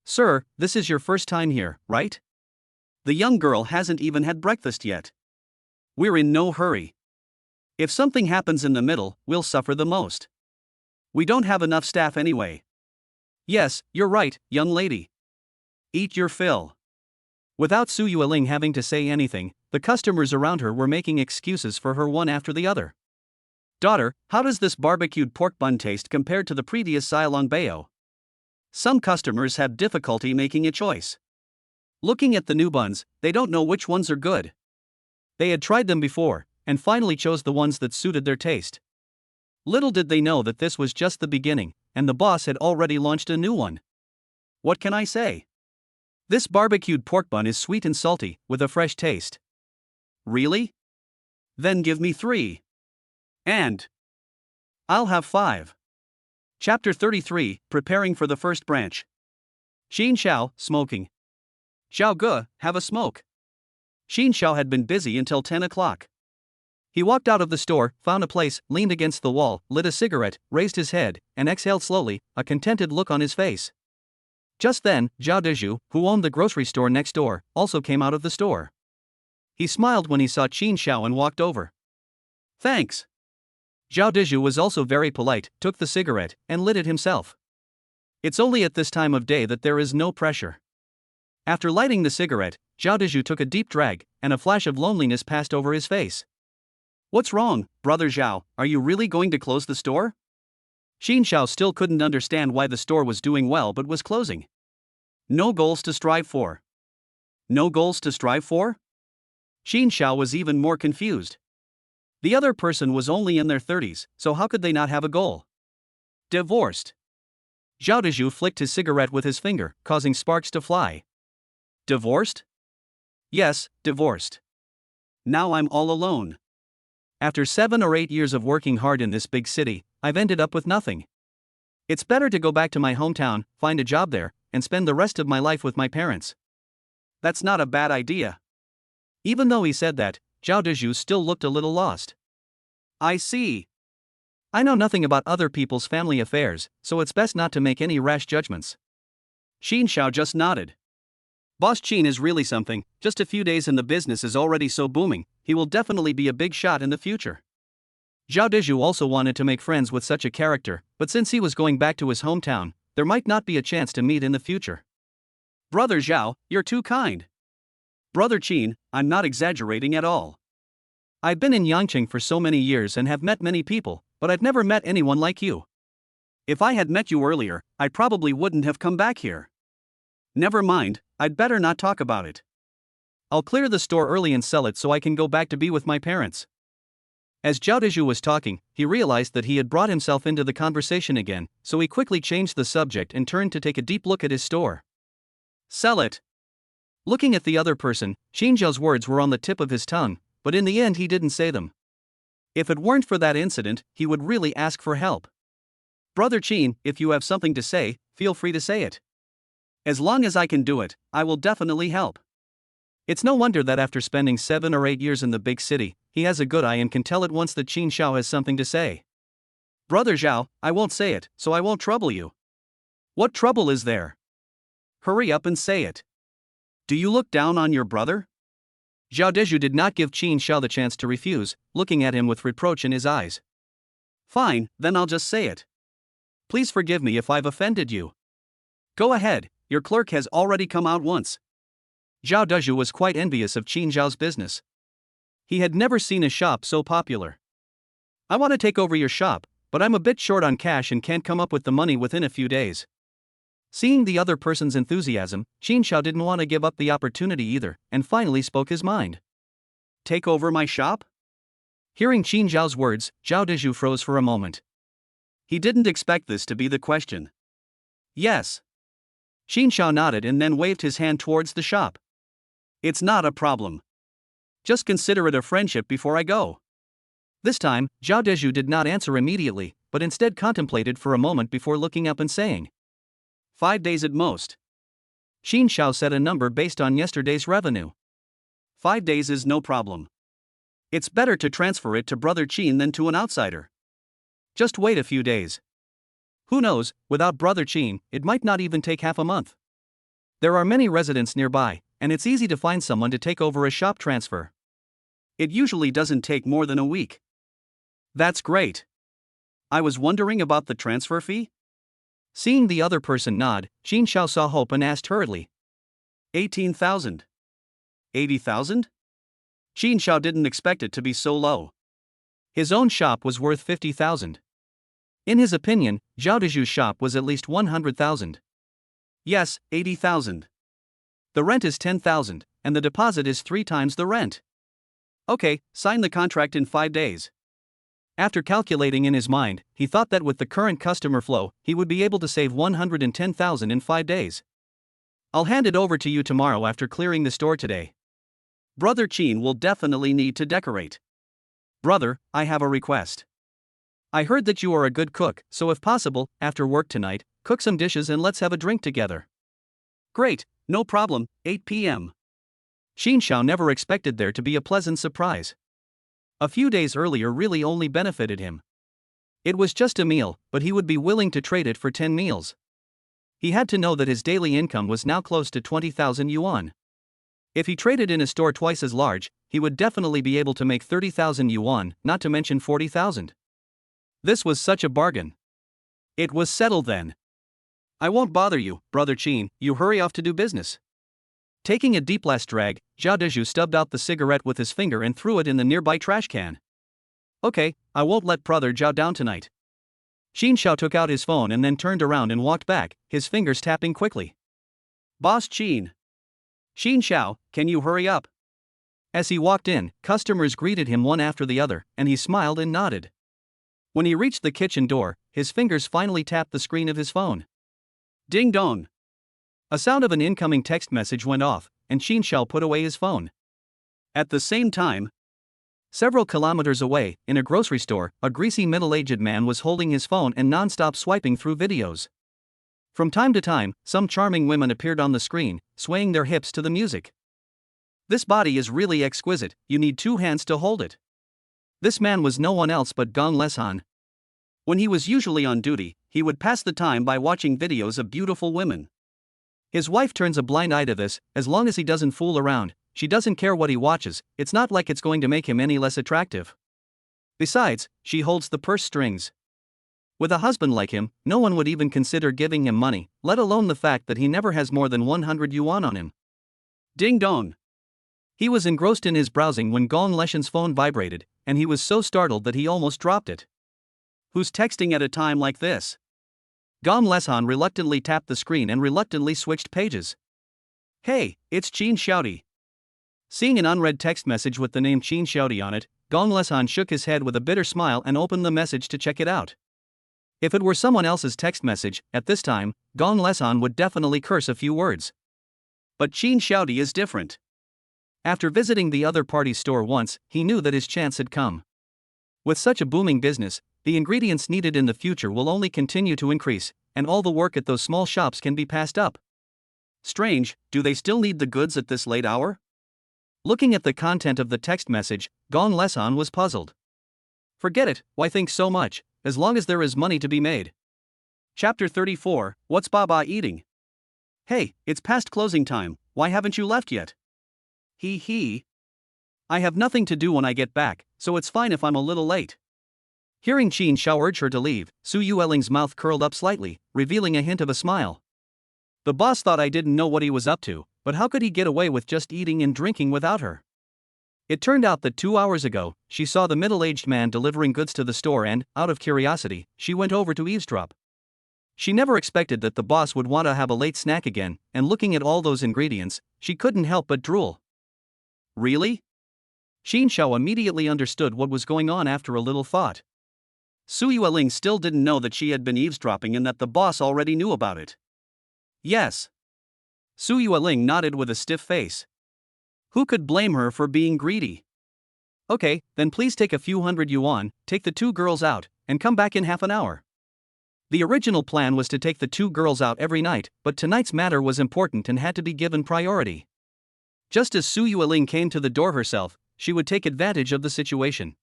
Sir, this is your first time here, right? The young girl hasn't even had breakfast yet. We're in no hurry. If something happens in the middle, we'll suffer the most. We don't have enough staff anyway. Yes, you're right, young lady. Eat your fill. Without Su Yueling having to say anything, the customers around her were making excuses for her one after the other. Daughter, how does this barbecued pork bun taste compared to the previous Silong Bao? Some customers have difficulty making a choice. Looking at the new buns, they don't know which ones are good. They had tried them before, and finally chose the ones that suited their taste. Little did they know that this was just the beginning, and the boss had already launched a new one. What can I say? This barbecued pork bun is sweet and salty, with a fresh taste. Really? Then give me 3. And I'll have 5. Chapter 33, Preparing for the First Branch. Xin Xiao, smoking. Xiao Ge, have a smoke. Xin Xiao had been busy until 10 o'clock. He walked out of the store, found a place, leaned against the wall, lit a cigarette, raised his head, and exhaled slowly, a contented look on his face. Just then, Zhao Dezhu, who owned the grocery store next door, also came out of the store. He smiled when he saw Qin Xiao and walked over. Thanks. Zhao Dezhu was also very polite, took the cigarette, and lit it himself. It's only at this time of day that there is no pressure. After lighting the cigarette, Zhao Dezhu took a deep drag, and a flash of loneliness passed over his face. What's wrong, brother Zhao, are you really going to close the store? Xin Xiao still couldn't understand why the store was doing well but was closing. No goals to strive for. No goals to strive for? Xin Xiao was even more confused. The other person was only in their 30s, so how could they not have a goal? Divorced. Zhao Dezhu flicked his cigarette with his finger, causing sparks to fly. Divorced? Yes, divorced. Now I'm all alone. After 7 or 8 years of working hard in this big city, I've ended up with nothing. It's better to go back to my hometown, find a job there, and spend the rest of my life with my parents. That's not a bad idea. Even though he said that, Zhao Dezhu still looked a little lost. I see. I know nothing about other people's family affairs, so it's best not to make any rash judgments. Xin Xiao just nodded. Boss Qin is really something, just a few days in the business is already so booming, he will definitely be a big shot in the future. Zhao Dezhu also wanted to make friends with such a character, but since he was going back to his hometown, there might not be a chance to meet in the future. Brother Zhao, you're too kind. Brother Qin, I'm not exaggerating at all. I've been in Yangqing for so many years and have met many people, but I've never met anyone like you. If I had met you earlier, I probably wouldn't have come back here. Never mind, I'd better not talk about it. I'll clear the store early and sell it so I can go back to be with my parents. As Zhao Dezhu was talking, he realized that he had brought himself into the conversation again, so he quickly changed the subject and turned to take a deep look at his store. Sell it. Looking at the other person, Xin Zhao's words were on the tip of his tongue, but in the end he didn't say them. If it weren't for that incident, he would really ask for help. Brother Qin, if you have something to say, feel free to say it. As long as I can do it, I will definitely help. It's no wonder that after spending 7 or 8 years in the big city, he has a good eye and can tell at once that Qin Xiao has something to say. Brother Zhao, I won't say it, so I won't trouble you. What trouble is there? Hurry up and say it. Do you look down on your brother? Zhao Dezhu did not give Qin Xiao the chance to refuse, looking at him with reproach in his eyes. Fine, then I'll just say it. Please forgive me if I've offended you. Go ahead, your clerk has already come out once. Zhao Dezhu was quite envious of Qin Zhao's business. He had never seen a shop so popular. I want to take over your shop, but I'm a bit short on cash and can't come up with the money within a few days. Seeing the other person's enthusiasm, Qin Zhao didn't want to give up the opportunity either, and finally spoke his mind. Take over my shop? Hearing Qin Zhao's words, Zhao Dezhu froze for a moment. He didn't expect this to be the question. Yes. Qin Zhao nodded and then waved his hand towards the shop. It's not a problem. Just consider it a friendship before I go. This time, Zhao Dezhu did not answer immediately, but instead contemplated for a moment before looking up and saying, 5 days at most. Qin Zhao said a number based on yesterday's revenue. 5 days is no problem. It's better to transfer it to Brother Qin than to an outsider. Just wait a few days. Who knows, without Brother Qin, it might not even take half a month. There are many residents nearby, and it's easy to find someone to take over a shop transfer. It usually doesn't take more than a week. That's great. I was wondering about the transfer fee? Seeing the other person nod, Qin Zhao saw hope and asked hurriedly. 18,000. 80,000? Qin Zhao didn't expect it to be so low. His own shop was worth 50,000. In his opinion, Zhao Dezhu's shop was at least 100,000. Yes, 80,000. The rent is 10,000, and the deposit is 3 times the rent. Okay, sign the contract in 5 days. After calculating in his mind, he thought that with the current customer flow, he would be able to save 110,000 in 5 days. I'll hand it over to you tomorrow after clearing the store today. Brother Qin will definitely need to decorate. Brother, I have a request. I heard that you are a good cook, so if possible, after work tonight, cook some dishes and let's have a drink together. Great, no problem, 8 p.m. Qin Zhao never expected there to be a pleasant surprise. A few days earlier really only benefited him. It was just a meal, but he would be willing to trade it for 10 meals. He had to know that his daily income was now close to 20,000 yuan. If he traded in a store twice as large, he would definitely be able to make 30,000 yuan, not to mention 40,000. This was such a bargain. It was settled then. I won't bother you, Brother Qin, you hurry off to do business. Taking a deep last drag, Zhao Dezhu stubbed out the cigarette with his finger and threw it in the nearby trash can. Okay, I won't let Brother Zhao down tonight. Qin Zhao took out his phone and then turned around and walked back, his fingers tapping quickly. Boss Qin. Qin Zhao, can you hurry up? As he walked in, customers greeted him one after the other, and he smiled and nodded. When he reached the kitchen door, his fingers finally tapped the screen of his phone. Ding dong. A sound of an incoming text message went off, and Qin Zhao put away his phone. At the same time, several kilometers away, in a grocery store, a greasy middle-aged man was holding his phone and non-stop swiping through videos. From time to time, some charming women appeared on the screen, swaying their hips to the music. This body is really exquisite, you need 2 hands to hold it. This man was no one else but Gong Leshan. When he was usually on duty, he would pass the time by watching videos of beautiful women. His wife turns a blind eye to this, as long as he doesn't fool around, she doesn't care what he watches, it's not like it's going to make him any less attractive. Besides, she holds the purse strings. With a husband like him, no one would even consider giving him money, let alone the fact that he never has more than 100 yuan on him. Ding dong. He was engrossed in his browsing when Gong Leshan's phone vibrated, and he was so startled that he almost dropped it. Who's texting at a time like this? Gong Leshan reluctantly tapped the screen and reluctantly switched pages. Hey, it's Qin Xiaodi. Seeing an unread text message with the name Qin Xiaodi on it, Gong Leshan shook his head with a bitter smile and opened the message to check it out. If it were someone else's text message, at this time, Gong Leshan would definitely curse a few words. But Qin Xiaodi is different. After visiting the other party's store once, he knew that his chance had come. With such a booming business, the ingredients needed in the future will only continue to increase, and all the work at those small shops can be passed up. Strange, do they still need the goods at this late hour? Looking at the content of the text message, Gong Leshan was puzzled. Forget it, why think so much, as long as there is money to be made. Chapter 34, What's Baba eating? Hey, it's past closing time, why haven't you left yet? He. I have nothing to do when I get back, so it's fine if I'm a little late. Hearing Qin Zhao urge her to leave, Su Yueling's mouth curled up slightly, revealing a hint of a smile. The boss thought I didn't know what he was up to, but how could he get away with just eating and drinking without her? It turned out that 2 hours ago, she saw the middle-aged man delivering goods to the store and, out of curiosity, she went over to eavesdrop. She never expected that the boss would want to have a late snack again, and looking at all those ingredients, she couldn't help but drool. Really? Xin Xiao immediately understood what was going on after a little thought. Su Yueling still didn't know that she had been eavesdropping and that the boss already knew about it. Yes. Su Yueling nodded with a stiff face. Who could blame her for being greedy? Okay, then please take a few hundred yuan, take the 2 girls out, and come back in half an hour. The original plan was to take the 2 girls out every night, but tonight's matter was important and had to be given priority. Just as Su Yueling came to the door herself, she would take advantage of the situation.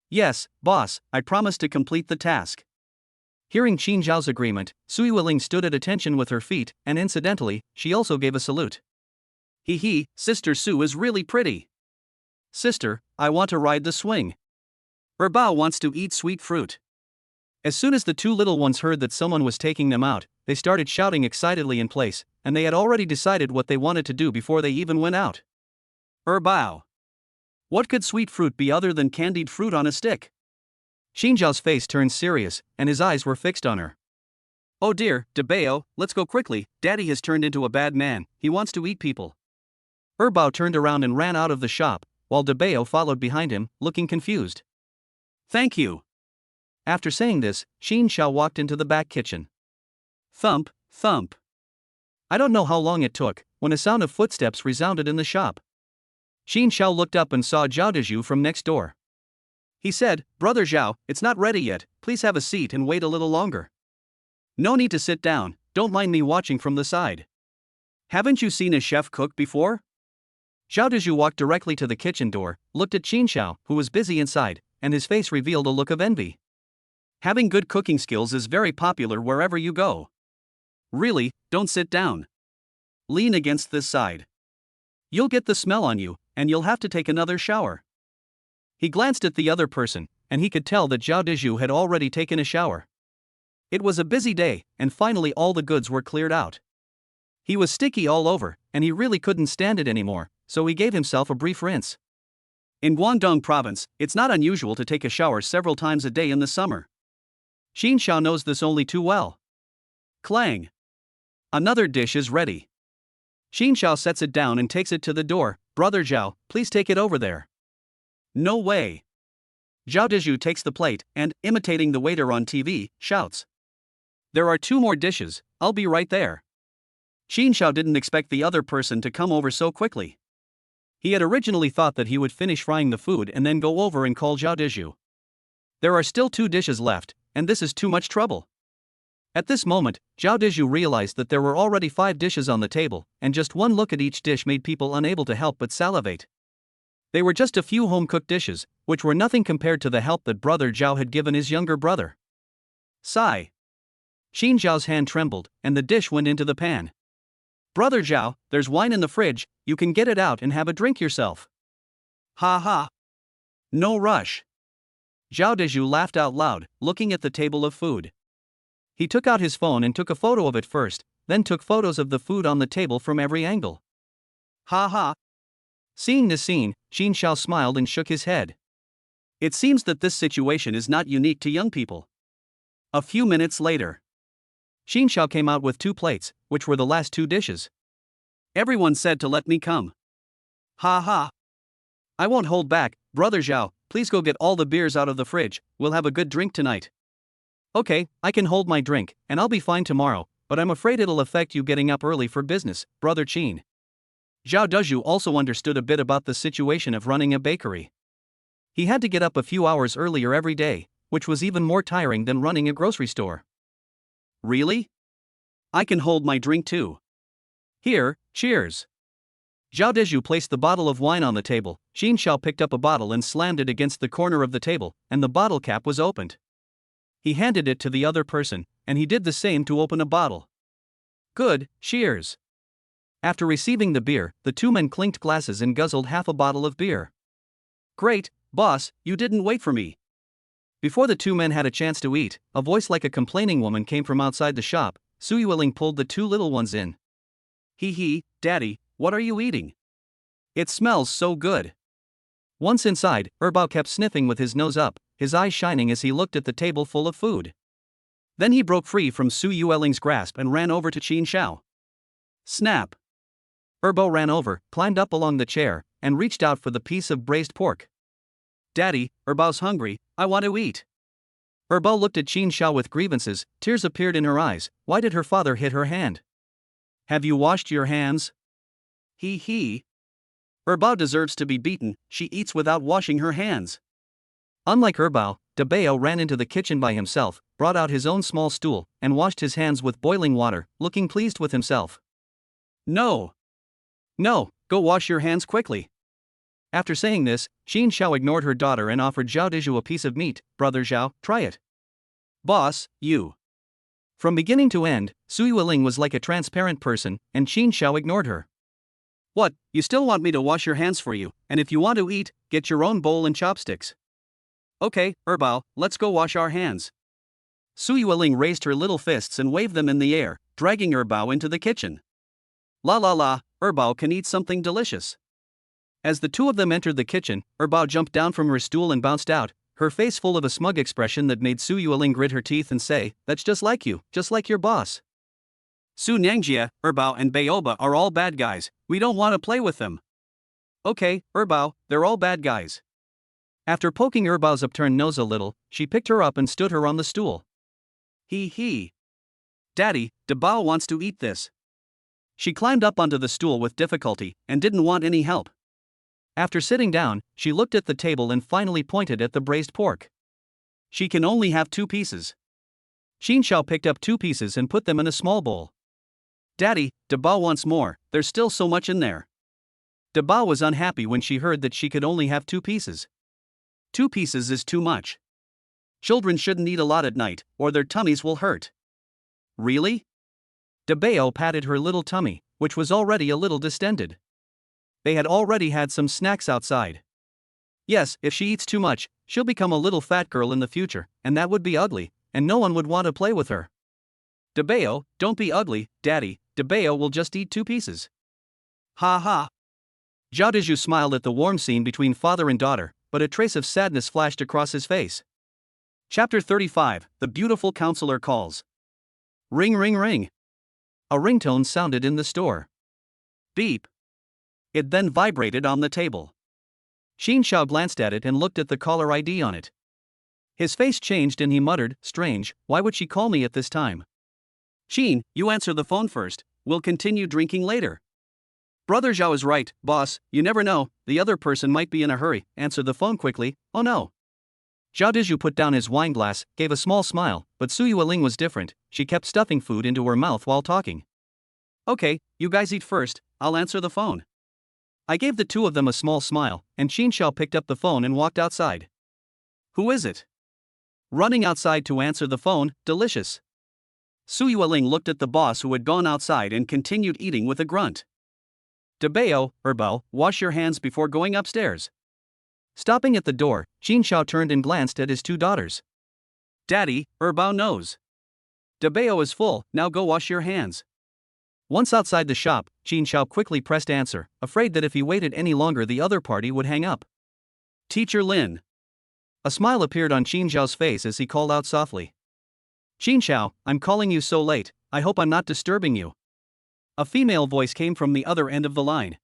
Yes, boss, I promise to complete the task. Hearing Qin Zhao's agreement, Su Yueling stood at attention with her feet, and incidentally, she also gave a salute. Hee, Sister Su is really pretty. Sister, I want to ride the swing. Bao wants to eat sweet fruit. As soon as the 2 little ones heard that someone was taking them out, they started shouting excitedly in place, and they had already decided what they wanted to do before they even went out. Bao. What could sweet fruit be other than candied fruit on a stick? Xin Zhao's face turned serious, and his eyes were fixed on her. Oh dear, Bao, let's go quickly, Daddy has turned into a bad man, he wants to eat people. Bao turned around and ran out of the shop, while Bao followed behind him, looking confused. Thank you. After saying this, Xin Xiao walked into the back kitchen. Thump, thump. I don't know how long it took, when a sound of footsteps resounded in the shop. Xin Xiao looked up and saw Zhao Dezhu from next door. He said, Brother Zhao, it's not ready yet, please have a seat and wait a little longer. No need to sit down, don't mind me watching from the side. Haven't you seen a chef cook before? Zhao Dezhu walked directly to the kitchen door, looked at Xin Xiao, who was busy inside, and his face revealed a look of envy. Having good cooking skills is very popular wherever you go. Really, don't sit down. Lean against this side. You'll get the smell on you, and you'll have to take another shower. He glanced at the other person, and he could tell that Zhao Dezhu had already taken a shower. It was a busy day, and finally all the goods were cleared out. He was sticky all over, and he really couldn't stand it anymore, so he gave himself a brief rinse. In Guangdong province, it's not unusual to take a shower several times a day in the summer. Xin Xiao knows this only too well. Clang. Another dish is ready. Xin Xiao sets it down and takes it to the door. Brother Zhao, please take it over there. No way. Zhao Dezhu takes the plate and, imitating the waiter on TV, shouts. There are 2 more dishes, I'll be right there. Xin Xiao didn't expect the other person to come over so quickly. He had originally thought that he would finish frying the food and then go over and call Zhao Dezhu. There are still 2 dishes left, and this is too much trouble. At this moment, Zhao Dezhu realized that there were already 5 dishes on the table, and just one look at each dish made people unable to help but salivate. They were just a few home-cooked dishes, which were nothing compared to the help that Brother Zhao had given his younger brother. Sigh. Xin Zhao's hand trembled, and the dish went into the pan. Brother Zhao, there's wine in the fridge, you can get it out and have a drink yourself. Ha ha. No rush. Zhao Dezhu laughed out loud, looking at the table of food. He took out his phone and took a photo of it first, then took photos of the food on the table from every angle. Ha ha. Seeing this scene, Xin Xiao smiled and shook his head. It seems that this situation is not unique to young people. A few minutes later, Xin Xiao came out with 2 plates, which were the last 2 dishes. Everyone said to let me come. Ha ha. I won't hold back, Brother Zhao, please go get all the beers out of the fridge, we'll have a good drink tonight. Okay, I can hold my drink, and I'll be fine tomorrow, but I'm afraid it'll affect you getting up early for business, Brother Qin. Zhao Dezhu also understood a bit about the situation of running a bakery. He had to get up a few hours earlier every day, which was even more tiring than running a grocery store. Really? I can hold my drink too. Here, cheers. Zhao Dezhu placed the bottle of wine on the table. Xin Xiao picked up a bottle and slammed it against the corner of the table, and the bottle cap was opened. He handed it to the other person, and he did the same to open a bottle. Good, cheers. After receiving the beer, the 2 men clinked glasses and guzzled half a bottle of beer. Great, boss, you didn't wait for me. Before the 2 men had a chance to eat, a voice like a complaining woman came from outside the shop. Su Yueling pulled the 2 little ones in. Hee hee, Daddy, what are you eating? It smells so good. Once inside, Erbao kept sniffing with his nose up, his eyes shining as he looked at the table full of food. Then he broke free from Su Yueling's grasp and ran over to Qin Xiao. Snap! Erbao ran over, climbed up along the chair, and reached out for the piece of braised pork. Daddy, Erbao's hungry, I want to eat. Erbao looked at Qin Xiao with grievances, tears appeared in her eyes. Why did her father hit her hand? Have you washed your hands? Hee hee. Erbao deserves to be beaten, she eats without washing her hands. Unlike Erbao, Dabeo ran into the kitchen by himself, brought out his own small stool, and washed his hands with boiling water, looking pleased with himself. No! No, go wash your hands quickly. After saying this, Qin Xiao ignored her daughter and offered Zhao Dizhu a piece of meat. Brother Zhao, try it. Boss, you. From beginning to end, Su Yueling was like a transparent person, and Qin Xiao ignored her. What, you still want me to wash your hands for you, and if you want to eat, get your own bowl and chopsticks. Okay, Erbao, let's go wash our hands. Su Yueling raised her little fists and waved them in the air, dragging Erbao into the kitchen. La la la, Erbao can eat something delicious. As the two of them entered the kitchen, Erbao jumped down from her stool and bounced out, her face full of a smug expression that made Su Yueling grit her teeth and say, "That's just like you, just like your boss." Su Nangjie, Erbao and Baoba are all bad guys, we don't want to play with them. Okay, Erbao, they're all bad guys. After poking Erbao's upturned nose a little, she picked her up and stood her on the stool. Hee hee. Daddy, Dabao wants to eat this. She climbed up onto the stool with difficulty, and didn't want any help. After sitting down, she looked at the table and finally pointed at the braised pork. She can only have 2 pieces. Qin Xiao picked up 2 pieces and put them in a small bowl. Daddy, Dabao wants more, there's still so much in there. Dabao was unhappy when she heard that she could only have 2 pieces. 2 pieces is too much. Children shouldn't eat a lot at night, or their tummies will hurt. Really? Dabao patted her little tummy, which was already a little distended. They had already had some snacks outside. Yes, if she eats too much, she'll become a little fat girl in the future, and that would be ugly, and no one would want to play with her. Dabao, don't be ugly, Daddy, Dabao will just eat 2 pieces. Ha ha. Zhao Dizhu smiled at the warm scene between father and daughter, but a trace of sadness flashed across his face. Chapter 35, The Beautiful Counselor Calls. Ring ring ring. A ringtone sounded in the store. Beep. It then vibrated on the table. Qin Xiao glanced at it and looked at the caller ID on it. His face changed and he muttered, "Strange, why would she call me at this time?" Qin, you answer the phone first, we'll continue drinking later. Brother Zhao is right, boss, you never know, the other person might be in a hurry, answer the phone quickly, oh no. Zhao Dizhu put down his wine glass, gave a small smile, but Su Yueling was different, she kept stuffing food into her mouth while talking. Okay, you guys eat first, I'll answer the phone. I gave the two of them a small smile, and Qin Xiao picked up the phone and walked outside. Who is it? Running outside to answer the phone, delicious. Su Yueling looked at the boss who had gone outside and continued eating with a grunt. Dabao, Erbao, wash your hands before going upstairs. Stopping at the door, Qin Xiao turned and glanced at his 2 daughters. Daddy, Erbao knows. Dabao is full, now go wash your hands. Once outside the shop, Qin Xiao quickly pressed answer, afraid that if he waited any longer the other party would hang up. Teacher Lin. A smile appeared on Qin Xiao's face as he called out softly. Qin Xiao, I'm calling you so late, I hope I'm not disturbing you. A female voice came from the other end of the line.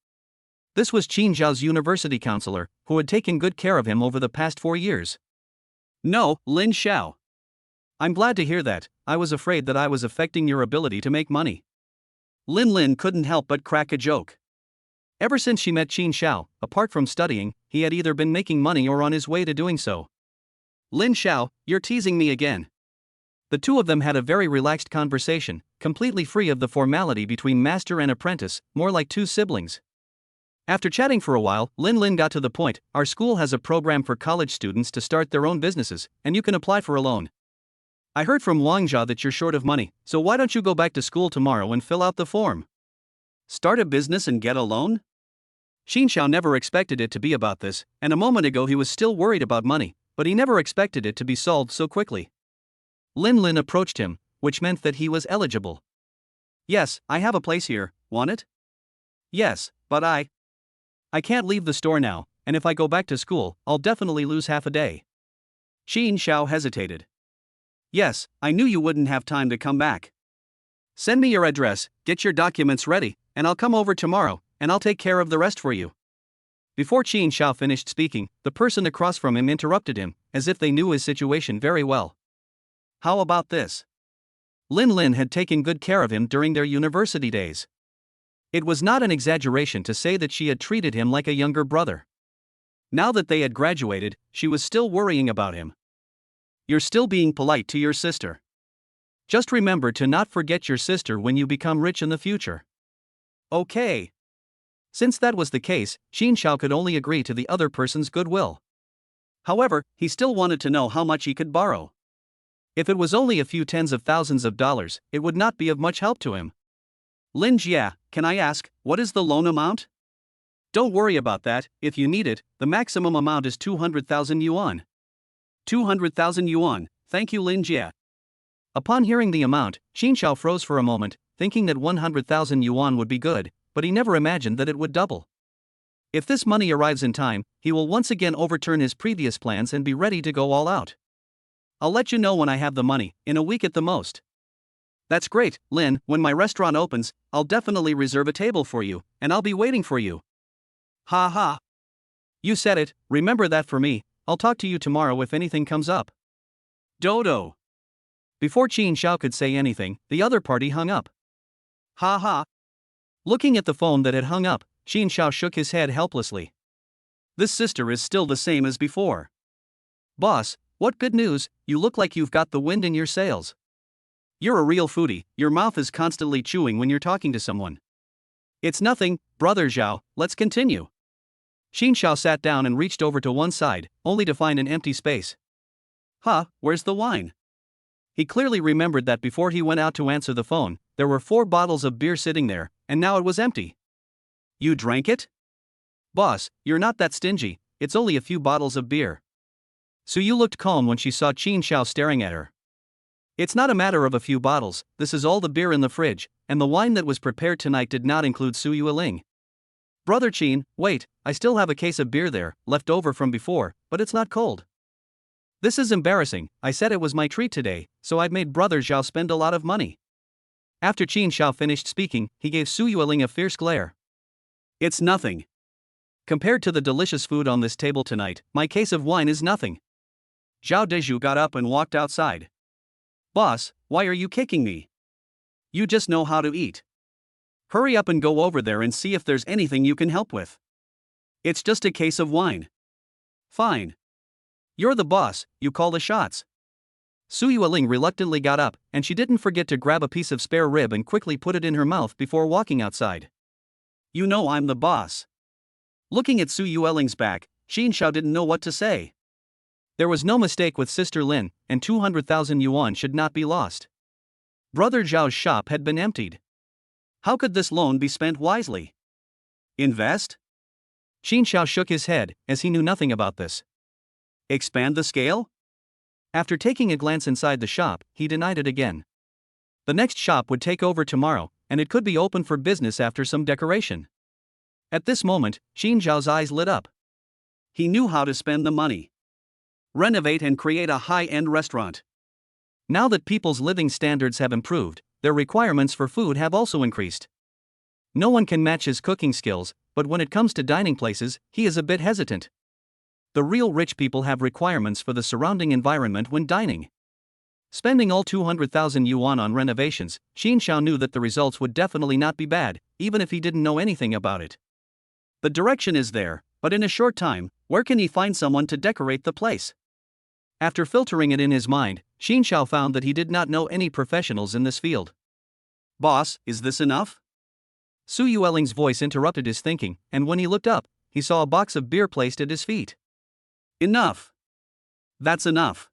This was Qin Xiao's university counselor, who had taken good care of him over the past 4 years. No, Lin Xiao. I'm glad to hear that, I was afraid that I was affecting your ability to make money. Lin couldn't help but crack a joke. Ever since she met Qin Xiao, apart from studying, he had either been making money or on his way to doing so. Lin Xiao, you're teasing me again. The two of them had a very relaxed conversation, completely free of the formality between master and apprentice, more like 2 siblings. After chatting for a while, Lin got to the point, our school has a program for college students to start their own businesses, and you can apply for a loan. I heard from Wangjia that you're short of money, so why don't you go back to school tomorrow and fill out the form? Start a business and get a loan? Qin Xiao never expected it to be about this, and a moment ago he was still worried about money, but he never expected it to be solved so quickly. Lin approached him, which meant that he was eligible. Yes, I have a place here, want it? Yes, but I can't leave the store now, and if I go back to school, I'll definitely lose half a day. Qin Xiao hesitated. Yes, I knew you wouldn't have time to come back. Send me your address, get your documents ready, and I'll come over tomorrow, and I'll take care of the rest for you. Before Qin Xiao finished speaking, the person across from him interrupted him, as if they knew his situation very well. How about this? Lin Lin had taken good care of him during their university days. It was not an exaggeration to say that she had treated him like a younger brother. Now that they had graduated, she was still worrying about him. You're still being polite to your sister. Just remember to not forget your sister when you become rich in the future. Okay. Since that was the case, Qin Xiao could only agree to the other person's goodwill. However, he still wanted to know how much he could borrow. If it was only a few tens of thousands of dollars, it would not be of much help to him. Lin Jia, can I ask, what is the loan amount? Don't worry about that, if you need it, the maximum amount is 200,000 yuan. 200,000 yuan, thank you Lin Jia. Upon hearing the amount, Qin Xiao froze for a moment, thinking that 100,000 yuan would be good, but he never imagined that it would double. If this money arrives in time, he will once again overturn his previous plans and be ready to go all out. I'll let you know when I have the money, in a week at the most. That's great, Lin, when my restaurant opens, I'll definitely reserve a table for you, and I'll be waiting for you. Ha ha. You said it, remember that for me, I'll talk to you tomorrow if anything comes up. Dodo. Before Qin Xiao could say anything, the other party hung up. Ha ha. Looking at the phone that had hung up, Qin Xiao shook his head helplessly. This sister is still the same as before. Boss, what good news, you look like you've got the wind in your sails. You're a real foodie, your mouth is constantly chewing when you're talking to someone. It's nothing, brother Zhao, let's continue. Qin Xiao sat down and reached over to one side, only to find an empty space. Huh, where's the wine? He clearly remembered that before he went out to answer the phone, there were 4 bottles of beer sitting there, and now it was empty. You drank it? Boss, you're not that stingy, it's only a few bottles of beer. Su Yu looked calm when she saw Qin Xiao staring at her. It's not a matter of a few bottles, this is all the beer in the fridge, and the wine that was prepared tonight did not include Su Yueling. Brother Qin, wait, I still have a case of beer there, left over from before, but it's not cold. This is embarrassing, I said it was my treat today, so I've made Brother Zhao spend a lot of money. After Qin Xiao finished speaking, he gave Su Yueling a fierce glare. It's nothing. Compared to the delicious food on this table tonight, my case of wine is nothing. Zhao Deju got up and walked outside. Boss, why are you kicking me? You just know how to eat. Hurry up and go over there and see if there's anything you can help with. It's just a case of wine. Fine. You're the boss, you call the shots. Su Yueling reluctantly got up, and she didn't forget to grab a piece of spare rib and quickly put it in her mouth before walking outside. You know I'm the boss. Looking at Su Yueling's back, Qin Xiao didn't know what to say. There was no mistake with Sister Lin, and 200,000 yuan should not be lost. Brother Zhao's shop had been emptied. How could this loan be spent wisely? Invest? Qin Xiao shook his head, as he knew nothing about this. Expand the scale? After taking a glance inside the shop, he denied it again. The next shop would take over tomorrow, and it could be open for business after some decoration. At this moment, Qin Xiao's eyes lit up. He knew how to spend the money. Renovate and create a high-end restaurant. Now that people's living standards have improved, their requirements for food have also increased. No one can match his cooking skills, but when it comes to dining places, he is a bit hesitant. The real rich people have requirements for the surrounding environment when dining. Spending all 200,000 yuan on renovations, Qin Xiao knew that the results would definitely not be bad, even if he didn't know anything about it. The direction is there, but in a short time, where can he find someone to decorate the place? After filtering it in his mind, Qin Xiao found that he did not know any professionals in this field. Boss, is this enough? Su Yueling's voice interrupted his thinking, and when he looked up, he saw a box of beer placed at his feet. Enough. That's enough.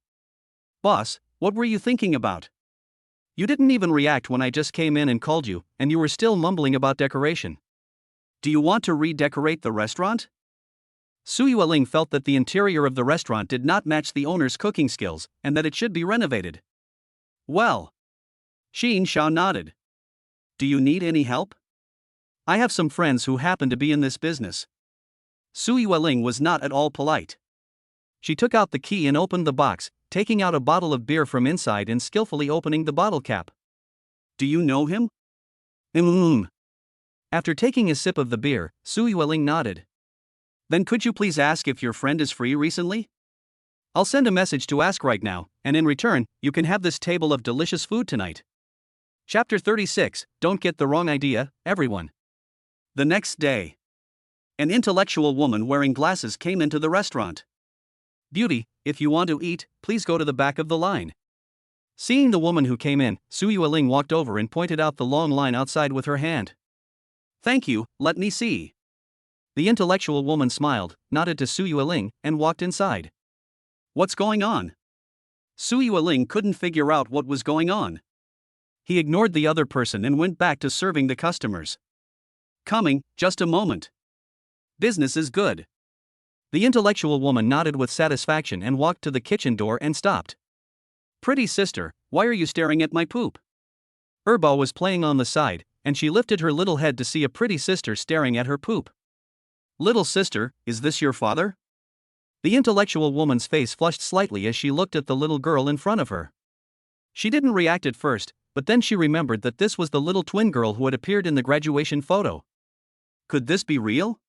Boss, what were you thinking about? You didn't even react when I just came in and called you, and you were still mumbling about decoration. Do you want to redecorate the restaurant? Su Yueling felt that the interior of the restaurant did not match the owner's cooking skills, and that it should be renovated. Well. Qin Xiao nodded. Do you need any help? I have some friends who happen to be in this business. Su Yueling was not at all polite. She took out the key and opened the box, taking out a bottle of beer from inside and skillfully opening the bottle cap. Do you know him? After taking a sip of the beer, Su Yueling nodded. Then could you please ask if your friend is free recently? I'll send a message to ask right now, and in return, you can have this table of delicious food tonight. Chapter 36, Don't Get the Wrong Idea, Everyone. The next day. An intellectual woman wearing glasses came into the restaurant. Beauty, if you want to eat, please go to the back of the line. Seeing the woman who came in, Su Yueling walked over and pointed out the long line outside with her hand. Thank you, let me see. The intellectual woman smiled, nodded to Su Yueling, and walked inside. What's going on? Su Yueling couldn't figure out what was going on. He ignored the other person and went back to serving the customers. Coming, just a moment. Business is good. The intellectual woman nodded with satisfaction and walked to the kitchen door and stopped. Pretty sister, why are you staring at my poop? Erbo was playing on the side, and she lifted her little head to see a pretty sister staring at her poop. Little sister, is this your father? The intellectual woman's face flushed slightly as she looked at the little girl in front of her. She didn't react at first, but then she remembered that this was the little twin girl who had appeared in the graduation photo. Could this be real?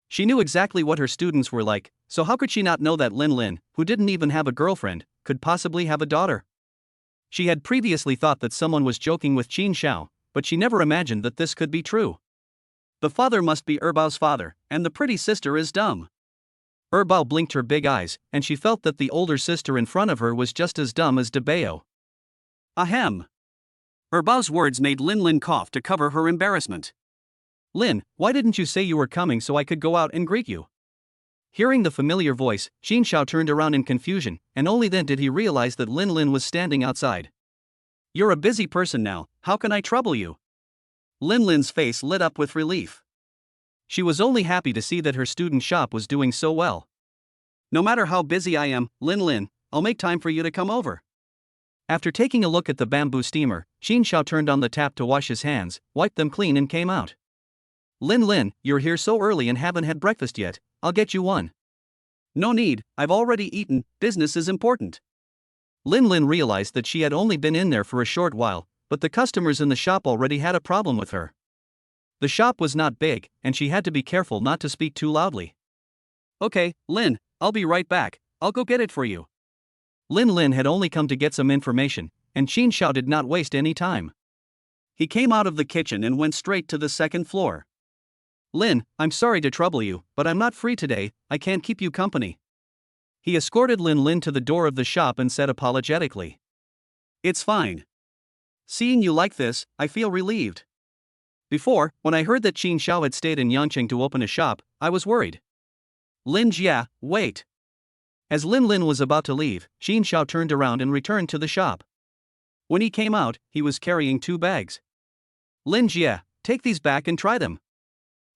She knew exactly what her students were like, so how could she not know that Lin Lin, who didn't even have a girlfriend, could possibly have a daughter? She had previously thought that someone was joking with Qin Xiao, but she never imagined that this could be true. The father must be Erbao's father, and the pretty sister is dumb. Erbao blinked her big eyes, and she felt that the older sister in front of her was just as dumb as Debao. Ahem. Erbao's words made Lin Lin cough to cover her embarrassment. Lin, why didn't you say you were coming so I could go out and greet you? Hearing the familiar voice, Qin Xiao turned around in confusion, and only then did he realize that Lin Lin was standing outside. You're a busy person now, how can I trouble you? Lin Lin's face lit up with relief. She was only happy to see that her student shop was doing so well. No matter how busy I am, Lin Lin, I'll make time for you to come over. After taking a look at the bamboo steamer, Qin Xiao turned on the tap to wash his hands, wiped them clean and came out. Lin Lin, you're here so early and haven't had breakfast yet, I'll get you one. No need, I've already eaten, business is important. Lin Lin realized that she had only been in there for a short while, but the customers in the shop already had a problem with her. The shop was not big, and she had to be careful not to speak too loudly. Okay, Lin, I'll be right back, I'll go get it for you. Lin Lin had only come to get some information, and Qin Xiao did not waste any time. He came out of the kitchen and went straight to the second floor. Lin, I'm sorry to trouble you, but I'm not free today, I can't keep you company. He escorted Lin Lin to the door of the shop and said apologetically. It's fine. Seeing you like this, I feel relieved. Before, when I heard that Qin Xiao had stayed in Yangqing to open a shop, I was worried. Lin Jia, wait. As Lin Lin was about to leave, Qin Xiao turned around and returned to the shop. When he came out, he was carrying 2 bags. Lin Jia, take these back and try them.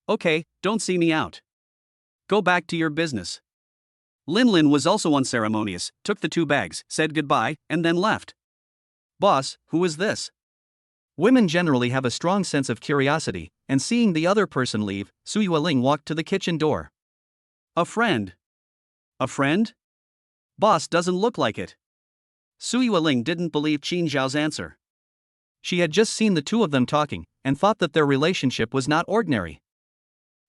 Okay, don't see me out. Go back to your business. Lin Lin was also unceremonious, took the 2 bags, said goodbye, and then left. Boss, who is this? Women generally have a strong sense of curiosity, and seeing the other person leave, Su Yueling walked to the kitchen door. A friend. A friend? Boss doesn't look like it. Su Yueling didn't believe Qin Xiao's answer. She had just seen the 2 of them talking, and thought that their relationship was not ordinary.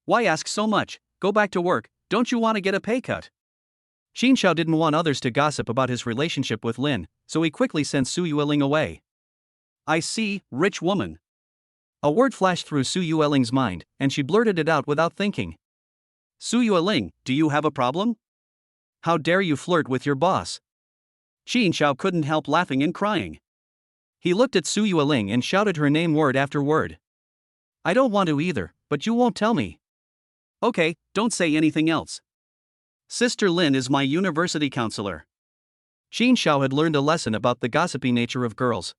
Why ask so much? Go back to work, don't you want to get a pay cut? Qin Xiao didn't want others to gossip about his relationship with Lin, so he quickly sent Su Yueling away. I see, rich woman. A word flashed through Su Yueling's mind, and she blurted it out without thinking. Su Yueling, do you have a problem? How dare you flirt with your boss? Qin Xiao couldn't help laughing and crying. He looked at Su Yueling and shouted her name word after word. I don't want to either, but you won't tell me. Okay, don't say anything else. Sister Lin is my university counselor. Qin Xiao had learned a lesson about the gossipy nature of girls.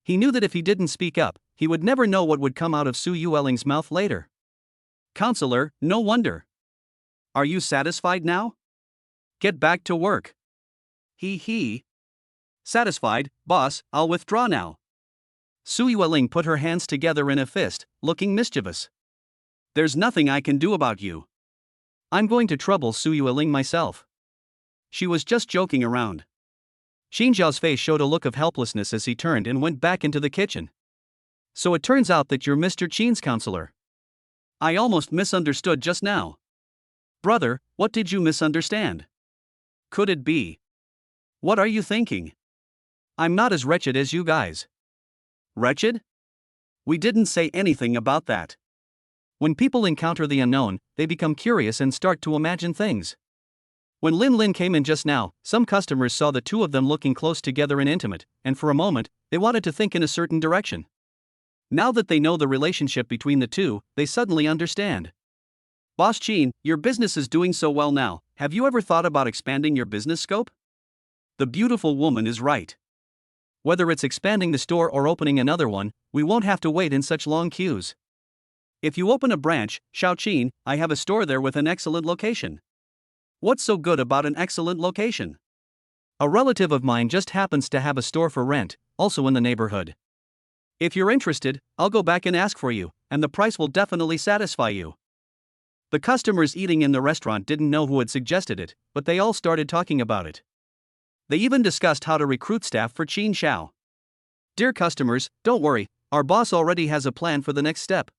He knew that if he didn't speak up, he would never know what would come out of Su Yueling's mouth later. Counselor, no wonder. Are you satisfied now? Get back to work. He. Satisfied, boss, I'll withdraw now. Su Yueling put her hands together in a fist, looking mischievous. There's nothing I can do about you. I'm going to trouble Su Yueling myself. She was just joking around. Qin Zhao's face showed a look of helplessness as he turned and went back into the kitchen. So it turns out that you're Mr. Qin's counselor. I almost misunderstood just now. Brother, what did you misunderstand? Could it be? What are you thinking? I'm not as wretched as you guys. Wretched? We didn't say anything about that. When people encounter the unknown, they become curious and start to imagine things. When Lin Lin came in just now, some customers saw the two of them looking close together and intimate, and for a moment, they wanted to think in a certain direction. Now that they know the relationship between the two, they suddenly understand. Boss Qin, your business is doing so well now, have you ever thought about expanding your business scope? The beautiful woman is right. Whether it's expanding the store or opening another one, we won't have to wait in such long queues. If you open a branch, Shaoqin, I have a store there with an excellent location. What's so good about an excellent location? A relative of mine just happens to have a store for rent, also in the neighborhood. If you're interested, I'll go back and ask for you, and the price will definitely satisfy you. The customers eating in the restaurant didn't know who had suggested it, but they all started talking about it. They even discussed how to recruit staff for Qin Xiao. Dear customers, don't worry, our boss already has a plan for the next step.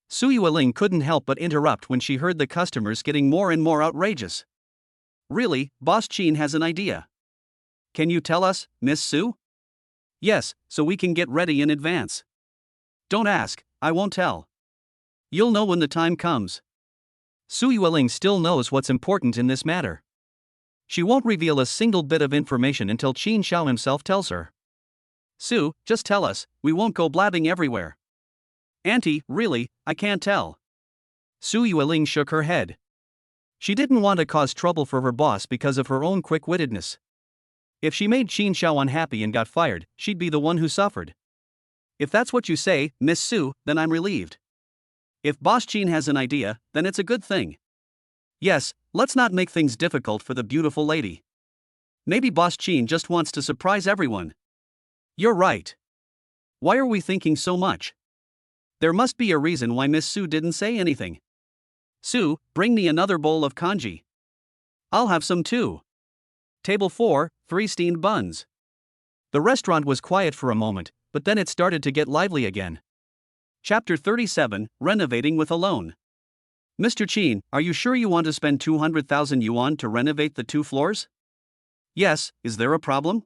Su Yueling couldn't help but interrupt when she heard the customers getting more and more outrageous. Really, Boss Qin has an idea. Can you tell us, Miss Su? Yes, so we can get ready in advance. Don't ask, I won't tell. You'll know when the time comes. Su Yueling still knows what's important in this matter. She won't reveal a single bit of information until Qin Xiao himself tells her. Su, just tell us, we won't go blabbing everywhere. Auntie, really, I can't tell. Su Yueling shook her head. She didn't want to cause trouble for her boss because of her own quick-wittedness. If she made Qin Xiao unhappy and got fired, she'd be the one who suffered. If that's what you say, Miss Su, then I'm relieved. If Boss Qin has an idea, then it's a good thing. Yes, let's not make things difficult for the beautiful lady. Maybe Boss Qin just wants to surprise everyone. You're right. Why are we thinking so much? There must be a reason why Miss Su didn't say anything. Su, bring me another bowl of congee. I'll have some too. Table 4, 3 steamed buns. The restaurant was quiet for a moment, but then it started to get lively again. Chapter 37, Renovating with a Loan. Mr. Qin, are you sure you want to spend 200,000 yuan to renovate the 2 floors? Yes, is there a problem?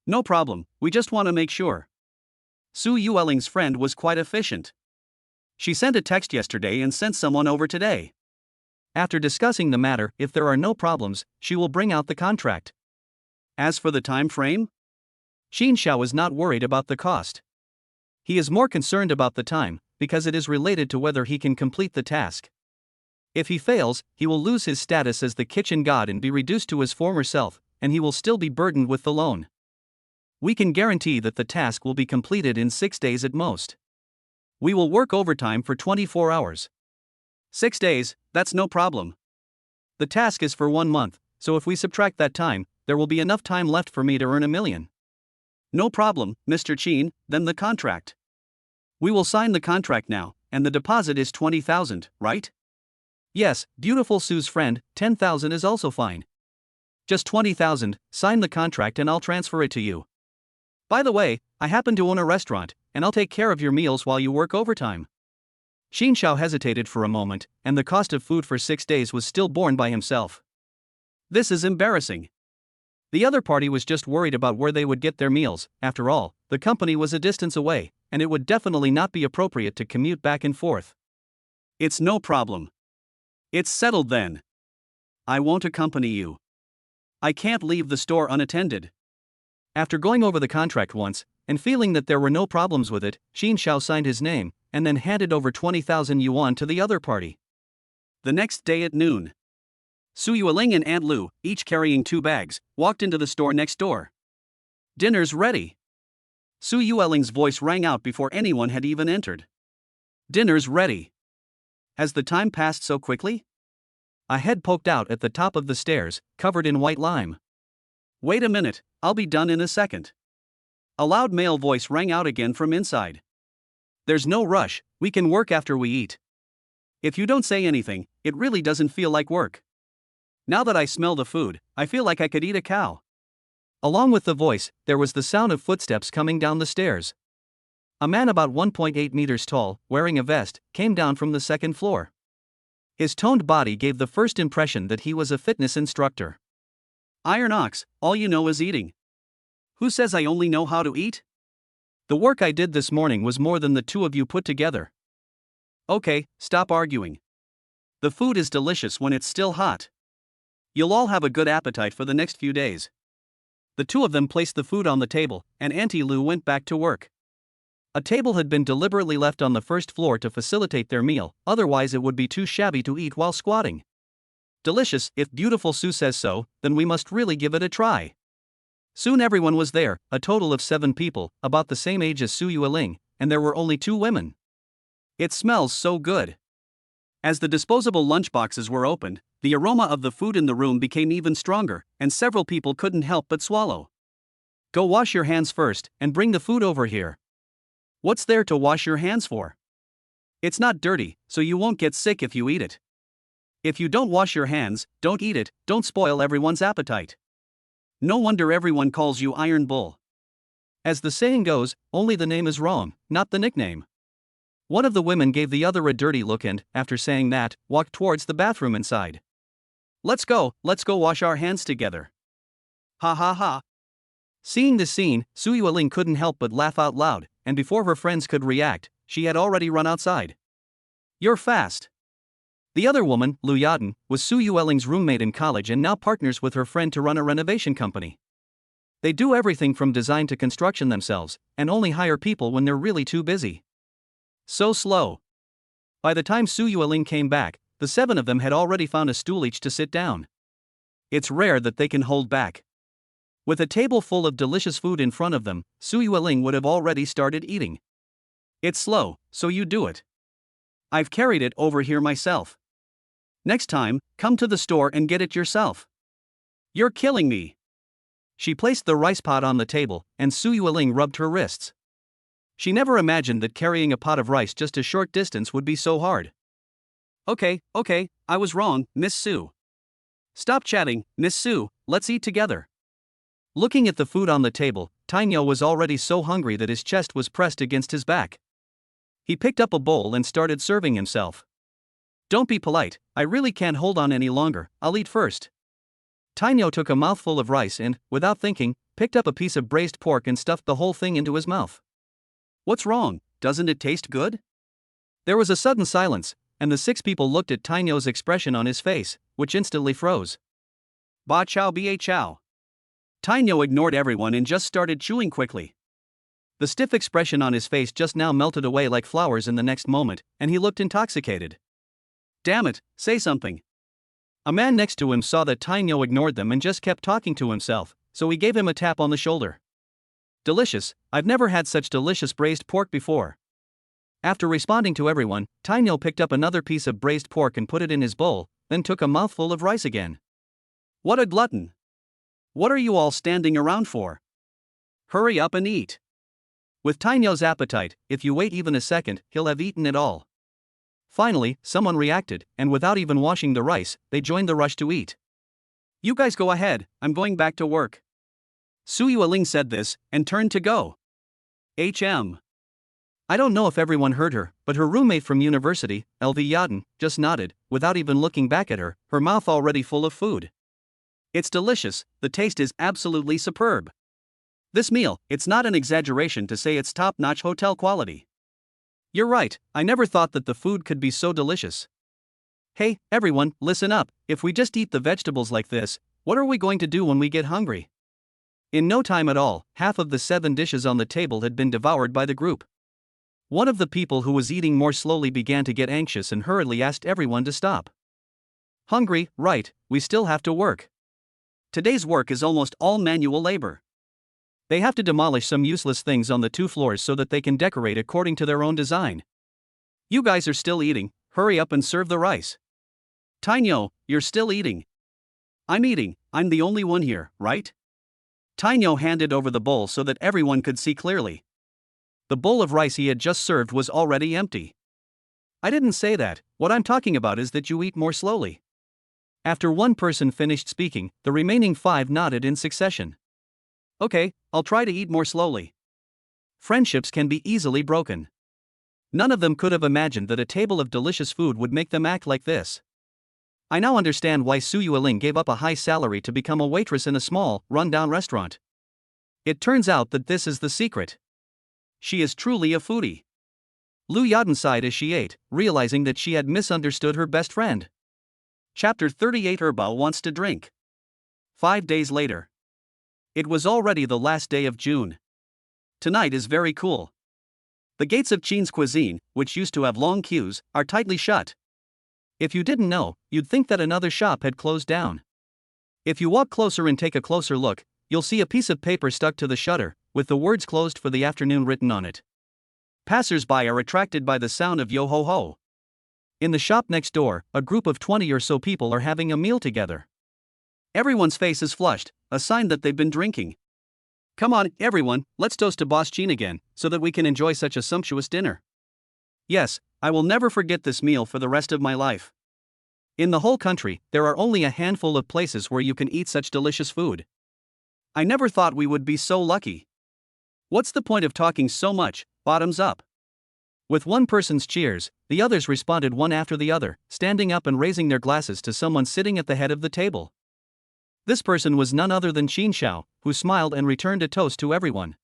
No problem, we just want to make sure. Su Yueling's friend was quite efficient. She sent a text yesterday and sent someone over today. After discussing the matter, if there are no problems, she will bring out the contract. As for the time frame? Qin Xiao is not worried about the cost. He is more concerned about the time, because it is related to whether he can complete the task. If he fails, he will lose his status as the kitchen god and be reduced to his former self, and he will still be burdened with the loan. We can guarantee that the task will be completed in 6 days at most. We will work overtime for 24 hours. 6 days, that's no problem. The task is for 1 month, so if we subtract that time, there will be enough time left for me to earn 1 million. No problem, Mr. Qin, then the contract. We will sign the contract now, and the deposit is 20,000, right? Yes, beautiful Su's friend, 10,000 is also fine. Just 20,000, sign the contract and I'll transfer it to you. By the way, I happen to own a restaurant, and I'll take care of your meals while you work overtime. Qin Xiao hesitated for a moment, and the cost of food for 6 days was still borne by himself. This is embarrassing. The other party was just worried about where they would get their meals. After all, the company was a distance away, and it would definitely not be appropriate to commute back and forth. It's no problem. It's settled then. I won't accompany you. I can't leave the store unattended. After going over the contract once, and feeling that there were no problems with it, Qin Xiao signed his name, and then handed over 20,000 yuan to the other party. The next day at noon, Su Yueling and Aunt Lu, each carrying 2 bags, walked into the store next door. Dinner's ready. Su Yueling's voice rang out before anyone had even entered. Dinner's ready. Has the time passed so quickly? A head poked out at the top of the stairs, covered in white lime. Wait a minute, I'll be done in a second. A loud male voice rang out again from inside. There's no rush, we can work after we eat. If you don't say anything, it really doesn't feel like work. Now that I smell the food, I feel like I could eat a cow. Along with the voice, there was the sound of footsteps coming down the stairs. A man about 1.8 meters tall, wearing a vest, came down from the second floor. His toned body gave the first impression that he was a fitness instructor. Iron Ox, all you know is eating. Who says I only know how to eat? The work I did this morning was more than the two of you put together. Okay, stop arguing. The food is delicious when it's still hot. You'll all have a good appetite for the next few days. The two of them placed the food on the table, and Auntie Lou went back to work. A table had been deliberately left on the first floor to facilitate their meal, otherwise it would be too shabby to eat while squatting. Delicious, if beautiful Sue says so, then we must really give it a try. Soon everyone was there, a total of 7 people, about the same age as Su Yueling, and there were only 2 women. It smells so good. As the disposable lunchboxes were opened, the aroma of the food in the room became even stronger, and several people couldn't help but swallow. Go wash your hands first, and bring the food over here. What's there to wash your hands for? It's not dirty, so you won't get sick if you eat it. If you don't wash your hands, don't eat it, don't spoil everyone's appetite. No wonder everyone calls you Iron Bull. As the saying goes, only the name is wrong, not the nickname. One of the women gave the other a dirty look and, after saying that, walked towards the bathroom inside. Let's go wash our hands together. Ha ha ha. Seeing this scene, Su Yueling couldn't help but laugh out loud, and before her friends could react, she had already run outside. You're fast. The other woman, Lu Yaden, was Su Yueling's roommate in college and now partners with her friend to run a renovation company. They do everything from design to construction themselves, and only hire people when they're really too busy. So slow. By the time Su Yueling came back, the 7 of them had already found a stool each to sit down. It's rare that they can hold back. With a table full of delicious food in front of them, Su Yueling would have already started eating. It's slow, so you do it. I've carried it over here myself. Next time, come to the store and get it yourself. You're killing me. She placed the rice pot on the table, and Su Yueling rubbed her wrists. She never imagined that carrying a pot of rice just a short distance would be so hard. Okay, I was wrong, Miss Su. Stop chatting, Miss Su, let's eat together. Looking at the food on the table, Tainyo was already so hungry that his chest was pressed against his back. He picked up a bowl and started serving himself. Don't be polite, I really can't hold on any longer, I'll eat first. Tainyo took a mouthful of rice and, without thinking, picked up a piece of braised pork and stuffed the whole thing into his mouth. What's wrong, doesn't it taste good? There was a sudden silence, and the 6 people looked at Tainyo's expression on his face, which instantly froze. Ba chow ba chow. Tainyo ignored everyone and just started chewing quickly. The stiff expression on his face just now melted away like flowers in the next moment, and he looked intoxicated. Damn it, say something. A man next to him saw that Tainyo ignored them and just kept talking to himself, so he gave him a tap on the shoulder. Delicious, I've never had such delicious braised pork before. After responding to everyone, Tainyo picked up another piece of braised pork and put it in his bowl, then took a mouthful of rice again. What a glutton! What are you all standing around for? Hurry up and eat. With Tainyo's appetite, if you wait even a second, he'll have eaten it all. Finally, someone reacted, and without even washing the rice, they joined the rush to eat. You guys go ahead, I'm going back to work. Su Yueling said this, and turned to go. I don't know if everyone heard her, but her roommate from university, LV Yaden, just nodded, without even looking back at her, her mouth already full of food. It's delicious, the taste is absolutely superb. This meal, it's not an exaggeration to say it's top-notch hotel quality. You're right, I never thought that the food could be so delicious. Hey, everyone, listen up, if we just eat the vegetables like this, what are we going to do when we get hungry? In no time at all, half of the 7 dishes on the table had been devoured by the group. One of the people who was eating more slowly began to get anxious and hurriedly asked everyone to stop. Hungry, right, we still have to work. Today's work is almost all manual labor. They have to demolish some useless things on the 2 floors so that they can decorate according to their own design. You guys are still eating, hurry up and serve the rice. Tainyo, you're still eating. I'm eating, I'm the only one here, right? Tainyo handed over the bowl so that everyone could see clearly. The bowl of rice he had just served was already empty. I didn't say that, what I'm talking about is that you eat more slowly. After one person finished speaking, the remaining 5 nodded in succession. Okay, I'll try to eat more slowly. Friendships can be easily broken. None of them could have imagined that a table of delicious food would make them act like this. I now understand why Su Yueling gave up a high salary to become a waitress in a small, run-down restaurant. It turns out that this is the secret. She is truly a foodie. Lu Yadin sighed as she ate, realizing that she had misunderstood her best friend. Chapter 38 Erbao wants to drink. 5 days later. It was already the last day of June. Tonight is very cool. The gates of Qin's cuisine, which used to have long queues, are tightly shut. If you didn't know, you'd think that another shop had closed down. If you walk closer and take a closer look, you'll see a piece of paper stuck to the shutter, with the words "closed for the afternoon" written on it. Passers-by are attracted by the sound of yo-ho-ho. In the shop next door, a group of 20 or so people are having a meal together. Everyone's face is flushed, a sign that they've been drinking. Come on, everyone, let's toast to Boss Qin again, so that we can enjoy such a sumptuous dinner. Yes, I will never forget this meal for the rest of my life. In the whole country, there are only a handful of places where you can eat such delicious food. I never thought we would be so lucky. What's the point of talking so much? Bottoms up. With one person's cheers, the others responded one after the other, standing up and raising their glasses to someone sitting at the head of the table. This person was none other than Qin Xiao, who smiled and returned a toast to everyone.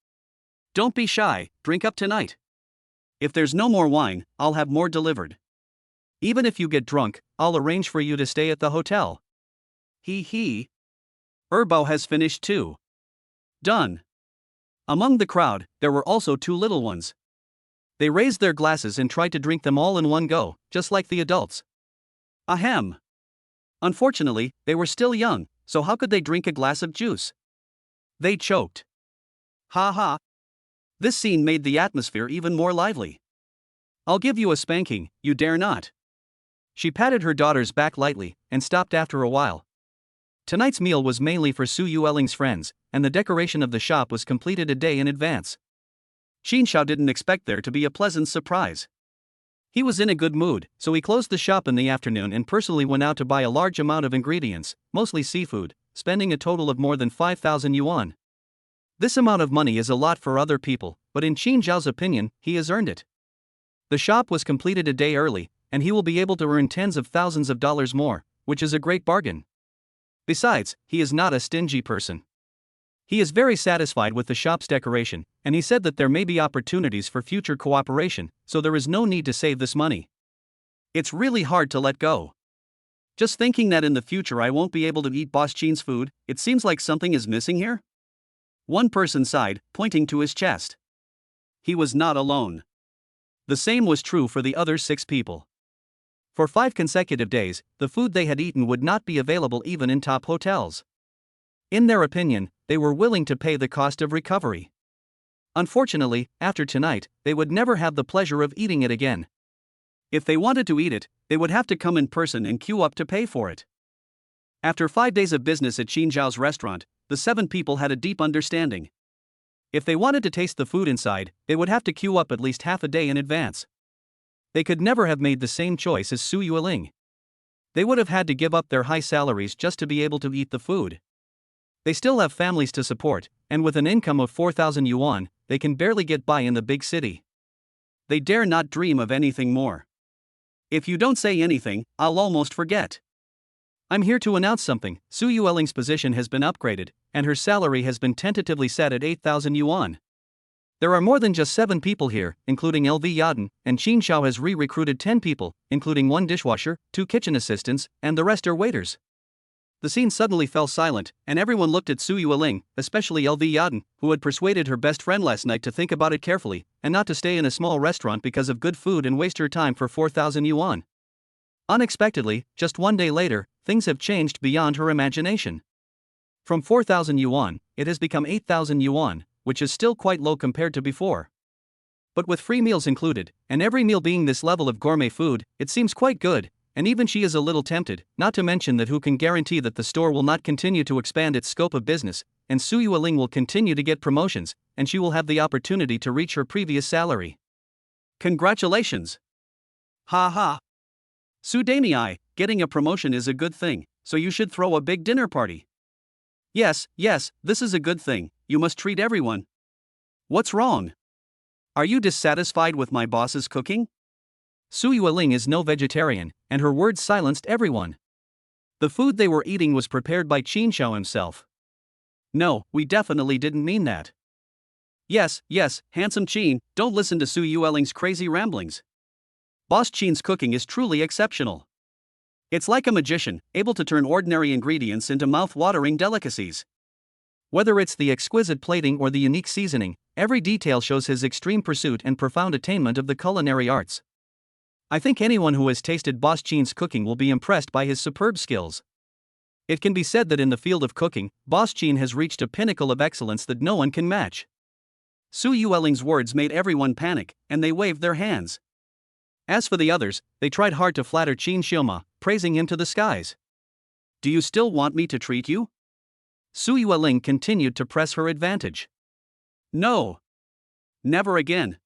Don't be shy, drink up tonight. If there's no more wine, I'll have more delivered. Even if you get drunk, I'll arrange for you to stay at the hotel. He. Erbao has finished too. Done. Among the crowd, there were also 2 little ones. They raised their glasses and tried to drink them all in one go, just like the adults. Ahem. Unfortunately, they were still young, so how could they drink a glass of juice? They choked. Ha ha. This scene made the atmosphere even more lively. I'll give you a spanking, you dare not. She patted her daughter's back lightly, and stopped after a while. Tonight's meal was mainly for Su Yueling's friends, and the decoration of the shop was completed a day in advance. Qin Xiao didn't expect there to be a pleasant surprise. He was in a good mood, so he closed the shop in the afternoon and personally went out to buy a large amount of ingredients, mostly seafood, spending a total of more than 5,000 yuan. This amount of money is a lot for other people, but in Qin Xiao's opinion, he has earned it. The shop was completed a day early, and he will be able to earn tens of thousands of dollars more, which is a great bargain. Besides, he is not a stingy person. He is very satisfied with the shop's decoration, and he said that there may be opportunities for future cooperation, so there is no need to save this money. It's really hard to let go. Just thinking that in the future I won't be able to eat Boss Qin's food, it seems like something is missing here. One person sighed, pointing to his chest. He was not alone. The same was true for the other 6 people. For 5 consecutive days, the food they had eaten would not be available even in top hotels. In their opinion, they were willing to pay the cost of recovery. Unfortunately, after tonight, they would never have the pleasure of eating it again. If they wanted to eat it, they would have to come in person and queue up to pay for it. After 5 days of business at Qin Zhao's restaurant, the 7 people had a deep understanding. If they wanted to taste the food inside, they would have to queue up at least half a day in advance. They could never have made the same choice as Su Yueling. They would have had to give up their high salaries just to be able to eat the food. They still have families to support, and with an income of 4,000 yuan, they can barely get by in the big city. They dare not dream of anything more. If you don't say anything, I'll almost forget. I'm here to announce something. Su Yueling's position has been upgraded, and her salary has been tentatively set at 8,000 yuan. There are more than just 7 people here, including LV Yadin, and Qin Xiao has re-recruited 10 people, including 1 dishwasher, 2 kitchen assistants, and the rest are waiters. The scene suddenly fell silent, and everyone looked at Su Yueling, especially LV Yadin, who had persuaded her best friend last night to think about it carefully, and not to stay in a small restaurant because of good food and waste her time for 4,000 yuan. Unexpectedly, just 1 day later, things have changed beyond her imagination. From 4,000 yuan, it has become 8,000 yuan, which is still quite low compared to before. But with free meals included, and every meal being this level of gourmet food, it seems quite good, and even she is a little tempted, not to mention that who can guarantee that the store will not continue to expand its scope of business, and Su Yueling will continue to get promotions, and she will have the opportunity to reach her previous salary. Congratulations! Ha ha! Su Damiai, getting a promotion is a good thing, so you should throw a big dinner party. Yes, this is a good thing, you must treat everyone. What's wrong? Are you dissatisfied with my boss's cooking? Su Yueling is no vegetarian, and her words silenced everyone. The food they were eating was prepared by Qin Xiao himself. No, we definitely didn't mean that. Yes, handsome Qin, don't listen to Su Yueling's crazy ramblings. Boss Qin's cooking is truly exceptional. It's like a magician, able to turn ordinary ingredients into mouth-watering delicacies. Whether it's the exquisite plating or the unique seasoning, every detail shows his extreme pursuit and profound attainment of the culinary arts. I think anyone who has tasted Boss Qin's cooking will be impressed by his superb skills. It can be said that in the field of cooking, Boss Qin has reached a pinnacle of excellence that no one can match. Su Yueling's words made everyone panic, and they waved their hands. As for the others, they tried hard to flatter Qin Xioma, praising him to the skies. Do you still want me to treat you? Su Yueling continued to press her advantage. No. Never again.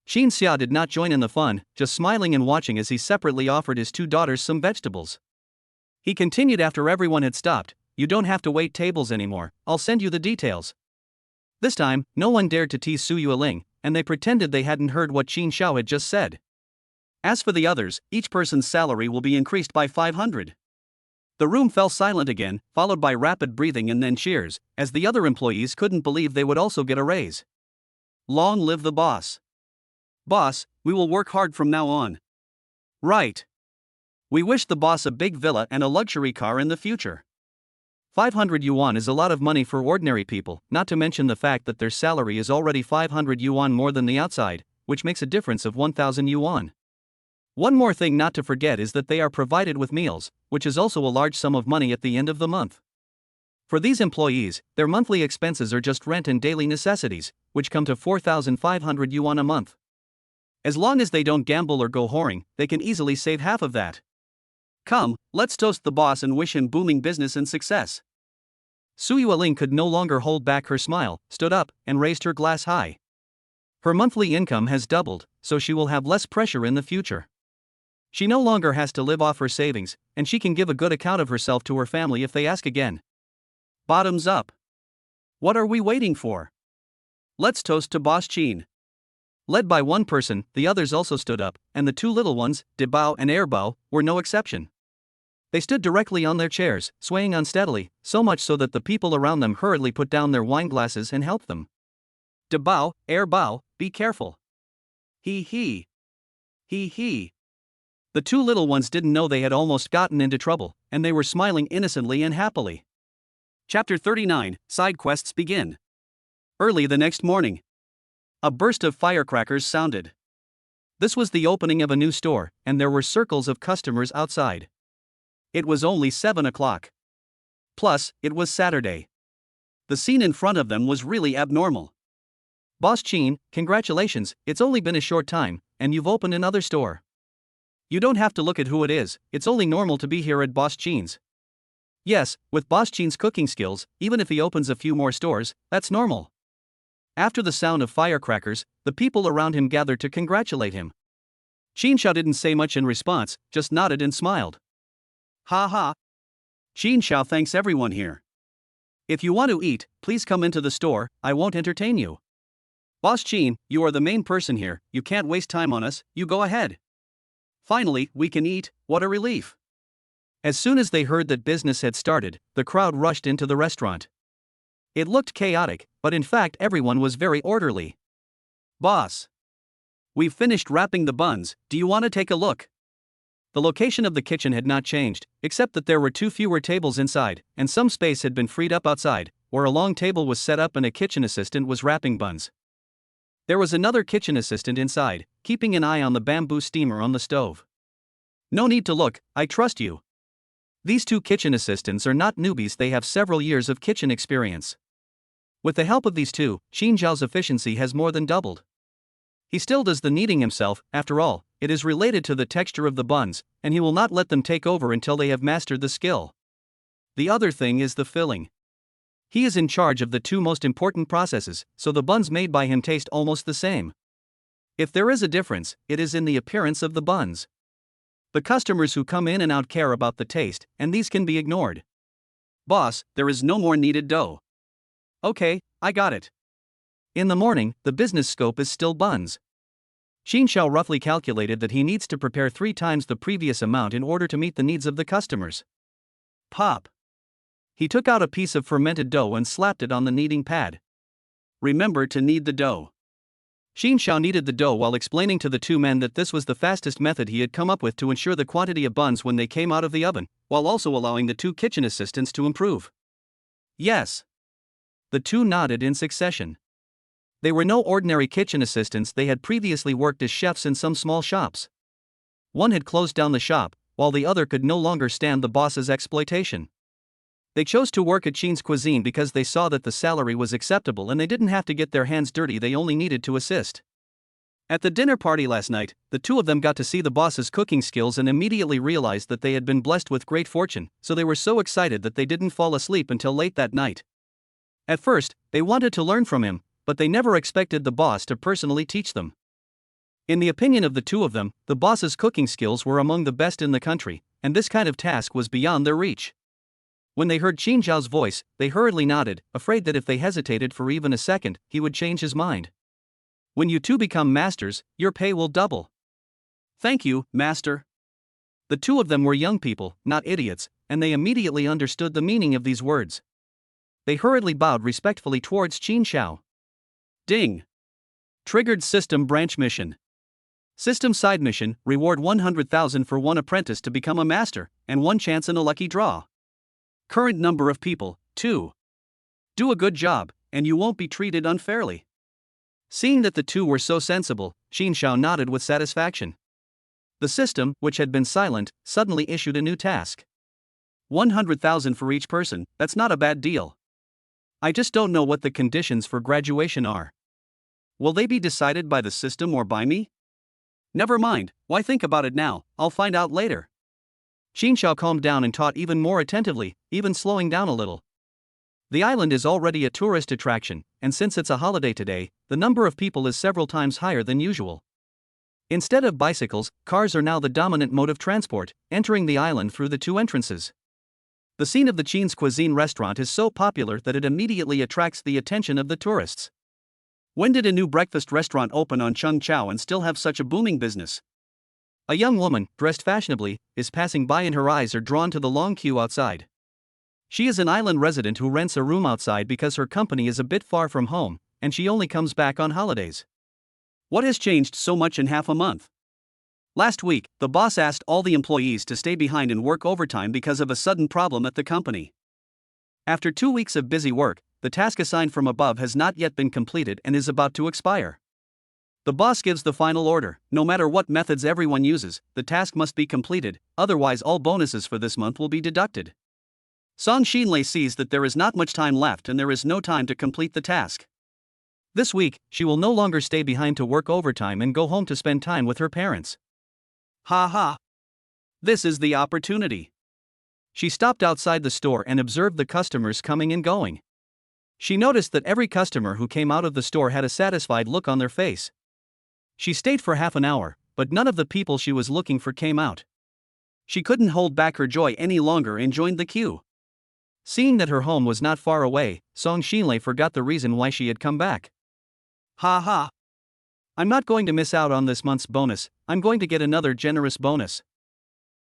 Qin Xia did not join in the fun, just smiling and watching as he separately offered his two daughters some vegetables. He continued after everyone had stopped, you don't have to wait tables anymore, I'll send you the details. This time, no one dared to tease Su Yueling, and they pretended they hadn't heard what Qin Xiao had just said. As for the others, each person's salary will be increased by 500. The room fell silent again, followed by rapid breathing and then cheers, as the other employees couldn't believe they would also get a raise. Long live the boss. Boss, we will work hard from now on. Right. We wish the boss a big villa and a luxury car in the future. 500 yuan is a lot of money for ordinary people, not to mention the fact that their salary is already 500 yuan more than the outside, which makes a difference of 1,000 yuan. One more thing not to forget is that they are provided with meals, which is also a large sum of money at the end of the month. For these employees, their monthly expenses are just rent and daily necessities, which come to 4,500 yuan a month. As long as they don't gamble or go whoring, they can easily save half of that. Come, let's toast the boss and wish him booming business and success. Su Yueling could no longer hold back her smile, stood up, and raised her glass high. Her monthly income has doubled, so she will have less pressure in the future. She no longer has to live off her savings, and she can give a good account of herself to her family if they ask again. Bottoms up. What are we waiting for? Let's toast to Boss Qin. Led by one person, the others also stood up, and the two little ones, Debao and Airbao, were no exception. They stood directly on their chairs, swaying unsteadily, so much so that the people around them hurriedly put down their wine glasses and helped them. Debao, Airbao, be careful. Hee hee. Hee hee. The two little ones didn't know they had almost gotten into trouble, and they were smiling innocently and happily. Chapter 39, Side Quests begin. Early the next morning, a burst of firecrackers sounded. This was the opening of a new store, and there were circles of customers outside. It was only 7 o'clock. Plus, it was Saturday. The scene in front of them was really abnormal. Boss Qin, congratulations, it's only been a short time, and you've opened another store. You don't have to look at who it is, it's only normal to be here at Boss Qin's. Yes, with Boss Qin's cooking skills, even if he opens a few more stores, that's normal. After the sound of firecrackers, the people around him gathered to congratulate him. Qin Xiao didn't say much in response, just nodded and smiled. Ha ha. Qin Xiao thanks everyone here. If you want to eat, please come into the store, I won't entertain you. Boss Qin, you are the main person here, you can't waste time on us, you go ahead. Finally, we can eat, what a relief. As soon as they heard that business had started, the crowd rushed into the restaurant. It looked chaotic, but in fact everyone was very orderly. Boss. We've finished wrapping the buns, do you want to take a look? The location of the kitchen had not changed, except that there were 2 fewer tables inside, and some space had been freed up outside, where a long table was set up and a kitchen assistant was wrapping buns. There was another kitchen assistant inside, keeping an eye on the bamboo steamer on the stove. No need to look, I trust you. These 2 kitchen assistants are not newbies, they have several years of kitchen experience. With the help of these 2, Qin Zhao's efficiency has more than doubled. He still does the kneading himself, after all, it is related to the texture of the buns, and he will not let them take over until they have mastered the skill. The other thing is the filling. He is in charge of the two most important processes, so the buns made by him taste almost the same. If there is a difference, it is in the appearance of the buns. The customers who come in and out care about the taste, and these can be ignored. Boss, there is no more kneaded dough. Okay, I got it. In the morning, the business scope is still buns. Xin Xiao roughly calculated that he needs to prepare 3 times the previous amount in order to meet the needs of the customers. Pop. He took out a piece of fermented dough and slapped it on the kneading pad. Remember to knead the dough. Xin Xiao kneaded the dough while explaining to the two men that this was the fastest method he had come up with to ensure the quantity of buns when they came out of the oven, while also allowing the 2 kitchen assistants to improve. Yes. The two nodded in succession. They were no ordinary kitchen assistants, they had previously worked as chefs in some small shops. One had closed down the shop, while the other could no longer stand the boss's exploitation. They chose to work at Xin's cuisine because they saw that the salary was acceptable and they didn't have to get their hands dirty, they only needed to assist. At the dinner party last night, the two of them got to see the boss's cooking skills and immediately realized that they had been blessed with great fortune, so they were so excited that they didn't fall asleep until late that night. At first, they wanted to learn from him, but they never expected the boss to personally teach them. In the opinion of the two of them, the boss's cooking skills were among the best in the country, and this kind of task was beyond their reach. When they heard Qin Zhao's voice, they hurriedly nodded, afraid that if they hesitated for even a second, he would change his mind. When you two become masters, your pay will double. Thank you, master. The two of them were young people, not idiots, and they immediately understood the meaning of these words. They hurriedly bowed respectfully towards Qin Zhao. Ding! Triggered System Branch Mission. System Side Mission, reward 100,000 for 1 apprentice to become a master, and 1 chance in a lucky draw. Current number of people, 2. Do a good job, and you won't be treated unfairly. Seeing that the two were so sensible, Xin Xiao nodded with satisfaction. The system, which had been silent, suddenly issued a new task. 100,000 for each person, that's not a bad deal. I just don't know what the conditions for graduation are. Will they be decided by the system or by me? Never mind, why think about it now, I'll find out later. Xin Xiao calmed down and taught even more attentively, even slowing down a little. The island is already a tourist attraction, and since it's a holiday today, the number of people is several times higher than usual. Instead of bicycles, cars are now the dominant mode of transport, entering the island through the 2 entrances. The scene of the Qin's Cuisine restaurant is so popular that it immediately attracts the attention of the tourists. When did a new breakfast restaurant open on Chengqiao and still have such a booming business? A young woman, dressed fashionably, is passing by and her eyes are drawn to the long queue outside. She is an island resident who rents a room outside because her company is a bit far from home, and she only comes back on holidays. What has changed so much in half a month? Last week, the boss asked all the employees to stay behind and work overtime because of a sudden problem at the company. After 2 weeks of busy work, the task assigned from above has not yet been completed and is about to expire. The boss gives the final order: no matter what methods everyone uses, the task must be completed, otherwise all bonuses for this month will be deducted. Song Xinlei sees that there is not much time left and there is no time to complete the task. This week, she will no longer stay behind to work overtime and go home to spend time with her parents. Ha ha! This is the opportunity. She stopped outside the store and observed the customers coming and going. She noticed that every customer who came out of the store had a satisfied look on their face. She stayed for half an hour, but none of the people she was looking for came out. She couldn't hold back her joy any longer and joined the queue. Seeing that her home was not far away, Song Xinlei forgot the reason why she had come back. Ha ha! I'm not going to miss out on this month's bonus, I'm going to get another generous bonus.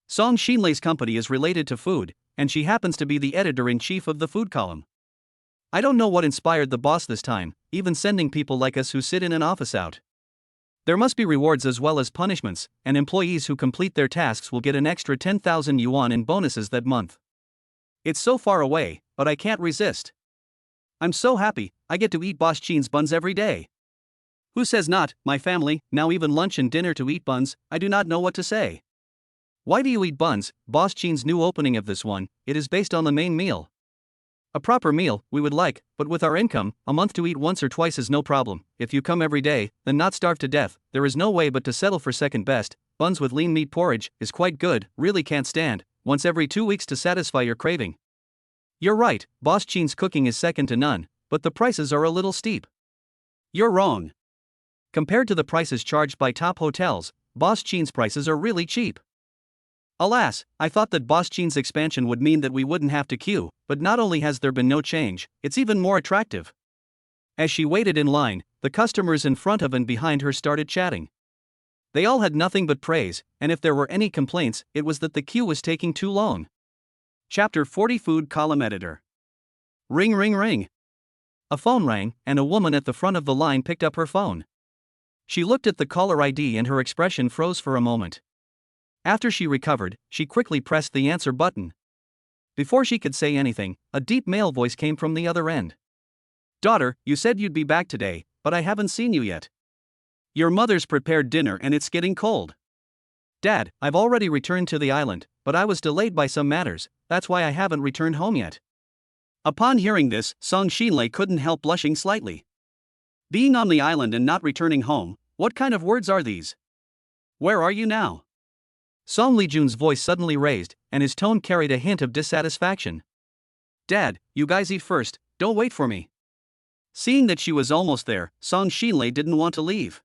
Song Xinlei's company is related to food, and she happens to be the editor-in-chief of the food column. I don't know what inspired the boss this time, even sending people like us who sit in an office out. There must be rewards as well as punishments, and employees who complete their tasks will get an extra 10,000 yuan in bonuses that month. It's so far away, but I can't resist. I'm so happy, I get to eat Boss Qin's buns every day. Who says not, my family, now even lunch and dinner to eat buns, I do not know what to say. Why do you eat buns? Boss Qin's new opening of this one, it is based on the main meal. A proper meal, we would like, but with our income, a month to eat once or twice is no problem. If you come every day, then not starve to death, there is no way but to settle for second best. Buns with lean meat porridge is quite good, really can't stand, once every 2 weeks to satisfy your craving. You're right, Boss Chin's cooking is second to none, but the prices are a little steep. You're wrong. Compared to the prices charged by top hotels, Boss Chin's prices are really cheap. Alas, I thought that Boss Chin's expansion would mean that we wouldn't have to queue, but not only has there been no change, it's even more attractive. As she waited in line, the customers in front of and behind her started chatting. They all had nothing but praise, and if there were any complaints, it was that the queue was taking too long. Chapter 40 Food Column Editor. Ring ring ring. A phone rang, and a woman at the front of the line picked up her phone. She looked at the caller ID and her expression froze for a moment. After she recovered, she quickly pressed the answer button. Before she could say anything, a deep male voice came from the other end. Daughter, you said you'd be back today, but I haven't seen you yet. Your mother's prepared dinner and it's getting cold. Dad, I've already returned to the island, but I was delayed by some matters, that's why I haven't returned home yet. Upon hearing this, Song Xinlei couldn't help blushing slightly. Being on the island and not returning home, what kind of words are these? Where are you now? Song Lijun's voice suddenly raised, and his tone carried a hint of dissatisfaction. Dad, you guys eat first, don't wait for me. Seeing that she was almost there, Song Xinlei didn't want to leave.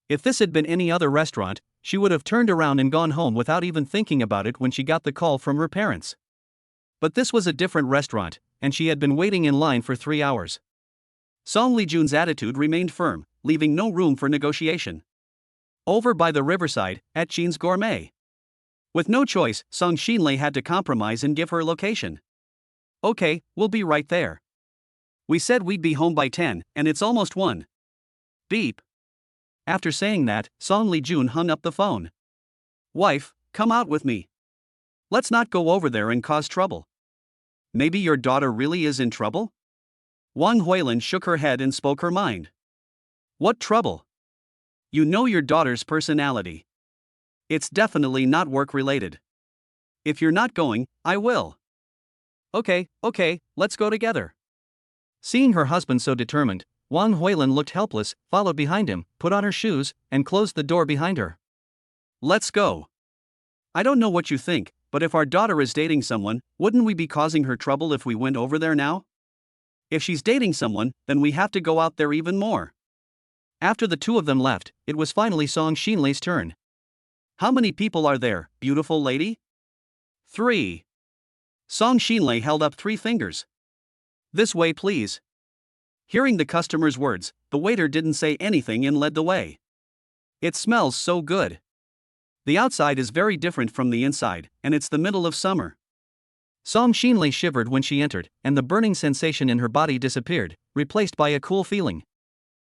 If this had been any other restaurant, she would have turned around and gone home without even thinking about it when she got the call from her parents. But this was a different restaurant, and she had been waiting in line for 3 hours. Song Lijun's attitude remained firm, leaving no room for negotiation. Over by the riverside, at Chin's Gourmet. With no choice, Song Xinlei had to compromise and give her location. Okay, we'll be right there. We said we'd be home by 10, and it's almost 1. Beep. After saying that, Song Lijun hung up the phone. Wife, come out with me. Let's not go over there and cause trouble. Maybe your daughter really is in trouble? Wang Huilin shook her head and spoke her mind. What trouble? You know your daughter's personality. It's definitely not work-related. If you're not going, I will. Okay, let's go together. Seeing her husband so determined, Wang Huilin looked helpless, followed behind him, put on her shoes, and closed the door behind her. Let's go. I don't know what you think, but if our daughter is dating someone, wouldn't we be causing her trouble if we went over there now? If she's dating someone, then we have to go out there even more. After the two of them left, it was finally Song Xinlei's turn. How many people are there, beautiful lady? 3. Song Xinlei held up 3 fingers. This way please. Hearing the customer's words, the waiter didn't say anything and led the way. It smells so good. The outside is very different from the inside, and it's the middle of summer. Song Xinlei shivered when she entered, and the burning sensation in her body disappeared, replaced by a cool feeling.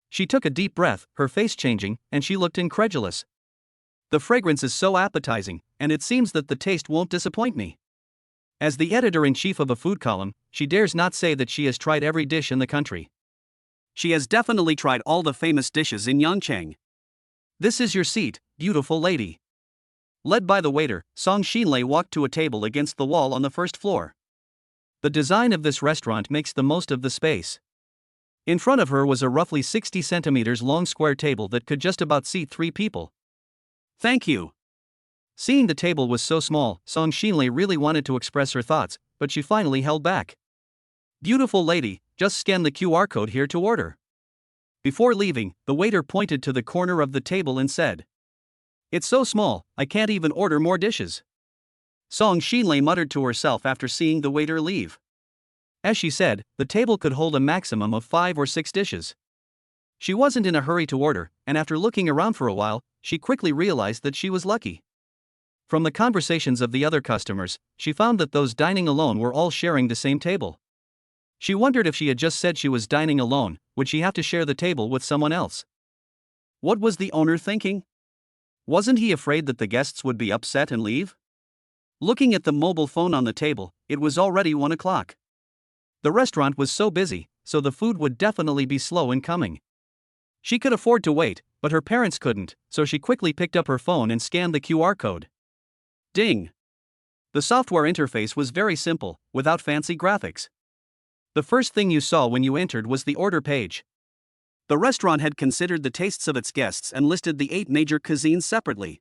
She took a deep breath, her face changing, and she looked incredulous. The fragrance is so appetizing, and it seems that the taste won't disappoint me. As the editor-in-chief of a food column, she dares not say that she has tried every dish in the country. She has definitely tried all the famous dishes in Yangcheng. This is your seat, beautiful lady. Led by the waiter, Song Xinlei walked to a table against the wall on the first floor. The design of this restaurant makes the most of the space. In front of her was a roughly 60 centimeters long square table that could just about seat 3 people. Thank you. Seeing the table was so small, Song Xinlei really wanted to express her thoughts, but she finally held back. Beautiful lady, just scan the QR code here to order. Before leaving, the waiter pointed to the corner of the table and said, It's so small, I can't even order more dishes. Song Xinlei muttered to herself after seeing the waiter leave. As she said, the table could hold a maximum of 5 or 6 dishes. She wasn't in a hurry to order, and after looking around for a while, she quickly realized that she was lucky. From the conversations of the other customers, she found that those dining alone were all sharing the same table. She wondered if she had just said she was dining alone, would she have to share the table with someone else? What was the owner thinking? Wasn't he afraid that the guests would be upset and leave? Looking at the mobile phone on the table, it was already 1 o'clock. The restaurant was so busy, so the food would definitely be slow in coming. She could afford to wait, but her parents couldn't, so she quickly picked up her phone and scanned the QR code. Ding! The software interface was very simple, without fancy graphics. The first thing you saw when you entered was the order page. The restaurant had considered the tastes of its guests and listed the 8 major cuisines separately.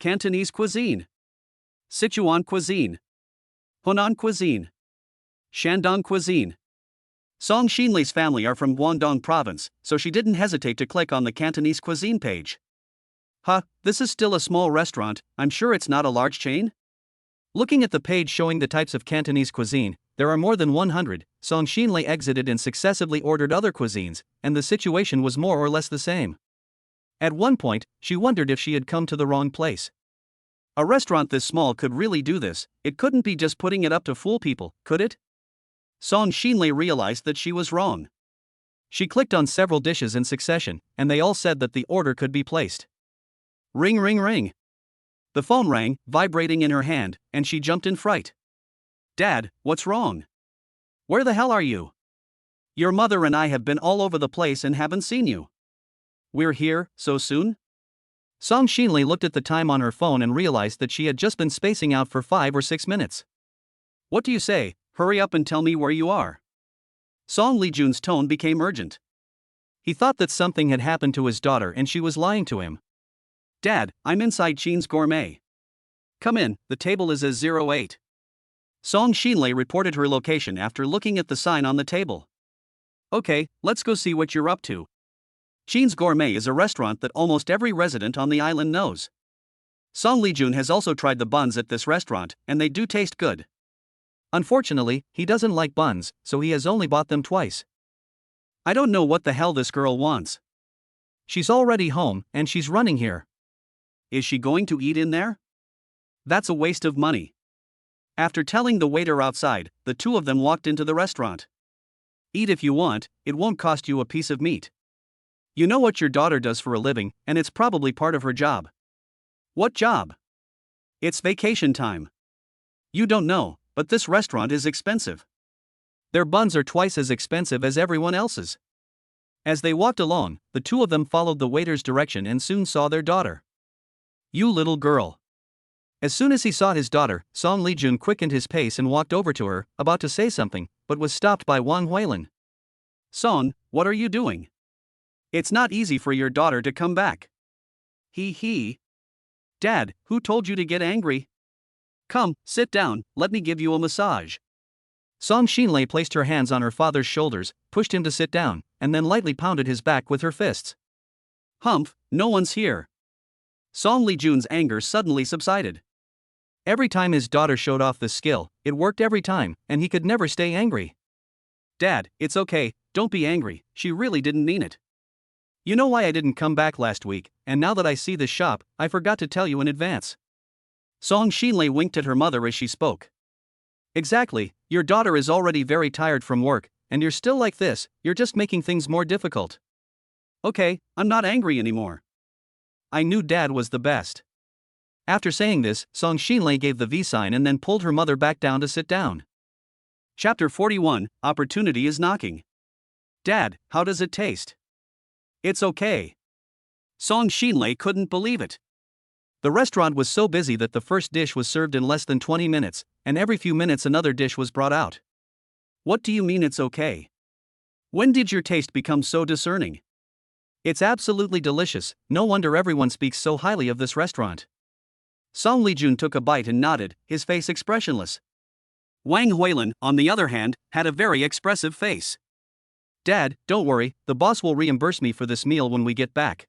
Cantonese cuisine, Sichuan cuisine, Hunan cuisine, Shandong cuisine. Song Xinlei's family are from Guangdong province, so she didn't hesitate to click on the Cantonese cuisine page. Huh, this is still a small restaurant, I'm sure it's not a large chain? Looking at the page showing the types of Cantonese cuisine, there are more than 100. Song Xinlei exited and successively ordered other cuisines, and the situation was more or less the same. At one point, she wondered if she had come to the wrong place. A restaurant this small could really do this, it couldn't be just putting it up to fool people, could it? Song Xinlei realized that she was wrong. She clicked on several dishes in succession, and they all said that the order could be placed. Ring ring ring. The phone rang, vibrating in her hand, and she jumped in fright. Dad, what's wrong? Where the hell are you? Your mother and I have been all over the place and haven't seen you. We're here, so soon? Song Xinlei looked at the time on her phone and realized that she had just been spacing out for 5 or 6 minutes. What do you say? Hurry up and tell me where you are. Song Lijun's tone became urgent. He thought that something had happened to his daughter and she was lying to him. Dad, I'm inside Chin's Gourmet. Come in, the table is as 08. Song Xinlei reported her location after looking at the sign on the table. Okay, let's go see what you're up to. Chin's Gourmet is a restaurant that almost every resident on the island knows. Song Lijun has also tried the buns at this restaurant, and they do taste good. Unfortunately, he doesn't like buns, so he has only bought them twice. I don't know what the hell this girl wants. She's already home, and she's running here. Is she going to eat in there? That's a waste of money. After telling the waiter outside, the two of them walked into the restaurant. Eat if you want, it won't cost you a piece of meat. You know what your daughter does for a living, and it's probably part of her job. What job? It's vacation time. You don't know, but this restaurant is expensive. Their buns are twice as expensive as everyone else's. As they walked along, the two of them followed the waiter's direction and soon saw their daughter. You little girl. As soon as he saw his daughter, Song Lijun quickened his pace and walked over to her, about to say something, but was stopped by Wang Huilin. Song, what are you doing? It's not easy for your daughter to come back. He. Dad, who told you to get angry? Come, sit down, let me give you a massage. Song Xinlei placed her hands on her father's shoulders, pushed him to sit down, and then lightly pounded his back with her fists. Humph, no one's here. Song Lijun's anger suddenly subsided. Every time his daughter showed off this skill, it worked every time, and he could never stay angry. Dad, it's okay, don't be angry, she really didn't mean it. You know why I didn't come back last week, and now that I see this shop, I forgot to tell you in advance. Song Xinlei winked at her mother as she spoke. Exactly, your daughter is already very tired from work, and you're still like this, you're just making things more difficult. Okay, I'm not angry anymore. I knew Dad was the best. After saying this, Song Xinlei gave the V sign and then pulled her mother back down to sit down. Chapter 41, Opportunity is Knocking. Dad, how does it taste? It's okay. Song Xinlei couldn't believe it. The restaurant was so busy that the first dish was served in less than 20 minutes, and every few minutes another dish was brought out. What do you mean it's okay? When did your taste become so discerning? It's absolutely delicious, no wonder everyone speaks so highly of this restaurant. Song Lijun took a bite and nodded, his face expressionless. Wang Huilin, on the other hand, had a very expressive face. Dad, don't worry, the boss will reimburse me for this meal when we get back.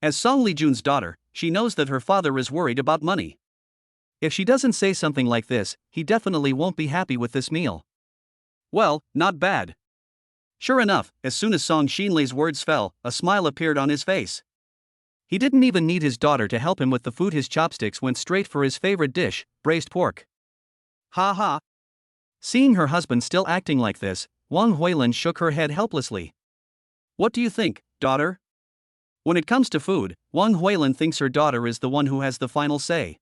As Song Lijun's daughter, she knows that her father is worried about money. If she doesn't say something like this, he definitely won't be happy with this meal. Well, not bad. Sure enough, as soon as Song Xinlei's words fell, a smile appeared on his face. He didn't even need his daughter to help him with the food. His chopsticks went straight for his favorite dish, braised pork. Ha ha. Seeing her husband still acting like this, Wang Huilin shook her head helplessly. What do you think, daughter? When it comes to food, Wang Huilin thinks her daughter is the one who has the final say.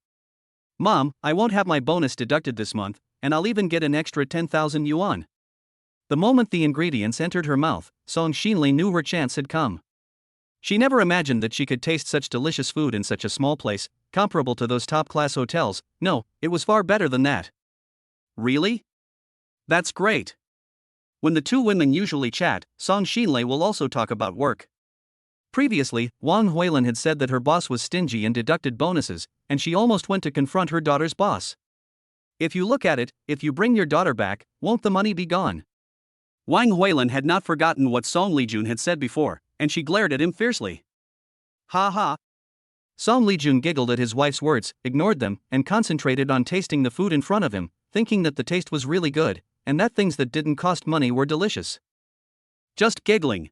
Mom, I won't have my bonus deducted this month, and I'll even get an extra 10,000 yuan. The moment the ingredients entered her mouth, Song Xinlei knew her chance had come. She never imagined that she could taste such delicious food in such a small place, comparable to those top-class hotels. No, it was far better than that. Really? That's great. When the two women usually chat, Song Xinlei will also talk about work. Previously, Wang Huilin had said that her boss was stingy and deducted bonuses, and she almost went to confront her daughter's boss. If you look at it, if you bring your daughter back, won't the money be gone? Wang Huilin had not forgotten what Song Lijun had said before, and she glared at him fiercely. Ha ha. Song Lijun giggled at his wife's words, ignored them, and concentrated on tasting the food in front of him, thinking that the taste was really good, and that things that didn't cost money were delicious. Just giggling.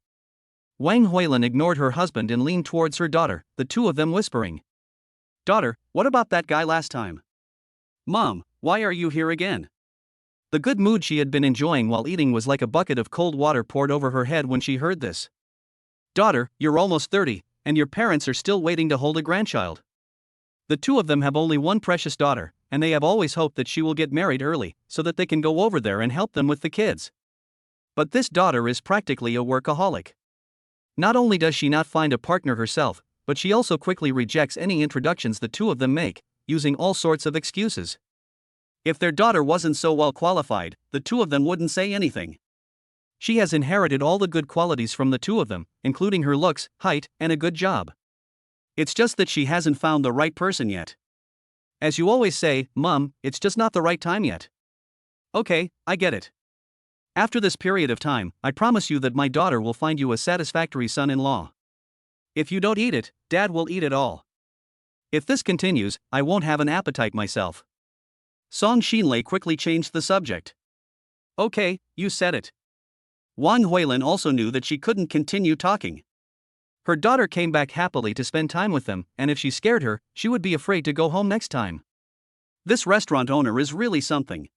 Wang Huilin ignored her husband and leaned towards her daughter, the two of them whispering. Daughter, what about that guy last time? Mom, why are you here again? The good mood she had been enjoying while eating was like a bucket of cold water poured over her head when she heard this. Daughter, you're almost 30, and your parents are still waiting to hold a grandchild. The two of them have only one precious daughter, and they have always hoped that she will get married early, so that they can go over there and help them with the kids. But this daughter is practically a workaholic. Not only does she not find a partner herself, but she also quickly rejects any introductions the two of them make, using all sorts of excuses. If their daughter wasn't so well qualified, the two of them wouldn't say anything. She has inherited all the good qualities from the two of them, including her looks, height, and a good job. It's just that she hasn't found the right person yet. As you always say, Mom, it's just not the right time yet. Okay, I get it. After this period of time, I promise you that my daughter will find you a satisfactory son-in-law. If you don't eat it, Dad will eat it all. If this continues, I won't have an appetite myself. Song Xinlei quickly changed the subject. Okay, you said it. Wang Huilin also knew that she couldn't continue talking. Her daughter came back happily to spend time with them, and if she scared her, she would be afraid to go home next time. This restaurant owner is really something.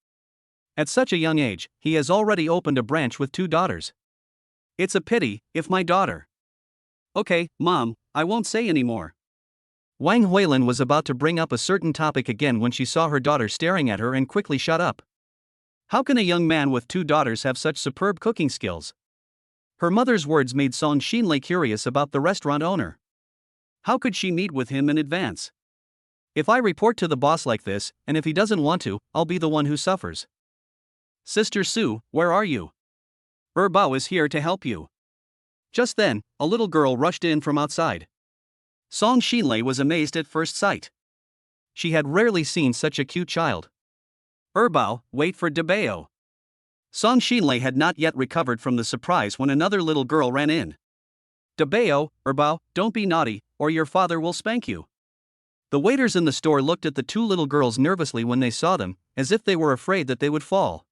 At such a young age, he has already opened a branch with 2 daughters. It's a pity, if my daughter. Okay, Mom, I won't say any more. Wang Huilin was about to bring up a certain topic again when she saw her daughter staring at her and quickly shut up. How can a young man with 2 daughters have such superb cooking skills? Her mother's words made Song Xinlei curious about the restaurant owner. How could she meet with him in advance? If I report to the boss like this, and if he doesn't want to, I'll be the one who suffers. Sister Sue, where are you? Bao is here to help you. Just then, a little girl rushed in from outside. Song Xinlei was amazed at first sight. She had rarely seen such a cute child. Bao, wait for Bao. Song Xinlei had not yet recovered from the surprise when another little girl ran in. Bao, don't be naughty, or your father will spank you. The waiters in the store looked at the 2 little girls nervously when they saw them, as if they were afraid that they would fall.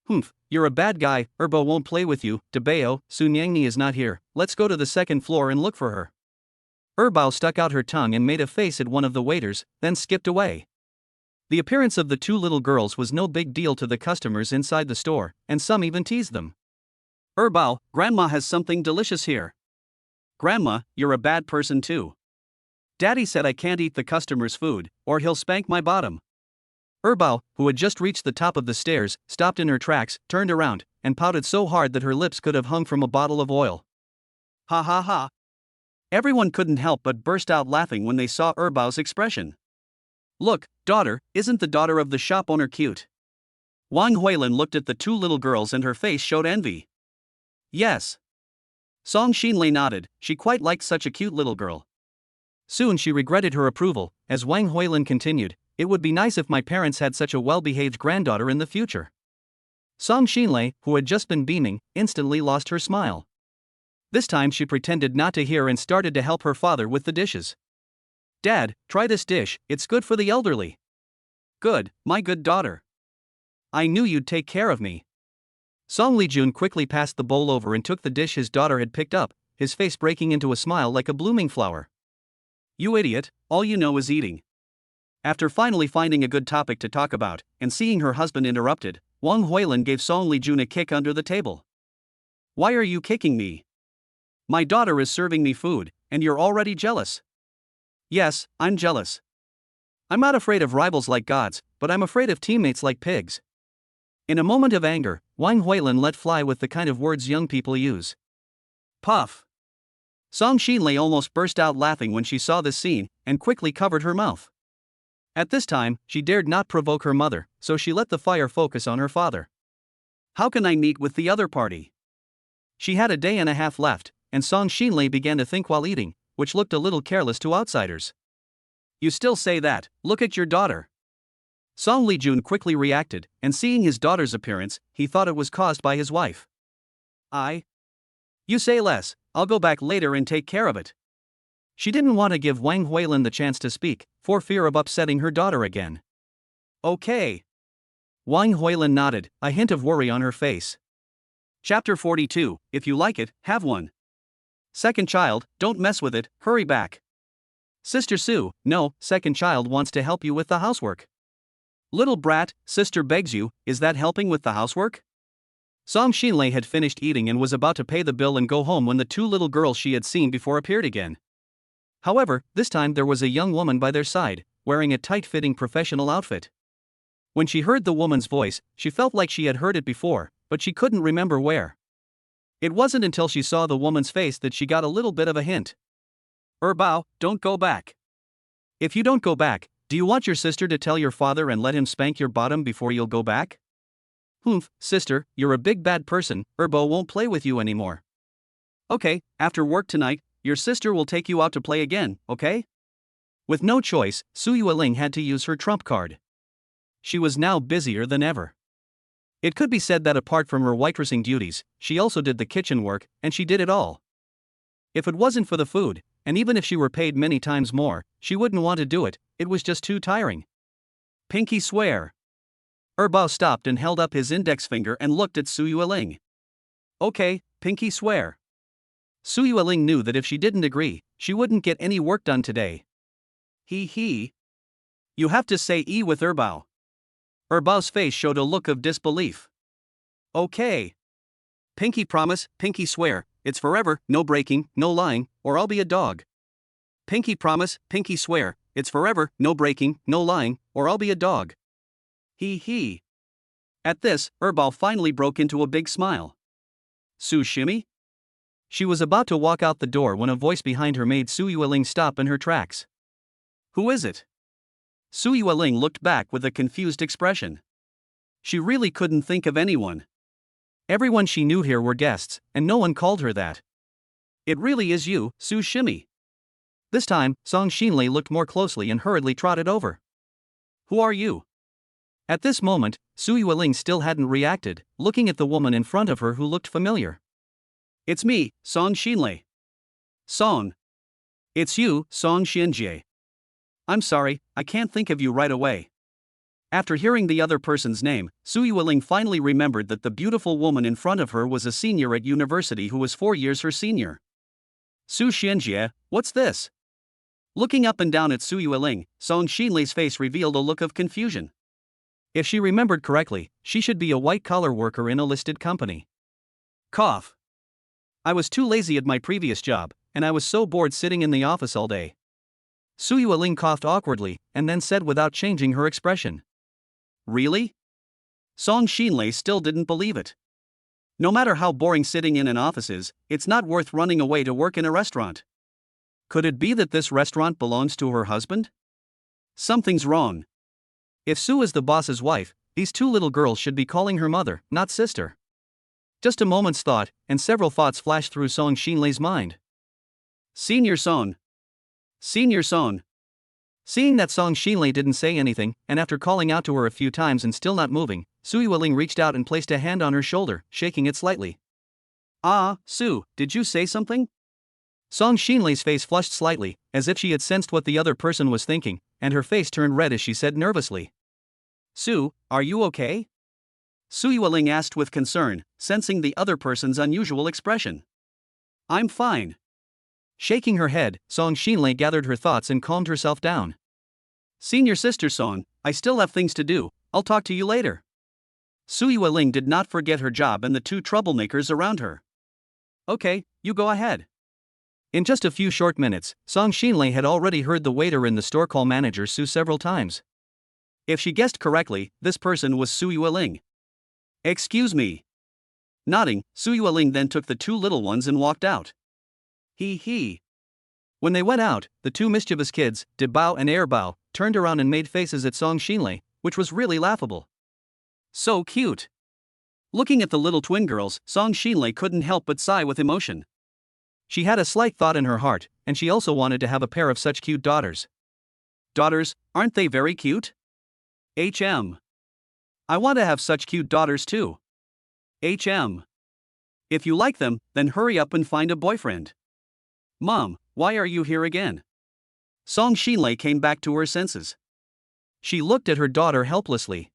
Humph, you're a bad guy, Bao won't play with you, Bao, Sunyangni is not here, let's go to the 2nd floor and look for her. Bao stuck out her tongue and made a face at one of the waiters, then skipped away. The appearance of the 2 little girls was no big deal to the customers inside the store, and some even teased them. Bao, Grandma has something delicious here. Grandma, you're a bad person too. Daddy said I can't eat the customer's food, or he'll spank my bottom. Bao, who had just reached the top of the stairs, stopped in her tracks, turned around, and pouted so hard that her lips could have hung from a bottle of oil. Ha ha ha. Everyone couldn't help but burst out laughing when they saw Bao's expression. Look, daughter, isn't the daughter of the shop owner cute? Wang Huilin looked at the 2 little girls and her face showed envy. Yes. Song Xinlei nodded, she quite liked such a cute little girl. Soon she regretted her approval, as Wang Huilin continued, it would be nice if my parents had such a well-behaved granddaughter in the future. Song Xinlei, who had just been beaming, instantly lost her smile. This time she pretended not to hear and started to help her father with the dishes. Dad, try this dish, it's good for the elderly. Good, my good daughter. I knew you'd take care of me. Song Lijun quickly passed the bowl over and took the dish his daughter had picked up, his face breaking into a smile like a blooming flower. You idiot, all you know is eating. After finally finding a good topic to talk about, and seeing her husband interrupted, Wang Huilin gave Song Lijun a kick under the table. Why are you kicking me? My daughter is serving me food, and you're already jealous. Yes, I'm jealous. I'm not afraid of rivals like gods, but I'm afraid of teammates like pigs. In a moment of anger, Wang Huilin let fly with the kind of words young people use. Puff. Song Xinlei almost burst out laughing when she saw this scene, and quickly covered her mouth. At this time, she dared not provoke her mother, so she let the fire focus on her father. How can I meet with the other party? She had a day and a half left, and Song Xinlei began to think while eating, which looked a little careless to outsiders. You still say that, look at your daughter. Song Lijun quickly reacted, and seeing his daughter's appearance, he thought it was caused by his wife. You say less, I'll go back later and take care of it. She didn't want to give Wang Huilin the chance to speak, for fear of upsetting her daughter again. Okay. Wang Huilin nodded, a hint of worry on her face. Chapter 42, If you like it, have one. Second child, don't mess with it, hurry back. Sister Sue, no, second child wants to help you with the housework. Little brat, sister begs you, is that helping with the housework? Song Xinlei had finished eating and was about to pay the bill and go home when the two little girls she had seen before appeared again. However, this time there was a young woman by their side, wearing a tight-fitting professional outfit. When she heard the woman's voice, she felt like she had heard it before, but she couldn't remember where. It wasn't until she saw the woman's face that she got a little bit of a hint. Bao, don't go back. If you don't go back, do you want your sister to tell your father and let him spank your bottom before you'll go back? Humph, sister, you're a big bad person, Bao won't play with you anymore. Okay, after work tonight, your sister will take you out to play again, okay? With no choice, Su Yueling had to use her trump card. She was now busier than ever. It could be said that apart from her waitressing duties, she also did the kitchen work, and she did it all. If it wasn't for the food, and even if she were paid many times more, she wouldn't want to do it, it was just too tiring. Pinky swear. Bao stopped and held up his index finger and looked at Su Yueling. Okay, pinky swear. Su Yueling knew that if she didn't agree, she wouldn't get any work done today. He. You have to say E with Bao. Bao's face showed a look of disbelief. Okay. Pinky promise, pinky swear, it's forever, no breaking, no lying, or I'll be a dog. Pinky promise, pinky swear, it's forever, no breaking, no lying, or I'll be a dog. He. At this, Bao finally broke into a big smile. Su shimmy? She was about to walk out the door when a voice behind her made Su Yueling stop in her tracks. Who is it? Su Yueling looked back with a confused expression. She really couldn't think of anyone. Everyone she knew here were guests, and no one called her that. It really is you, Su Shimmy. This time, Song Xinlei looked more closely and hurriedly trotted over. Who are you? At this moment, Su Yueling still hadn't reacted, looking at the woman in front of her who looked familiar. It's me, Song Xinlei. Song. It's you, Song Xianjie. I'm sorry, I can't think of you right away. After hearing the other person's name, Su Yueling finally remembered that the beautiful woman in front of her was a senior at university who was 4 years her senior. Su Xianjie, what's this? Looking up and down at Su Yueling, Song Xinlei's face revealed a look of confusion. If she remembered correctly, she should be a white-collar worker in a listed company. Cough. I was too lazy at my previous job, and I was so bored sitting in the office all day. Su Yueling coughed awkwardly, and then said without changing her expression. Really? Song Xinlei still didn't believe it. No matter how boring sitting in an office is, it's not worth running away to work in a restaurant. Could it be that this restaurant belongs to her husband? Something's wrong. If Su is the boss's wife, these two little girls should be calling her mother, not sister. Just a moment's thought, and several thoughts flashed through Song Xinlei's mind. Senior Song. Senior Song. Seeing that Song Xinlei didn't say anything, and after calling out to her a few times and still not moving, Su Yueling reached out and placed a hand on her shoulder, shaking it slightly. Ah, Su, did you say something? Song Xinlei's face flushed slightly, as if she had sensed what the other person was thinking, and her face turned red as she said nervously. Su, are you okay? Su Yueling asked with concern, sensing the other person's unusual expression. I'm fine. Shaking her head, Song Xinlei gathered her thoughts and calmed herself down. Senior sister Song, I still have things to do, I'll talk to you later. Su Yueling did not forget her job and the two troublemakers around her. Okay, you go ahead. In just a few short minutes, Song Xinlei had already heard the waiter in the store call manager Su several times. If she guessed correctly, this person was Su Yueling. Excuse me. Nodding, Su Yueling then took the two little ones and walked out. He. When they went out, the two mischievous kids, Bao and Bao, turned around and made faces at Song Xinlei, which was really laughable. So cute. Looking at the little twin girls, Song Xinlei couldn't help but sigh with emotion. She had a slight thought in her heart, and she also wanted to have a pair of such cute daughters. Daughters, aren't they very cute? I want to have such cute daughters too. If you like them, then hurry up and find a boyfriend. Mom, why are you here again? Song Xinlei came back to her senses. She looked at her daughter helplessly.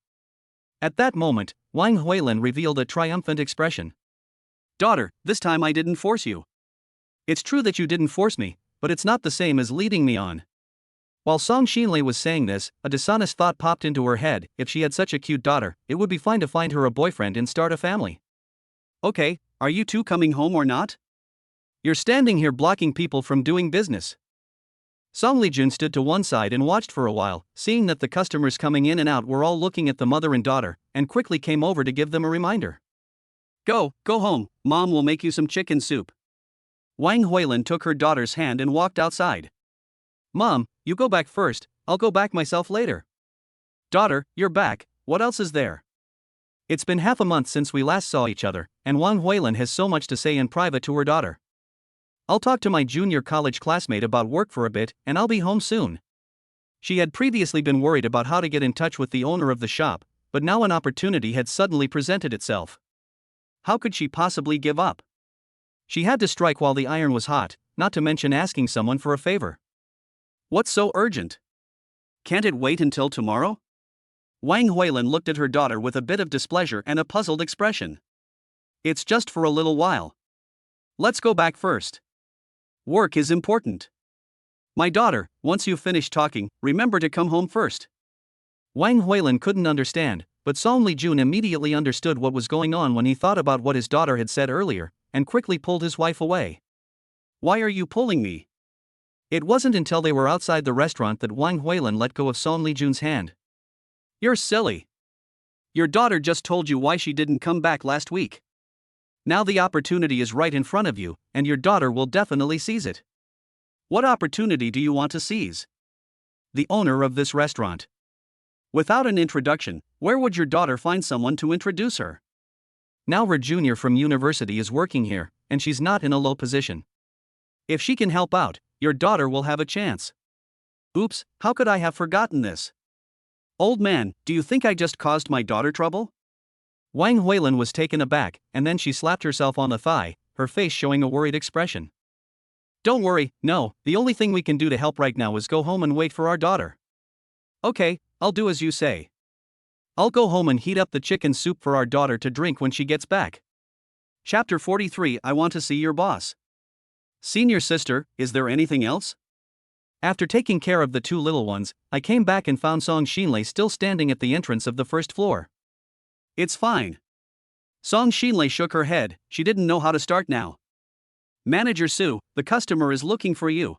At that moment, Wang Huilin revealed a triumphant expression. Daughter, this time I didn't force you. It's true that you didn't force me, but it's not the same as leading me on. While Song Xinlei was saying this, a dishonest thought popped into her head. If she had such a cute daughter, it would be fine to find her a boyfriend and start a family. Okay, are you two coming home or not? You're standing here blocking people from doing business. Song Lijun stood to one side and watched for a while, seeing that the customers coming in and out were all looking at the mother and daughter, and quickly came over to give them a reminder. Go home, Mom will make you some chicken soup. Wang Huilin took her daughter's hand and walked outside. Mom, you go back first, I'll go back myself later. Daughter, you're back, what else is there? It's been half a month since we last saw each other, and Wang Huilin has so much to say in private to her daughter. I'll talk to my junior college classmate about work for a bit, and I'll be home soon. She had previously been worried about how to get in touch with the owner of the shop, but now an opportunity had suddenly presented itself. How could she possibly give up? She had to strike while the iron was hot, not to mention asking someone for a favor. What's so urgent? Can't it wait until tomorrow? Wang Huilin looked at her daughter with a bit of displeasure and a puzzled expression. It's just for a little while. Let's go back first. Work is important. My daughter, once you've finished talking, remember to come home first. Wang Huilin couldn't understand, but Song Lijun immediately understood what was going on when he thought about what his daughter had said earlier, and quickly pulled his wife away. Why are you pulling me? It wasn't until they were outside the restaurant that Wang Huilin let go of Song Lijun's hand. You're silly. Your daughter just told you why she didn't come back last week. Now the opportunity is right in front of you, and your daughter will definitely seize it. What opportunity do you want to seize? The owner of this restaurant. Without an introduction, where would your daughter find someone to introduce her? Now her junior from university is working here, and she's not in a low position. If she can help out, your daughter will have a chance. Oops, how could I have forgotten this? Old man, do you think I just caused my daughter trouble? Wang Huilin was taken aback, and then she slapped herself on the thigh, her face showing a worried expression. Don't worry, no, the only thing we can do to help right now is go home and wait for our daughter. Okay, I'll do as you say. I'll go home and heat up the chicken soup for our daughter to drink when she gets back. Chapter 43. I want to see your boss. Senior sister, is there anything else? After taking care of the two little ones, I came back and found Song Xinlei still standing at the entrance of the first floor. It's fine. Song Xinlei shook her head, she didn't know how to start now. Manager Su, the customer is looking for you.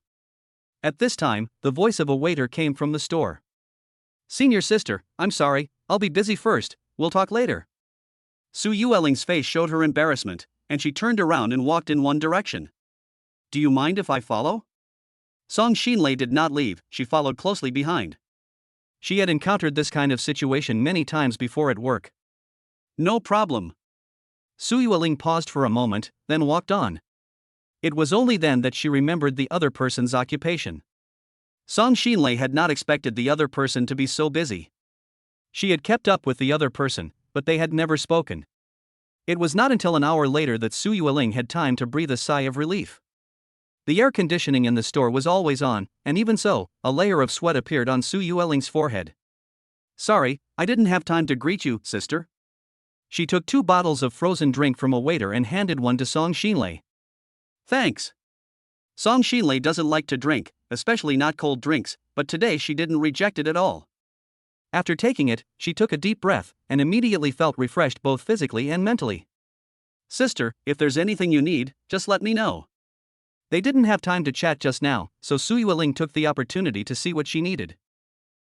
At this time, the voice of a waiter came from the store. Senior sister, I'm sorry, I'll be busy first, we'll talk later. Su Yueling's face showed her embarrassment, and she turned around and walked in one direction. Do you mind if I follow? Song Xinlei did not leave, she followed closely behind. She had encountered this kind of situation many times before at work. No problem. Su Yueling paused for a moment, then walked on. It was only then that she remembered the other person's occupation. Song Xinlei had not expected the other person to be so busy. She had kept up with the other person, but they had never spoken. It was not until an hour later that Su Yueling had time to breathe a sigh of relief. The air conditioning in the store was always on, and even so, a layer of sweat appeared on Su Yueling's forehead. Sorry, I didn't have time to greet you, sister. She took 2 bottles of frozen drink from a waiter and handed one to Song Xinlei. Thanks. Song Xinlei doesn't like to drink, especially not cold drinks, but today she didn't reject it at all. After taking it, she took a deep breath, and immediately felt refreshed both physically and mentally. Sister, if there's anything you need, just let me know. They didn't have time to chat just now, so Su Yueling took the opportunity to see what she needed.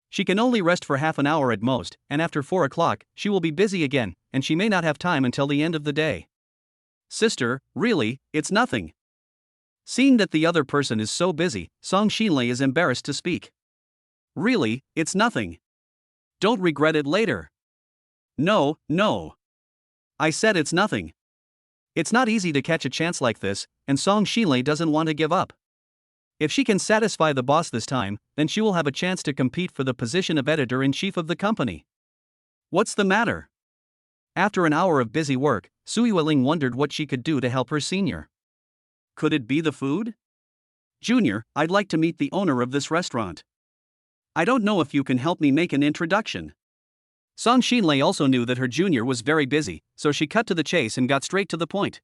She can only rest for half an hour at most, and after 4 o'clock, she will be busy again, and she may not have time until the end of the day. Sister, really, it's nothing. Seeing that the other person is so busy, Song Xinlei is embarrassed to speak. Really, it's nothing. Don't regret it later. No. I said it's nothing. It's not easy to catch a chance like this, and Song Xinlei doesn't want to give up. If she can satisfy the boss this time, then she will have a chance to compete for the position of editor-in-chief of the company. What's the matter? After an hour of busy work, Surreal wondered what she could do to help her senior. Could it be the food? Junior, I'd like to meet the owner of this restaurant. I don't know if you can help me make an introduction. Song Xinlei also knew that her junior was very busy, so she cut to the chase and got straight to the point.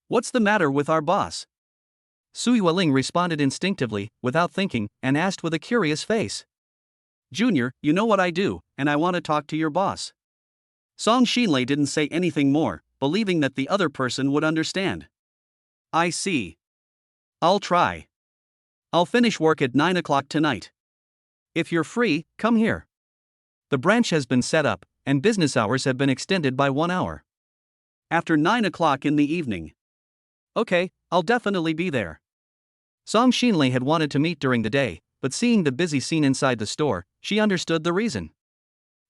What's the matter with our boss? Surreal responded instinctively, without thinking, and asked with a curious face. Junior, you know what I do, and I want to talk to your boss. Song Xinlei didn't say anything more, believing that the other person would understand. I see. I'll try. I'll finish work at 9 o'clock tonight. If you're free, come here. The branch has been set up, and business hours have been extended by 1 hour. After 9 o'clock in the evening. Okay, I'll definitely be there. Song Xinlei had wanted to meet during the day, but seeing the busy scene inside the store, she understood the reason.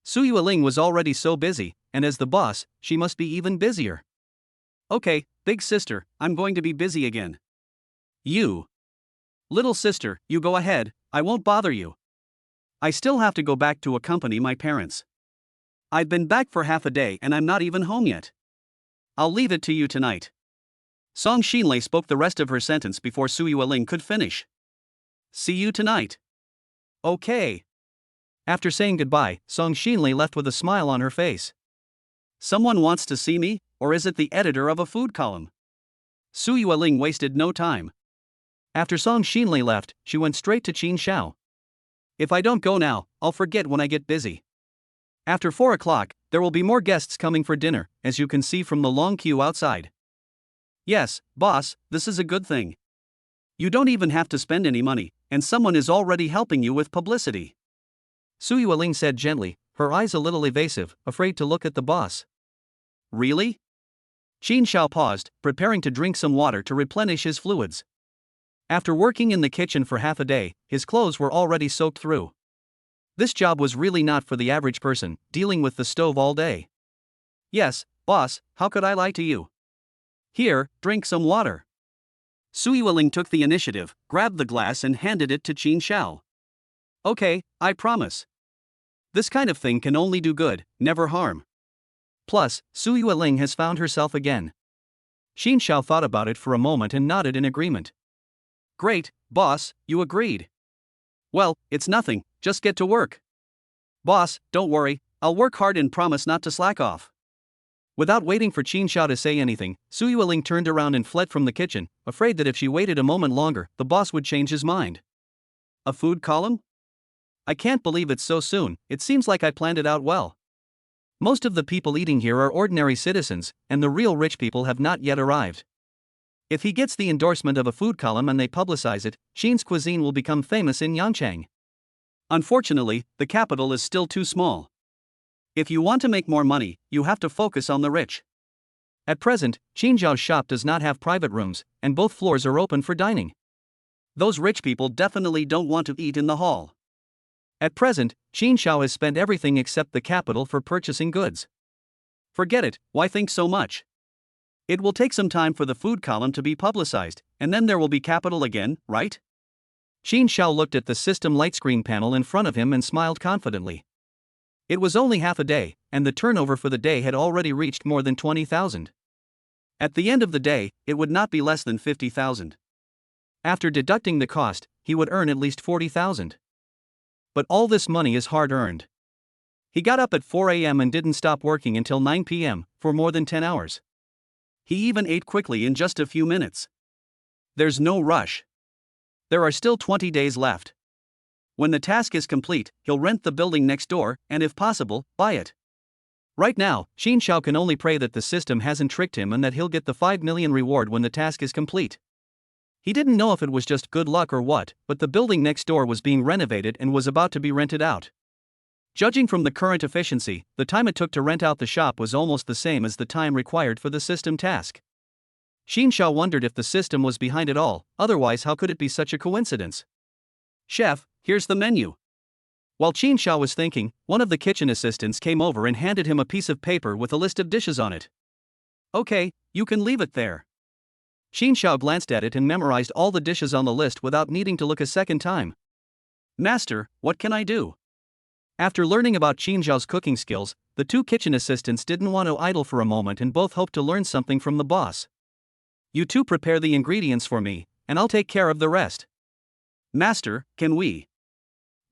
Surreal was already so busy, and as the boss, she must be even busier. Okay, big sister, I'm going to be busy again. You. Little sister, you go ahead, I won't bother you. I still have to go back to accompany my parents. I've been back for half a day and I'm not even home yet. I'll leave it to you tonight. Song Xinlei spoke the rest of her sentence before Surreal could finish. See you tonight. Okay. After saying goodbye, Song Xinlei left with a smile on her face. Someone wants to see me, or is it the editor of a food column? Surreal wasted no time. After Song Xinlei left, she went straight to Qin Xiao. If I don't go now, I'll forget when I get busy. After 4 o'clock, there will be more guests coming for dinner, as you can see from the long queue outside. Yes, boss, this is a good thing. You don't even have to spend any money, and someone is already helping you with publicity. Surreal said gently, her eyes a little evasive, afraid to look at the boss. Really? Qin Xiao paused, preparing to drink some water to replenish his fluids. After working in the kitchen for half a day, his clothes were already soaked through. This job was really not for the average person, dealing with the stove all day. Yes, boss, how could I lie to you? Here, drink some water. Surreal took the initiative, grabbed the glass and handed it to Qin Xiao. Okay, I promise. This kind of thing can only do good, never harm. Plus, Surreal has found herself again. Qin Xiao thought about it for a moment and nodded in agreement. Great, boss, you agreed. Well, it's nothing, just get to work. Boss, don't worry, I'll work hard and promise not to slack off. Without waiting for Qin Xiao to say anything, Surreal turned around and fled from the kitchen, afraid that if she waited a moment longer, the boss would change his mind. A food column? I can't believe it's so soon, it seems like I planned it out well. Most of the people eating here are ordinary citizens, and the real rich people have not yet arrived. If he gets the endorsement of a food column and they publicize it, Qin's cuisine will become famous in Yangchang. Unfortunately, the capital is still too small. If you want to make more money, you have to focus on the rich. At present, Qin Zhao's shop does not have private rooms, and both floors are open for dining. Those rich people definitely don't want to eat in the hall. At present, Qin Xiao has spent everything except the capital for purchasing goods. Forget it, why think so much? It will take some time for the food column to be publicized, and then there will be capital again, right? Qin Xiao looked at the system light screen panel in front of him and smiled confidently. It was only half a day, and the turnover for the day had already reached more than 20,000. At the end of the day, it would not be less than 50,000. After deducting the cost, he would earn at least 40,000. But all this money is hard-earned. He got up at 4 a.m. and didn't stop working until 9 p.m., for more than 10 hours. He even ate quickly in just a few minutes. There's no rush. There are still 20 days left. When the task is complete, he'll rent the building next door, and if possible, buy it. Right now, Qin Xiao can only pray that the system hasn't tricked him and that he'll get the 5 million reward when the task is complete. He didn't know if it was just good luck or what, but the building next door was being renovated and was about to be rented out. Judging from the current efficiency, the time it took to rent out the shop was almost the same as the time required for the system task. Qin Xiao wondered if the system was behind it all, otherwise how could it be such a coincidence? Chef, here's the menu. While Qin Xiao was thinking, one of the kitchen assistants came over and handed him a piece of paper with a list of dishes on it. Okay, you can leave it there. Qin Xiao glanced at it and memorized all the dishes on the list without needing to look a second time. Master, what can I do? After learning about Qin Xiao's cooking skills, the two kitchen assistants didn't want to idle for a moment and both hoped to learn something from the boss. You two prepare the ingredients for me, and I'll take care of the rest. Master, can we?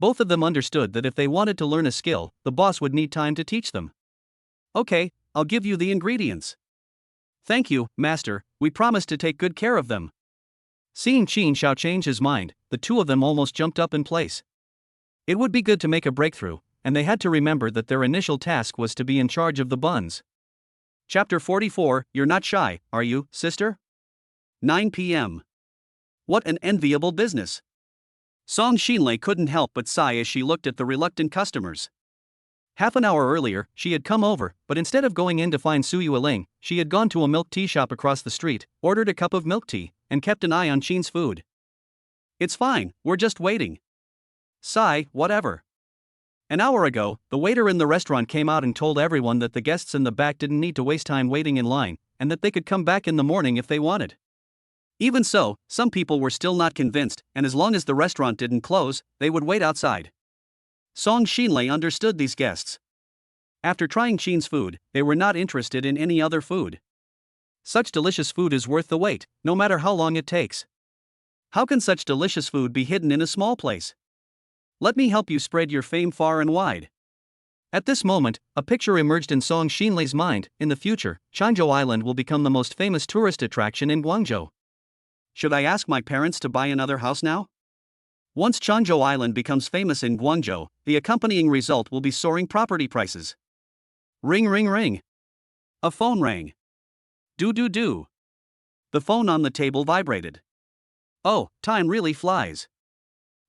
Both of them understood that if they wanted to learn a skill, the boss would need time to teach them. Okay, I'll give you the ingredients. Thank you, Master, we promise to take good care of them. Seeing Qin Xiao change his mind, the two of them almost jumped up in place. It would be good to make a breakthrough, and they had to remember that their initial task was to be in charge of the buns. Chapter 44, You're not shy, are you, sister? 9 p.m. What an enviable business. Song Xinlei couldn't help but sigh as she looked at the reluctant customers. Half an hour earlier, she had come over, but instead of going in to find Su Yueling, she had gone to a milk tea shop across the street, ordered a cup of milk tea, and kept an eye on Qin's food. It's fine, we're just waiting. Sigh, whatever. An hour ago, the waiter in the restaurant came out and told everyone that the guests in the back didn't need to waste time waiting in line, and that they could come back in the morning if they wanted. Even so, some people were still not convinced, and as long as the restaurant didn't close, they would wait outside. Song Xinlei understood these guests. After trying Qin's food, they were not interested in any other food. Such delicious food is worth the wait, no matter how long it takes. How can such delicious food be hidden in a small place? Let me help you spread your fame far and wide. At this moment, a picture emerged in Song Xinlei's mind. In the future, Changzhou Island will become the most famous tourist attraction in Guangzhou. Should I ask my parents to buy another house now? Once Changzhou Island becomes famous in Guangzhou, the accompanying result will be soaring property prices. Ring ring ring. A phone rang. Do. The phone on the table vibrated. Oh, time really flies.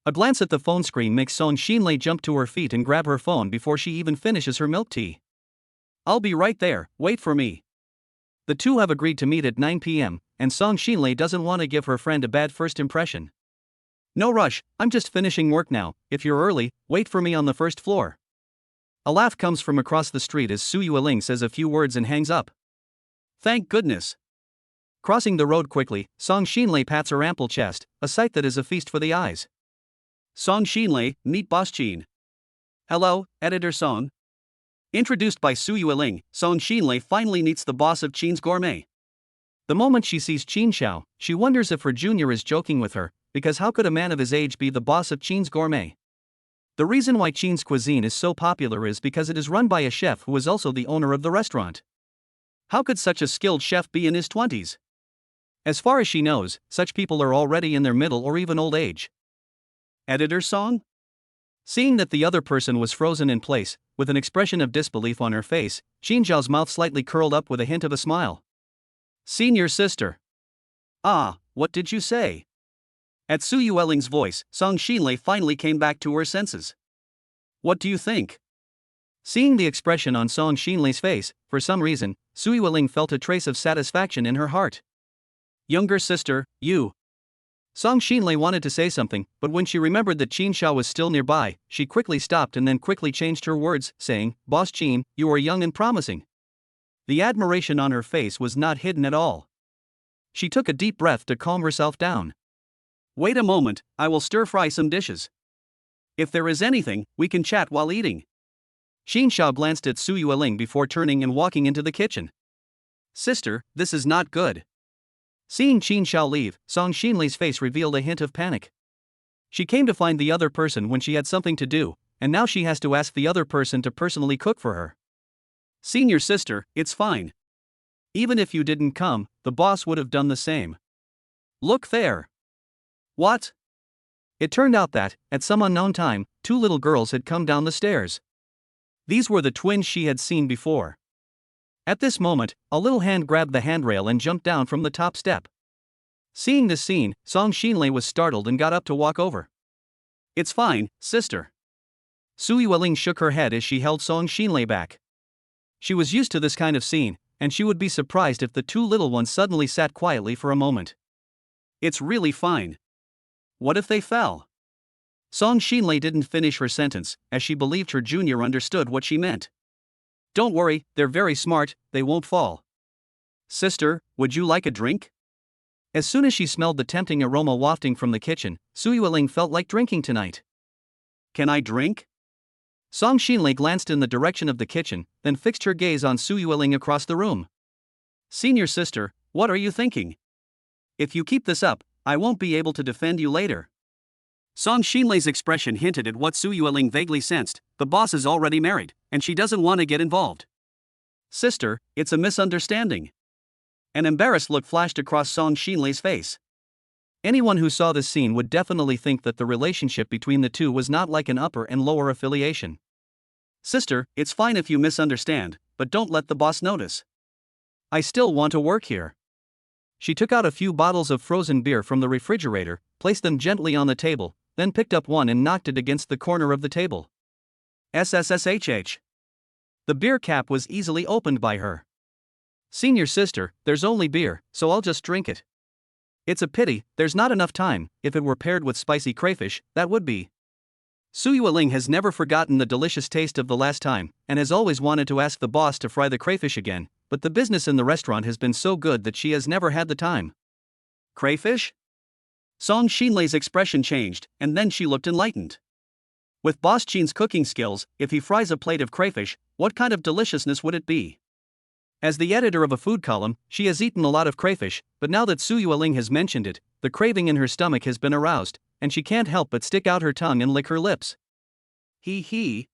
A glance at the phone screen makes Song Xinlei jump to her feet and grab her phone before she even finishes her milk tea. I'll be right there, wait for me. The two have agreed to meet at 9 p.m., and Song Xinlei doesn't want to give her friend a bad first impression. No rush, I'm just finishing work now. If you're early, wait for me on the first floor. A laugh comes from across the street as Su Yueling says a few words and hangs up. Thank goodness. Crossing the road quickly, Song Xinlei pats her ample chest, a sight that is a feast for the eyes. Song Xinlei, meet Boss Qin. Hello, Editor Song. Introduced by Su Yueling, Song Xinlei finally meets the boss of Qin's Gourmet. The moment she sees Qin Xiao, she wonders if her junior is joking with her, because how could a man of his age be the boss of Qin's Gourmet? The reason why Qin's cuisine is so popular is because it is run by a chef who is also the owner of the restaurant. How could such a skilled chef be in his 20s? As far as she knows, such people are already in their middle or even old age. Editor Song? Seeing that the other person was frozen in place, with an expression of disbelief on her face, Qin Xiao's mouth slightly curled up with a hint of a smile. Senior sister. Ah, what did you say? At Su Yueling's voice, Song Xinlei finally came back to her senses. What do you think? Seeing the expression on Song Xinlei's face, for some reason, Su Yueling felt a trace of satisfaction in her heart. Younger sister, you. Song Xinlei wanted to say something, but when she remembered that Qin Xiao was still nearby, she quickly stopped and then quickly changed her words, saying, Boss Qin, you are young and promising. The admiration on her face was not hidden at all. She took a deep breath to calm herself down. Wait a moment, I will stir-fry some dishes. If there is anything, we can chat while eating. Qin Xiao glanced at Su Yueling before turning and walking into the kitchen. Sister, this is not good. Seeing Qin Xiao leave, Song Xinlei's face revealed a hint of panic. She came to find the other person when she had something to do, and now she has to ask the other person to personally cook for her. Senior sister, it's fine. Even if you didn't come, the boss would have done the same. Look there. What? It turned out that, at some unknown time, two little girls had come down the stairs. These were the twins she had seen before. At this moment, a little hand grabbed the handrail and jumped down from the top step. Seeing this scene, Song Xinlei was startled and got up to walk over. It's fine, sister. Su Yueling shook her head as she held Song Xinlei back. She was used to this kind of scene, and she would be surprised if the two little ones suddenly sat quietly for a moment. It's really fine. What if they fell? Song Xinlei didn't finish her sentence, as she believed her junior understood what she meant. Don't worry, they're very smart, they won't fall. Sister, would you like a drink? As soon as she smelled the tempting aroma wafting from the kitchen, Su Yueling felt like drinking tonight. Can I drink? Song Xinlei glanced in the direction of the kitchen, then fixed her gaze on Su Yueling across the room. Senior sister, what are you thinking? If you keep this up, I won't be able to defend you later. Song Xinlei's expression hinted at what Su Yueling vaguely sensed: the boss is already married, and she doesn't want to get involved. Sister, it's a misunderstanding. An embarrassed look flashed across Song Xinlei's face. Anyone who saw this scene would definitely think that the relationship between the two was not like an upper and lower affiliation. Sister, it's fine if you misunderstand, but don't let the boss notice. I still want to work here. She took out a few bottles of frozen beer from the refrigerator, placed them gently on the table, then picked up one and knocked it against the corner of the table. SSSHH. The beer cap was easily opened by her. Senior sister, there's only beer, so I'll just drink it. It's a pity, there's not enough time. If it were paired with spicy crayfish, that would be. Su Yueling has never forgotten the delicious taste of the last time, and has always wanted to ask the boss to fry the crayfish again, but the business in the restaurant has been so good that she has never had the time. Crayfish? Song Xinlei's expression changed, and then she looked enlightened. With Boss Qin's cooking skills, if he fries a plate of crayfish, what kind of deliciousness would it be? As the editor of a food column, she has eaten a lot of crayfish, but now that Su Yueling has mentioned it, the craving in her stomach has been aroused, and she can't help but stick out her tongue and lick her lips. Hee hee.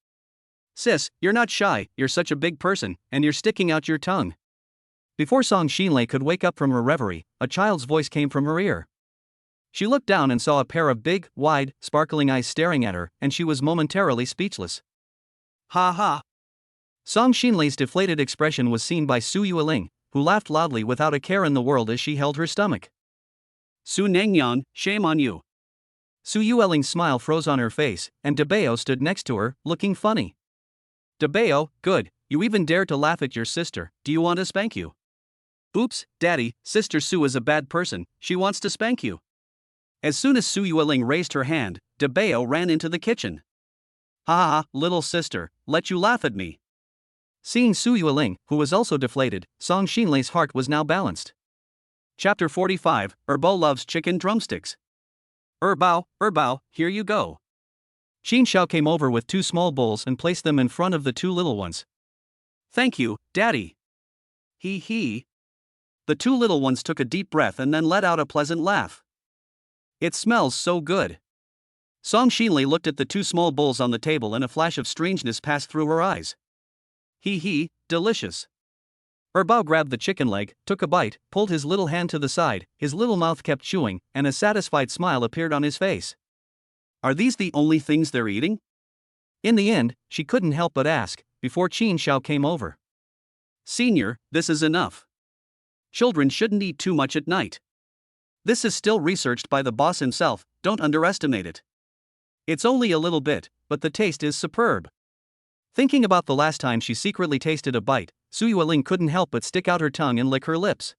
Sis, you're not shy, you're such a big person, and you're sticking out your tongue. Before Song Xinlei could wake up from her reverie, a child's voice came from her ear. She looked down and saw a pair of big, wide, sparkling eyes staring at her, and she was momentarily speechless. Ha ha. Song Xinlei's deflated expression was seen by Su Yueling, who laughed loudly without a care in the world as she held her stomach. Su Nengyan, shame on you. Su Yueling's smile froze on her face, and Debao stood next to her, looking funny. Debao, good, you even dared to laugh at your sister, do you want to spank you? Oops, daddy, Sister Su is a bad person, she wants to spank you. As soon as Su Yueling raised her hand, Debao ran into the kitchen. Ha ha ha, little sister, let you laugh at me. Seeing Su Yueling, who was also deflated, Song Xinlei's heart was now balanced. Chapter 45, Erbao loves chicken drumsticks. Erbao, here you go. Qin Xiao came over with 2 small bowls and placed them in front of the 2 little ones. Thank you, Daddy. Hee hee. The 2 little ones took a deep breath and then let out a pleasant laugh. It smells so good. Song Xinlei looked at the 2 small bowls on the table and a flash of strangeness passed through her eyes. Hee hee, delicious. Erbao grabbed the chicken leg, took a bite, pulled his little hand to the side, his little mouth kept chewing, and a satisfied smile appeared on his face. Are these the only things they're eating? In the end, she couldn't help but ask, before Qin Xiao came over. Senior, this is enough. Children shouldn't eat too much at night. This is still researched by the boss himself, don't underestimate it. It's only a little bit, but the taste is superb. Thinking about the last time she secretly tasted a bite, Su Yueling couldn't help but stick out her tongue and lick her lips.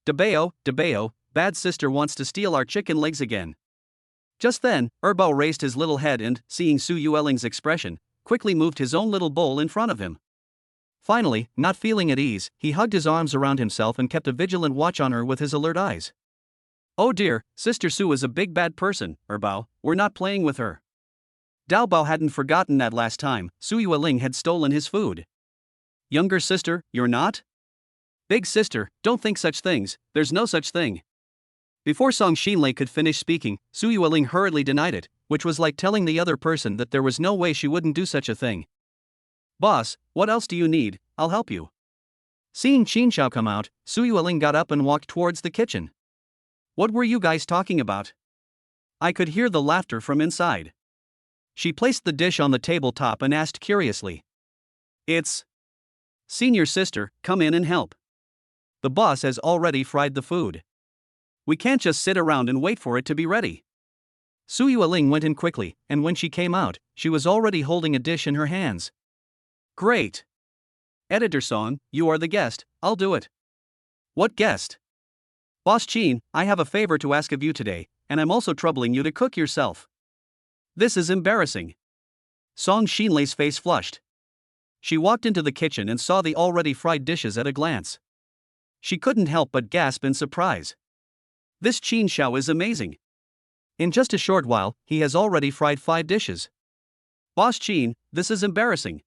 Debao, bad sister wants to steal our chicken legs again. Just then, Erbao raised his little head and, seeing Su Yueling's expression, quickly moved his own little bowl in front of him. Finally, not feeling at ease, he hugged his arms around himself and kept a vigilant watch on her with his alert eyes. Oh dear, Sister Su is a big bad person, Erbao, we're not playing with her. Daobao hadn't forgotten that last time Su Yueling had stolen his food. Younger sister, you're not? Big sister, don't think such things, there's no such thing. Before Song Xinlei could finish speaking, Su Yueling hurriedly denied it, which was like telling the other person that there was no way she wouldn't do such a thing. Boss, what else do you need? I'll help you. Seeing Qin Xiao come out, Su Yueling got up and walked towards the kitchen. What were you guys talking about? I could hear the laughter from inside. She placed the dish on the tabletop and asked curiously. It's Senior sister, come in and help. The boss has already fried the food. We can't just sit around and wait for it to be ready. Su Yueling went in quickly, and when she came out, she was already holding a dish in her hands. Great. Editor Song, you are the guest, I'll do it. What guest? Boss Qin, I have a favor to ask of you today, and I'm also troubling you to cook yourself. This is embarrassing. Song Xinlei's face flushed. She walked into the kitchen and saw the already fried dishes at a glance. She couldn't help but gasp in surprise. This Qin Xiao is amazing. In just a short while, he has already fried 5 dishes. Boss Qin, this is embarrassing.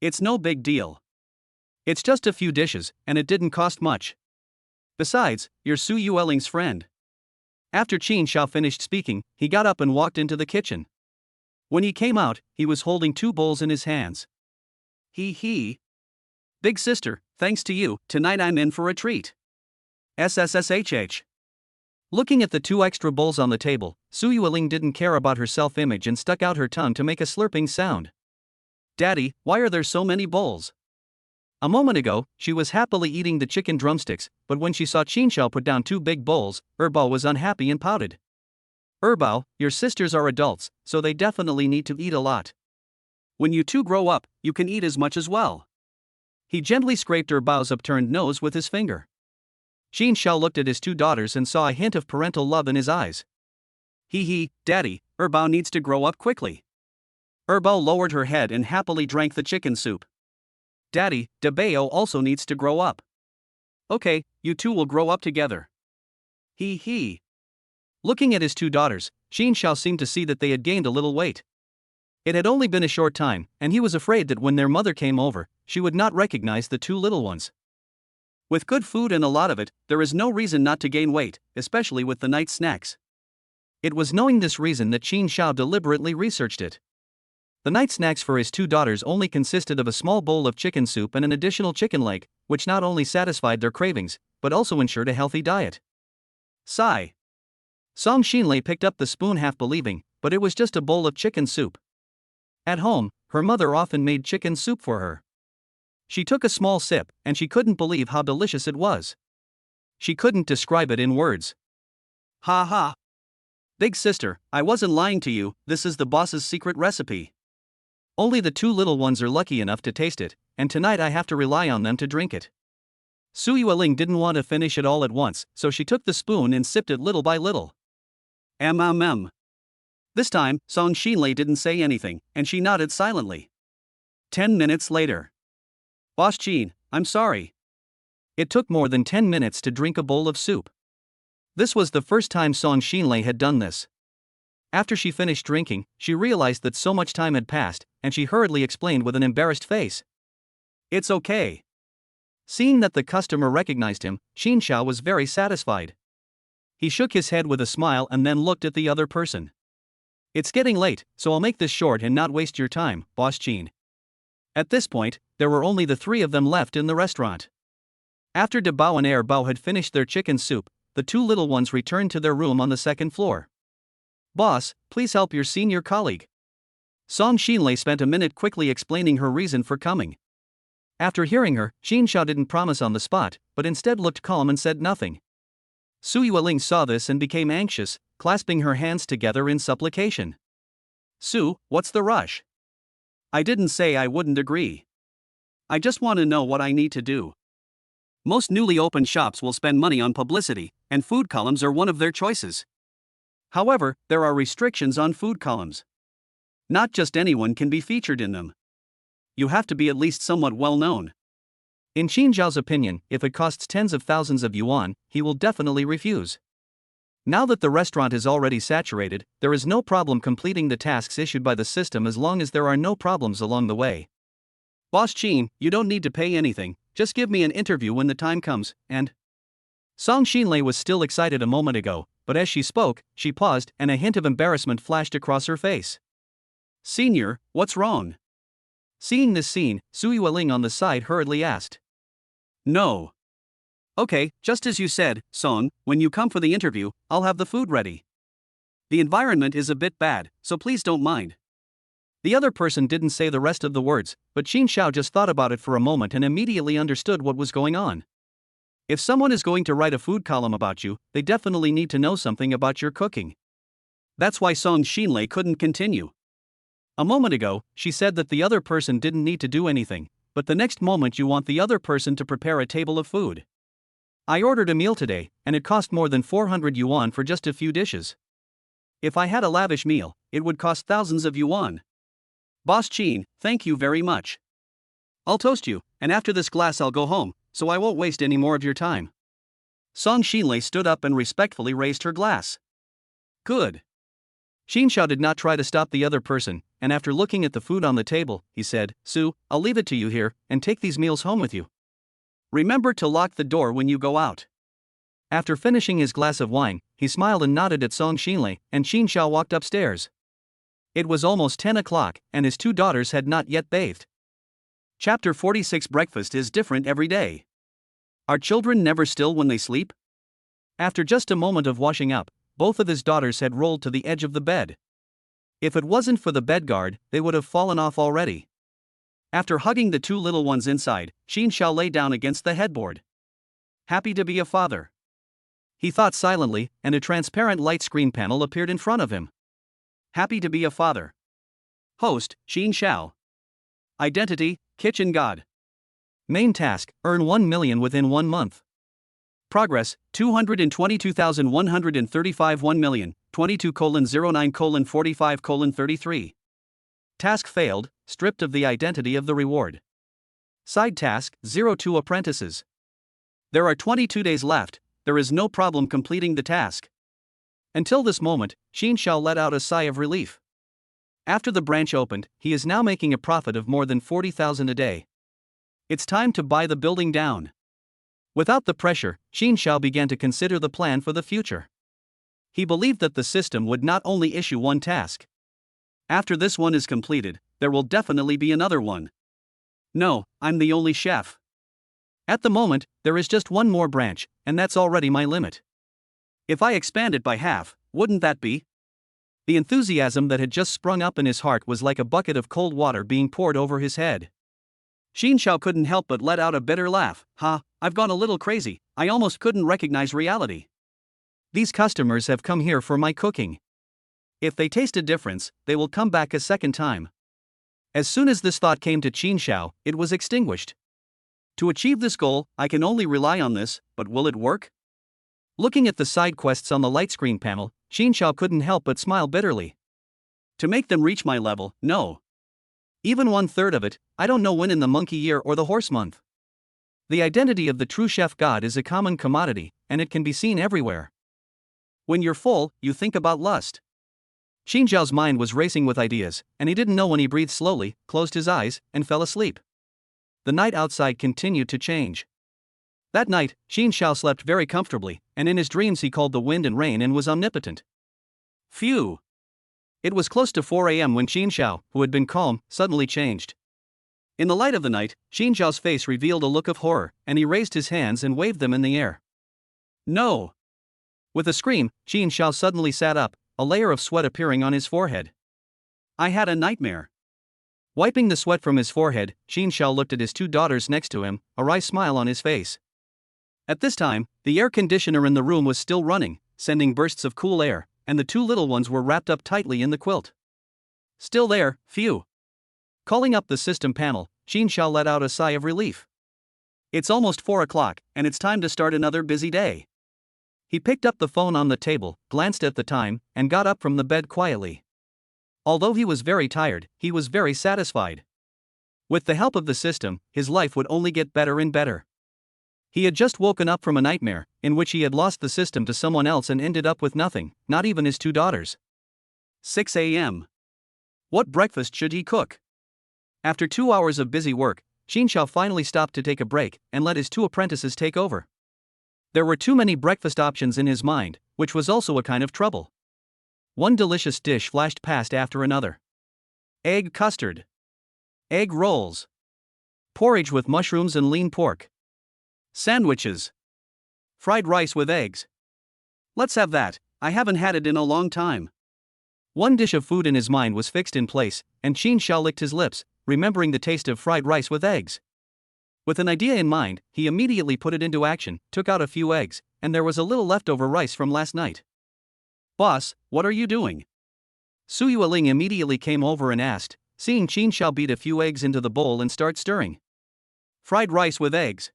It's no big deal. It's just a few dishes, and it didn't cost much. Besides, you're Su Yueling's friend. After Qin Xiao finished speaking, he got up and walked into the kitchen. When he came out, he was holding 2 bowls in his hands. He. Big sister, thanks to you, tonight I'm in for a treat. SSSHH. Looking at the 2 extra bowls on the table, Su Yueling didn't care about her self-image and stuck out her tongue to make a slurping sound. Daddy, why are there so many bowls? A moment ago, she was happily eating the chicken drumsticks, but when she saw Qin Xiao put down 2 big bowls, Erbao was unhappy and pouted. Erbao, your sisters are adults, so they definitely need to eat a lot. When you 2 grow up, you can eat as much as well. He gently scraped Erbao's upturned nose with his finger. Qin Xiao looked at his 2 daughters and saw a hint of parental love in his eyes. Daddy, Erbao needs to grow up quickly. Erbao lowered her head and happily drank the chicken soup. Daddy, Debao also needs to grow up. Okay, you 2 will grow up together. Looking at his 2 daughters, Qin Xiao seemed to see that they had gained a little weight. It had only been a short time, and he was afraid that when their mother came over, she would not recognize the 2 little ones. With good food and a lot of it, there is no reason not to gain weight, especially with the night snacks. It was knowing this reason that Qin Xiao deliberately researched it. The night snacks for his 2 daughters only consisted of a small bowl of chicken soup and an additional chicken leg, which not only satisfied their cravings, but also ensured a healthy diet. Sigh. Song Xinlei picked up the spoon half believing, but it was just a bowl of chicken soup. At home, her mother often made chicken soup for her. She took a small sip, and she couldn't believe how delicious it was. She couldn't describe it in words. Ha. Big sister, I wasn't lying to you, this is the boss's secret recipe. Only the 2 little ones are lucky enough to taste it, and tonight I have to rely on them to drink it. Su Yueling didn't want to finish it all at once, so she took the spoon and sipped it little by little. This time, Song Xinlei didn't say anything, and she nodded silently. 10 minutes later. Boss Qin, I'm sorry. It took more than 10 minutes to drink a bowl of soup. This was the first time Song Xinlei had done this. After she finished drinking, she realized that so much time had passed, and she hurriedly explained with an embarrassed face. It's okay. Seeing that the customer recognized him, Qin Xiao was very satisfied. He shook his head with a smile and then looked at the other person. It's getting late, so I'll make this short and not waste your time, Boss Qin. At this point, there were only the 3 of them left in the restaurant. After Debao and Erbao had finished their chicken soup, the 2 little ones returned to their room on the 2nd floor. Boss, please help your senior colleague. Song Xinlei spent a minute quickly explaining her reason for coming. After hearing her, Qin Xiao didn't promise on the spot, but instead looked calm and said nothing. Su Yueling saw this and became anxious, clasping her hands together in supplication. Su, what's the rush? I didn't say I wouldn't agree. I just want to know what I need to do. Most newly opened shops will spend money on publicity, and food columns are one of their choices. However, there are restrictions on food columns. Not just anyone can be featured in them. You have to be at least somewhat well known. In Qin Zhao's opinion, if it costs tens of thousands of yuan, he will definitely refuse. Now that the restaurant is already saturated, there is no problem completing the tasks issued by the system as long as there are no problems along the way. Boss Qin, you don't need to pay anything, just give me an interview when the time comes, and… Song Xinlei was still excited a moment ago, but as she spoke, she paused and a hint of embarrassment flashed across her face. Senior, what's wrong? Seeing this scene, Su Yueling on the side hurriedly asked. No. Okay, just as you said, Song, when you come for the interview, I'll have the food ready. The environment is a bit bad, so please don't mind. The other person didn't say the rest of the words, but Qin Xiao just thought about it for a moment and immediately understood what was going on. If someone is going to write a food column about you, they definitely need to know something about your cooking. That's why Song Xinlei couldn't continue. A moment ago, she said that the other person didn't need to do anything, but the next moment you want the other person to prepare a table of food. I ordered a meal today, and it cost more than 400 yuan for just a few dishes. If I had a lavish meal, it would cost thousands of yuan. Boss Qin, thank you very much. I'll toast you, and after this glass I'll go home, so I won't waste any more of your time. Song Xinlei stood up and respectfully raised her glass. Good. Xin Xiao did not try to stop the other person, and after looking at the food on the table, he said, Su, I'll leave it to you here, and take these meals home with you. Remember to lock the door when you go out. After finishing his glass of wine, he smiled and nodded at Song Xinlei, and Xin Xiao walked upstairs. It was almost 10 o'clock, and his two daughters had not yet bathed. Chapter 46. Breakfast is different every day. Are children never still when they sleep? After just a moment of washing up, both of his daughters had rolled to the edge of the bed. If it wasn't for the bed guard, they would have fallen off already. After hugging the two little ones inside, Xin Xiao lay down against the headboard. Happy to be a father. He thought silently, and a transparent light screen panel appeared in front of him. Happy to be a father. Host, Xin Xiao. Identity, Kitchen God. Main task, earn 1 million within 1 month. Progress, 222,135 1,022:09:45:33. Task failed, stripped of the identity of the reward. Side task, 02 apprentices. There are 22 days left, there is no problem completing the task. Until this moment, Xin Xiao let out a sigh of relief. After the branch opened, he is now making a profit of more than 40,000 a day. It's time to buy the building down. Without the pressure, Xin Xiao began to consider the plan for the future. He believed that the system would not only issue one task. After this one is completed, there will definitely be another one. No, I'm the only chef. At the moment, there is just one more branch, and that's already my limit. If I expand it by half, wouldn't that be? The enthusiasm that had just sprung up in his heart was like a bucket of cold water being poured over his head. Xin Xiao couldn't help but let out a bitter laugh. I've gone a little crazy, I almost couldn't recognize reality. These customers have come here for my cooking. If they taste a difference, they will come back a second time. As soon as this thought came to Xin Xiao, it was extinguished. To achieve this goal, I can only rely on this, but will it work? Looking at the side quests on the light screen panel, Xin Xiao couldn't help but smile bitterly. To make them reach my level, no. Even 1/3 of it, I don't know when in the monkey year or the horse month. The identity of the true chef god is a common commodity, and it can be seen everywhere. When you're full, you think about lust. Xin Xiao's mind was racing with ideas, and he didn't know when he breathed slowly, closed his eyes, and fell asleep. The night outside continued to change. That night, Xin Xiao slept very comfortably, and in his dreams he called the wind and rain and was omnipotent. Phew! It was close to 4 a.m. when Xin Xiao, who had been calm, suddenly changed. In the light of the night, Xin Xiao's face revealed a look of horror, and he raised his hands and waved them in the air. No! With a scream, Xin Xiao suddenly sat up, a layer of sweat appearing on his forehead. I had a nightmare. Wiping the sweat from his forehead, Xin Xiao looked at his two daughters next to him, a wry smile on his face. At this time, the air conditioner in the room was still running, sending bursts of cool air, and the two little ones were wrapped up tightly in the quilt. Still there, phew. Calling up the system panel, Xin Xiao let out a sigh of relief. It's almost 4 o'clock, and it's time to start another busy day. He picked up the phone on the table, glanced at the time, and got up from the bed quietly. Although he was very tired, he was very satisfied. With the help of the system, his life would only get better and better. He had just woken up from a nightmare, in which he had lost the system to someone else and ended up with nothing, not even his two daughters. 6 a.m. What breakfast should he cook? After 2 hours of busy work, Xin Xiao finally stopped to take a break and let his two apprentices take over. There were too many breakfast options in his mind, which was also a kind of trouble. One delicious dish flashed past after another. Egg custard. Egg rolls. Porridge with mushrooms and lean pork. Sandwiches. Fried rice with eggs. Let's have that, I haven't had it in a long time. One dish of food in his mind was fixed in place, and Xin Xiao licked his lips, remembering the taste of fried rice with eggs. With an idea in mind, he immediately put it into action, took out a few eggs, and there was a little leftover rice from last night. Boss, what are you doing? Su Yueling immediately came over and asked, seeing Xin Xiao beat a few eggs into the bowl and start stirring. Fried rice with eggs.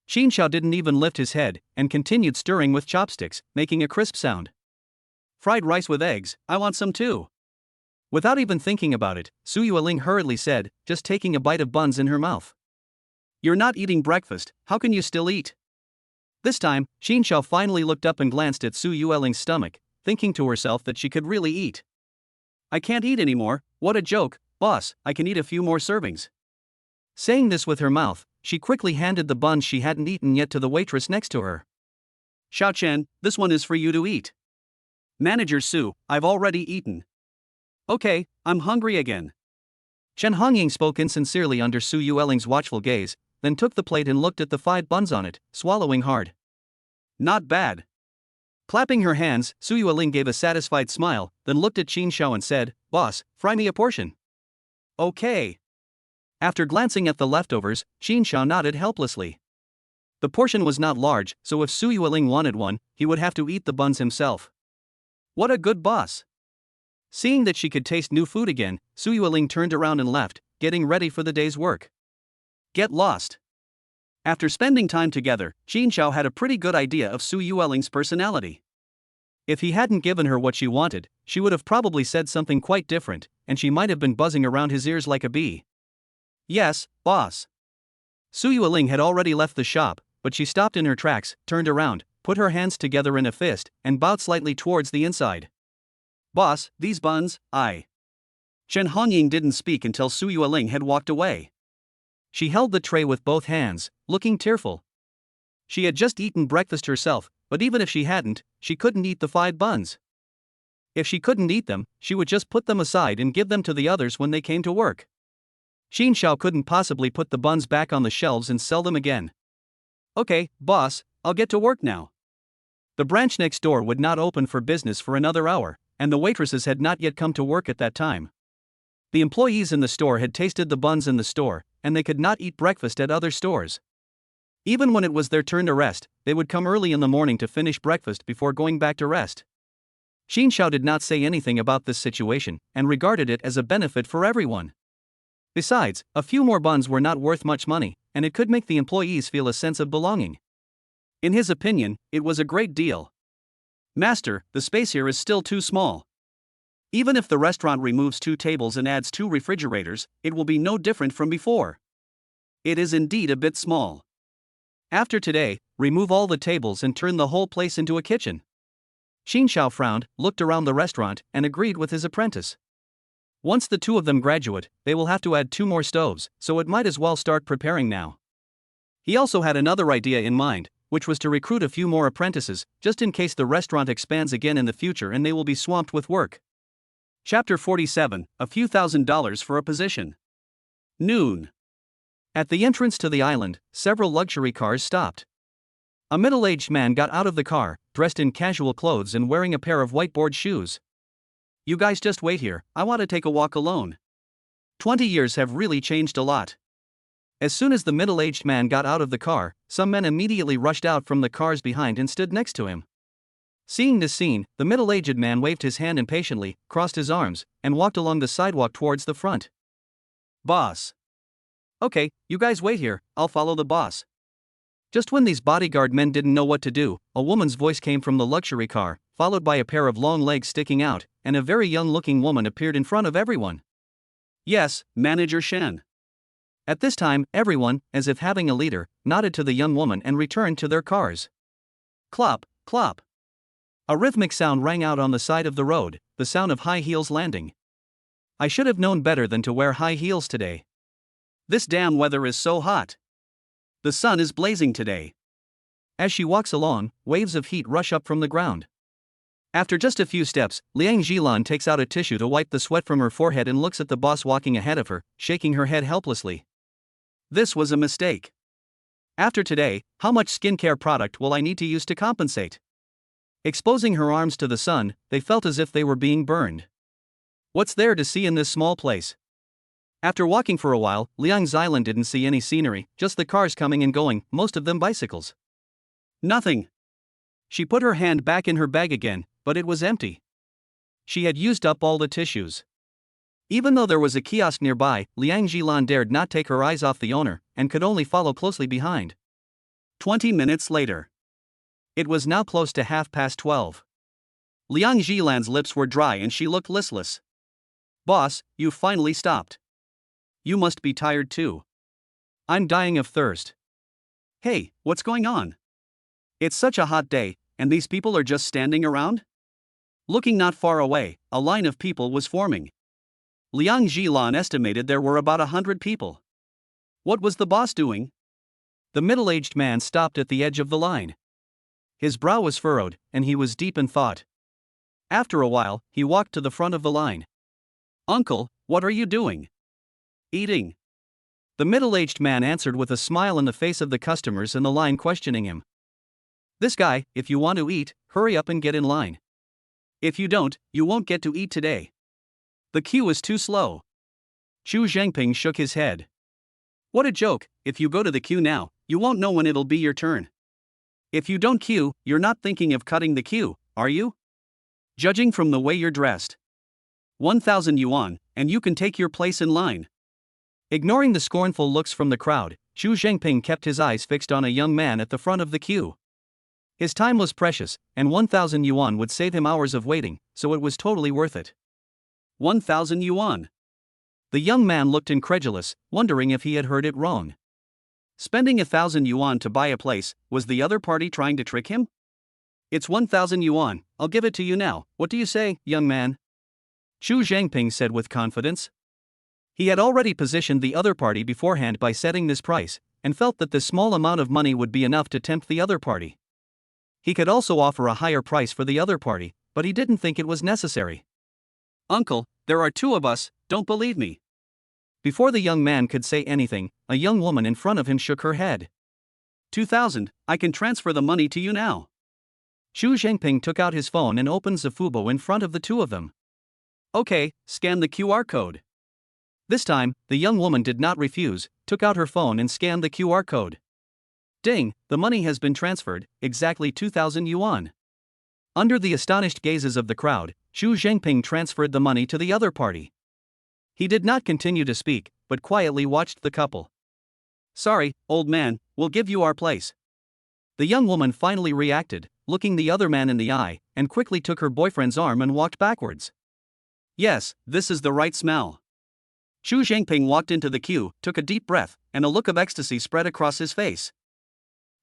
Xin Xiao didn't even lift his head, and continued stirring with chopsticks, making a crisp sound. Fried rice with eggs, I want some too. Without even thinking about it, Su Yueling hurriedly said, just taking a bite of buns in her mouth. You're not eating breakfast, how can you still eat? This time, Xin Xiao finally looked up and glanced at Su Yueling's stomach, thinking to herself that she could really eat. I can't eat anymore, what a joke, boss, I can eat a few more servings. Saying this with her mouth, she quickly handed the buns she hadn't eaten yet to the waitress next to her. Xiao Chen, this one is for you to eat. Manager Su, I've already eaten. Okay, I'm hungry again. Chen Hongying spoke insincerely under Su Yueling's watchful gaze, then took the plate and looked at the 5 buns on it, swallowing hard. Not bad. Clapping her hands, Su Yueling gave a satisfied smile, then looked at Qin Xiao and said, Boss, fry me a portion. Okay. After glancing at the leftovers, Qin Xiao nodded helplessly. The portion was not large, so if Su Yueling wanted one, he would have to eat the buns himself. What a good boss. Seeing that she could taste new food again, Su Yueling turned around and left, getting ready for the day's work. Get lost. After spending time together, Qin Xiao had a pretty good idea of Su Yueling's personality. If he hadn't given her what she wanted, she would have probably said something quite different, and she might have been buzzing around his ears like a bee. Yes, boss. Su Yueling had already left the shop, but she stopped in her tracks, turned around, put her hands together in a fist, and bowed slightly towards the inside. Boss, these buns, Chen Hongying didn't speak until Su Yueling had walked away. She held the tray with both hands, looking tearful. She had just eaten breakfast herself, but even if she hadn't, she couldn't eat the 5 buns. If she couldn't eat them, she would just put them aside and give them to the others when they came to work. Xin Xiao couldn't possibly put the buns back on the shelves and sell them again. Okay, boss, I'll get to work now. The branch next door would not open for business for another hour, and the waitresses had not yet come to work at that time. The employees in the store had tasted the buns in the store, and they could not eat breakfast at other stores. Even when it was their turn to rest, they would come early in the morning to finish breakfast before going back to rest. Xin Xiao did not say anything about this situation, and regarded it as a benefit for everyone. Besides, a few more buns were not worth much money, and it could make the employees feel a sense of belonging. In his opinion, it was a great deal. Master, the space here is still too small. Even if the restaurant removes 2 tables and adds 2 refrigerators, it will be no different from before. It is indeed a bit small. After today, remove all the tables and turn the whole place into a kitchen. Xin Xiao frowned, looked around the restaurant, and agreed with his apprentice. Once the 2 of them graduate, they will have to add 2 more stoves, so it might as well start preparing now. He also had another idea in mind, which was to recruit a few more apprentices, just in case the restaurant expands again in the future and they will be swamped with work. Chapter 47, a few $1,000s for a position. Noon. At the entrance to the island, several luxury cars stopped. A middle-aged man got out of the car, dressed in casual clothes and wearing a pair of whiteboard shoes. You guys just wait here, I want to take a walk alone. 20 years have really changed a lot. As soon as the middle-aged man got out of the car, some men immediately rushed out from the cars behind and stood next to him. Seeing this scene, the middle-aged man waved his hand impatiently, crossed his arms, and walked along the sidewalk towards the front. Boss. Okay, you guys wait here, I'll follow the boss. Just when these bodyguard men didn't know what to do, a woman's voice came from the luxury car, followed by a pair of long legs sticking out, and a very young-looking woman appeared in front of everyone. Yes, Manager Shen. At this time, everyone, as if having a leader, nodded to the young woman and returned to their cars. Clop, clop. A rhythmic sound rang out on the side of the road, the sound of high heels landing. I should have known better than to wear high heels today. This damn weather is so hot. The sun is blazing today. As she walks along, waves of heat rush up from the ground. After just a few steps, Liang Jilan takes out a tissue to wipe the sweat from her forehead and looks at the boss walking ahead of her, shaking her head helplessly. This was a mistake. After today, how much skincare product will I need to use to compensate? Exposing her arms to the sun, they felt as if they were being burned. What's there to see in this small place? After walking for a while, Liang Xilan didn't see any scenery, just the cars coming and going, most of them bicycles. Nothing. She put her hand back in her bag again, but it was empty. She had used up all the tissues. Even though there was a kiosk nearby, Liang Jilan dared not take her eyes off the owner, and could only follow closely behind. 20 minutes later. It was now close to 12:30. Liang Jilan's lips were dry and she looked listless. Boss, you finally stopped. You must be tired too. I'm dying of thirst. Hey, what's going on? It's such a hot day, and these people are just standing around? Looking not far away, a line of people was forming. Liang Jilan estimated there were about 100 people. What was the boss doing? The middle-aged man stopped at the edge of the line. His brow was furrowed, and he was deep in thought. After a while, he walked to the front of the line. "Uncle, what are you doing?" "Eating." The middle-aged man answered with a smile in the face of the customers in the line questioning him. "This guy, if you want to eat, hurry up and get in line. If you don't, you won't get to eat today. The queue is too slow." Chu Zhengping shook his head. "What a joke, if you go to the queue now, you won't know when it'll be your turn. If you don't queue, you're not thinking of cutting the queue, are you? Judging from the way you're dressed. 1,000 yuan, and you can take your place in line." Ignoring the scornful looks from the crowd, Chu Zhengping kept his eyes fixed on a young man at the front of the queue. His time was precious, and 1,000 yuan would save him hours of waiting, so it was totally worth it. 1,000 yuan. The young man looked incredulous, wondering if he had heard it wrong. Spending 1,000 yuan to buy a place, was the other party trying to trick him? "It's 1,000 yuan, I'll give it to you now, what do you say, young man?" Chu Zhengping said with confidence. He had already positioned the other party beforehand by setting this price, and felt that this small amount of money would be enough to tempt the other party. He could also offer a higher price for the other party, but he didn't think it was necessary. "Uncle, there are two of us, don't believe me." Before the young man could say anything, a young woman in front of him shook her head. 2,000, I can transfer the money to you now." Chu Zhengping took out his phone and opened Zafubo in front of the two of them. "Okay, scan the QR code." This time, the young woman did not refuse, took out her phone and scanned the QR code. Ding, the money has been transferred, exactly 2,000 yuan. Under the astonished gazes of the crowd, Chu Zhengping transferred the money to the other party. He did not continue to speak, but quietly watched the couple. "Sorry, old man, we'll give you our place." The young woman finally reacted, looking the other man in the eye, and quickly took her boyfriend's arm and walked backwards. "Yes, this is the right smell." Chu Zhengping walked into the queue, took a deep breath, and a look of ecstasy spread across his face.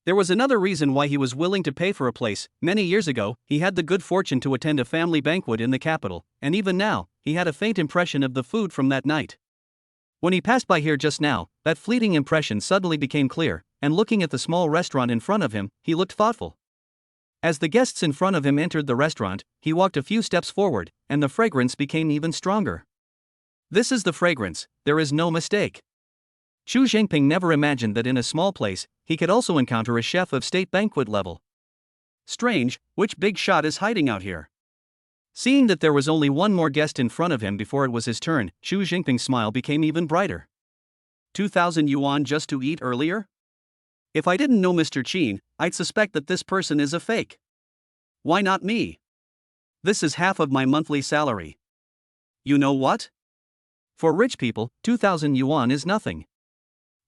There was another reason why he was willing to pay for a place. Many years ago, he had the good fortune to attend a family banquet in the capital, and even now, he had a faint impression of the food from that night. When he passed by here just now, that fleeting impression suddenly became clear, and looking at the small restaurant in front of him, he looked thoughtful. As the guests in front of him entered the restaurant, he walked a few steps forward, and the fragrance became even stronger. This is the fragrance, there is no mistake. Chu Zhengping never imagined that in a small place, he could also encounter a chef of state banquet level. Strange, which big shot is hiding out here? Seeing that there was only one more guest in front of him before it was his turn, Chu Zhengping's smile became even brighter. 2,000 yuan just to eat earlier? If I didn't know Mr. Qin, I'd suspect that this person is a fake. Why not me? This is half of my monthly salary. You know what? For rich people, 2,000 yuan is nothing.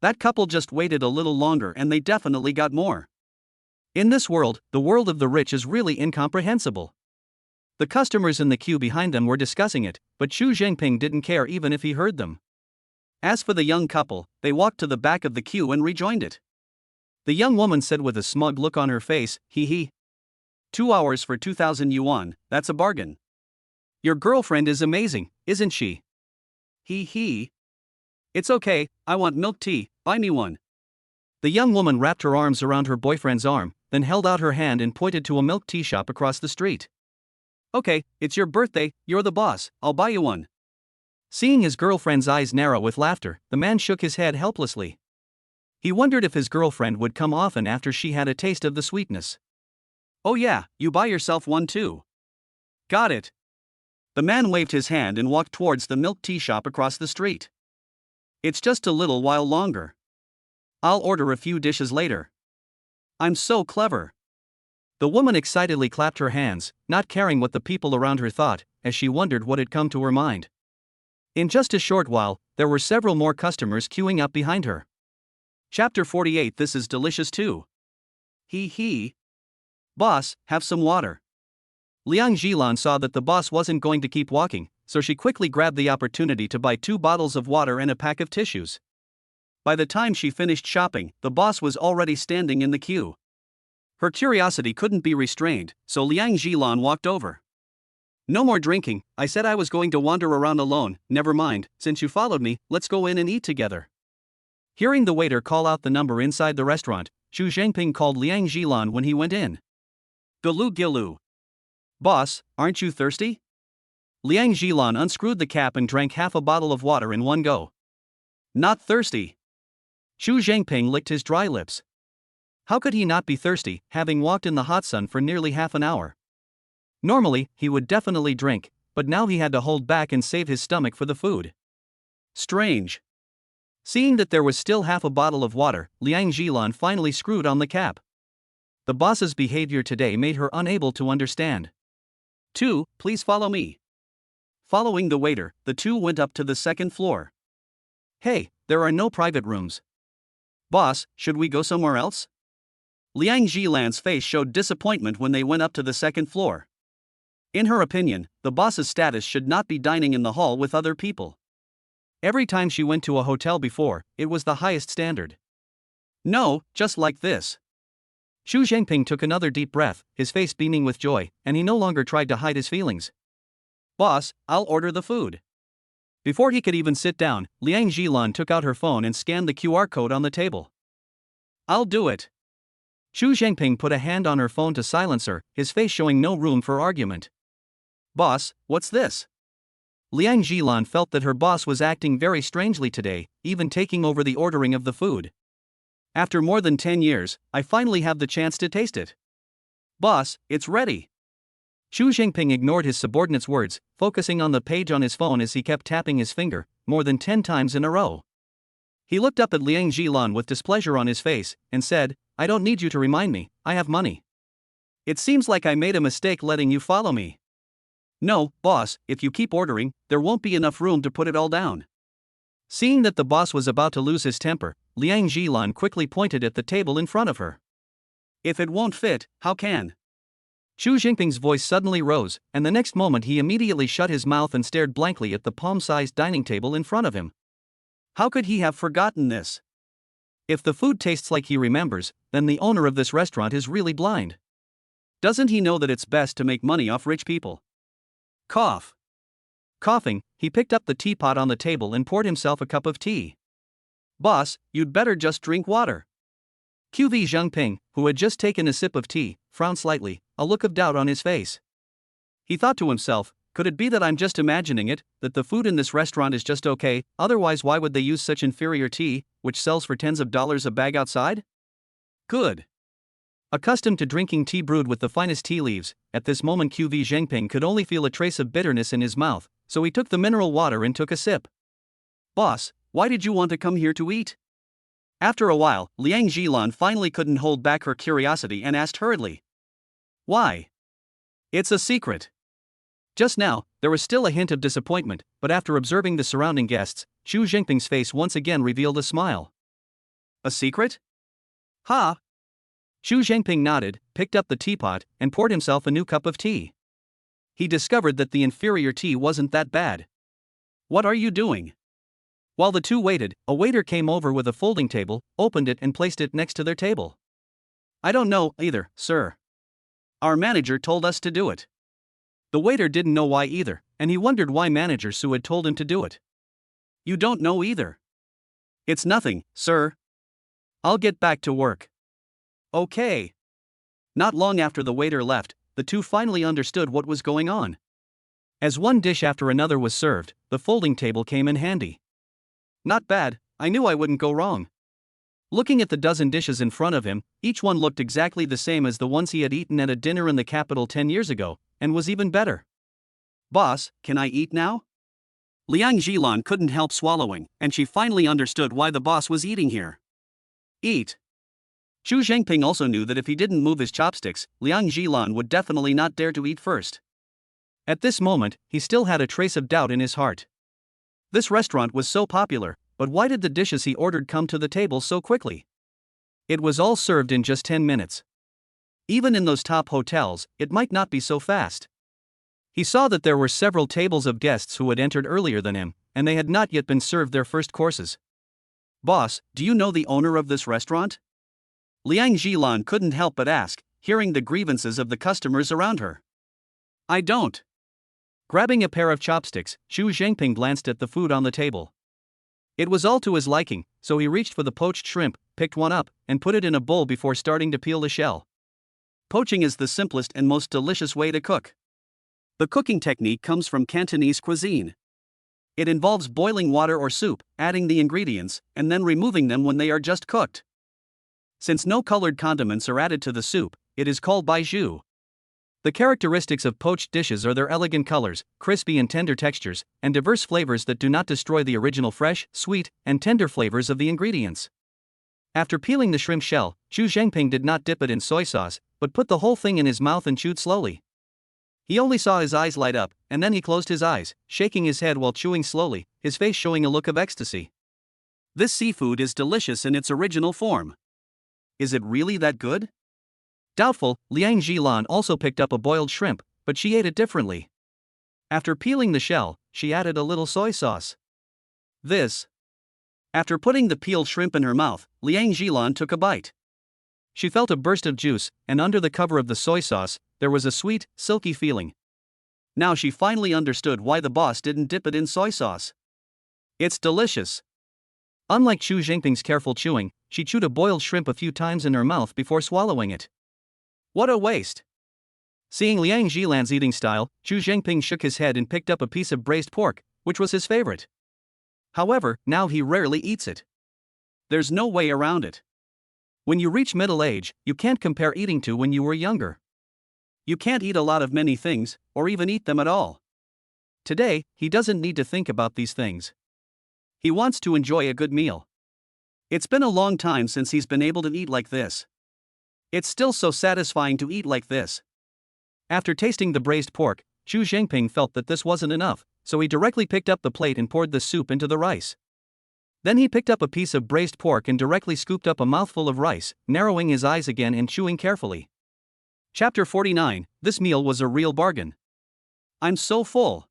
That couple just waited a little longer and they definitely got more. In this world, the world of the rich is really incomprehensible. The customers in the queue behind them were discussing it, but Chu Zhengping didn't care even if he heard them. As for the young couple, they walked to the back of the queue and rejoined it. The young woman said with a smug look on her face, "Hee hee. 2 hours for 2,000 yuan, that's a bargain. Your girlfriend is amazing, isn't she?" "Hee hee. It's okay, I want milk tea, buy me one." The young woman wrapped her arms around her boyfriend's arm, then held out her hand and pointed to a milk tea shop across the street. "Okay, it's your birthday, you're the boss, I'll buy you one." Seeing his girlfriend's eyes narrow with laughter, the man shook his head helplessly. He wondered if his girlfriend would come often after she had a taste of the sweetness. "Oh yeah, you buy yourself one too." "Got it." The man waved his hand and walked towards the milk tea shop across the street. "It's just a little while longer. I'll order a few dishes later." "I'm so clever." The woman excitedly clapped her hands, not caring what the people around her thought, as she wondered what had come to her mind. In just a short while, there were several more customers queuing up behind her. Chapter 48. This is delicious too. Hee hee. Boss, have some water. Liang Jilan saw that the boss wasn't going to keep walking, so she quickly grabbed the opportunity to buy 2 bottles of water and a pack of tissues. By the time she finished shopping, the boss was already standing in the queue. Her curiosity couldn't be restrained, so Liang Zhilan walked over. No more drinking, I said I was going to wander around alone, never mind, since you followed me, let's go in and eat together. Hearing the waiter call out the number inside the restaurant, Xu Zhengping called Liang Zhilan when he went in. Gilu gilu. Boss, aren't you thirsty? Liang Zhilan unscrewed the cap and drank half a bottle of water in one go. Not thirsty. Xu Zhengping licked his dry lips. How could he not be thirsty, having walked in the hot sun for nearly half an hour? Normally, he would definitely drink, but now he had to hold back and save his stomach for the food. Strange. Seeing that there was still half a bottle of water, Liang Zhilan finally screwed on the cap. The boss's behavior today made her unable to understand. 2, please follow me. Following the waiter, the two went up to the second floor. Hey, there are no private rooms. Boss, should we go somewhere else? Liang Zhilan's face showed disappointment when they went up to the second floor. In her opinion, the boss's status should not be dining in the hall with other people. Every time she went to a hotel before, it was the highest standard. No, just like this. Xu Zhengping took another deep breath, his face beaming with joy, and he no longer tried to hide his feelings. Boss, I'll order the food. Before he could even sit down, Liang Zhilan took out her phone and scanned the QR code on the table. I'll do it. Xu Zhengping put a hand on her phone to silence her, his face showing no room for argument. Boss, what's this? Liang Zhilan felt that her boss was acting very strangely today, even taking over the ordering of the food. After more than 10 years, I finally have the chance to taste it. Boss, it's ready. Xu Zhengping ignored his subordinate's words, focusing on the page on his phone as he kept tapping his finger, more than 10 times in a row. He looked up at Liang Zhilan with displeasure on his face, and said, I don't need you to remind me, I have money. It seems like I made a mistake letting you follow me. No, boss, if you keep ordering, there won't be enough room to put it all down. Seeing that the boss was about to lose his temper, Liang Zhilan quickly pointed at the table in front of her. If it won't fit, how can? Xu Zhengping's voice suddenly rose, and the next moment he immediately shut his mouth and stared blankly at the palm-sized dining table in front of him. How could he have forgotten this? If the food tastes like he remembers, then the owner of this restaurant is really blind. Doesn't he know that it's best to make money off rich people? Cough. Coughing, he picked up the teapot on the table and poured himself a cup of tea. Boss, you'd better just drink water. QV Zhengping, who had just taken a sip of tea, frowned slightly, a look of doubt on his face. He thought to himself, could it be that I'm just imagining it, that the food in this restaurant is just okay, otherwise why would they use such inferior tea, which sells for tens of dollars a bag outside? Good. Accustomed to drinking tea brewed with the finest tea leaves, at this moment QV Zhengping could only feel a trace of bitterness in his mouth, so he took the mineral water and took a sip. Boss, why did you want to come here to eat? After a while, Liang Zhilan finally couldn't hold back her curiosity and asked hurriedly. Why? It's a secret. Just now, there was still a hint of disappointment, but after observing the surrounding guests, Xu Zhengping's face once again revealed a smile. A secret? Ha! Xu Zhengping nodded, picked up the teapot, and poured himself a new cup of tea. He discovered that the inferior tea wasn't that bad. What are you doing? While the two waited, a waiter came over with a folding table, opened it and placed it next to their table. I don't know either, sir. Our manager told us to do it. The waiter didn't know why either, and he wondered why manager Su had told him to do it. You don't know either. It's nothing, sir. I'll get back to work. Okay. Not long after the waiter left, the two finally understood what was going on. As one dish after another was served, the folding table came in handy. Not bad, I knew I wouldn't go wrong. Looking at the dozen dishes in front of him, each one looked exactly the same as the ones he had eaten at a dinner in the capital 10 years ago, and was even better. Boss, can I eat now? Liang Zhilan couldn't help swallowing, and she finally understood why the boss was eating here. Eat. Xu Zhengping also knew that if he didn't move his chopsticks, Liang Zhilan would definitely not dare to eat first. At this moment, he still had a trace of doubt in his heart. This restaurant was so popular, but why did the dishes he ordered come to the table so quickly? It was all served in just 10 minutes. Even in those top hotels, it might not be so fast. He saw that there were several tables of guests who had entered earlier than him, and they had not yet been served their first courses. Boss, do you know the owner of this restaurant? Liang Zhilan couldn't help but ask, hearing the grievances of the customers around her. I don't. Grabbing a pair of chopsticks, Xu Zhengping glanced at the food on the table. It was all to his liking, so he reached for the poached shrimp, picked one up, and put it in a bowl before starting to peel the shell. Poaching is the simplest and most delicious way to cook. The cooking technique comes from Cantonese cuisine. It involves boiling water or soup, adding the ingredients, and then removing them when they are just cooked. Since no colored condiments are added to the soup, it is called baijiu. The characteristics of poached dishes are their elegant colors, crispy and tender textures, and diverse flavors that do not destroy the original fresh, sweet, and tender flavors of the ingredients. After peeling the shrimp shell, Xu Zhengping did not dip it in soy sauce, but put the whole thing in his mouth and chewed slowly. He only saw his eyes light up, and then he closed his eyes, shaking his head while chewing slowly, his face showing a look of ecstasy. This seafood is delicious in its original form. Is it really that good? Doubtful, Liang Jilan also picked up a boiled shrimp, but she ate it differently. After peeling the shell, she added a little soy sauce. After putting the peeled shrimp in her mouth, Liang Jilan took a bite. She felt a burst of juice, and under the cover of the soy sauce, there was a sweet, silky feeling. Now she finally understood why the boss didn't dip it in soy sauce. It's delicious. Unlike Xu Zhengping's careful chewing, she chewed a boiled shrimp a few times in her mouth before swallowing it. What a waste! Seeing Liang Jilan's eating style, Xu Zhengping shook his head and picked up a piece of braised pork, which was his favorite. However, now he rarely eats it. There's no way around it. When you reach middle age, you can't compare eating to when you were younger. You can't eat a lot of many things, or even eat them at all. Today, he doesn't need to think about these things. He wants to enjoy a good meal. It's been a long time since he's been able to eat like this. It's still so satisfying to eat like this. After tasting the braised pork, Xu Zhengping felt that this wasn't enough, so he directly picked up the plate and poured the soup into the rice. Then he picked up a piece of braised pork and directly scooped up a mouthful of rice, narrowing his eyes again and chewing carefully. Chapter 49, This meal was a real bargain. I'm so full.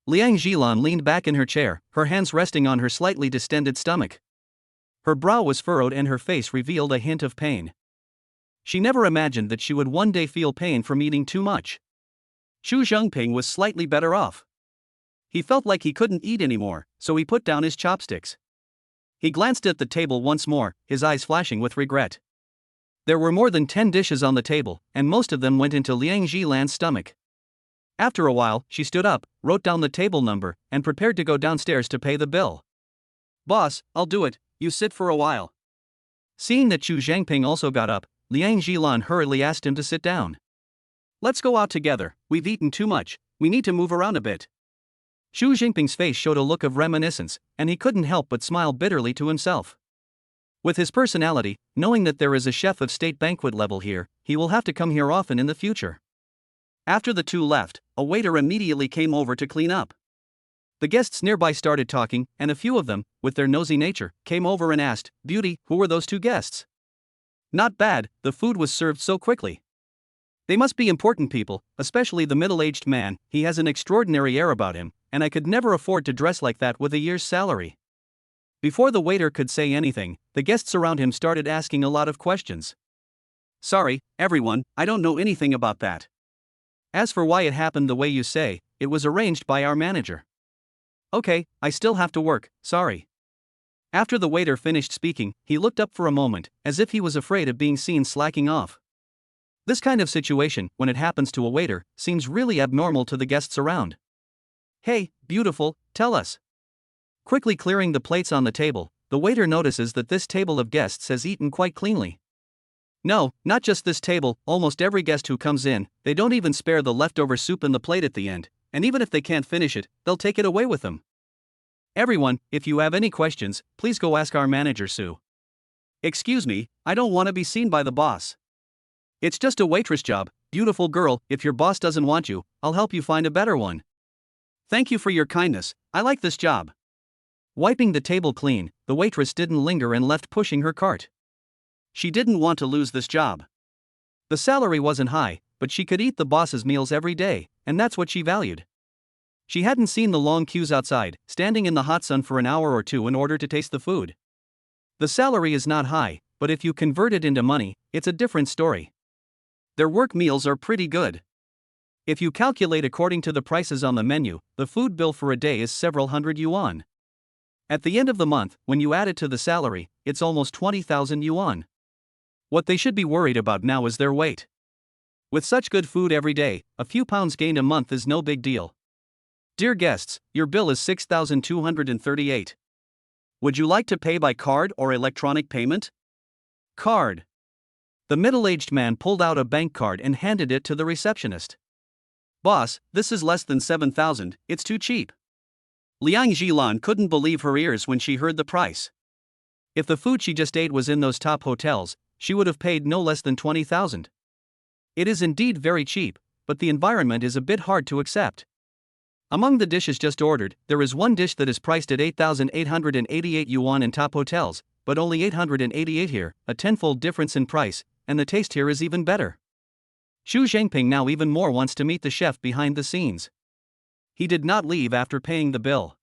Liang Jilan leaned back in her chair, her hands resting on her slightly distended stomach. Her brow was furrowed and her face revealed a hint of pain. She never imagined that she would one day feel pain from eating too much. Xu Zhengping was slightly better off. He felt like he couldn't eat anymore, so he put down his chopsticks. He glanced at the table once more, his eyes flashing with regret. There were more than 10 dishes on the table, and most of them went into Liang Jilan's stomach. After a while, she stood up, wrote down the table number, and prepared to go downstairs to pay the bill. Boss, I'll do it, you sit for a while. Seeing that Xu Zhengping also got up, Liang Jilan hurriedly asked him to sit down. Let's go out together, we've eaten too much, we need to move around a bit. Xu Zhengping's face showed a look of reminiscence, and he couldn't help but smile bitterly to himself. With his personality, knowing that there is a chef of state banquet level here, he will have to come here often in the future. After the two left, a waiter immediately came over to clean up. The guests nearby started talking, and a few of them, with their nosy nature, came over and asked, "Beauty, who were those two guests?" Not bad, the food was served so quickly. They must be important people, especially the middle-aged man, he has an extraordinary air about him, and I could never afford to dress like that with a year's salary. Before the waiter could say anything, the guests around him started asking a lot of questions. Sorry, everyone, I don't know anything about that. As for why it happened the way you say, it was arranged by our manager. Okay, I still have to work, sorry. After the waiter finished speaking, he looked up for a moment, as if he was afraid of being seen slacking off. This kind of situation, when it happens to a waiter, seems really abnormal to the guests around. Hey, beautiful, tell us. Quickly clearing the plates on the table, the waiter notices that this table of guests has eaten quite cleanly. No, not just this table, almost every guest who comes in, they don't even spare the leftover soup in the plate at the end, and even if they can't finish it, they'll take it away with them. Everyone, if you have any questions, please go ask our manager Sue. Excuse me, I don't want to be seen by the boss. It's just a waitress job, beautiful girl, if your boss doesn't want you, I'll help you find a better one. Thank you for your kindness, I like this job. Wiping the table clean, the waitress didn't linger and left pushing her cart. She didn't want to lose this job. The salary wasn't high, but she could eat the boss's meals every day, and that's what she valued. She hadn't seen the long queues outside, standing in the hot sun for an hour or two in order to taste the food. The salary is not high, but if you convert it into money, it's a different story. Their work meals are pretty good. If you calculate according to the prices on the menu, the food bill for a day is several hundred yuan. At the end of the month, when you add it to the salary, it's almost 20,000 yuan. What they should be worried about now is their weight. With such good food every day, a few pounds gained a month is no big deal. Dear guests, your bill is 6,238. Would you like to pay by card or electronic payment? Card. The middle-aged man pulled out a bank card and handed it to the receptionist. Boss, this is less than 7,000, it's too cheap. Liang Jilan couldn't believe her ears when she heard the price. If the food she just ate was in those top hotels, she would have paid no less than 20,000. It is indeed very cheap, but the environment is a bit hard to accept. Among the dishes just ordered, there is one dish that is priced at 8,888 yuan in top hotels, but only 888 here, a tenfold difference in price, and the taste here is even better. Xu Zhengping now even more wants to meet the chef behind the scenes. He did not leave after paying the bill.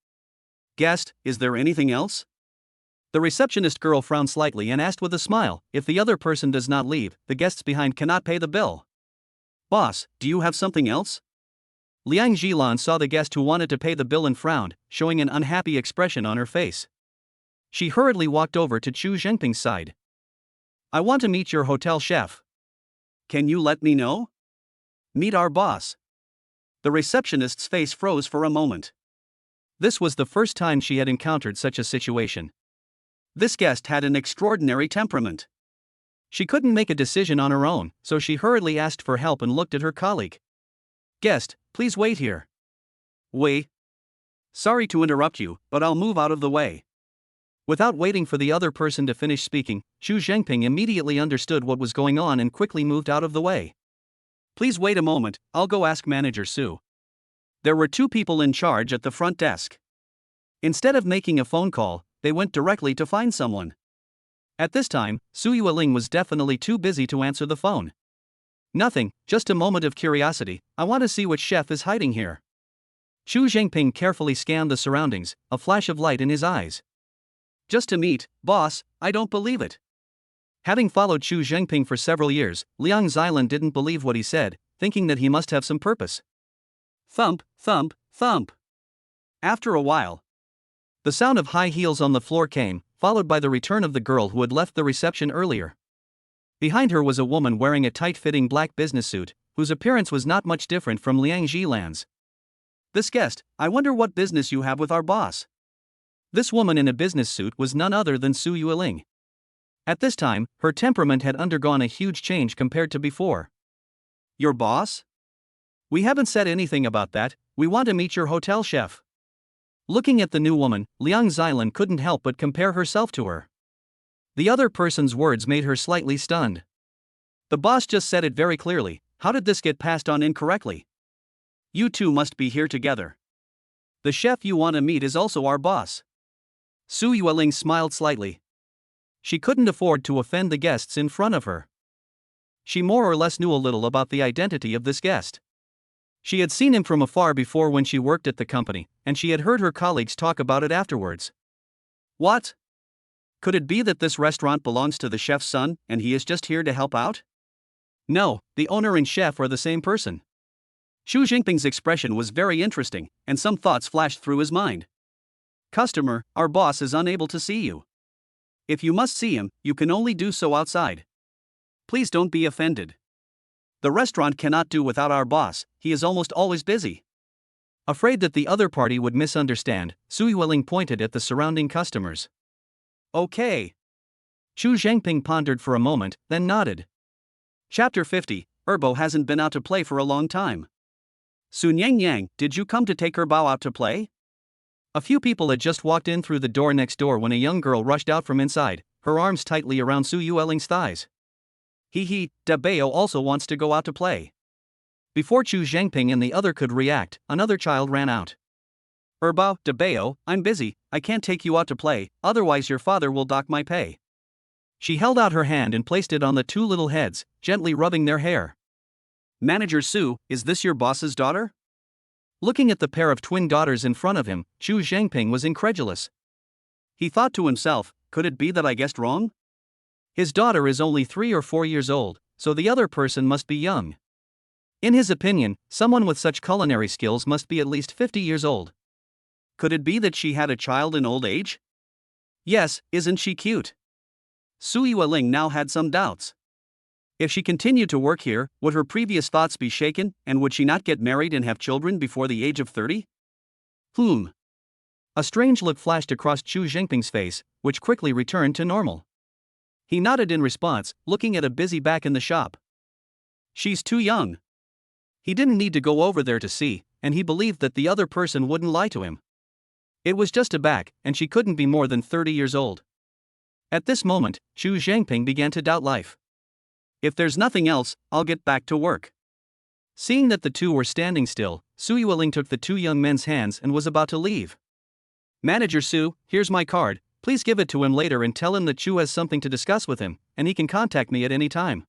Guest, is there anything else? The receptionist girl frowned slightly and asked with a smile, if the other person does not leave, the guests behind cannot pay the bill. Boss, do you have something else? Liang Jilan saw the guest who wanted to pay the bill and frowned, showing an unhappy expression on her face. She hurriedly walked over to Xu Zhengping's side. I want to meet your hotel chef. Can you let me know? Meet our boss. The receptionist's face froze for a moment. This was the first time she had encountered such a situation. This guest had an extraordinary temperament. She couldn't make a decision on her own, so she hurriedly asked for help and looked at her colleague. Guest, please wait here. Wait. Sorry to interrupt you, but I'll move out of the way. Without waiting for the other person to finish speaking, Xu Zhengping immediately understood what was going on and quickly moved out of the way. Please wait a moment, I'll go ask Manager Su. There were two people in charge at the front desk. Instead of making a phone call, they went directly to find someone. At this time, Su Yueling was definitely too busy to answer the phone. Nothing, just a moment of curiosity, I want to see what chef is hiding here. Xu Zhengping carefully scanned the surroundings, a flash of light in his eyes. Just to meet, boss, I don't believe it. Having followed Xu Zhengping for several years, Liang Xilan didn't believe what he said, thinking that he must have some purpose. Thump, thump, thump. After a while, the sound of high heels on the floor came, followed by the return of the girl who had left the reception earlier. Behind her was a woman wearing a tight-fitting black business suit, whose appearance was not much different from Liang Jilan's. This guest, I wonder what business you have with our boss. This woman in a business suit was none other than Su Yueling. At this time, her temperament had undergone a huge change compared to before. Your boss? We haven't said anything about that, we want to meet your hotel chef. Looking at the new woman, Liang Xilan couldn't help but compare herself to her. The other person's words made her slightly stunned. The boss just said it very clearly, how did this get passed on incorrectly? You two must be here together. The chef you want to meet is also our boss. Su Yueling smiled slightly. She couldn't afford to offend the guests in front of her. She more or less knew a little about the identity of this guest. She had seen him from afar before when she worked at the company, and she had heard her colleagues talk about it afterwards. What? Could it be that this restaurant belongs to the chef's son, and he is just here to help out? No, the owner and chef are the same person. Xu Zhengping's expression was very interesting, and some thoughts flashed through his mind. Customer, our boss is unable to see you. If you must see him, you can only do so outside. Please don't be offended. The restaurant cannot do without our boss, he is almost always busy. Afraid that the other party would misunderstand, Su Yueling pointed at the surrounding customers. Okay. Xu Zhengping pondered for a moment, then nodded. Chapter 50, Erbo hasn't been out to play for a long time. Sun Yang, did you come to take her Bao out to play? A few people had just walked in through the door next door when a young girl rushed out from inside, her arms tightly around Su Yueling's thighs. Da Bao also wants to go out to play. Before Xu Zhengping and the other could react, another child ran out. Erbao, Da Bao, I'm busy, I can't take you out to play, otherwise your father will dock my pay. She held out her hand and placed it on the two little heads, gently rubbing their hair. Manager Su, is this your boss's daughter? Looking at the pair of twin daughters in front of him, Xu Zhengping was incredulous. He thought to himself, could it be that I guessed wrong? His daughter is only 3 or 4 years old, so the other person must be young. In his opinion, someone with such culinary skills must be at least 50 years old. Could it be that she had a child in old age? Yes, isn't she cute? Su Yueling now had some doubts. If she continued to work here, would her previous thoughts be shaken, and would she not get married and have children before the age of 30? A strange look flashed across Chu Jingping's face, which quickly returned to normal. He nodded in response, looking at a busy back in the shop. She's too young. He didn't need to go over there to see, and he believed that the other person wouldn't lie to him. It was just a back, and she couldn't be more than 30 years old. At this moment, Chu Zhangping began to doubt life. If there's nothing else, I'll get back to work. Seeing that the two were standing still, Su Yueling took the two young men's hands and was about to leave. Manager Su, here's my card, please give it to him later and tell him that Chu has something to discuss with him, and he can contact me at any time.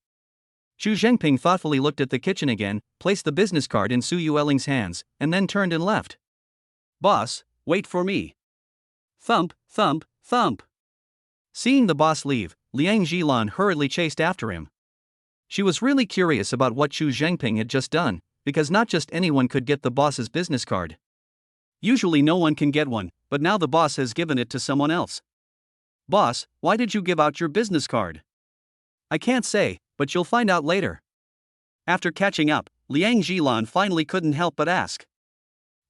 Chu Zhengping thoughtfully looked at the kitchen again, placed the business card in Su Yueling's hands, and then turned and left. Boss, wait for me. Thump, thump, thump. Seeing the boss leave, Liang Zhilan hurriedly chased after him. She was really curious about what Chu Zhengping had just done, because not just anyone could get the boss's business card. Usually no one can get one, but now the boss has given it to someone else. Boss, why did you give out your business card? I can't say, but you'll find out later. After catching up, Liang Zhilan finally couldn't help but ask.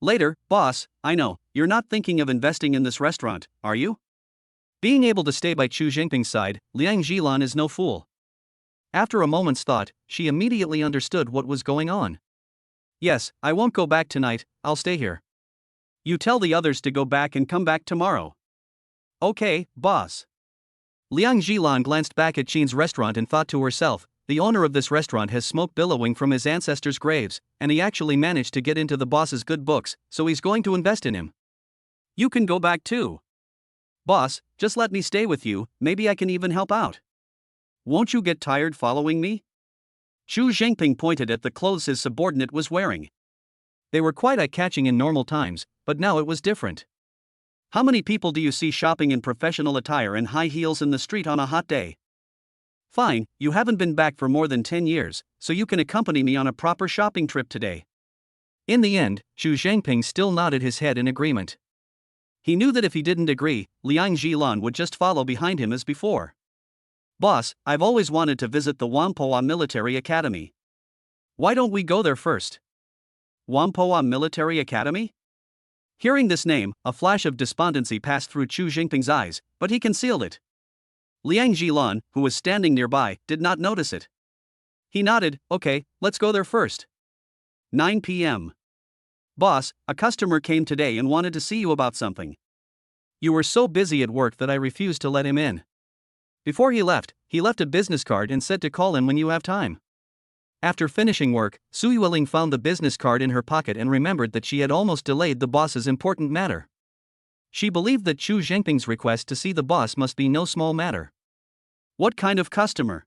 Later, boss, I know, you're not thinking of investing in this restaurant, are you? Being able to stay by Chu Jingping's side, Liang Zhilan is no fool. After a moment's thought, she immediately understood what was going on. Yes, I won't go back tonight, I'll stay here. You tell the others to go back and come back tomorrow. Okay, boss. Liang Zhilan glanced back at Qin's restaurant and thought to herself, the owner of this restaurant has smoke billowing from his ancestors' graves, and he actually managed to get into the boss's good books, so he's going to invest in him. You can go back too. Boss, just let me stay with you, maybe I can even help out. Won't you get tired following me? Chu Zhengping pointed at the clothes his subordinate was wearing. They were quite eye-catching in normal times, but now it was different. How many people do you see shopping in professional attire and high heels in the street on a hot day? Fine, you haven't been back for more than 10 years, so you can accompany me on a proper shopping trip today. In the end, Chu Zhengping still nodded his head in agreement. He knew that if he didn't agree, Liang Zhilan would just follow behind him as before. Boss, I've always wanted to visit the Whampoa Military Academy. Why don't we go there first? Whampoa Military Academy? Hearing this name, a flash of despondency passed through Chu Jingping's eyes, but he concealed it. Liang Zhilan, who was standing nearby, did not notice it. He nodded, okay, let's go there first. 9 p.m. Boss, a customer came today and wanted to see you about something. You were so busy at work that I refused to let him in. Before he left a business card and said to call him when you have time. After finishing work, Su Yueling found the business card in her pocket and remembered that she had almost delayed the boss's important matter. She believed that Chu Zhengping's request to see the boss must be no small matter. What kind of customer?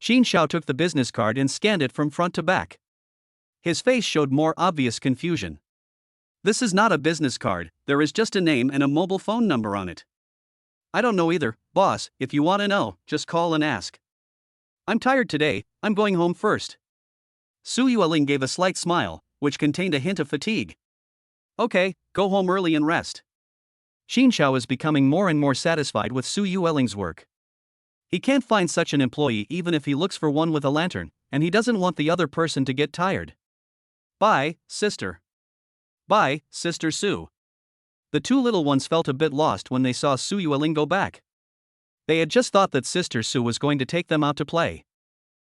Xin Xiao took the business card and scanned it from front to back. His face showed more obvious confusion. This is not a business card, there is just a name and a mobile phone number on it. I don't know either, boss, if you want to know, just call and ask. I'm tired today, I'm going home first. Su Yueling gave a slight smile, which contained a hint of fatigue. Okay, go home early and rest. Xin Xiao is becoming more and more satisfied with Su Yueling's work. He can't find such an employee even if he looks for one with a lantern, and he doesn't want the other person to get tired. Bye, sister. Bye, Sister Su. The two little ones felt a bit lost when they saw Su Yueling go back. They had just thought that Sister Su was going to take them out to play.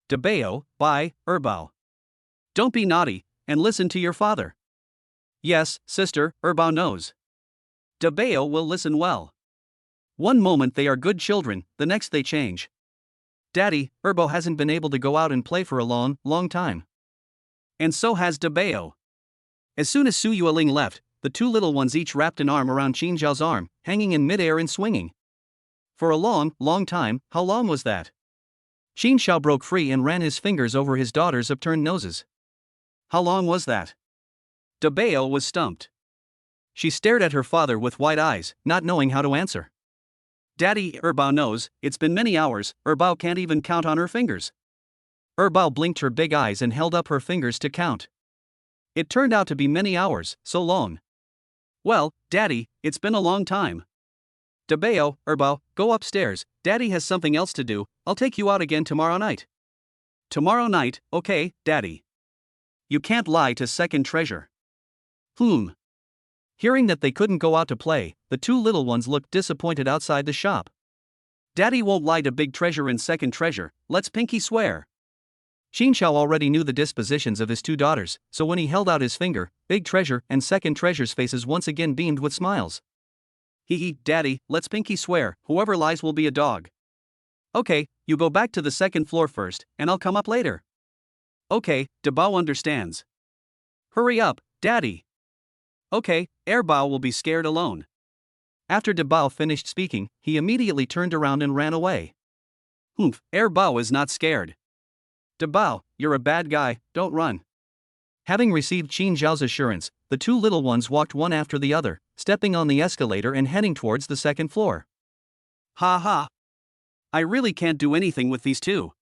Debao, bye, Erbao. Don't be naughty, and listen to your father. Yes, sister, Erbao knows. Debao will listen well. One moment they are good children, the next they change. Daddy, Erbao hasn't been able to go out and play for a long, long time. And so has Debao. As soon as Su Yueling left, the two little ones each wrapped an arm around Qin Zhao's arm, hanging in midair and swinging. For a long, long time, how long was that? Qin Zhao broke free and ran his fingers over his daughter's upturned noses. How long was that? Debao was stumped. She stared at her father with wide eyes, not knowing how to answer. Daddy, Erbao knows, it's been many hours, Erbao can't even count on her fingers. Bao blinked her big eyes and held up her fingers to count. It turned out to be many hours, so long. Well, Daddy, it's been a long time. Bao, Bao, go upstairs, Daddy has something else to do, I'll take you out again tomorrow night. Tomorrow night, okay, Daddy. You can't lie to second treasure. Hearing that they couldn't go out to play, the two little ones looked disappointed outside the shop. Daddy won't lie to big treasure and second treasure, let's pinky swear. Xianxiao already knew the dispositions of his two daughters, so when he held out his finger, big treasure and second treasure's faces once again beamed with smiles. Daddy, let's pinky swear, whoever lies will be a dog. Okay, you go back to the second floor first, and I'll come up later. Okay, Bao understands. Hurry up, Daddy. Okay, Bao will be scared alone. After Bao finished speaking, he immediately turned around and ran away. Bao is not scared. Bao, you're a bad guy, don't run. Having received Qin Zhao's assurance, the two little ones walked one after the other, stepping on the escalator and heading towards the second floor. Ha ha. I really can't do anything with these two.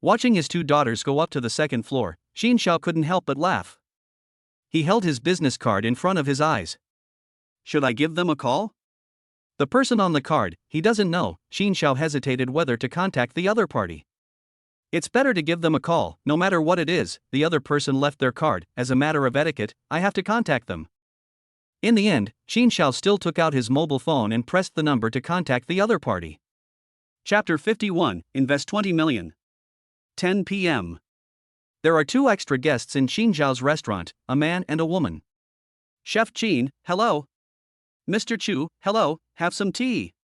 Watching his two daughters go up to the second floor, Xianxiao couldn't help but laugh. He held his business card in front of his eyes. Should I give them a call? The person on the card, he doesn't know. Xianxiao hesitated whether to contact the other party. It's better to give them a call, no matter what it is. The other person left their card. As a matter of etiquette, I have to contact them. In the end, Xianxiao still took out his mobile phone and pressed the number to contact the other party. Chapter 51, Invest 20 million. 10 p.m. There are two extra guests in Qin Zhao's restaurant, a man and a woman. Chef Qin, hello. Mr. Chu, hello, have some tea.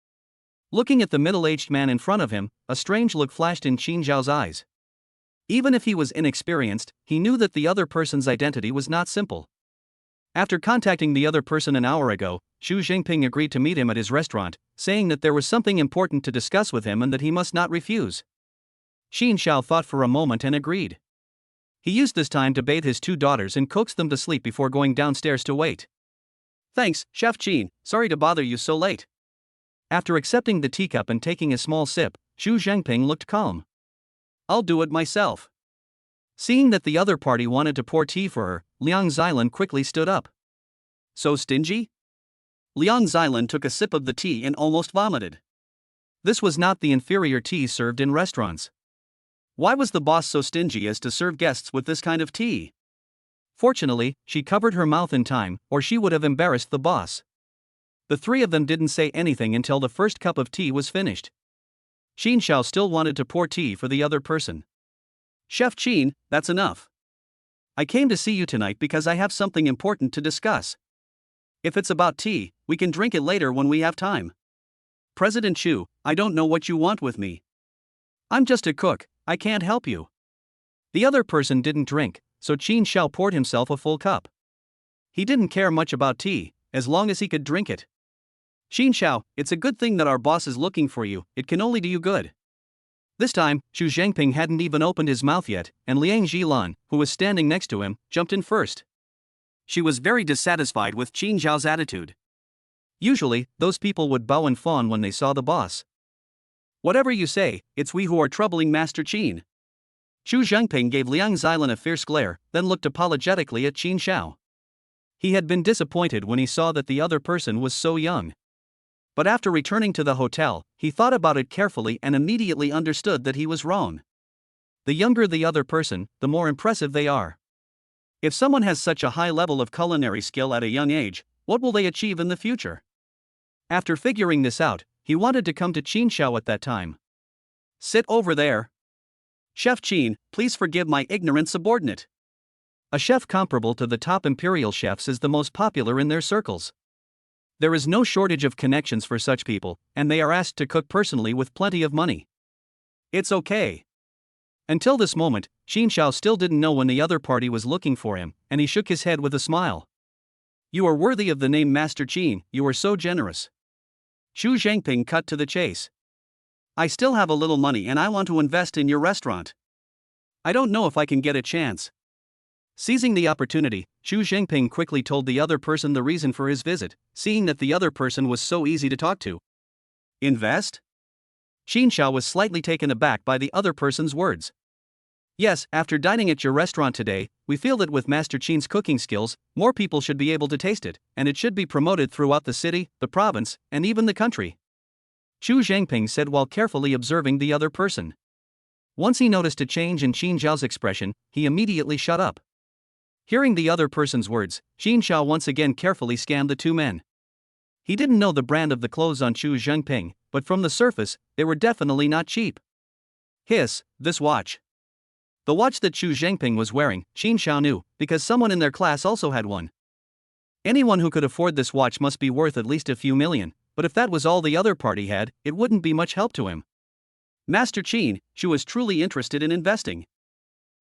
Looking at the middle-aged man in front of him, a strange look flashed in Qin Zhao's eyes. Even if he was inexperienced, he knew that the other person's identity was not simple. After contacting the other person an hour ago, Xu Jinping agreed to meet him at his restaurant, saying that there was something important to discuss with him and that he must not refuse. Qin Zhao thought for a moment and agreed. He used this time to bathe his two daughters and coax them to sleep before going downstairs to wait. Thanks, Chef Qin, sorry to bother you so late. After accepting the teacup and taking a small sip, Xu Jinping looked calm. I'll do it myself. Seeing that the other party wanted to pour tea for her, Liang Xilan quickly stood up. So stingy? Liang Xilan took a sip of the tea and almost vomited. This was not the inferior tea served in restaurants. Why was the boss so stingy as to serve guests with this kind of tea? Fortunately, she covered her mouth in time, or she would have embarrassed the boss. The three of them didn't say anything until the first cup of tea was finished. Xianxiao still wanted to pour tea for the other person. Chef Qin, that's enough. I came to see you tonight because I have something important to discuss. If it's about tea, we can drink it later when we have time. President Chu, I don't know what you want with me. I'm just a cook, I can't help you. The other person didn't drink, so Qin Zhao poured himself a full cup. He didn't care much about tea, as long as he could drink it. Xianxiao, it's a good thing that our boss is looking for you, it can only do you good. This time, Xu Jinping hadn't even opened his mouth yet, and Liang Xilan, who was standing next to him, jumped in first. She was very dissatisfied with Qin Zhao's attitude. Usually, those people would bow and fawn when they saw the boss. Whatever you say, it's we who are troubling Master Qin. Xu Jinping gave Liang Xilan a fierce glare, then looked apologetically at Qin Zhao. He had been disappointed when he saw that the other person was so young. But after returning to the hotel, he thought about it carefully and immediately understood that he was wrong. The younger the other person, the more impressive they are. If someone has such a high level of culinary skill at a young age, what will they achieve in the future? After figuring this out, he wanted to come to Qin Zhao at that time. Sit over there. Chef Qin, please forgive my ignorant subordinate. A chef comparable to the top imperial chefs is the most popular in their circles. There is no shortage of connections for such people, and they are asked to cook personally with plenty of money. It's okay. Until this moment, Qin Zhao still didn't know when the other party was looking for him, and he shook his head with a smile. You are worthy of the name Master Qin, you are so generous. Xu Jinping cut to the chase. I still have a little money and I want to invest in your restaurant. I don't know if I can get a chance. Seizing the opportunity, Xu Jinping quickly told the other person the reason for his visit, seeing that the other person was so easy to talk to. Invest? Qin Zhao was slightly taken aback by the other person's words. Yes, after dining at your restaurant today, we feel that with Master Qin's cooking skills, more people should be able to taste it, and it should be promoted throughout the city, the province, and even the country. Chu Zhangping said while carefully observing the other person. Once he noticed a change in Qin Zhao's expression, he immediately shut up. Hearing the other person's words, Qin Zhao once again carefully scanned the two men. He didn't know the brand of the clothes on Chu Zhangping, but from the surface, they were definitely not cheap. Hiss, this watch. The watch that Chu Zhangping was wearing, Qin Zhao knew, because someone in their class also had one. Anyone who could afford this watch must be worth at least a few million, but if that was all the other party had, it wouldn't be much help to him. Master Qin, Chu was truly interested in investing.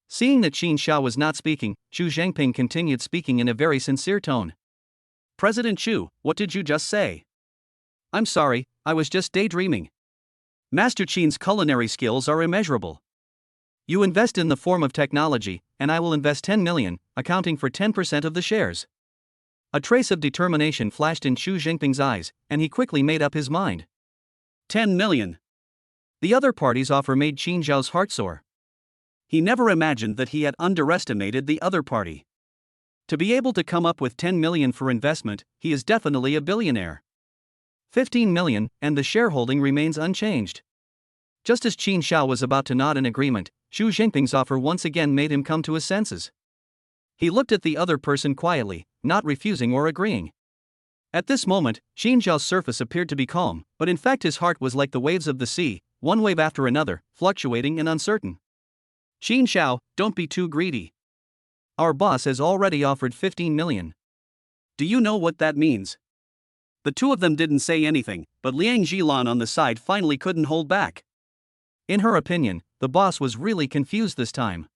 Seeing that Qin Zhao was not speaking, Chu Zhangping continued speaking in a very sincere tone. President Chu, what did you just say? I'm sorry, I was just daydreaming. Master Qin's culinary skills are immeasurable. You invest in the form of technology, and I will invest 10 million, accounting for 10% of the shares. A trace of determination flashed in Chu Zhangping's eyes, and he quickly made up his mind. 10 million. The other party's offer made Qin Zhao's heart soar. He never imagined that he had underestimated the other party. To be able to come up with 10 million for investment, he is definitely a billionaire. 15 million, and the shareholding remains unchanged. Just as Qin Zhao was about to nod in agreement, Chu Zhangping's offer once again made him come to his senses. He looked at the other person quietly, not refusing or agreeing. At this moment, Qin Zhao's surface appeared to be calm, but in fact his heart was like the waves of the sea, one wave after another, fluctuating and uncertain. Qin Zhao, don't be too greedy. Our boss has already offered 15 million. Do you know what that means? The two of them didn't say anything, but Liang Jilan on the side finally couldn't hold back. In her opinion, the boss was really confused this time.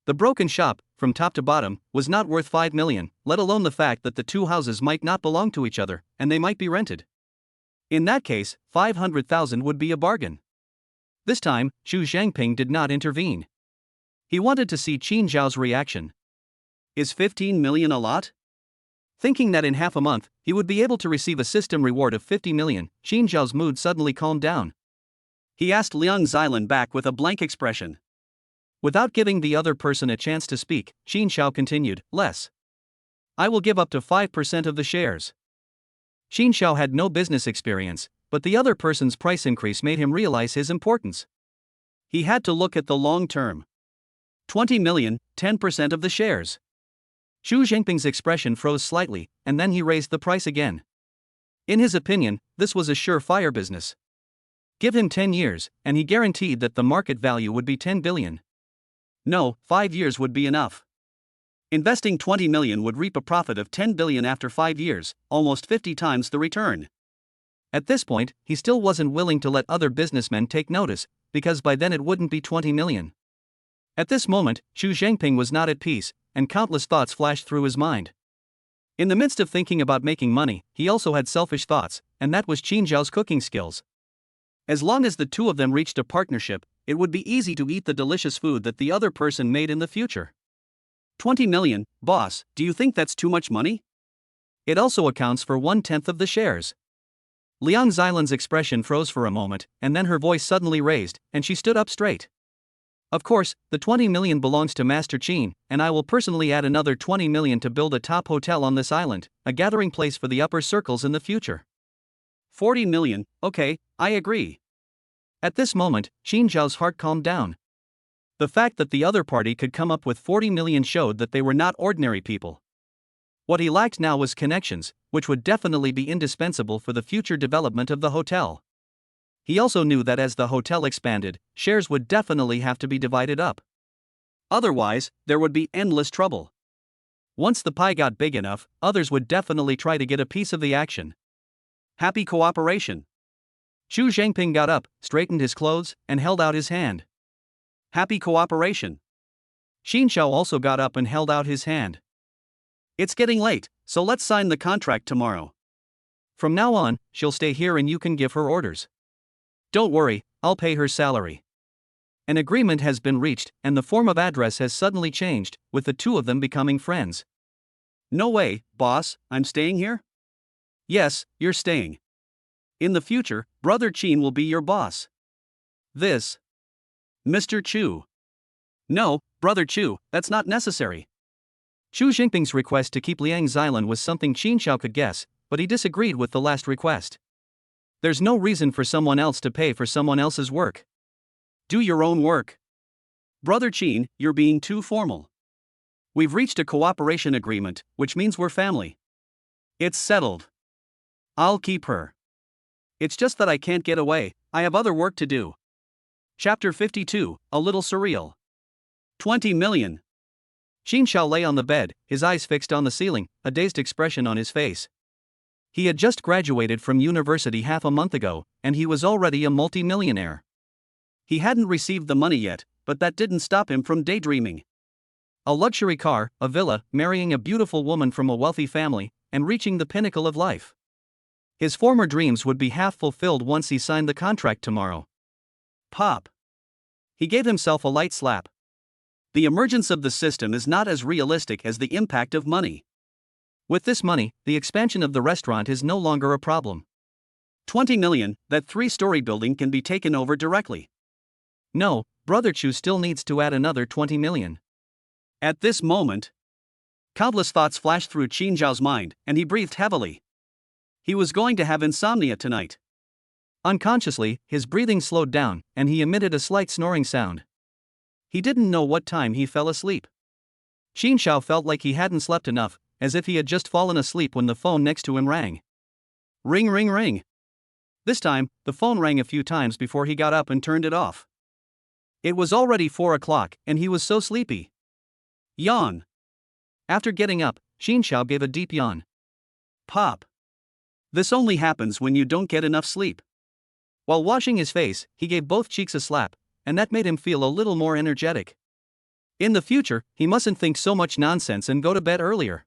The broken shop, from top to bottom, was not worth 5 million, let alone the fact that the two houses might not belong to each other, and they might be rented. In that case, 500,000 would be a bargain. This time, Chu Zhangping did not intervene. He wanted to see Qin Zhao's reaction. Is 15 million a lot? Thinking that in half a month, he would be able to receive a system reward of 50 million, Qin Zhao's mood suddenly calmed down. He asked Liang Xilan back with a blank expression. Without giving the other person a chance to speak, Qin Zhao continued, less. I will give up to 5% of the shares. Qin Zhao had no business experience, but the other person's price increase made him realize his importance. He had to look at the long term. 20 million, 10% of the shares. Chu Zhangping's expression froze slightly, and then he raised the price again. In his opinion, this was a surefire business. Give him 10 years, and he guaranteed that the market value would be 10 billion. No, 5 years would be enough. Investing 20 million would reap a profit of 10 billion after 5 years, almost 50 times the return. At this point, he still wasn't willing to let other businessmen take notice, because by then it wouldn't be 20 million. At this moment, Chu Zhangping was not at peace, and countless thoughts flashed through his mind. In the midst of thinking about making money, he also had selfish thoughts, and that was Qin Zhao's cooking skills. As long as the two of them reached a partnership, it would be easy to eat the delicious food that the other person made in the future. 20 million, boss, do you think that's too much money? It also accounts for 1/10 of the shares. Liang Xilan's expression froze for a moment, and then her voice suddenly raised, and she stood up straight. Of course, the 20 million belongs to Master Qin, and I will personally add another 20 million to build a top hotel on this island, a gathering place for the upper circles in the future. 40 million, okay, I agree. At this moment, Qin Zhao's heart calmed down. The fact that the other party could come up with 40 million showed that they were not ordinary people. What he lacked now was connections, which would definitely be indispensable for the future development of the hotel. He also knew that as the hotel expanded, shares would definitely have to be divided up. Otherwise, there would be endless trouble. Once the pie got big enough, others would definitely try to get a piece of the action. Happy cooperation. Chu Zhangping got up, straightened his clothes, and held out his hand. Happy cooperation. Qin Zhao also got up and held out his hand. It's getting late, so let's sign the contract tomorrow. From now on, she'll stay here and you can give her orders. Don't worry, I'll pay her salary. An agreement has been reached, and the form of address has suddenly changed, with the two of them becoming friends. No way, boss, I'm staying here? Yes, you're staying. In the future, Brother Qin will be your boss. This. Mr. Chu. No, Brother Chu, that's not necessary. Chu Jingping's request to keep Liang Xilan was something Qin Shao could guess, but he disagreed with the last request. There's no reason for someone else to pay for someone else's work. Do your own work. Brother Qin, you're being too formal. We've reached a cooperation agreement, which means we're family. It's settled. I'll keep her. It's just that I can't get away, I have other work to do. Chapter 52, A Little Surreal. 20 million. Qin Shao lay on the bed, his eyes fixed on the ceiling, a dazed expression on his face. He had just graduated from university half a month ago, and he was already a multi-millionaire. He hadn't received the money yet, but that didn't stop him from daydreaming. A luxury car, a villa, marrying a beautiful woman from a wealthy family, and reaching the pinnacle of life. His former dreams would be half fulfilled once he signed the contract tomorrow. Pop. He gave himself a light slap. The emergence of the system is not as realistic as the impact of money. With this money, the expansion of the restaurant is no longer a problem. 20 million, that 3-story building can be taken over directly. No, Brother Chu still needs to add another 20 million. At this moment, countless thoughts flashed through Qin Zhao's mind, and he breathed heavily. He was going to have insomnia tonight. Unconsciously, his breathing slowed down, and he emitted a slight snoring sound. He didn't know what time he fell asleep. Qin Shao felt like he hadn't slept enough, as if he had just fallen asleep when the phone next to him rang. Ring, ring, ring. This time, the phone rang a few times before he got up and turned it off. It was already 4 o'clock, and he was so sleepy. Yawn. After getting up, Qin Shao gave a deep yawn. Pop. This only happens when you don't get enough sleep. While washing his face, he gave both cheeks a slap, and that made him feel a little more energetic. In the future, he mustn't think so much nonsense and go to bed earlier.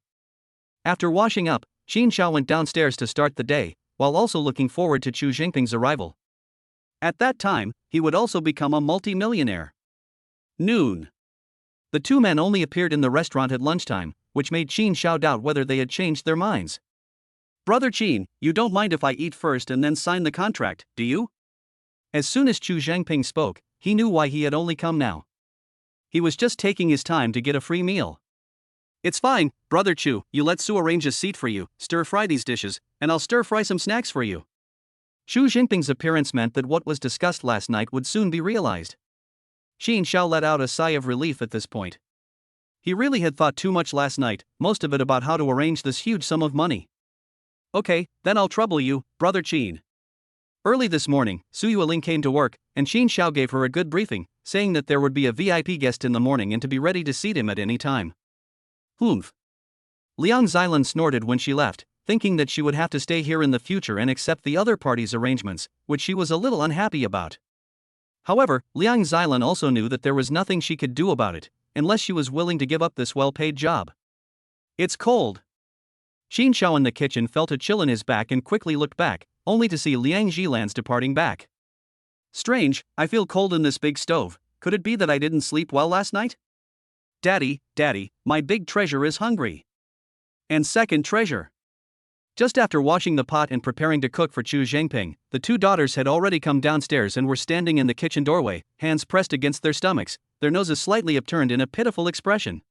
After washing up, Qin Shao went downstairs to start the day, while also looking forward to Chu Jingping's arrival. At that time, he would also become a multi-millionaire. Noon. The two men only appeared in the restaurant at lunchtime, which made Qin Shao doubt whether they had changed their minds. Brother Qin, you don't mind if I eat first and then sign the contract, do you? As soon as Chu Zhangping spoke, he knew why he had only come now. He was just taking his time to get a free meal. It's fine, Brother Chu, you let Sue arrange a seat for you, stir-fry these dishes, and I'll stir-fry some snacks for you. Chu Jingping's appearance meant that what was discussed last night would soon be realized. Qin Shao let out a sigh of relief at this point. He really had thought too much last night, most of it about how to arrange this huge sum of money. Okay, then I'll trouble you, Brother Qin. Early this morning, Su Yueling came to work, and Qin Shao gave her a good briefing, saying that there would be a VIP guest in the morning and to be ready to seat him at any time. Humph. Liang Xilan snorted when she left, thinking that she would have to stay here in the future and accept the other party's arrangements, which she was a little unhappy about. However, Liang Xilan also knew that there was nothing she could do about it, unless she was willing to give up this well-paid job. It's cold. Qin Shao in the kitchen felt a chill in his back and quickly looked back, only to see Liang Xilan's departing back. Strange, I feel cold in this big stove, could it be that I didn't sleep well last night? Daddy, my big treasure is hungry. And second treasure. Just after washing the pot and preparing to cook for Chu Zhangping, the two daughters had already come downstairs and were standing in the kitchen doorway, hands pressed against their stomachs, their noses slightly upturned in a pitiful expression.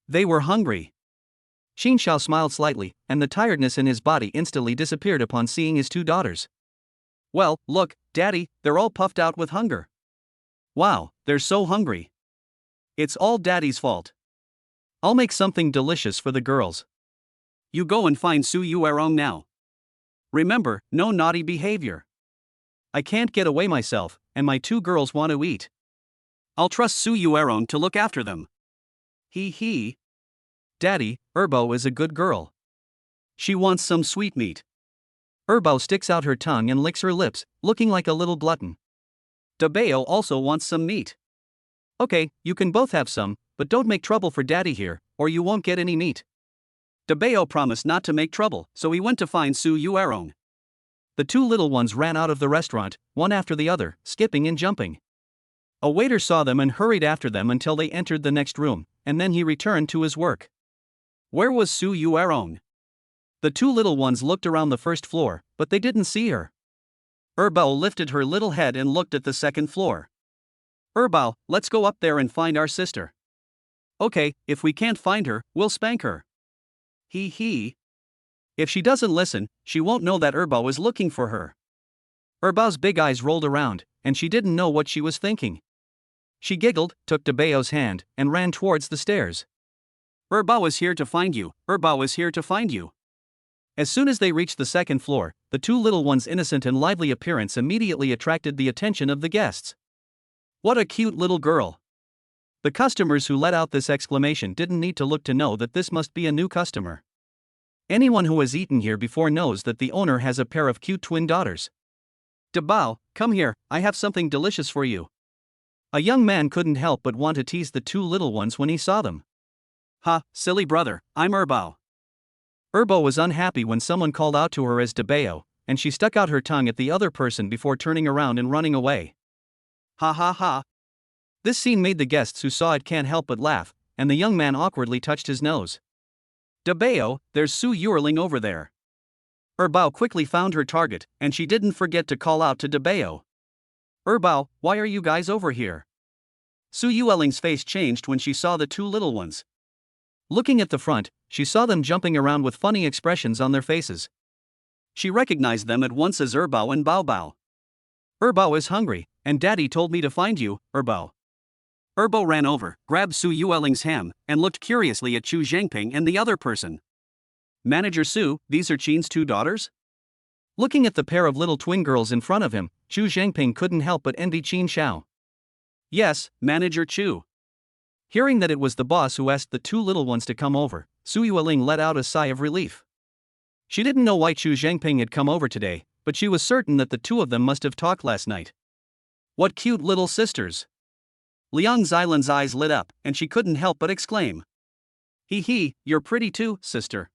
They were hungry. Qin Shao smiled slightly, and the tiredness in his body instantly disappeared upon seeing his two daughters. Well, look, Daddy, they're all puffed out with hunger. Wow, they're so hungry. It's all Daddy's fault. I'll make something delicious for the girls. You go and find Su Yuerong now. Remember, no naughty behavior. I can't get away myself, and my two girls want to eat. I'll trust Su Yuerong to look after them. He. Daddy, Erbo is a good girl. She wants some sweetmeat. Erbo sticks out her tongue and licks her lips, looking like a little glutton. Dabeo also wants some meat. Okay, you can both have some, but don't make trouble for Daddy here, or you won't get any meat. Dabeo promised not to make trouble, so he went to find Su Yuerong. The two little ones ran out of the restaurant, one after the other, skipping and jumping. A waiter saw them and hurried after them until they entered the next room, and then he returned to his work. Where was Su Yuerong? The two little ones looked around the first floor, but they didn't see her. Erbo lifted her little head and looked at the second floor. Bao, let's go up there and find our sister. Okay, if we can't find her, we'll spank her. Hee hee. If she doesn't listen, she won't know that Bao is looking for her. Bao's big eyes rolled around, and she didn't know what she was thinking. She giggled, took Bao's hand, and ran towards the stairs. Bao is here to find you, Bao is here to find you. As soon as they reached the second floor, the two little ones' innocent and lively appearance immediately attracted the attention of the guests. What a cute little girl! The customers who let out this exclamation didn't need to look to know that this must be a new customer. Anyone who has eaten here before knows that the owner has a pair of cute twin daughters. Bao, come here, I have something delicious for you. A young man couldn't help but want to tease the two little ones when he saw them. Ha, silly brother, I'm Bao. Bao was unhappy when someone called out to her as Bao, and she stuck out her tongue at the other person before turning around and running away. Ha ha ha. This scene made the guests who saw it can't help but laugh, and the young man awkwardly touched his nose. Bao, there's Su Yuerling over there. Bao quickly found her target, and she didn't forget to call out to Bao. Bao, why are you guys over here? Su Yuerling's face changed when she saw the two little ones. Looking at the front, she saw them jumping around with funny expressions on their faces. She recognized them at once as Bao and Bao. Bao is hungry, and Daddy told me to find you, Bao. Bao ran over, grabbed Su Yuerling's ham, and looked curiously at Chu Zhangping and the other person. Manager Su, these are Qin's two daughters? Looking at the pair of little twin girls in front of him, Chu Zhangping couldn't help but envy Qin Xiao. Yes, Manager Chu. Hearing that it was the boss who asked the two little ones to come over, Su Yuerling let out a sigh of relief. She didn't know why Chu Zhangping had come over today, but she was certain that the two of them must have talked last night. What cute little sisters! Liang Xilan's eyes lit up, and she couldn't help but exclaim. Hee hee, you're pretty too, sister.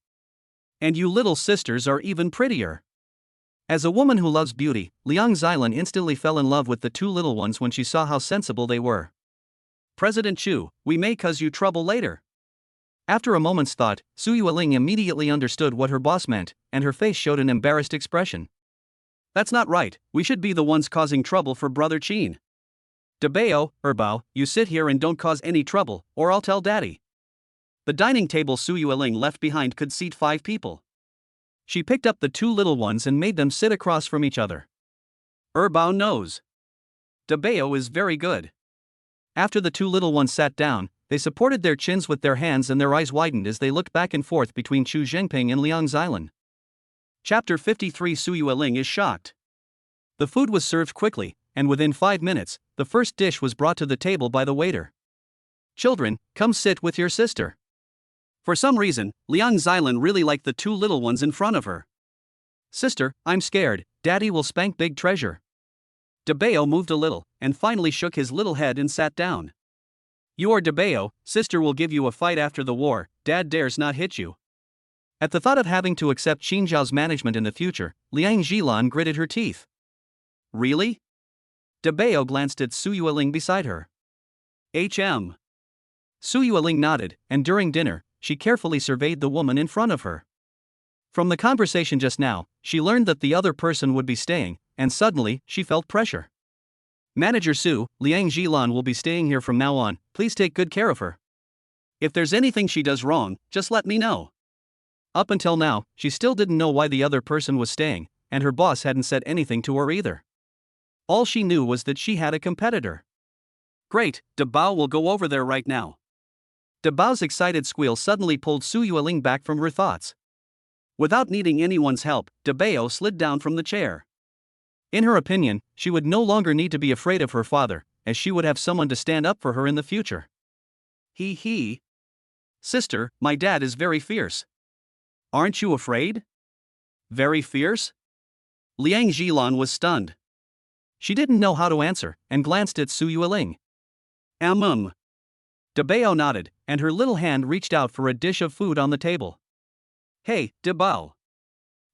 And you little sisters are even prettier. As a woman who loves beauty, Liang Xilan instantly fell in love with the two little ones when she saw how sensible they were. President Chu, we may cause you trouble later. After a moment's thought, Su Yuerling immediately understood what her boss meant, and her face showed an embarrassed expression. That's not right, we should be the ones causing trouble for Brother Qin. Bao, you sit here and don't cause any trouble, or I'll tell Daddy. The dining table Su Yuerling left behind could seat 5 people. She picked up the two little ones and made them sit across from each other. Bao knows. Bao is very good. After the two little ones sat down, they supported their chins with their hands and their eyes widened as they looked back and forth between Chu Zhangping and Liang Xilan. Chapter 53 Su Yuerling is shocked. The food was served quickly, and within 5 minutes, the first dish was brought to the table by the waiter. Children, come sit with your sister. For some reason, Liang Xilan really liked the two little ones in front of her. Sister, I'm scared, Daddy will spank Big Treasure. Bao moved a little, and finally shook his little head and sat down. You are Bao, sister will give you a fight after the war, Dad dares not hit you. At the thought of having to accept Qin Zhao's management in the future, Liang Xilan gritted her teeth. Really? Bao glanced at Su Yuerling beside her. Su Yuerling nodded, and during dinner, she carefully surveyed the woman in front of her. From the conversation just now, she learned that the other person would be staying, and suddenly, she felt pressure. Manager Su, Liang Xilan will be staying here from now on, please take good care of her. If there's anything she does wrong, just let me know. Up until now, she still didn't know why the other person was staying, and her boss hadn't said anything to her either. All she knew was that she had a competitor. Great, Bao will go over there right now. Bao's excited squeal suddenly pulled Su Yuerling back from her thoughts. Without needing anyone's help, Bao slid down from the chair. In her opinion, she would no longer need to be afraid of her father, as she would have someone to stand up for her in the future. Hee hee. Sister, my dad is very fierce. Aren't you afraid? Very fierce? Liang Xilan was stunned. She didn't know how to answer, and glanced at Su Yuerling. Bao nodded, and her little hand reached out for a dish of food on the table. Hey, Bao.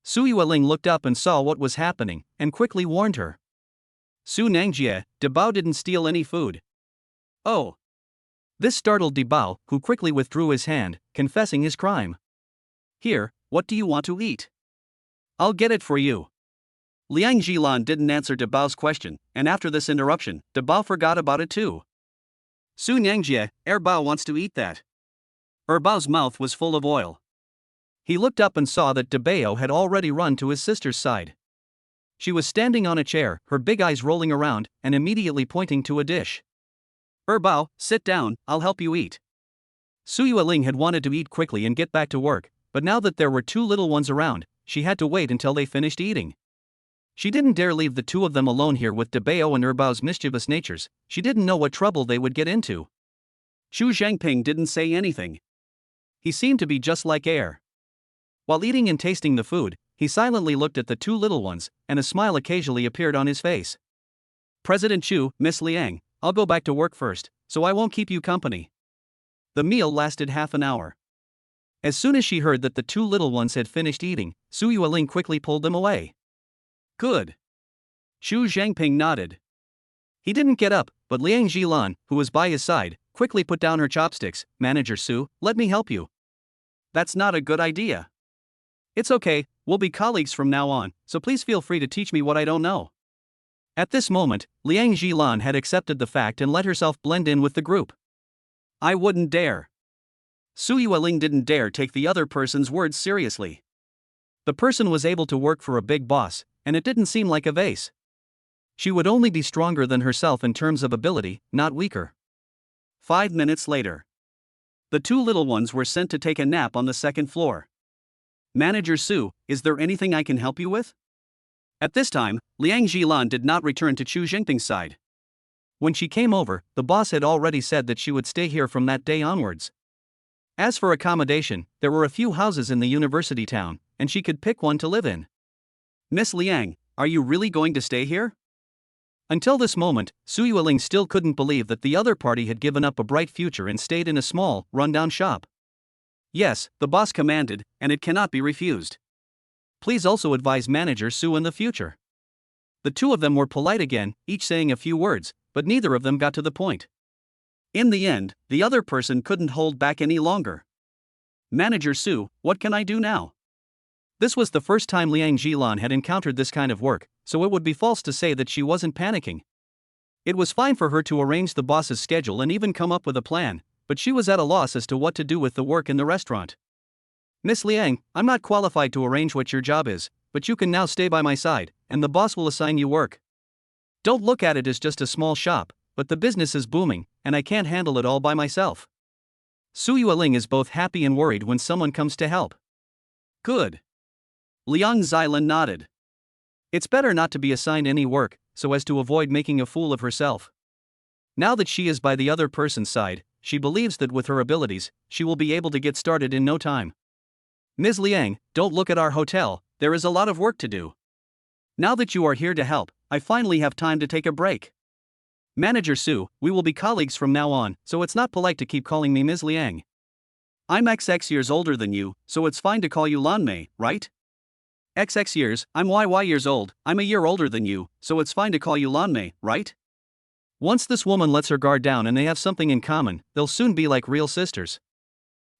Su Yuerling looked up and saw what was happening, and quickly warned her. Su Nangjie, Bao didn't steal any food. Oh. This startled Bao, who quickly withdrew his hand, confessing his crime. Here, what do you want to eat? I'll get it for you. Liang Jilan didn't answer De Bao's question, and after this interruption, De Bao forgot about it too. Su Nyangjie, Bao wants to eat that. Bao's mouth was full of oil. He looked up and saw that De Bao had already run to his sister's side. She was standing on a chair, her big eyes rolling around, and immediately pointing to a dish. Bao, sit down, I'll help you eat. Su Yueling had wanted to eat quickly and get back to work, but now that there were two little ones around, she had to wait until they finished eating. She didn't dare leave the two of them alone here with De Bao and Bao's mischievous natures. She didn't know what trouble they would get into. Xu Zhangping didn't say anything. He seemed to be just like air. While eating and tasting the food, he silently looked at the two little ones, and a smile occasionally appeared on his face. President Chu, Miss Liang, I'll go back to work first, so I won't keep you company. The meal lasted half an hour. As soon as she heard that the two little ones had finished eating, Su Yueling quickly pulled them away. Good. Xu Zhangping nodded. He didn't get up, but Liang Jilan, who was by his side, quickly put down her chopsticks. Manager Su, let me help you. That's not a good idea. It's okay, we'll be colleagues from now on, so please feel free to teach me what I don't know. At this moment, Liang Jilan had accepted the fact and let herself blend in with the group. I wouldn't dare. Su Yueling didn't dare take the other person's words seriously. The person was able to work for a big boss, and it didn't seem like a vase. She would only be stronger than herself in terms of ability, not weaker. 5 minutes later. The two little ones were sent to take a nap on the second floor. Manager Su, is there anything I can help you with? At this time, Liang Jilan did not return to Xu Zhangping's side. When she came over, the boss had already said that she would stay here from that day onwards. As for accommodation, there were a few houses in the university town, and she could pick one to live in. Miss Liang, are you really going to stay here? Until this moment, Su Yueling still couldn't believe that the other party had given up a bright future and stayed in a small, rundown shop. Yes, the boss commanded, and it cannot be refused. Please also advise Manager Su in the future. The two of them were polite again, each saying a few words, but neither of them got to the point. In the end, the other person couldn't hold back any longer. Manager Su, what can I do now? This was the first time Liang Jilan had encountered this kind of work, so it would be false to say that she wasn't panicking. It was fine for her to arrange the boss's schedule and even come up with a plan, but she was at a loss as to what to do with the work in the restaurant. Miss Liang, I'm not qualified to arrange what your job is, but you can now stay by my side, and the boss will assign you work. Don't look at it as just a small shop, but the business is booming, and I can't handle it all by myself. Su Yueling is both happy and worried when someone comes to help. Good. Liang Xilan nodded. It's better not to be assigned any work, so as to avoid making a fool of herself. Now that she is by the other person's side, she believes that with her abilities, she will be able to get started in no time. Ms. Liang, don't look at our hotel, there is a lot of work to do. Now that you are here to help, I finally have time to take a break. Manager Su, we will be colleagues from now on, so it's not polite to keep calling me Ms. Liang. I'm XX years older than you, so it's fine to call you Lan Mei, right? XX years, I'm YY years old, I'm a year older than you, so it's fine to call you Lan Mei, right? Once this woman lets her guard down and they have something in common, they'll soon be like real sisters.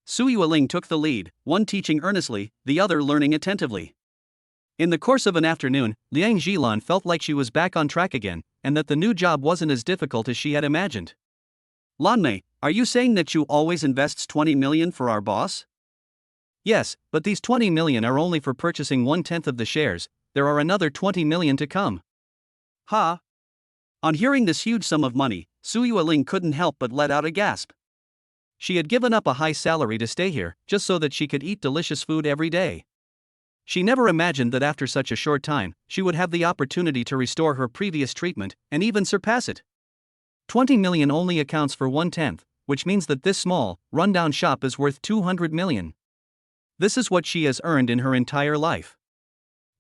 Su Yueling took the lead, one teaching earnestly, the other learning attentively. In the course of an afternoon, Liang Jilan felt like she was back on track again, and that the new job wasn't as difficult as she had imagined. Lan Mei, are you saying that you always invests 20 million for our boss? Yes, but these 20 million are only for purchasing 1/10 of the shares, there are another 20 million to come. Ha! On hearing this huge sum of money, Su Yueling couldn't help but let out a gasp. She had given up a high salary to stay here, just so that she could eat delicious food every day. She never imagined that after such a short time, she would have the opportunity to restore her previous treatment, and even surpass it. 20 million only accounts for 1/10, which means that this small, rundown shop is worth 200 million. This is what she has earned in her entire life.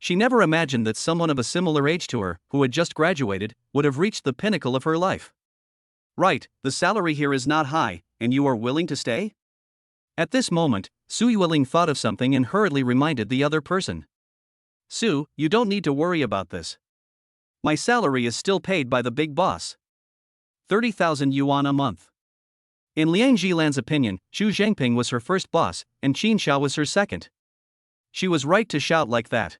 She never imagined that someone of a similar age to her, who had just graduated, would have reached the pinnacle of her life. Right, the salary here is not high, and you are willing to stay? At this moment, Su Yueling thought of something and hurriedly reminded the other person. Su, you don't need to worry about this. My salary is still paid by the big boss. 30,000 yuan a month. In Liang Jilan's opinion, Xu Zhangping was her first boss, and Qin Xiao was her second. She was right to shout like that.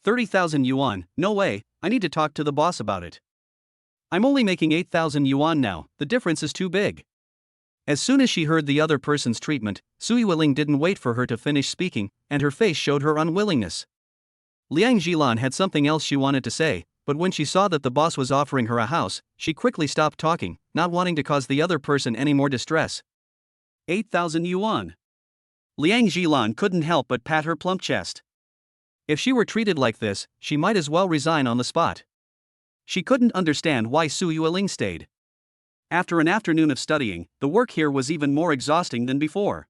30,000 yuan, no way, I need to talk to the boss about it. I'm only making 8,000 yuan now, the difference is too big. As soon as she heard the other person's treatment, Sui Willing didn't wait for her to finish speaking, and her face showed her unwillingness. Liang Jilan had something else she wanted to say, but when she saw that the boss was offering her a house, she quickly stopped talking, not wanting to cause the other person any more distress. 8,000 yuan. Liang Jilan couldn't help but pat her plump chest. If she were treated like this, she might as well resign on the spot. She couldn't understand why Sui Willing stayed. After an afternoon of studying, the work here was even more exhausting than before.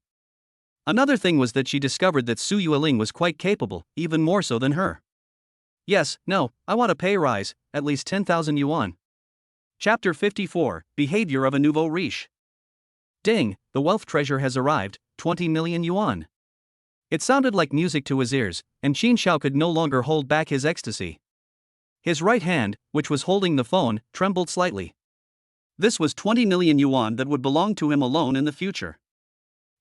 Another thing was that she discovered that Su Yueling was quite capable, even more so than her. Yes, no, I want a pay rise, at least 10,000 yuan. Chapter 54, Behavior of a Nouveau Riche. Ding, the wealth treasure has arrived, 20 million yuan. It sounded like music to his ears, and Qin Xiao could no longer hold back his ecstasy. His right hand, which was holding the phone, trembled slightly. This was 20 million yuan that would belong to him alone in the future.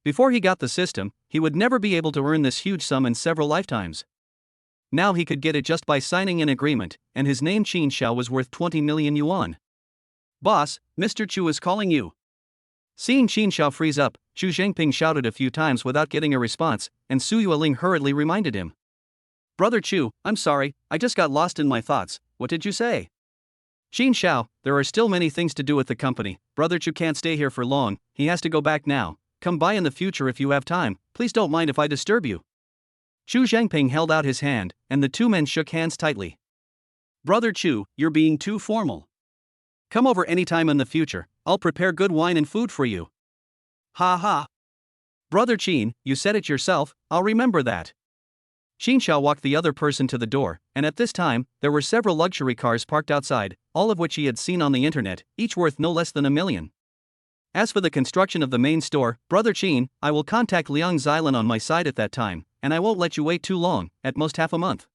Before he got the system, he would never be able to earn this huge sum in several lifetimes. Now he could get it just by signing an agreement, and his name Qin Xiao was worth 20 million yuan. Boss, Mr. Chu is calling you. Seeing Qin Xiao freeze up, Chu Zhengping shouted a few times without getting a response, and Su Yueling hurriedly reminded him. Brother Chu, I'm sorry, I just got lost in my thoughts, what did you say? Qin Xiao, there are still many things to do at the company, Brother Chu can't stay here for long, he has to go back now, come by in the future if you have time, please don't mind if I disturb you. Chu Zhengping held out his hand, and the two men shook hands tightly. Brother Chu, you're being too formal. Come over anytime in the future, I'll prepare good wine and food for you. Ha ha. Brother Qin, you said it yourself, I'll remember that. Qin Xiao walked the other person to the door, and at this time, there were several luxury cars parked outside, all of which he had seen on the internet, each worth no less than 1 million. As for the construction of the main store, Brother Qin, I will contact Liang Xilan on my side at that time, and I won't let you wait too long, at most half a month.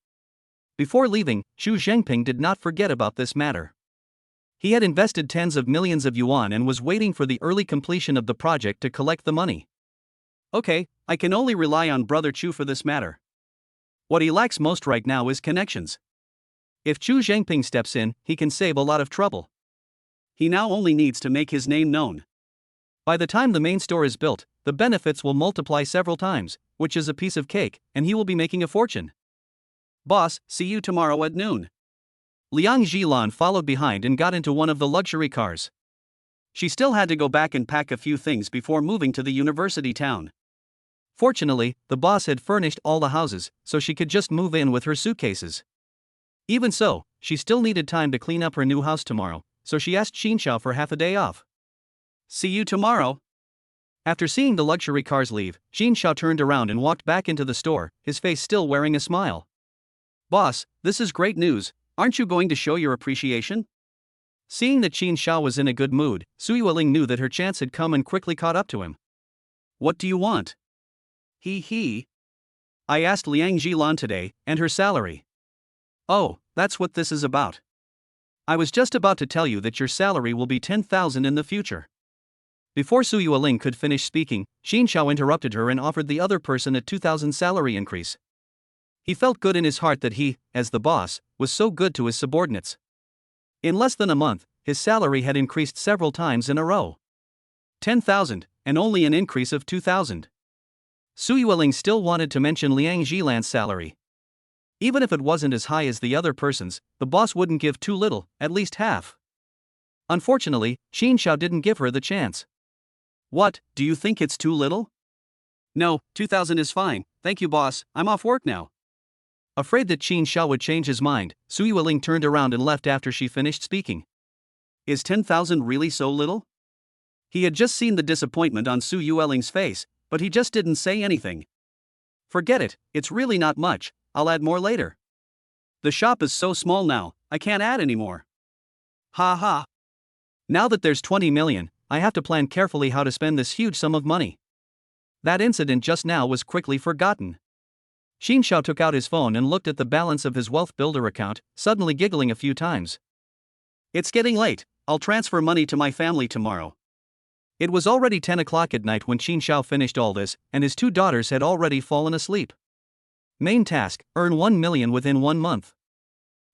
Before leaving, Chu Zhengping did not forget about this matter. He had invested tens of millions of yuan and was waiting for the early completion of the project to collect the money. Okay, I can only rely on Brother Chu for this matter. What he lacks most right now is connections. If Chu Zhengping steps in, he can save a lot of trouble. He now only needs to make his name known. By the time the main store is built, the benefits will multiply several times, which is a piece of cake, and he will be making a fortune. Boss, see you tomorrow at noon. Liang Jilan followed behind and got into one of the luxury cars. She still had to go back and pack a few things before moving to the university town. Fortunately, the boss had furnished all the houses, so she could just move in with her suitcases. Even so, she still needed time to clean up her new house tomorrow, so she asked Qin Xiao for half a day off. See you tomorrow. After seeing the luxury cars leave, Qin Xiao turned around and walked back into the store, his face still wearing a smile. Boss, this is great news, aren't you going to show your appreciation? Seeing that Qin Xiao was in a good mood, Su Yueling knew that her chance had come and quickly caught up to him. What do you want? He. I asked Liang Jilan today, and her salary. Oh, that's what this is about. I was just about to tell you that your salary will be 10,000 in the future. Before Su Yueling could finish speaking, Qin Xiao interrupted her and offered the other person a 2,000 salary increase. He felt good in his heart that he, as the boss, was so good to his subordinates. In less than a month, his salary had increased several times in a row. 10,000, and only an increase of 2,000. Su Yueling still wanted to mention Liang Jilan's salary. Even if it wasn't as high as the other person's, the boss wouldn't give too little, at least half. Unfortunately, Qin Xiao didn't give her the chance. What, do you think it's too little? No, 2,000 is fine, thank you boss, I'm off work now. Afraid that Qin Xiao would change his mind, Su Yueling turned around and left after she finished speaking. Is 10,000 really so little? He had just seen the disappointment on Su Yueling's face, but he just didn't say anything. Forget it, it's really not much, I'll add more later. The shop is so small now, I can't add anymore. Ha ha. Now that there's 20 million, I have to plan carefully how to spend this huge sum of money. That incident just now was quickly forgotten. Qin Xiao took out his phone and looked at the balance of his wealth builder account, suddenly giggling a few times. It's getting late, I'll transfer money to my family tomorrow. It was already 10 o'clock at night when Qin Xiao finished all this, and his two daughters had already fallen asleep. Main task, earn 1 million within 1 month.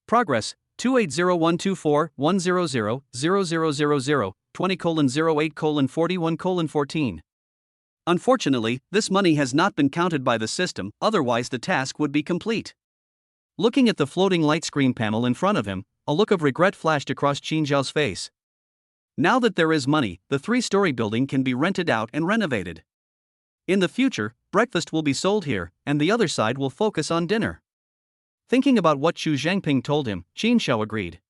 Progress, 28012410000000 20:08:41:14. Unfortunately, this money has not been counted by the system, otherwise the task would be complete. Looking at the floating light screen panel in front of him, a look of regret flashed across Qin Zhao's face. Now that there is money, the 3-story building can be rented out and renovated. In the future, breakfast will be sold here, and the other side will focus on dinner. Thinking about what Xu Zhangping told him, Qin Zhao agreed.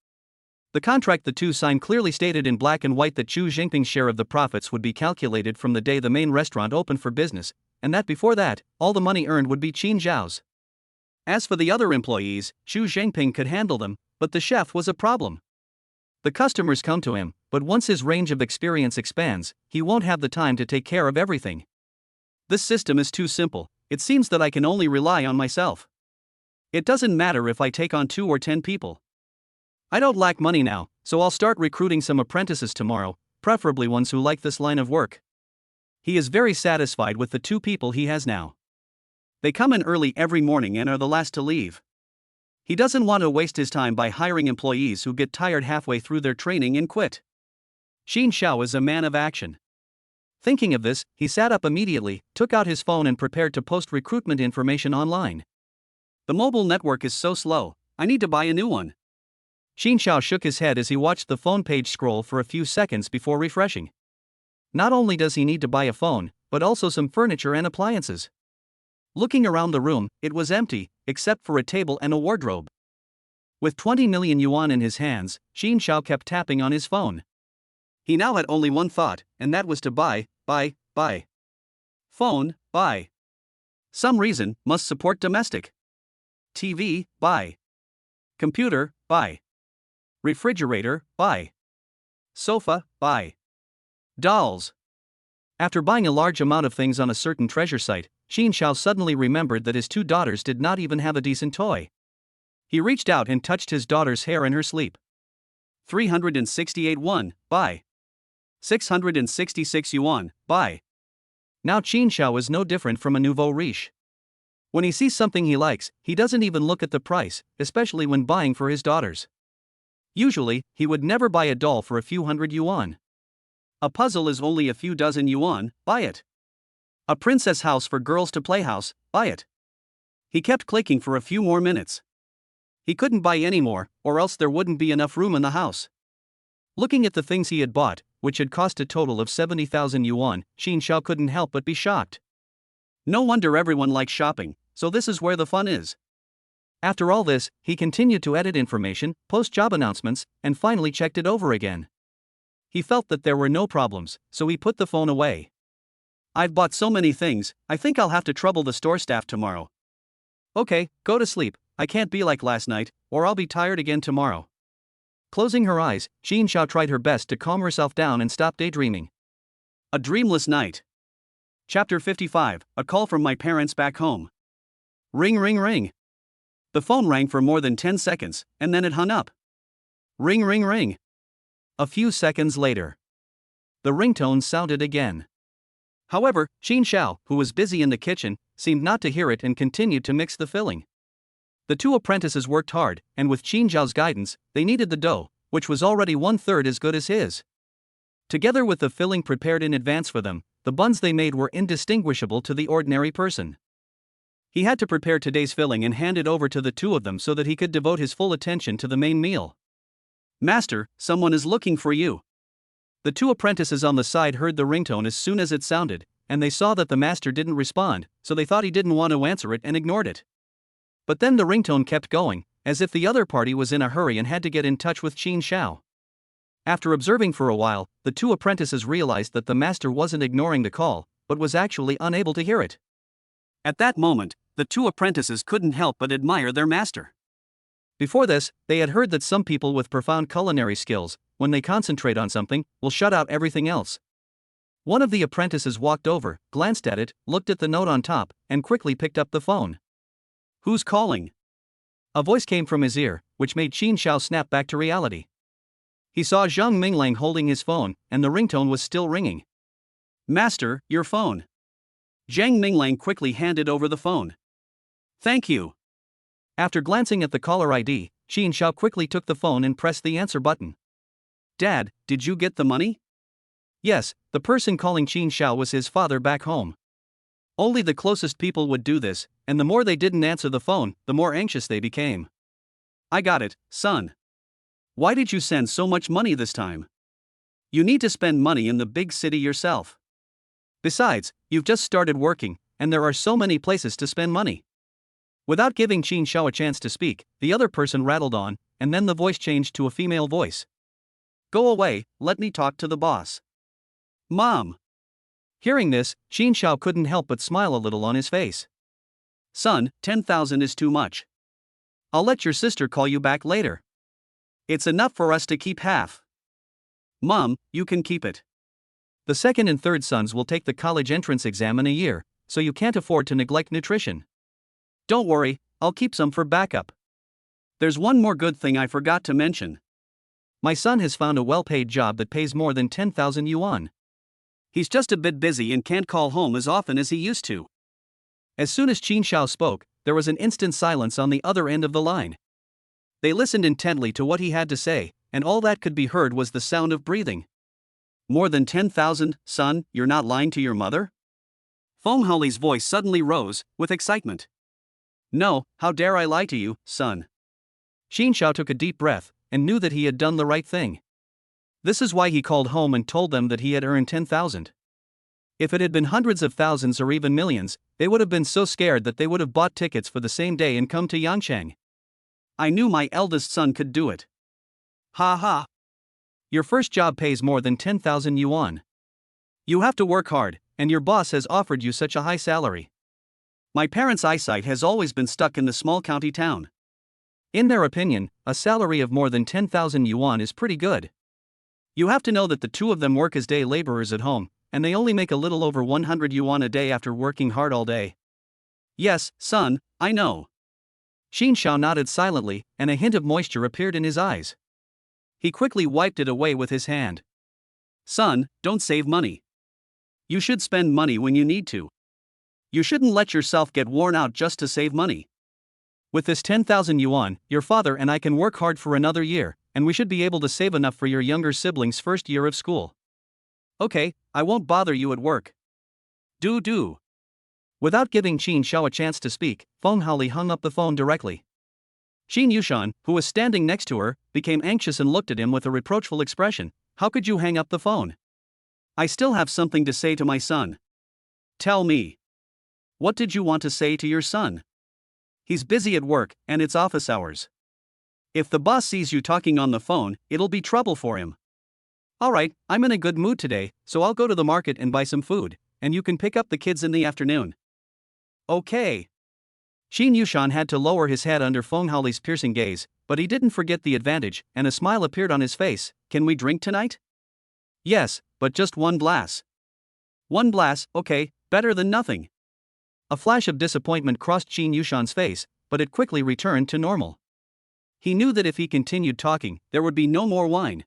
The contract the two signed clearly stated in black and white that Xu Zhangping's share of the profits would be calculated from the day the main restaurant opened for business, and that before that, all the money earned would be Qin Zhao's. As for the other employees, Xu Zhangping could handle them, but the chef was a problem. The customers come to him, but once his range of experience expands, he won't have the time to take care of everything. This system is too simple. It seems that I can only rely on myself. It doesn't matter if I take on 2 or 10 people. I don't lack money now, so I'll start recruiting some apprentices tomorrow, preferably ones who like this line of work. He is very satisfied with the 2 people he has now. They come in early every morning and are the last to leave. He doesn't want to waste his time by hiring employees who get tired halfway through their training and quit. Qin Zhao is a man of action. Thinking of this, he sat up immediately, took out his phone and prepared to post recruitment information online. The mobile network is so slow, I need to buy a new one. Qin Zhao shook his head as he watched the phone page scroll for a few seconds before refreshing. Not only does he need to buy a phone, but also some furniture and appliances. Looking around the room, it was empty, except for a table and a wardrobe. With 20 million yuan in his hands, Qin Zhao kept tapping on his phone. He now had only one thought, and that was to buy. Phone, buy. Some reason, must support domestic. TV, buy. Computer, buy. Refrigerator, buy. Sofa, buy. Dolls. After buying a large amount of things on a certain treasure site, Qin Zhao suddenly remembered that his 2 daughters did not even have a decent toy. He reached out and touched his daughter's hair in her sleep. 368 won, buy. 666 yuan, buy. Now Qin Zhao is no different from a nouveau riche. When he sees something he likes, he doesn't even look at the price, especially when buying for his daughters. Usually, he would never buy a doll for a few hundred yuan. A puzzle is only a few dozen yuan, buy it. A princess house for girls to play house, buy it. He kept clicking for a few more minutes. He couldn't buy any more, or else there wouldn't be enough room in the house. Looking at the things he had bought, which had cost a total of 70,000 yuan, Qin Zhao couldn't help but be shocked. No wonder everyone likes shopping, so this is where the fun is. After all this, he continued to edit information, post job announcements, and finally checked it over again. He felt that there were no problems, so he put the phone away. I've bought so many things, I think I'll have to trouble the store staff tomorrow. Okay, go to sleep, I can't be like last night, or I'll be tired again tomorrow. Closing her eyes, Qin Zhao tried her best to calm herself down and stop daydreaming. A dreamless night. Chapter 55, A call from my parents back home. Ring ring ring. The phone rang for more than 10 seconds, and then it hung up. Ring ring ring. A few seconds later. The ringtone sounded again. However, Qin Zhao, who was busy in the kitchen, seemed not to hear it and continued to mix the filling. The 2 apprentices worked hard, and with Qin Zhao's guidance, they kneaded the dough, which was already 1/3 as good as his. Together with the filling prepared in advance for them, the buns they made were indistinguishable to the ordinary person. He had to prepare today's filling and hand it over to the 2 of them so that he could devote his full attention to the main meal. Master, someone is looking for you. The 2 apprentices on the side heard the ringtone as soon as it sounded, and they saw that the master didn't respond, so they thought he didn't want to answer it and ignored it. But then the ringtone kept going, as if the other party was in a hurry and had to get in touch with Qin Zhao. After observing for a while, the 2 apprentices realized that the master wasn't ignoring the call, but was actually unable to hear it. At that moment, the 2 apprentices couldn't help but admire their master. Before this, they had heard that some people with profound culinary skills, when they concentrate on something, will shut out everything else. One of the apprentices walked over, glanced at it, looked at the note on top, and quickly picked up the phone. Who's calling? A voice came from his ear, which made Qin Zhao snap back to reality. He saw Zhang Minglang holding his phone, and the ringtone was still ringing. Master, your phone. Zhang Minglang quickly handed over the phone. Thank you. After glancing at the caller ID, Qin Xiao quickly took the phone and pressed the answer button. Dad, did you get the money? Yes, the person calling Qin Xiao was his father back home. Only the closest people would do this, and the more they didn't answer the phone, the more anxious they became. I got it, son. Why did you send so much money this time? You need to spend money in the big city yourself. Besides, you've just started working, and there are so many places to spend money. Without giving Qin Xiao a chance to speak, the other person rattled on, and then the voice changed to a female voice. Go away, let me talk to the boss. Mom. Hearing this, Qin Xiao couldn't help but smile a little on his face. Son, 10,000 is too much. I'll let your sister call you back later. It's enough for us to keep half. Mom, you can keep it. The second and third sons will take the college entrance exam in a year, so you can't afford to neglect nutrition. Don't worry, I'll keep some for backup. There's one more good thing I forgot to mention. My son has found a well-paid job that pays more than 10,000 yuan. He's just a bit busy and can't call home as often as he used to. As soon as Qin Xiao spoke, there was an instant silence on the other end of the line. They listened intently to what he had to say, and all that could be heard was the sound of breathing. More than 10,000, son, you're not lying to your mother? Feng Holi's voice suddenly rose, with excitement. No, how dare I lie to you, son? Qin Xiao took a deep breath, and knew that he had done the right thing. This is why he called home and told them that he had earned 10,000. If it had been hundreds of thousands or even millions, they would have been so scared that they would have bought tickets for the same day and come to Yangcheng. I knew my eldest son could do it. Ha ha. Your first job pays more than 10,000 yuan. You have to work hard, and your boss has offered you such a high salary. My parents' eyesight has always been stuck in the small county town. In their opinion, a salary of more than 10,000 yuan is pretty good. You have to know that the two of them work as day laborers at home, and they only make a little over 100 yuan a day after working hard all day. Yes, son, I know. Qin Xiao nodded silently, and a hint of moisture appeared in his eyes. He quickly wiped it away with his hand. Son, don't save money. You should spend money when you need to. You shouldn't let yourself get worn out just to save money. With this 10,000 yuan, your father and I can work hard for another year, and we should be able to save enough for your younger sibling's first year of school. Okay, I won't bother you at work. Do. Without giving Qin Xiao a chance to speak, Feng Holi hung up the phone directly. Qin Yushan, who was standing next to her, became anxious and looked at him with a reproachful expression. How could you hang up the phone? I still have something to say to my son. Tell me. What did you want to say to your son? He's busy at work, and it's office hours. If the boss sees you talking on the phone, it'll be trouble for him. Alright, I'm in a good mood today, so I'll go to the market and buy some food, and you can pick up the kids in the afternoon. Okay. Qin Yushan had to lower his head under Feng Holi's piercing gaze, but he didn't forget the advantage, and a smile appeared on his face. Can we drink tonight? Yes, but just one glass. One glass, okay, better than nothing. A flash of disappointment crossed Qin Yushan's face, but it quickly returned to normal. He knew that if he continued talking, there would be no more wine.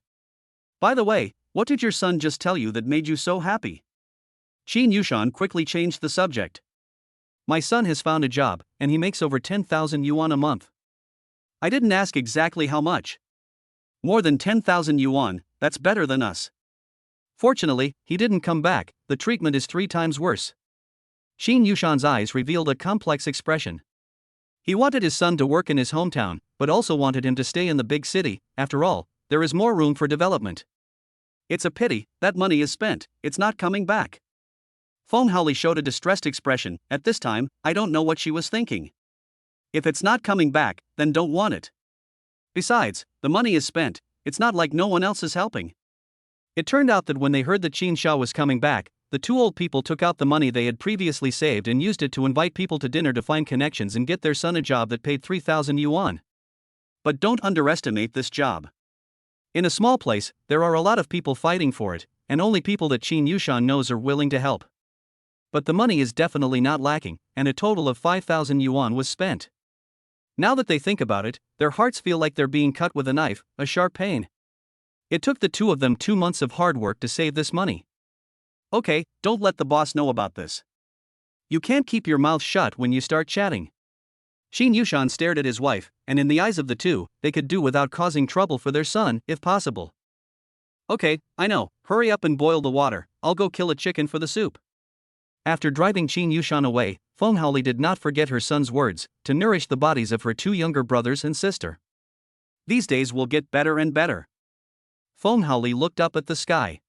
By the way, what did your son just tell you that made you so happy? Qin Yushan quickly changed the subject. My son has found a job, and he makes over 10,000 yuan a month. I didn't ask exactly how much. More than 10,000 yuan, that's better than us. Fortunately, he didn't come back, the treatment is 3 times worse. Qin Yushan's eyes revealed a complex expression. He wanted his son to work in his hometown, but also wanted him to stay in the big city. After all, there is more room for development. It's a pity, that money is spent, it's not coming back. Feng Holi showed a distressed expression. At this time, I don't know what she was thinking. If it's not coming back, then don't want it. Besides, the money is spent, it's not like no one else is helping. It turned out that when they heard that Qin Xiao was coming back, the two old people took out the money they had previously saved and used it to invite people to dinner to find connections and get their son a job that paid 3,000 yuan. But don't underestimate this job. In a small place, there are a lot of people fighting for it, and only people that Qin Yushan knows are willing to help. But the money is definitely not lacking, and a total of 5,000 yuan was spent. Now that they think about it, their hearts feel like they're being cut with a knife, a sharp pain. It took the two of them 2 months of hard work to save this money. Okay, don't let the boss know about this. You can't keep your mouth shut when you start chatting. Shin Yushan stared at his wife, and in the eyes of the two, they could do without causing trouble for their son, if possible. Okay, I know, hurry up and boil the water, I'll go kill a chicken for the soup. After driving Shin Yushan away, Feng Haoli did not forget her son's words, to nourish the bodies of her two younger brothers and sister. These days will get better and better. Feng Haoli looked up at the sky.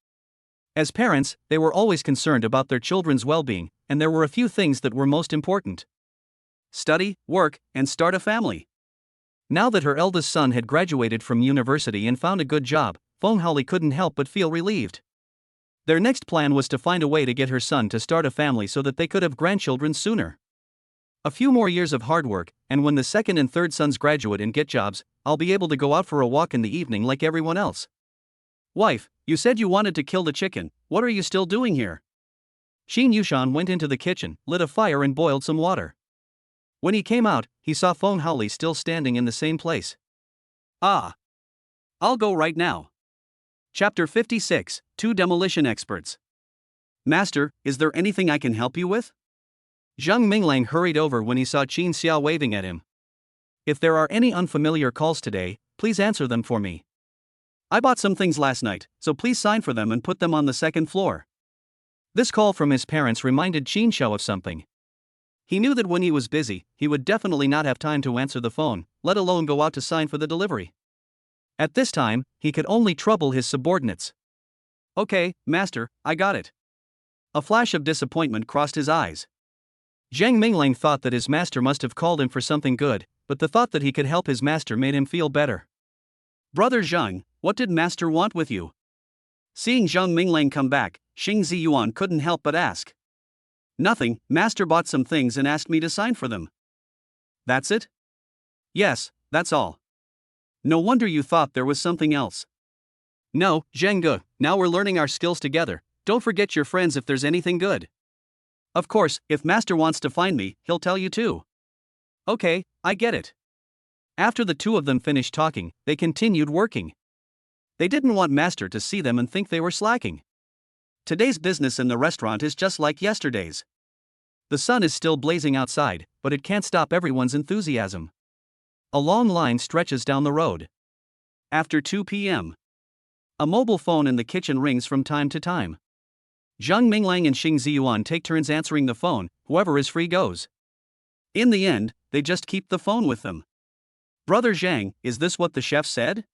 As parents, they were always concerned about their children's well-being, and there were a few things that were most important. Study, work, and start a family. Now that her eldest son had graduated from university and found a good job, Feng Haoli couldn't help but feel relieved. Their next plan was to find a way to get her son to start a family so that they could have grandchildren sooner. A few more years of hard work, and when the second and third sons graduate and get jobs, I'll be able to go out for a walk in the evening like everyone else. Wife, you said you wanted to kill the chicken, what are you still doing here? Shin Yushan went into the kitchen, lit a fire and boiled some water. When he came out, he saw Feng Haoli still standing in the same place. Ah! I'll go right now. Chapter 56, Two Demolition Experts. Master, is there anything I can help you with? Zhang Minglang hurried over when he saw Qin Xiao waving at him. If there are any unfamiliar calls today, please answer them for me. I bought some things last night, so please sign for them and put them on the second floor. This call from his parents reminded Qin Xiao of something. He knew that when he was busy, he would definitely not have time to answer the phone, let alone go out to sign for the delivery. At this time, he could only trouble his subordinates. Okay, master, I got it. A flash of disappointment crossed his eyes. Zhang Minglang thought that his master must have called him for something good, but the thought that he could help his master made him feel better. Brother Zhang, what did master want with you? Seeing Zhang Minglang come back, Xing Ziyuan couldn't help but ask. Nothing, master bought some things and asked me to sign for them. That's it? Yes, that's all. No wonder you thought there was something else. No, Zheng Ge, now we're learning our skills together, don't forget your friends if there's anything good. Of course, if master wants to find me, he'll tell you too. Okay, I get it. After the two of them finished talking, they continued working. They didn't want master to see them and think they were slacking. Today's business in the restaurant is just like yesterday's. The sun is still blazing outside, but it can't stop everyone's enthusiasm. A long line stretches down the road. After 2 p.m. A mobile phone in the kitchen rings from time to time. Zhang Minglang and Xing Ziyuan take turns answering the phone, whoever is free goes. In the end, they just keep the phone with them. Brother Zhang, is this what the chef said?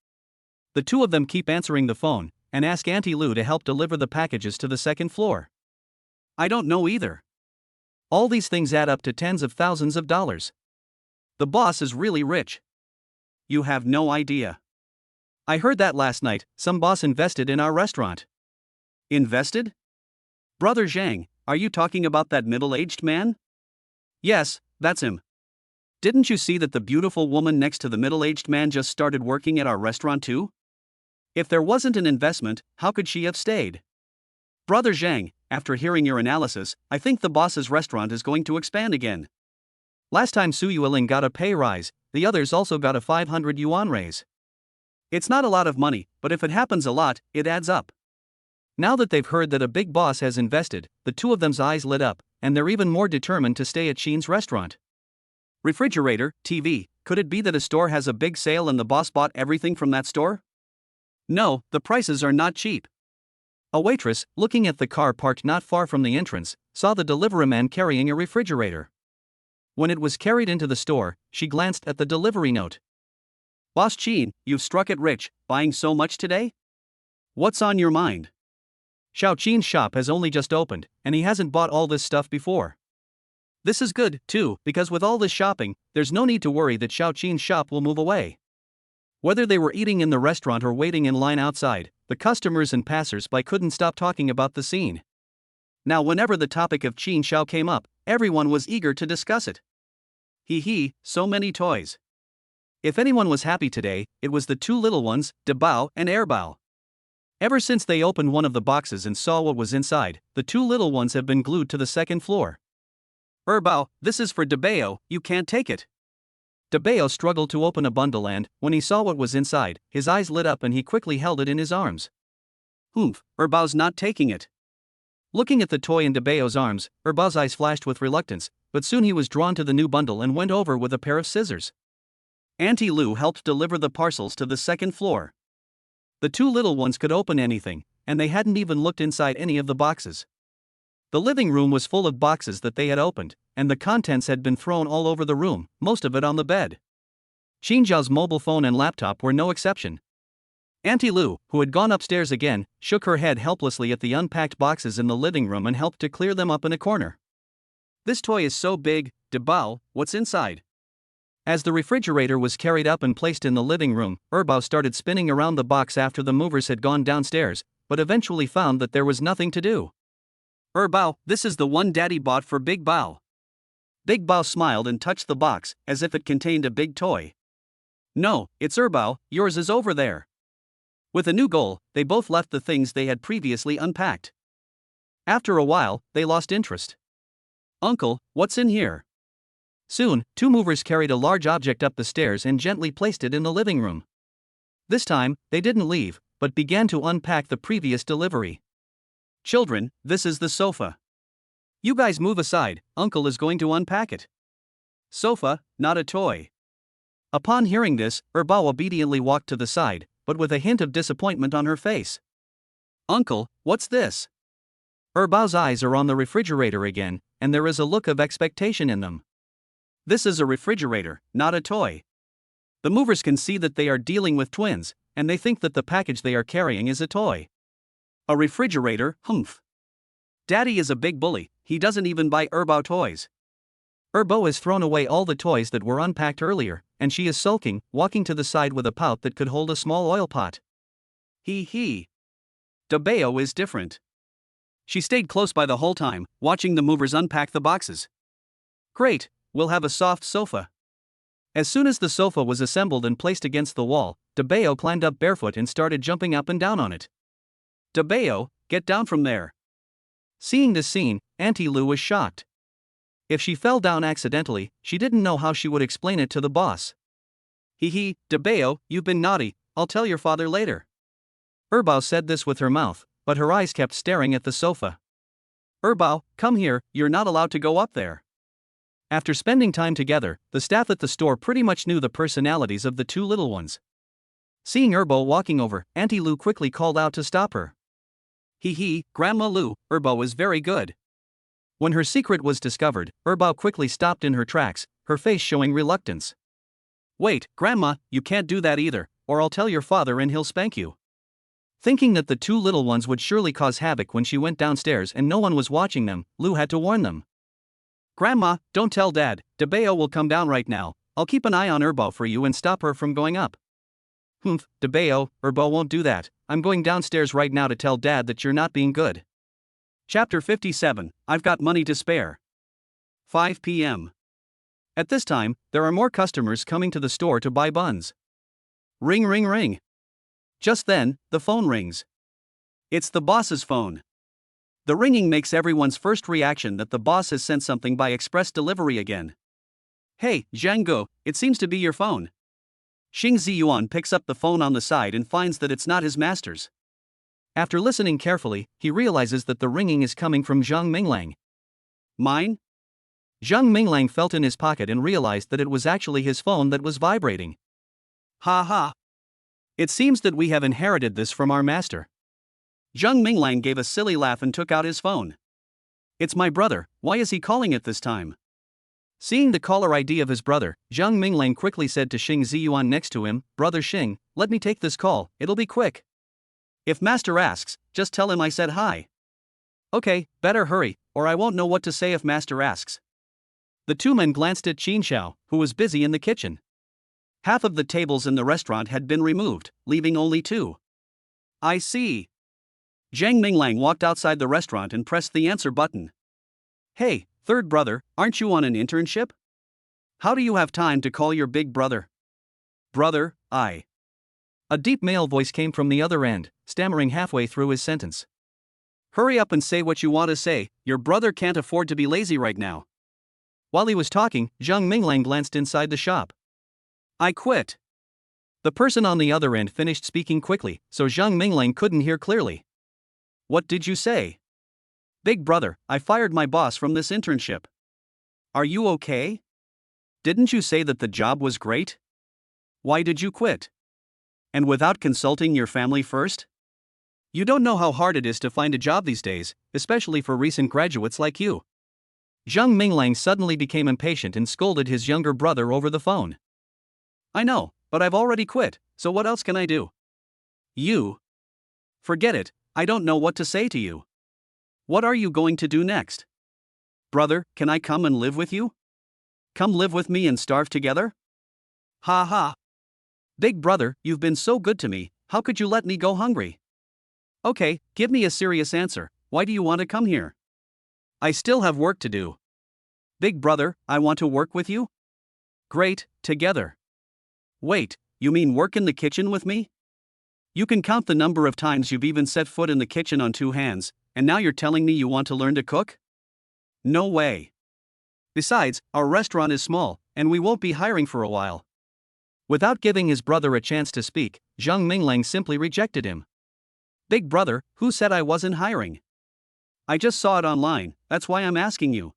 The two of them keep answering the phone, and ask Auntie Lu to help deliver the packages to the second floor. I don't know either. All these things add up to tens of thousands of dollars. The boss is really rich. You have no idea. I heard that last night, some boss invested in our restaurant. Invested? Brother Zhang, are you talking about that middle-aged man? Yes, that's him. Didn't you see that the beautiful woman next to the middle-aged man just started working at our restaurant too? If there wasn't an investment, how could she have stayed? Brother Zhang, after hearing your analysis, I think the boss's restaurant is going to expand again. Last time Su Yueling got a pay rise, the others also got a 500 yuan raise. It's not a lot of money, but if it happens a lot, it adds up. Now that they've heard that a big boss has invested, the two of them's eyes lit up, and they're even more determined to stay at Shin's restaurant. Refrigerator, TV, could it be that a store has a big sale and the boss bought everything from that store? No, the prices are not cheap. A waitress, looking at the car parked not far from the entrance, saw the delivery man carrying a refrigerator. When it was carried into the store, she glanced at the delivery note. Boss Qin, you've struck it rich, buying so much today? What's on your mind? Xiao Qin's shop has only just opened, and he hasn't bought all this stuff before. This is good, too, because with all this shopping, there's no need to worry that Xiao Qin's shop will move away. Whether they were eating in the restaurant or waiting in line outside, the customers and passers-by couldn't stop talking about the scene. Now whenever the topic of Qin Xiao came up, everyone was eager to discuss it. Hee, so many toys. If anyone was happy today, it was the two little ones, Debao and Airbao. Ever since they opened one of the boxes and saw what was inside, the two little ones have been glued to the second floor. Airbao, this is for Debao, you can't take it. Debao struggled to open a bundle and, when he saw what was inside, his eyes lit up and he quickly held it in his arms. Airbau's not taking it. Looking at the toy in Debao's arms, Airbau's eyes flashed with reluctance, but soon he was drawn to the new bundle and went over with a pair of scissors. Auntie Lou helped deliver the parcels to the second floor. The two little ones could open anything, and they hadn't even looked inside any of the boxes. The living room was full of boxes that they had opened, and the contents had been thrown all over the room, most of it on the bed. Qingjiao's mobile phone and laptop were no exception. Auntie Lou, who had gone upstairs again, shook her head helplessly at the unpacked boxes in the living room and helped to clear them up in a corner. "This toy is so big, Debao, what's inside?" As the refrigerator was carried up and placed in the living room, Erbao started spinning around the box after the movers had gone downstairs, but eventually found that there was nothing to do. "Erbao, this is the one Daddy bought for Big Bao." Big Bao smiled and touched the box, as if it contained a big toy. "No, it's Erbao, yours is over there." With a new goal, they both left the things they had previously unpacked. After a while, they lost interest. "Uncle, what's in here?" Soon, two movers carried a large object up the stairs and gently placed it in the living room. This time, they didn't leave, but began to unpack the previous delivery. "Children, this is the sofa. You guys move aside, Uncle is going to unpack it." "Sofa, not a toy." Upon hearing this, Erbao obediently walked to the side, but with a hint of disappointment on her face. "Uncle, what's this?" Erbao's eyes are on the refrigerator again, and there is a look of expectation in them. "This is a refrigerator, not a toy." The movers can see that they are dealing with twins, and they think that the package they are carrying is a toy. "A refrigerator, humph. Daddy is a big bully, he doesn't even buy Erbao toys." Erbao has thrown away all the toys that were unpacked earlier, and she is sulking, walking to the side with a pout that could hold a small oil pot. He. Debao is different. She stayed close by the whole time, watching the movers unpack the boxes. "Great, we'll have a soft sofa." As soon as the sofa was assembled and placed against the wall, Debao climbed up barefoot and started jumping up and down on it. "Debao, get down from there." Seeing this scene, Auntie Lou was shocked. If she fell down accidentally, she didn't know how she would explain it to the boss. Debao, you've been naughty, I'll tell your father later." Erbao said this with her mouth, but her eyes kept staring at the sofa. "Erbao, come here, you're not allowed to go up there." After spending time together, the staff at the store pretty much knew the personalities of the two little ones. Seeing Erbao walking over, Auntie Lou quickly called out to stop her. Grandma Lou, Erbao is very good." When her secret was discovered, Erbao quickly stopped in her tracks, her face showing reluctance. "Wait, Grandma, you can't do that either, or I'll tell your father and he'll spank you." Thinking that the two little ones would surely cause havoc when she went downstairs and no one was watching them, Lou had to warn them. "Grandma, don't tell Dad, Debao will come down right now, I'll keep an eye on Erbao for you and stop her from going up." "Humph, Debao, Erbao won't do that, I'm going downstairs right now to tell Dad that you're not being good." Chapter 57, I've got money to spare. 5 p.m. At this time, there are more customers coming to the store to buy buns. Ring ring ring. Just then, the phone rings. It's the boss's phone. The ringing makes everyone's first reaction that the boss has sent something by express delivery again. "Hey, Zhangguo, it seems to be your phone." Xing Ziyuan picks up the phone on the side and finds that it's not his master's. After listening carefully, he realizes that the ringing is coming from Zhang Minglang. "Mine?" Zhang Minglang felt in his pocket and realized that it was actually his phone that was vibrating. "Ha ha. It seems that we have inherited this from our master." Zhang Minglang gave a silly laugh and took out his phone. "It's my brother, why is he calling it this time?" Seeing the caller ID of his brother, Zhang Minglang quickly said to Xing Ziyuan next to him, "Brother Xing, let me take this call, it'll be quick. If master asks, just tell him I said hi." "Okay, better hurry, or I won't know what to say if master asks." The two men glanced at Qin Xiao, who was busy in the kitchen. Half of the tables in the restaurant had been removed, leaving only 2. "I see." Zhang Minglang walked outside the restaurant and pressed the answer button. "Hey, third brother, aren't you on an internship? How do you have time to call your big brother?" "Brother, I." A deep male voice came from the other end, stammering halfway through his sentence. "Hurry up and say what you want to say, your brother can't afford to be lazy right now." While he was talking, Zhang Minglang glanced inside the shop. "I quit." The person on the other end finished speaking quickly, so Zhang Minglang couldn't hear clearly. "What did you say?" "Big brother, I fired my boss from this internship." Are you okay? Didn't you say that the job was great? Why did you quit? And without consulting your family first? You don't know how hard it is to find a job these days, especially for recent graduates like you. Zhang Minglang suddenly became impatient and scolded his younger brother over the phone. I know, but I've already quit, so what else can I do? You? Forget it, I don't know what to say to you. What are you going to do next? Brother, can I come and live with you? Come live with me and starve together? Ha ha. Big brother, you've been so good to me, how could you let me go hungry? Okay, give me a serious answer, why do you want to come here? I still have work to do. Big brother, I want to work with you? Great, together. Wait, you mean work in the kitchen with me? You can count the number of times you've even set foot in the kitchen on 2 hands, and now you're telling me you want to learn to cook? No way. Besides, our restaurant is small, and we won't be hiring for a while. Without giving his brother a chance to speak, Zhang Minglang simply rejected him. Big brother, who said I wasn't hiring? I just saw it online, that's why I'm asking you.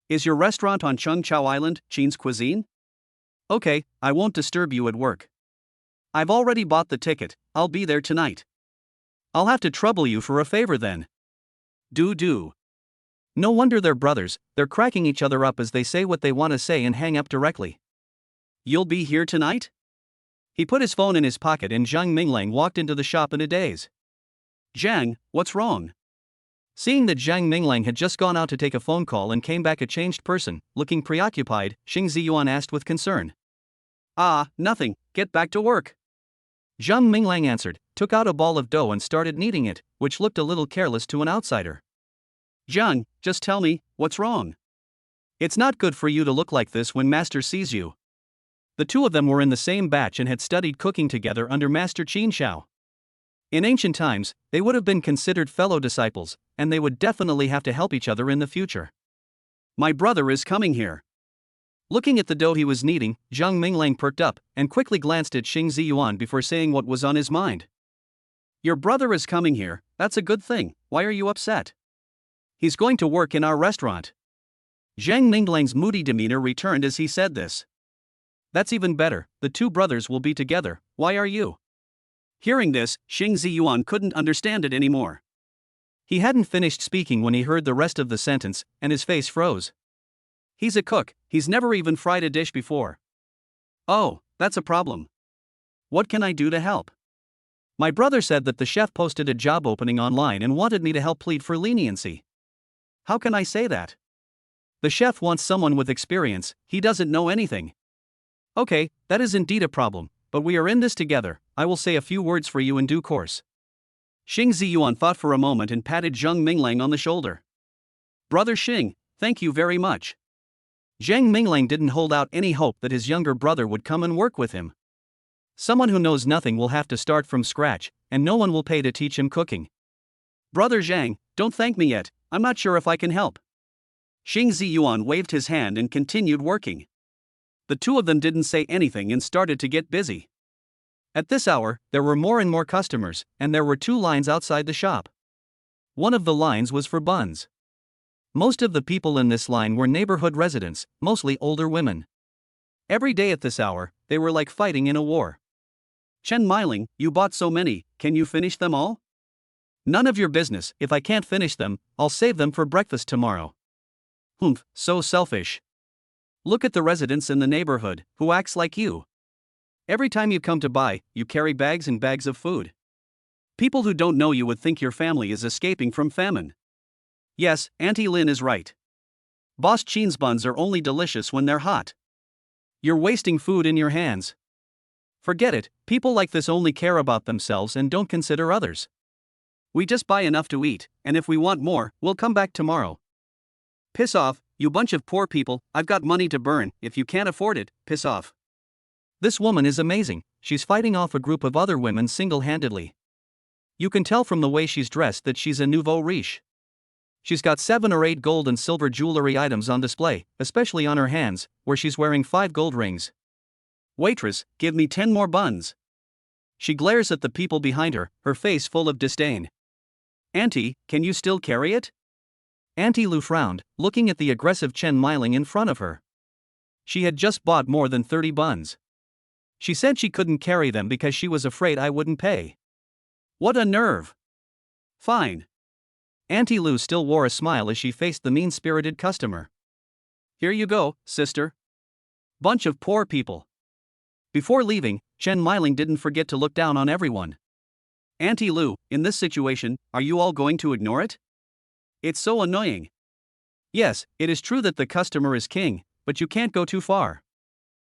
Is your restaurant on Chung Chau Island, Chinese cuisine? Okay, I won't disturb you at work. I've already bought the ticket, I'll be there tonight. I'll have to trouble you for a favor then. Do. No wonder they're brothers, they're cracking each other up as they say what they want to say and hang up directly. You'll be here tonight? He put his phone in his pocket and Zhang Minglang walked into the shop in a daze. Zhang, what's wrong? Seeing that Zhang Minglang had just gone out to take a phone call and came back a changed person, looking preoccupied, Xing Ziyuan asked with concern. Nothing, get back to work. Zhang Minglang answered, took out a ball of dough and started kneading it, which looked a little careless to an outsider. Zhang, just tell me, what's wrong? It's not good for you to look like this when Master sees you. The two of them were in the same batch and had studied cooking together under Master Qin Shao. In ancient times, they would have been considered fellow disciples, and they would definitely have to help each other in the future. My brother is coming here. Looking at the dough he was kneading, Zhang Minglang perked up and quickly glanced at Xing Ziyuan before saying what was on his mind. Your brother is coming here, that's a good thing, why are you upset? He's going to work in our restaurant. Zhang Minglang's moody demeanor returned as he said this. That's even better, the two brothers will be together, why are you? Hearing this, Xing Ziyuan couldn't understand it anymore. He hadn't finished speaking when he heard the rest of the sentence, and his face froze. He's a cook, he's never even fried a dish before. Oh, that's a problem. What can I do to help? My brother said that the chef posted a job opening online and wanted me to help plead for leniency. How can I say that? The chef wants someone with experience, he doesn't know anything. Okay, that is indeed a problem, but we are in this together, I will say a few words for you in due course. Xing Ziyuan thought for a moment and patted Zhang Minglang on the shoulder. Brother Xing, thank you very much. Zhang Minglang didn't hold out any hope that his younger brother would come and work with him. Someone who knows nothing will have to start from scratch, and no one will pay to teach him cooking. Brother Zhang, don't thank me yet, I'm not sure if I can help. Xing Ziyuan waved his hand and continued working. The two of them didn't say anything and started to get busy. At this hour, there were more and more customers, and there were 2 lines outside the shop. One of the lines was for buns. Most of the people in this line were neighborhood residents, mostly older women. Every day at this hour, they were like fighting in a war. Chen Meiling, you bought so many, can you finish them all? None of your business, if I can't finish them, I'll save them for breakfast tomorrow. Humph, so selfish. Look at the residents in the neighborhood, who acts like you. Every time you come to buy, you carry bags and bags of food. People who don't know you would think your family is escaping from famine. Yes, Auntie Lin is right. Boss Chin's buns are only delicious when they're hot. You're wasting food in your hands. Forget it, people like this only care about themselves and don't consider others. We just buy enough to eat, and if we want more, we'll come back tomorrow. Piss off, you bunch of poor people, I've got money to burn, if you can't afford it, piss off. This woman is amazing, she's fighting off a group of other women single-handedly. You can tell from the way she's dressed that she's a nouveau riche. She's got 7 or 8 gold and silver jewelry items on display, especially on her hands, where she's wearing 5 gold rings. Waitress, give me 10 more buns. She glares at the people behind her, her face full of disdain. Auntie, can you still carry it? Auntie Lu frowned, looking at the aggressive Chen Miling in front of her. She had just bought more than 30 buns. She said she couldn't carry them because she was afraid I wouldn't pay. What a nerve! Fine. Auntie Lu still wore a smile as she faced the mean-spirited customer. Here you go, sister. Bunch of poor people. Before leaving, Chen Miling didn't forget to look down on everyone. Auntie Lu, in this situation, are you all going to ignore it? It's so annoying. Yes, it is true that the customer is king, but you can't go too far.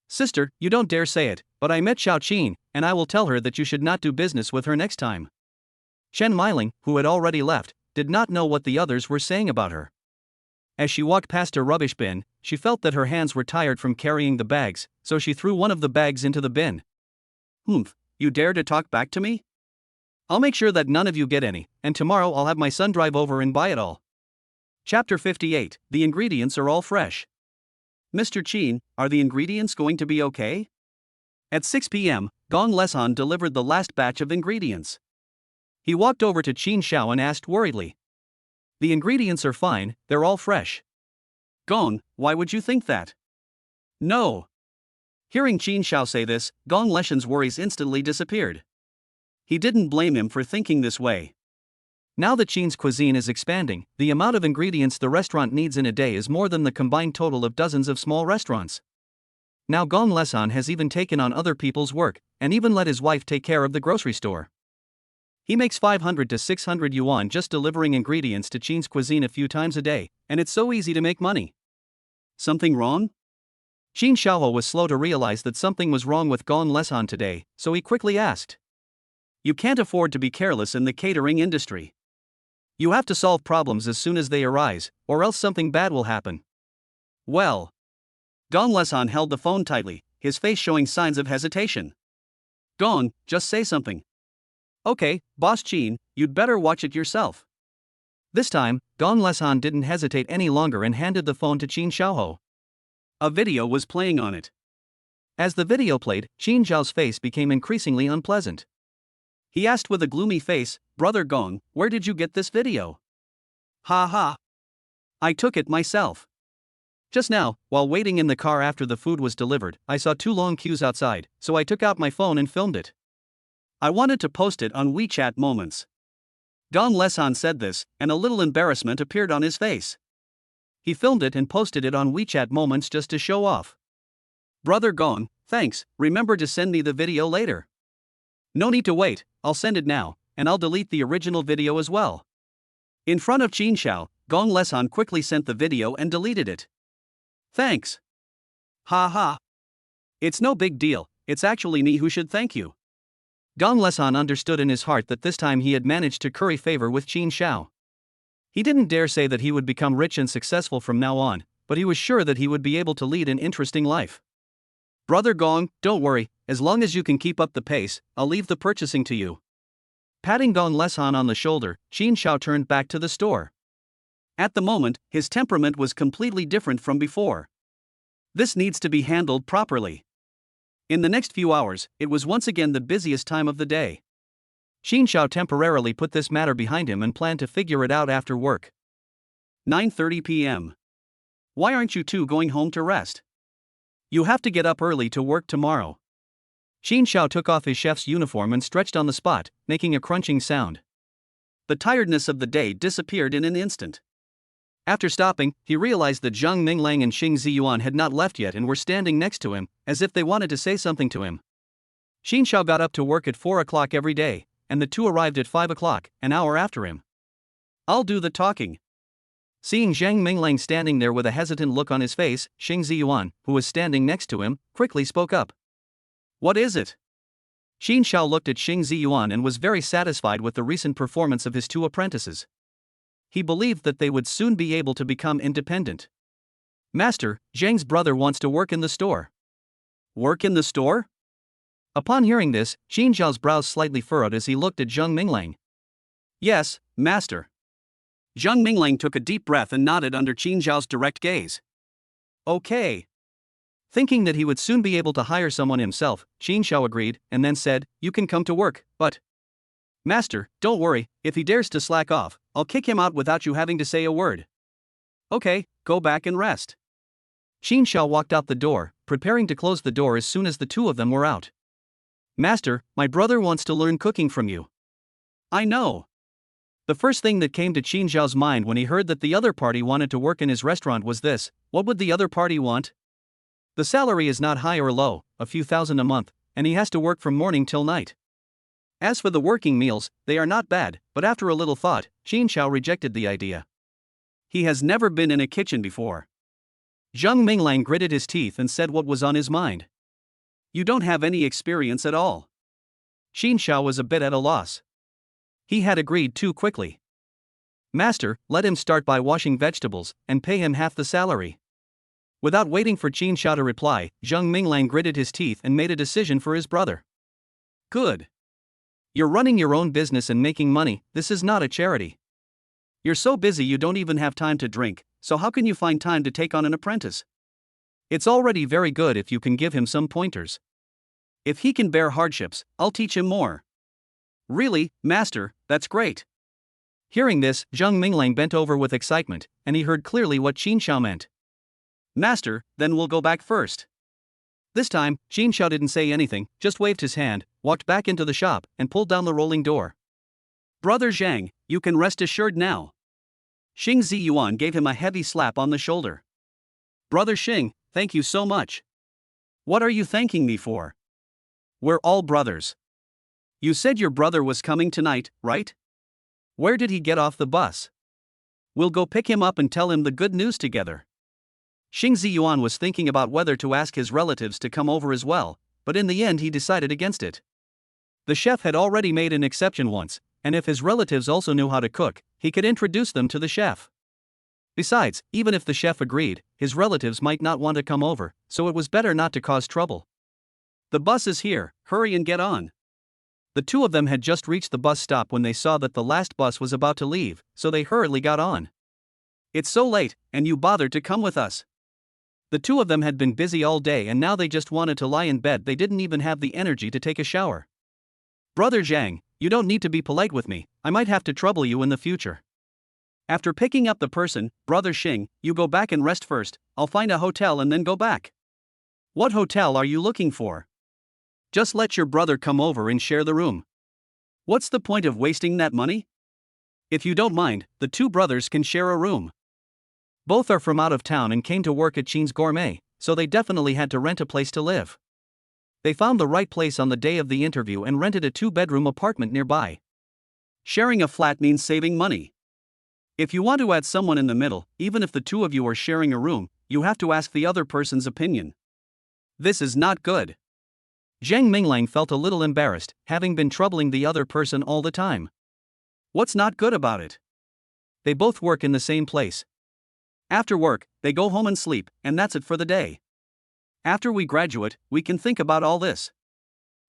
Sister, you don't dare say it, but I met Xiao Qin, and I will tell her that you should not do business with her next time. Chen Miling, who had already left, did not know what the others were saying about her. As she walked past a rubbish bin, she felt that her hands were tired from carrying the bags, so she threw one of the bags into the bin. Humph, you dare to talk back to me? I'll make sure that none of you get any, and tomorrow I'll have my son drive over and buy it all. Chapter 58, The ingredients are all fresh. Mr. Qin, are the ingredients going to be okay? At 6 p.m., Gong Lesan delivered the last batch of ingredients. He walked over to Qin Xiao and asked worriedly. The ingredients are fine, they're all fresh. Gong, why would you think that? No. Hearing Qin Xiao say this, Gong Lesan's worries instantly disappeared. He didn't blame him for thinking this way. Now that Qin's cuisine is expanding, the amount of ingredients the restaurant needs in a day is more than the combined total of dozens of small restaurants. Now Gong Lesan has even taken on other people's work, and even let his wife take care of the grocery store. He makes 500 to 600 yuan just delivering ingredients to Qin's cuisine a few times a day, and it's so easy to make money. Something wrong? Qin Xiaoho was slow to realize that something was wrong with Gong Lesan today, so he quickly asked. You can't afford to be careless in the catering industry. You have to solve problems as soon as they arise, or else something bad will happen. Well. Gong Lesan held the phone tightly, his face showing signs of hesitation. Gong, just say something. Okay, Boss Qin, you'd better watch it yourself. This time, Gong Lesan didn't hesitate any longer and handed the phone to Qin Xiaoho. A video was playing on it. As the video played, Qin Xiao's face became increasingly unpleasant. He asked with a gloomy face, Brother Gong, where did you get this video? Ha ha. I took it myself. Just now, while waiting in the car after the food was delivered, I saw 2 long queues outside, so I took out my phone and filmed it. I wanted to post it on WeChat Moments. Gong Lesan said this, and a little embarrassment appeared on his face. He filmed it and posted it on WeChat Moments just to show off. Brother Gong, thanks, remember to send me the video later. No need to wait, I'll send it now, and I'll delete the original video as well. In front of Qin Xiao, Gong Lesan quickly sent the video and deleted it. Thanks. Ha ha. It's no big deal, it's actually me who should thank you. Gong Lesan understood in his heart that this time he had managed to curry favor with Qin Xiao. He didn't dare say that he would become rich and successful from now on, but he was sure that he would be able to lead an interesting life. Brother Gong, don't worry, as long as you can keep up the pace, I'll leave the purchasing to you. Patting Gong Lesan on the shoulder, Qin Xiao turned back to the store. At the moment, his temperament was completely different from before. This needs to be handled properly. In the next few hours, it was once again the busiest time of the day. Qin Xiao temporarily put this matter behind him and planned to figure it out after work. 9:30 p.m. Why aren't you two going home to rest? You have to get up early to work tomorrow. Qin Xiao took off his chef's uniform and stretched on the spot, making a crunching sound. The tiredness of the day disappeared in an instant. After stopping, he realized that Zhang Minglang and Xing Ziyuan had not left yet and were standing next to him, as if they wanted to say something to him. Qin Xiao got up to work at 4 o'clock every day, and the two arrived at 5 o'clock, an hour after him. I'll do the talking. Seeing Zhang Minglang standing there with a hesitant look on his face, Xing Ziyuan, who was standing next to him, quickly spoke up. What is it? Qin Xiao looked at Xing Ziyuan and was very satisfied with the recent performance of his 2 apprentices. He believed that they would soon be able to become independent. Master, Zhang's brother wants to work in the store. Work in the store? Upon hearing this, Qin Xiao's brows slightly furrowed as he looked at Zhang Minglang. Yes, master. Zhang Minglang took a deep breath and nodded under Qin Xiao's direct gaze. Okay. Thinking that he would soon be able to hire someone himself, Qin Xiao agreed, and then said, You can come to work, but... Master, don't worry, if he dares to slack off, I'll kick him out without you having to say a word. Okay, go back and rest. Qin Xiao walked out the door, preparing to close the door as soon as the two of them were out. Master, my brother wants to learn cooking from you. I know. The first thing that came to Qin Xiao's mind when he heard that the other party wanted to work in his restaurant was this: what would the other party want? The salary is not high or low, a few thousand a month, and he has to work from morning till night. As for the working meals, they are not bad, but after a little thought, Qin Xiao rejected the idea. He has never been in a kitchen before. Zheng Minglang gritted his teeth and said what was on his mind. You don't have any experience at all. Qin Xiao was a bit at a loss. He had agreed too quickly. Master, let him start by washing vegetables, and pay him half the salary. Without waiting for Qin Xiao to reply, Zheng Minglang gritted his teeth and made a decision for his brother. Good. You're running your own business and making money, this is not a charity. You're so busy you don't even have time to drink, so how can you find time to take on an apprentice? It's already very good if you can give him some pointers. If he can bear hardships, I'll teach him more. Really, Master, that's great. Hearing this, Zheng Minglang bent over with excitement, and he heard clearly what Qin Xiao meant. Master, then we'll go back first. This time, Qin Xiao didn't say anything, just waved his hand, walked back into the shop, and pulled down the rolling door. Brother Zhang, you can rest assured now. Xing Ziyuan gave him a heavy slap on the shoulder. Brother Xing, thank you so much. What are you thanking me for? We're all brothers. You said your brother was coming tonight, right? Where did he get off the bus? We'll go pick him up and tell him the good news together. Xing Ziyuan was thinking about whether to ask his relatives to come over as well, but in the end he decided against it. The chef had already made an exception once, and if his relatives also knew how to cook, he could introduce them to the chef. Besides, even if the chef agreed, his relatives might not want to come over, so it was better not to cause trouble. The bus is here, hurry and get on. The two of them had just reached the bus stop when they saw that the last bus was about to leave, so they hurriedly got on. It's so late, and you bothered to come with us. The two of them had been busy all day and now they just wanted to lie in bed. They didn't even have the energy to take a shower. Brother Zhang, you don't need to be polite with me, I might have to trouble you in the future. After picking up the person, Brother Xing, you go back and rest first, I'll find a hotel and then go back. What hotel are you looking for? Just let your brother come over and share the room. What's the point of wasting that money? If you don't mind, the two brothers can share a room. Both are from out of town and came to work at Qin's Gourmet, so they definitely had to rent a place to live. They found the right place on the day of the interview and rented a 2-bedroom apartment nearby. Sharing a flat means saving money. If you want to add someone in the middle, even if the two of you are sharing a room, you have to ask the other person's opinion. This is not good. Zheng Minglang felt a little embarrassed, having been troubling the other person all the time. What's not good about it? They both work in the same place. After work, they go home and sleep, and that's it for the day. After we graduate, we can think about all this.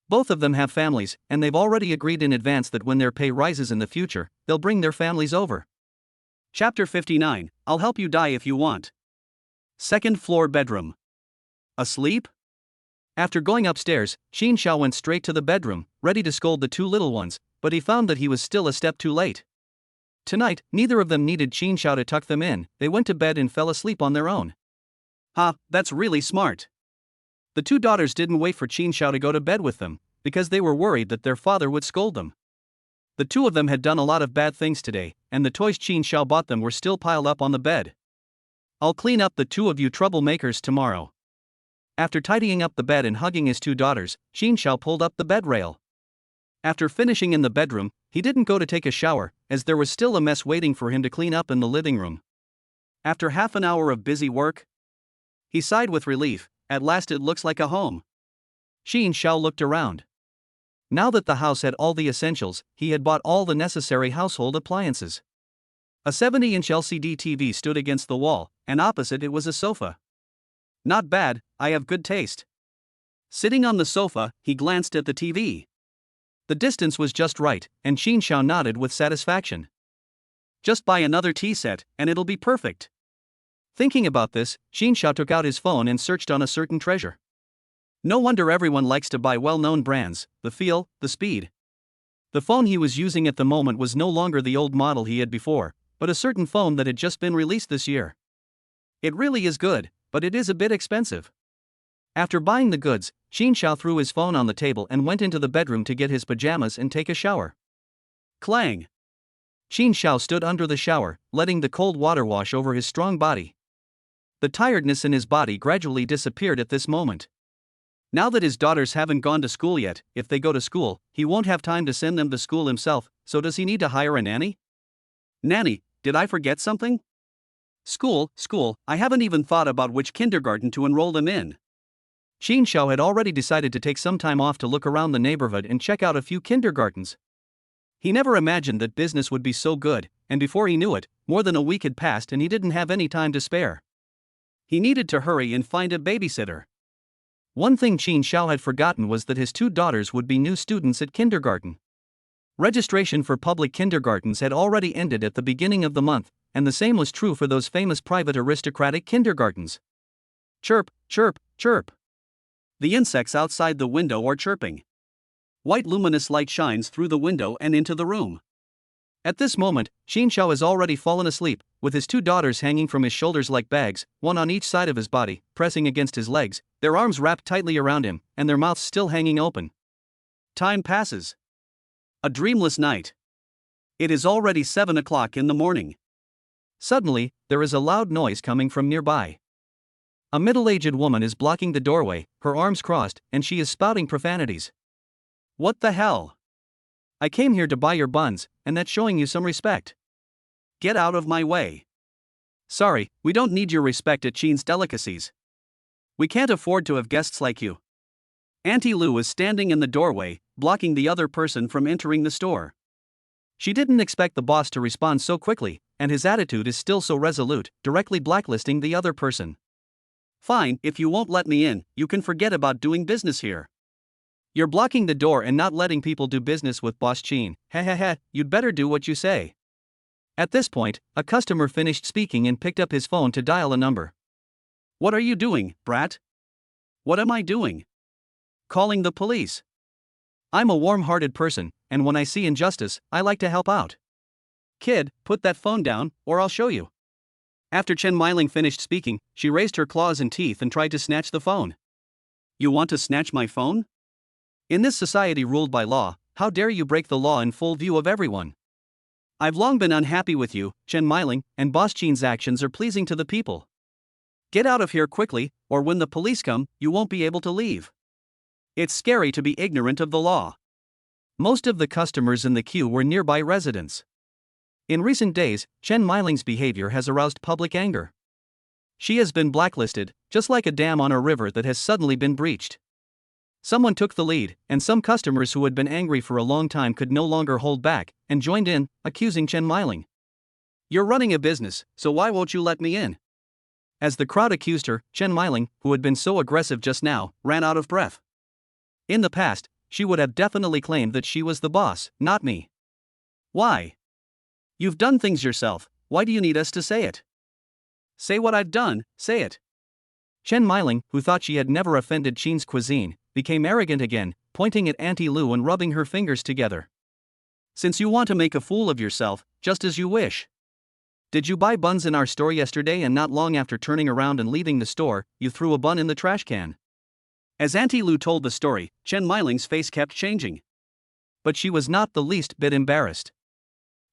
Both of them have families, and they've already agreed in advance that when their pay rises in the future, they'll bring their families over. Chapter 59, I'll help you die if you want. Second floor bedroom. Asleep? After going upstairs, Qin Xiao went straight to the bedroom, ready to scold the two little ones, but he found that he was still a step too late. Tonight, neither of them needed Qin Xiao to tuck them in, they went to bed and fell asleep on their own. Ha, that's really smart. The two daughters didn't wait for Qin Xiao to go to bed with them, because they were worried that their father would scold them. The two of them had done a lot of bad things today, and the toys Qin Xiao bought them were still piled up on the bed. I'll clean up the two of you troublemakers tomorrow. After tidying up the bed and hugging his two daughters, Qin Xiao pulled up the bed rail. After finishing in the bedroom, he didn't go to take a shower, as there was still a mess waiting for him to clean up in the living room. After half an hour of busy work, he sighed with relief. At last it looks like a home. Qin Xiao looked around. Now that the house had all the essentials, he had bought all the necessary household appliances. A 70-inch LCD TV stood against the wall, and opposite it was a sofa. Not bad, I have good taste. Sitting on the sofa, he glanced at the TV. The distance was just right, and Qin Xiao nodded with satisfaction. Just buy another tea set, and it'll be perfect. Thinking about this, Qin Xiao took out his phone and searched on a certain treasure. No wonder everyone likes to buy well-known brands, the feel, the speed. The phone he was using at the moment was no longer the old model he had before, but a certain phone that had just been released this year. It really is good, but it is a bit expensive. After buying the goods, Qin Xiao threw his phone on the table and went into the bedroom to get his pajamas and take a shower. Clang! Qin Xiao stood under the shower, letting the cold water wash over his strong body. The tiredness in his body gradually disappeared at this moment. Now that his daughters haven't gone to school yet, if they go to school, he won't have time to send them to school himself, so does he need to hire a nanny? Nanny, did I forget something? School, I haven't even thought about which kindergarten to enroll them in. Qin Xiao had already decided to take some time off to look around the neighborhood and check out a few kindergartens. He never imagined that business would be so good, and before he knew it, more than a week had passed and he didn't have any time to spare. He needed to hurry and find a babysitter. One thing Qin Xiao had forgotten was that his two daughters would be new students at kindergarten. Registration for public kindergartens had already ended at the beginning of the month, and the same was true for those famous private aristocratic kindergartens. Chirp, chirp, chirp. The insects outside the window are chirping. White luminous light shines through the window and into the room. At this moment, Qin Xiao has already fallen asleep, with his two daughters hanging from his shoulders like bags, one on each side of his body, pressing against his legs, their arms wrapped tightly around him, and their mouths still hanging open. Time passes. A dreamless night. It is already 7 o'clock in the morning. Suddenly, there is a loud noise coming from nearby. A middle-aged woman is blocking the doorway, her arms crossed, and she is spouting profanities. What the hell? I came here to buy your buns, and that's showing you some respect. Get out of my way. Sorry, we don't need your respect at Qin's Delicacies. We can't afford to have guests like you. Auntie Lu is standing in the doorway, blocking the other person from entering the store. She didn't expect the boss to respond so quickly, and his attitude is still so resolute, directly blacklisting the other person. Fine, if you won't let me in, you can forget about doing business here. You're blocking the door and not letting people do business with Boss Qin. Heh, you'd better do what you say. At this point, a customer finished speaking and picked up his phone to dial a number. What are you doing, brat? What am I doing? Calling the police. I'm a warm-hearted person, and when I see injustice, I like to help out. Kid, put that phone down, or I'll show you. After Chen Meiling finished speaking, she raised her claws and teeth and tried to snatch the phone. You want to snatch my phone? In this society ruled by law, how dare you break the law in full view of everyone? I've long been unhappy with you, Chen Meiling, and Boss Qin's actions are pleasing to the people. Get out of here quickly, or when the police come, you won't be able to leave. It's scary to be ignorant of the law. Most of the customers in the queue were nearby residents. In recent days, Chen Meiling's behavior has aroused public anger. She has been blacklisted, just like a dam on a river that has suddenly been breached. Someone took the lead, and some customers who had been angry for a long time could no longer hold back, and joined in, accusing Chen Meiling. You're running a business, so why won't you let me in? As the crowd accused her, Chen Meiling, who had been so aggressive just now, ran out of breath. In the past, she would have definitely claimed that she was the boss, not me. Why? You've done things yourself, why do you need us to say it? Say what I've done, say it. Chen Meiling, who thought she had never offended Qin's cuisine, became arrogant again, pointing at Auntie Lu and rubbing her fingers together. Since you want to make a fool of yourself, just as you wish. Did you buy buns in our store yesterday and not long after turning around and leaving the store, you threw a bun in the trash can? As Auntie Lu told the story, Chen Meiling's face kept changing. But she was not the least bit embarrassed.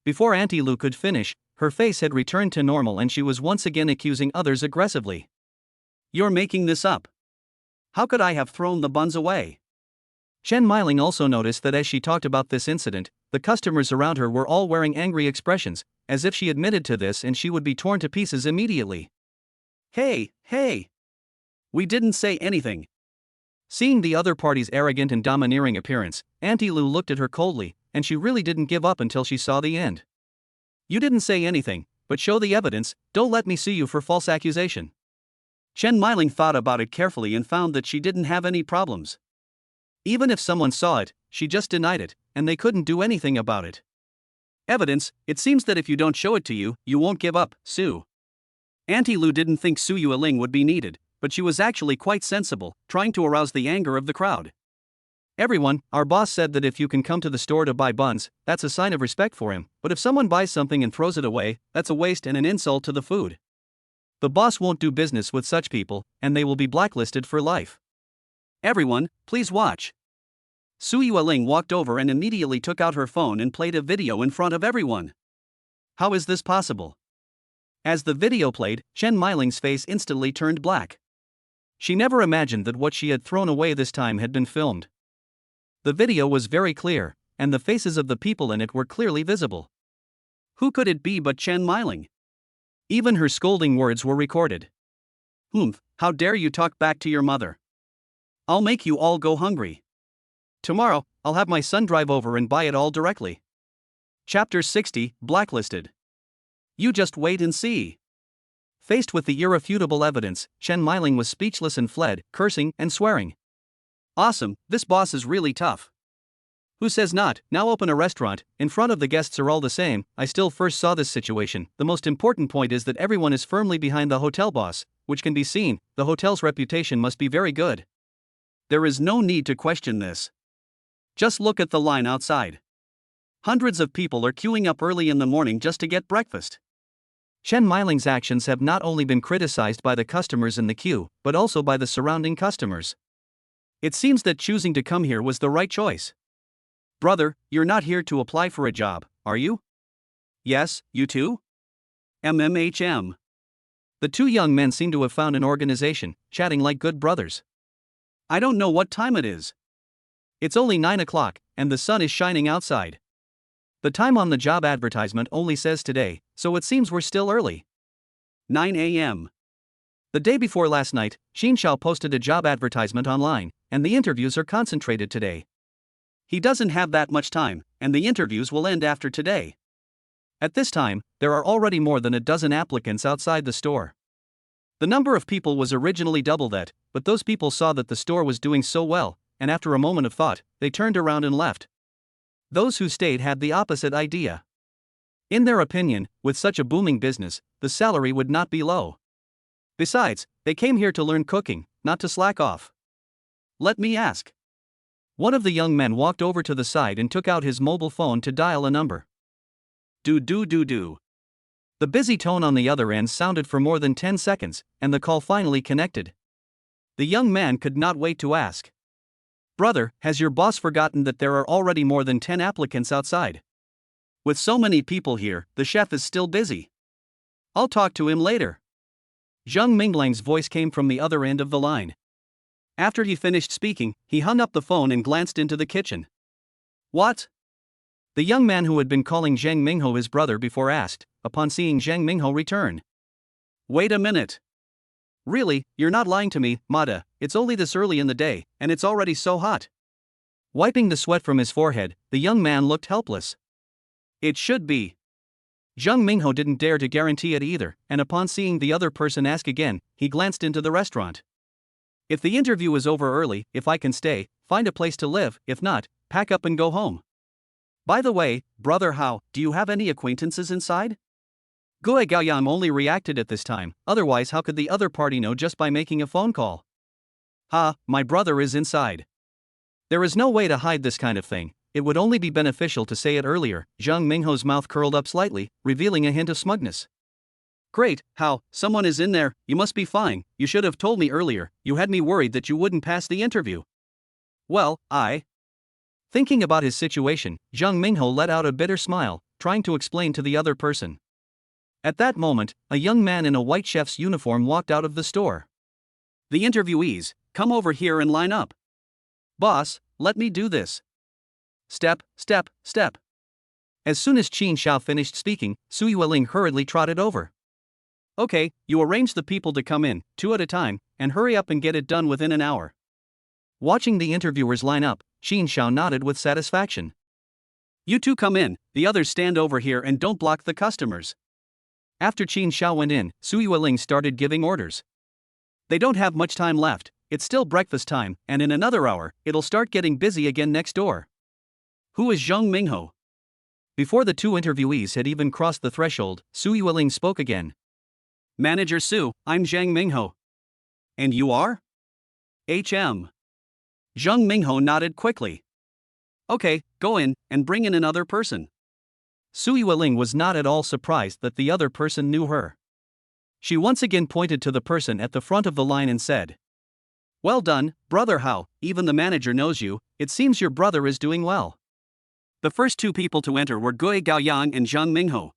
Before Auntie Lu could finish, her face had returned to normal and she was once again accusing others aggressively. You're making this up. How could I have thrown the buns away? Chen Meiling also noticed that as she talked about this incident, the customers around her were all wearing angry expressions, as if she admitted to this and she would be torn to pieces immediately. Hey! We didn't say anything. Seeing the other party's arrogant and domineering appearance, Auntie Lu looked at her coldly, and she really didn't give up until she saw the end. You didn't say anything, but show the evidence, don't let me sue you for false accusation. Chen Meiling thought about it carefully and found that she didn't have any problems. Even if someone saw it, she just denied it, and they couldn't do anything about it. Evidence, it seems that if you don't show it to you, you won't give up, sue. Auntie Lu didn't think Su Yueling would be needed, but she was actually quite sensible, trying to arouse the anger of the crowd. Everyone, our boss said that if you can come to the store to buy buns, that's a sign of respect for him, but if someone buys something and throws it away, that's a waste and an insult to the food. The boss won't do business with such people, and they will be blacklisted for life. Everyone, please watch. Su Yueling walked over and immediately took out her phone and played a video in front of everyone. How is this possible? As the video played, Chen Miling's face instantly turned black. She never imagined that what she had thrown away this time had been filmed. The video was very clear, and the faces of the people in it were clearly visible. Who could it be but Chen Miling? Even her scolding words were recorded. "Humph, how dare you talk back to your mother? I'll make you all go hungry. Tomorrow, I'll have my son drive over and buy it all directly." Chapter 60, Blacklisted. You just wait and see. Faced with the irrefutable evidence, Chen Miling was speechless and fled, cursing and swearing. Awesome, this boss is really tough. Who says not? Now open a restaurant, in front of the guests are all the same. I still first saw this situation. The most important point is that everyone is firmly behind the hotel boss, which can be seen. The hotel's reputation must be very good. There is no need to question this. Just look at the line outside. Hundreds of people are queuing up early in the morning just to get breakfast. Chen Miling's actions have not only been criticized by the customers in the queue, but also by the surrounding customers. It seems that choosing to come here was the right choice. Brother, you're not here to apply for a job, are you? Yes, you too? MMHM. The two young men seem to have found an organization, chatting like good brothers. I don't know what time it is. It's only 9 o'clock, and the sun is shining outside. The time on the job advertisement only says today, so it seems we're still early. 9 a.m. The day before last night, Xin Xiao posted a job advertisement online, and the interviews are concentrated today. He doesn't have that much time, and the interviews will end after today. At this time, there are already more than a dozen applicants outside the store. The number of people was originally double that, but those people saw that the store was doing so well, and after a moment of thought, they turned around and left. Those who stayed had the opposite idea. In their opinion, with such a booming business, the salary would not be low. Besides, they came here to learn cooking, not to slack off. Let me ask. One of the young men walked over to the side and took out his mobile phone to dial a number. Do. The busy tone on the other end sounded for more than 10 seconds, and the call finally connected. The young man could not wait to ask. Brother, has your boss forgotten that there are already more than 10 applicants outside? With so many people here, the chef is still busy. I'll talk to him later. Zhang Minglang's voice came from the other end of the line. After he finished speaking, he hung up the phone and glanced into the kitchen. What? The young man who had been calling Zhang Mingho his brother before asked, upon seeing Zhang Mingho return. Wait a minute. Really, you're not lying to me, Mada, it's only this early in the day, and it's already so hot. Wiping the sweat from his forehead, the young man looked helpless. It should be. Zhang Mingho didn't dare to guarantee it either, and upon seeing the other person ask again, he glanced into the restaurant. If the interview is over early, if I can stay, find a place to live, if not, pack up and go home. By the way, brother Hao, do you have any acquaintances inside? Gue Gaoyang only reacted at this time, otherwise how could the other party know just by making a phone call? My brother is inside. There is no way to hide this kind of thing, it would only be beneficial to say it earlier. Zhang Mingho's mouth curled up slightly, revealing a hint of smugness. Great, Hao, someone is in there, you must be fine, you should have told me earlier, you had me worried that you wouldn't pass the interview. Well, Thinking about his situation, Zhang Mingho let out a bitter smile, trying to explain to the other person. At that moment, a young man in a white chef's uniform walked out of the store. The interviewees, come over here and line up. Boss, let me do this. Step. As soon as Qin Xiao finished speaking, Su Yueling hurriedly trotted over. Okay, you arrange the people to come in, 2 at a time, and hurry up and get it done within an hour. Watching the interviewers line up, Qin Xiao nodded with satisfaction. You two come in, the others stand over here and don't block the customers. After Qin Xiao went in, Su Yueling started giving orders. They don't have much time left, it's still breakfast time, and in another hour, it'll start getting busy again next door. Who is Zhang Mingho? Before the two interviewees had even crossed the threshold, Su Yueling spoke again. Manager Su, I'm Zhang Mingho. And you are? HM. Zhang Mingho nodded quickly. Okay, go in, and bring in another person. Su Yueling was not at all surprised that the other person knew her. She once again pointed to the person at the front of the line and said, "Well done, brother. How, even the manager knows you, it seems your brother is doing well." The first two people to enter were Gui Gaoyang and Zhang Mingho.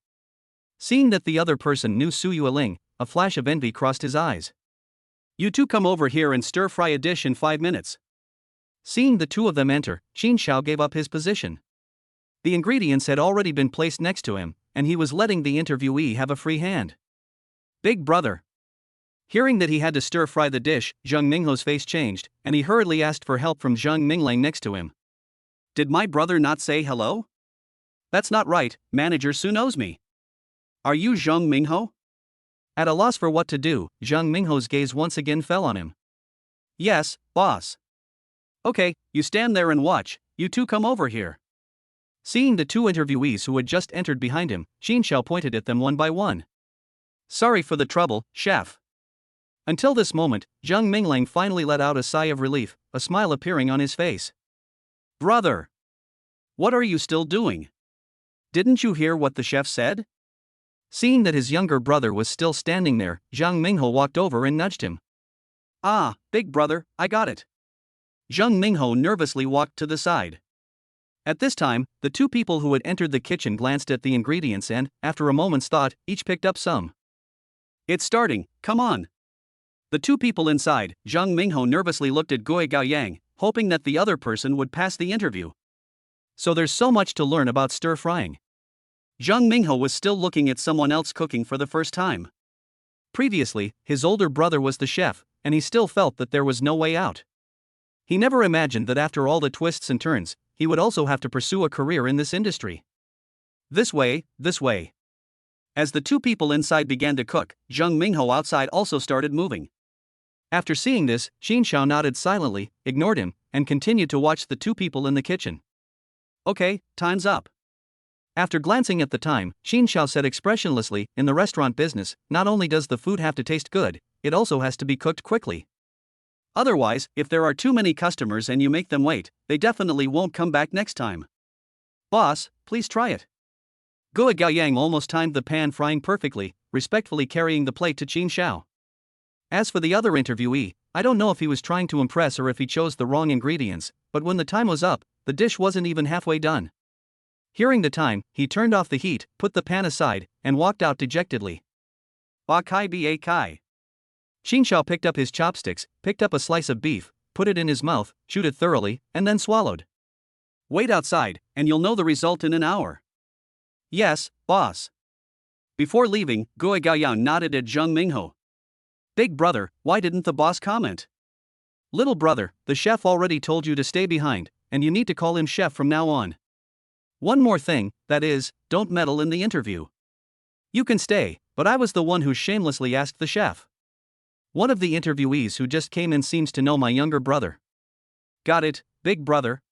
Seeing that the other person knew Su Yueling, a flash of envy crossed his eyes. "You two come over here and stir fry a dish in 5 minutes." Seeing the two of them enter, Qin Shao gave up his position. The ingredients had already been placed next to him, and he was letting the interviewee have a free hand. "Big brother." Hearing that he had to stir fry the dish, Zhang Mingho's face changed, and he hurriedly asked for help from Zhang Minglang next to him. "Did my brother not say hello?" "That's not right, Manager Su knows me." "Are you Zhang Mingho?" At a loss for what to do, Zhang Mingho's gaze once again fell on him. "Yes, boss." "Okay, you stand there and watch, you two come over here." Seeing the two interviewees who had just entered behind him, Qin Shao pointed at them one by one. "Sorry for the trouble, chef." Until this moment, Zhang Minglang finally let out a sigh of relief, a smile appearing on his face. "Brother! What are you still doing? Didn't you hear what the chef said?" Seeing that his younger brother was still standing there, Zhang Mingho walked over and nudged him. "Ah, big brother, I got it." Zhang Mingho nervously walked to the side. At this time, the two people who had entered the kitchen glanced at the ingredients and, after a moment's thought, each picked up some. "It's starting, come on." The two people inside, Zhang Mingho nervously looked at Gui Gaoyang, hoping that the other person would pass the interview. So there's so much to learn about stir-frying. Zhang Mingho was still looking at someone else cooking for the first time. Previously, his older brother was the chef, and he still felt that there was no way out. He never imagined that after all the twists and turns, he would also have to pursue a career in this industry. This way, this way. As the two people inside began to cook, Zhang Mingho outside also started moving. After seeing this, Qin Shao nodded silently, ignored him, and continued to watch the two people in the kitchen. "Okay, time's up." After glancing at the time, Qin Shao said expressionlessly, "In the restaurant business, not only does the food have to taste good, it also has to be cooked quickly. Otherwise, if there are too many customers and you make them wait, they definitely won't come back next time. Boss, please try it." Gui Gaoyang almost timed the pan frying perfectly, respectfully carrying the plate to Qin Shao. As for the other interviewee, I don't know if he was trying to impress or if he chose the wrong ingredients, but when the time was up, the dish wasn't even halfway done. Hearing the time, he turned off the heat, put the pan aside, and walked out dejectedly. "Ba kai ba kai." Qin Shao picked up his chopsticks, picked up a slice of beef, put it in his mouth, chewed it thoroughly, and then swallowed. "Wait outside, and you'll know the result in an hour." "Yes, boss." Before leaving, Gui Gaoyang nodded at Zhang Mingho. "Big brother, why didn't the boss comment?" "Little brother, the chef already told you to stay behind, and you need to call him chef from now on. One more thing, that is, don't meddle in the interview. You can stay, but I was the one who shamelessly asked the chef. One of the interviewees who just came in seems to know my younger brother." "Got it, big brother."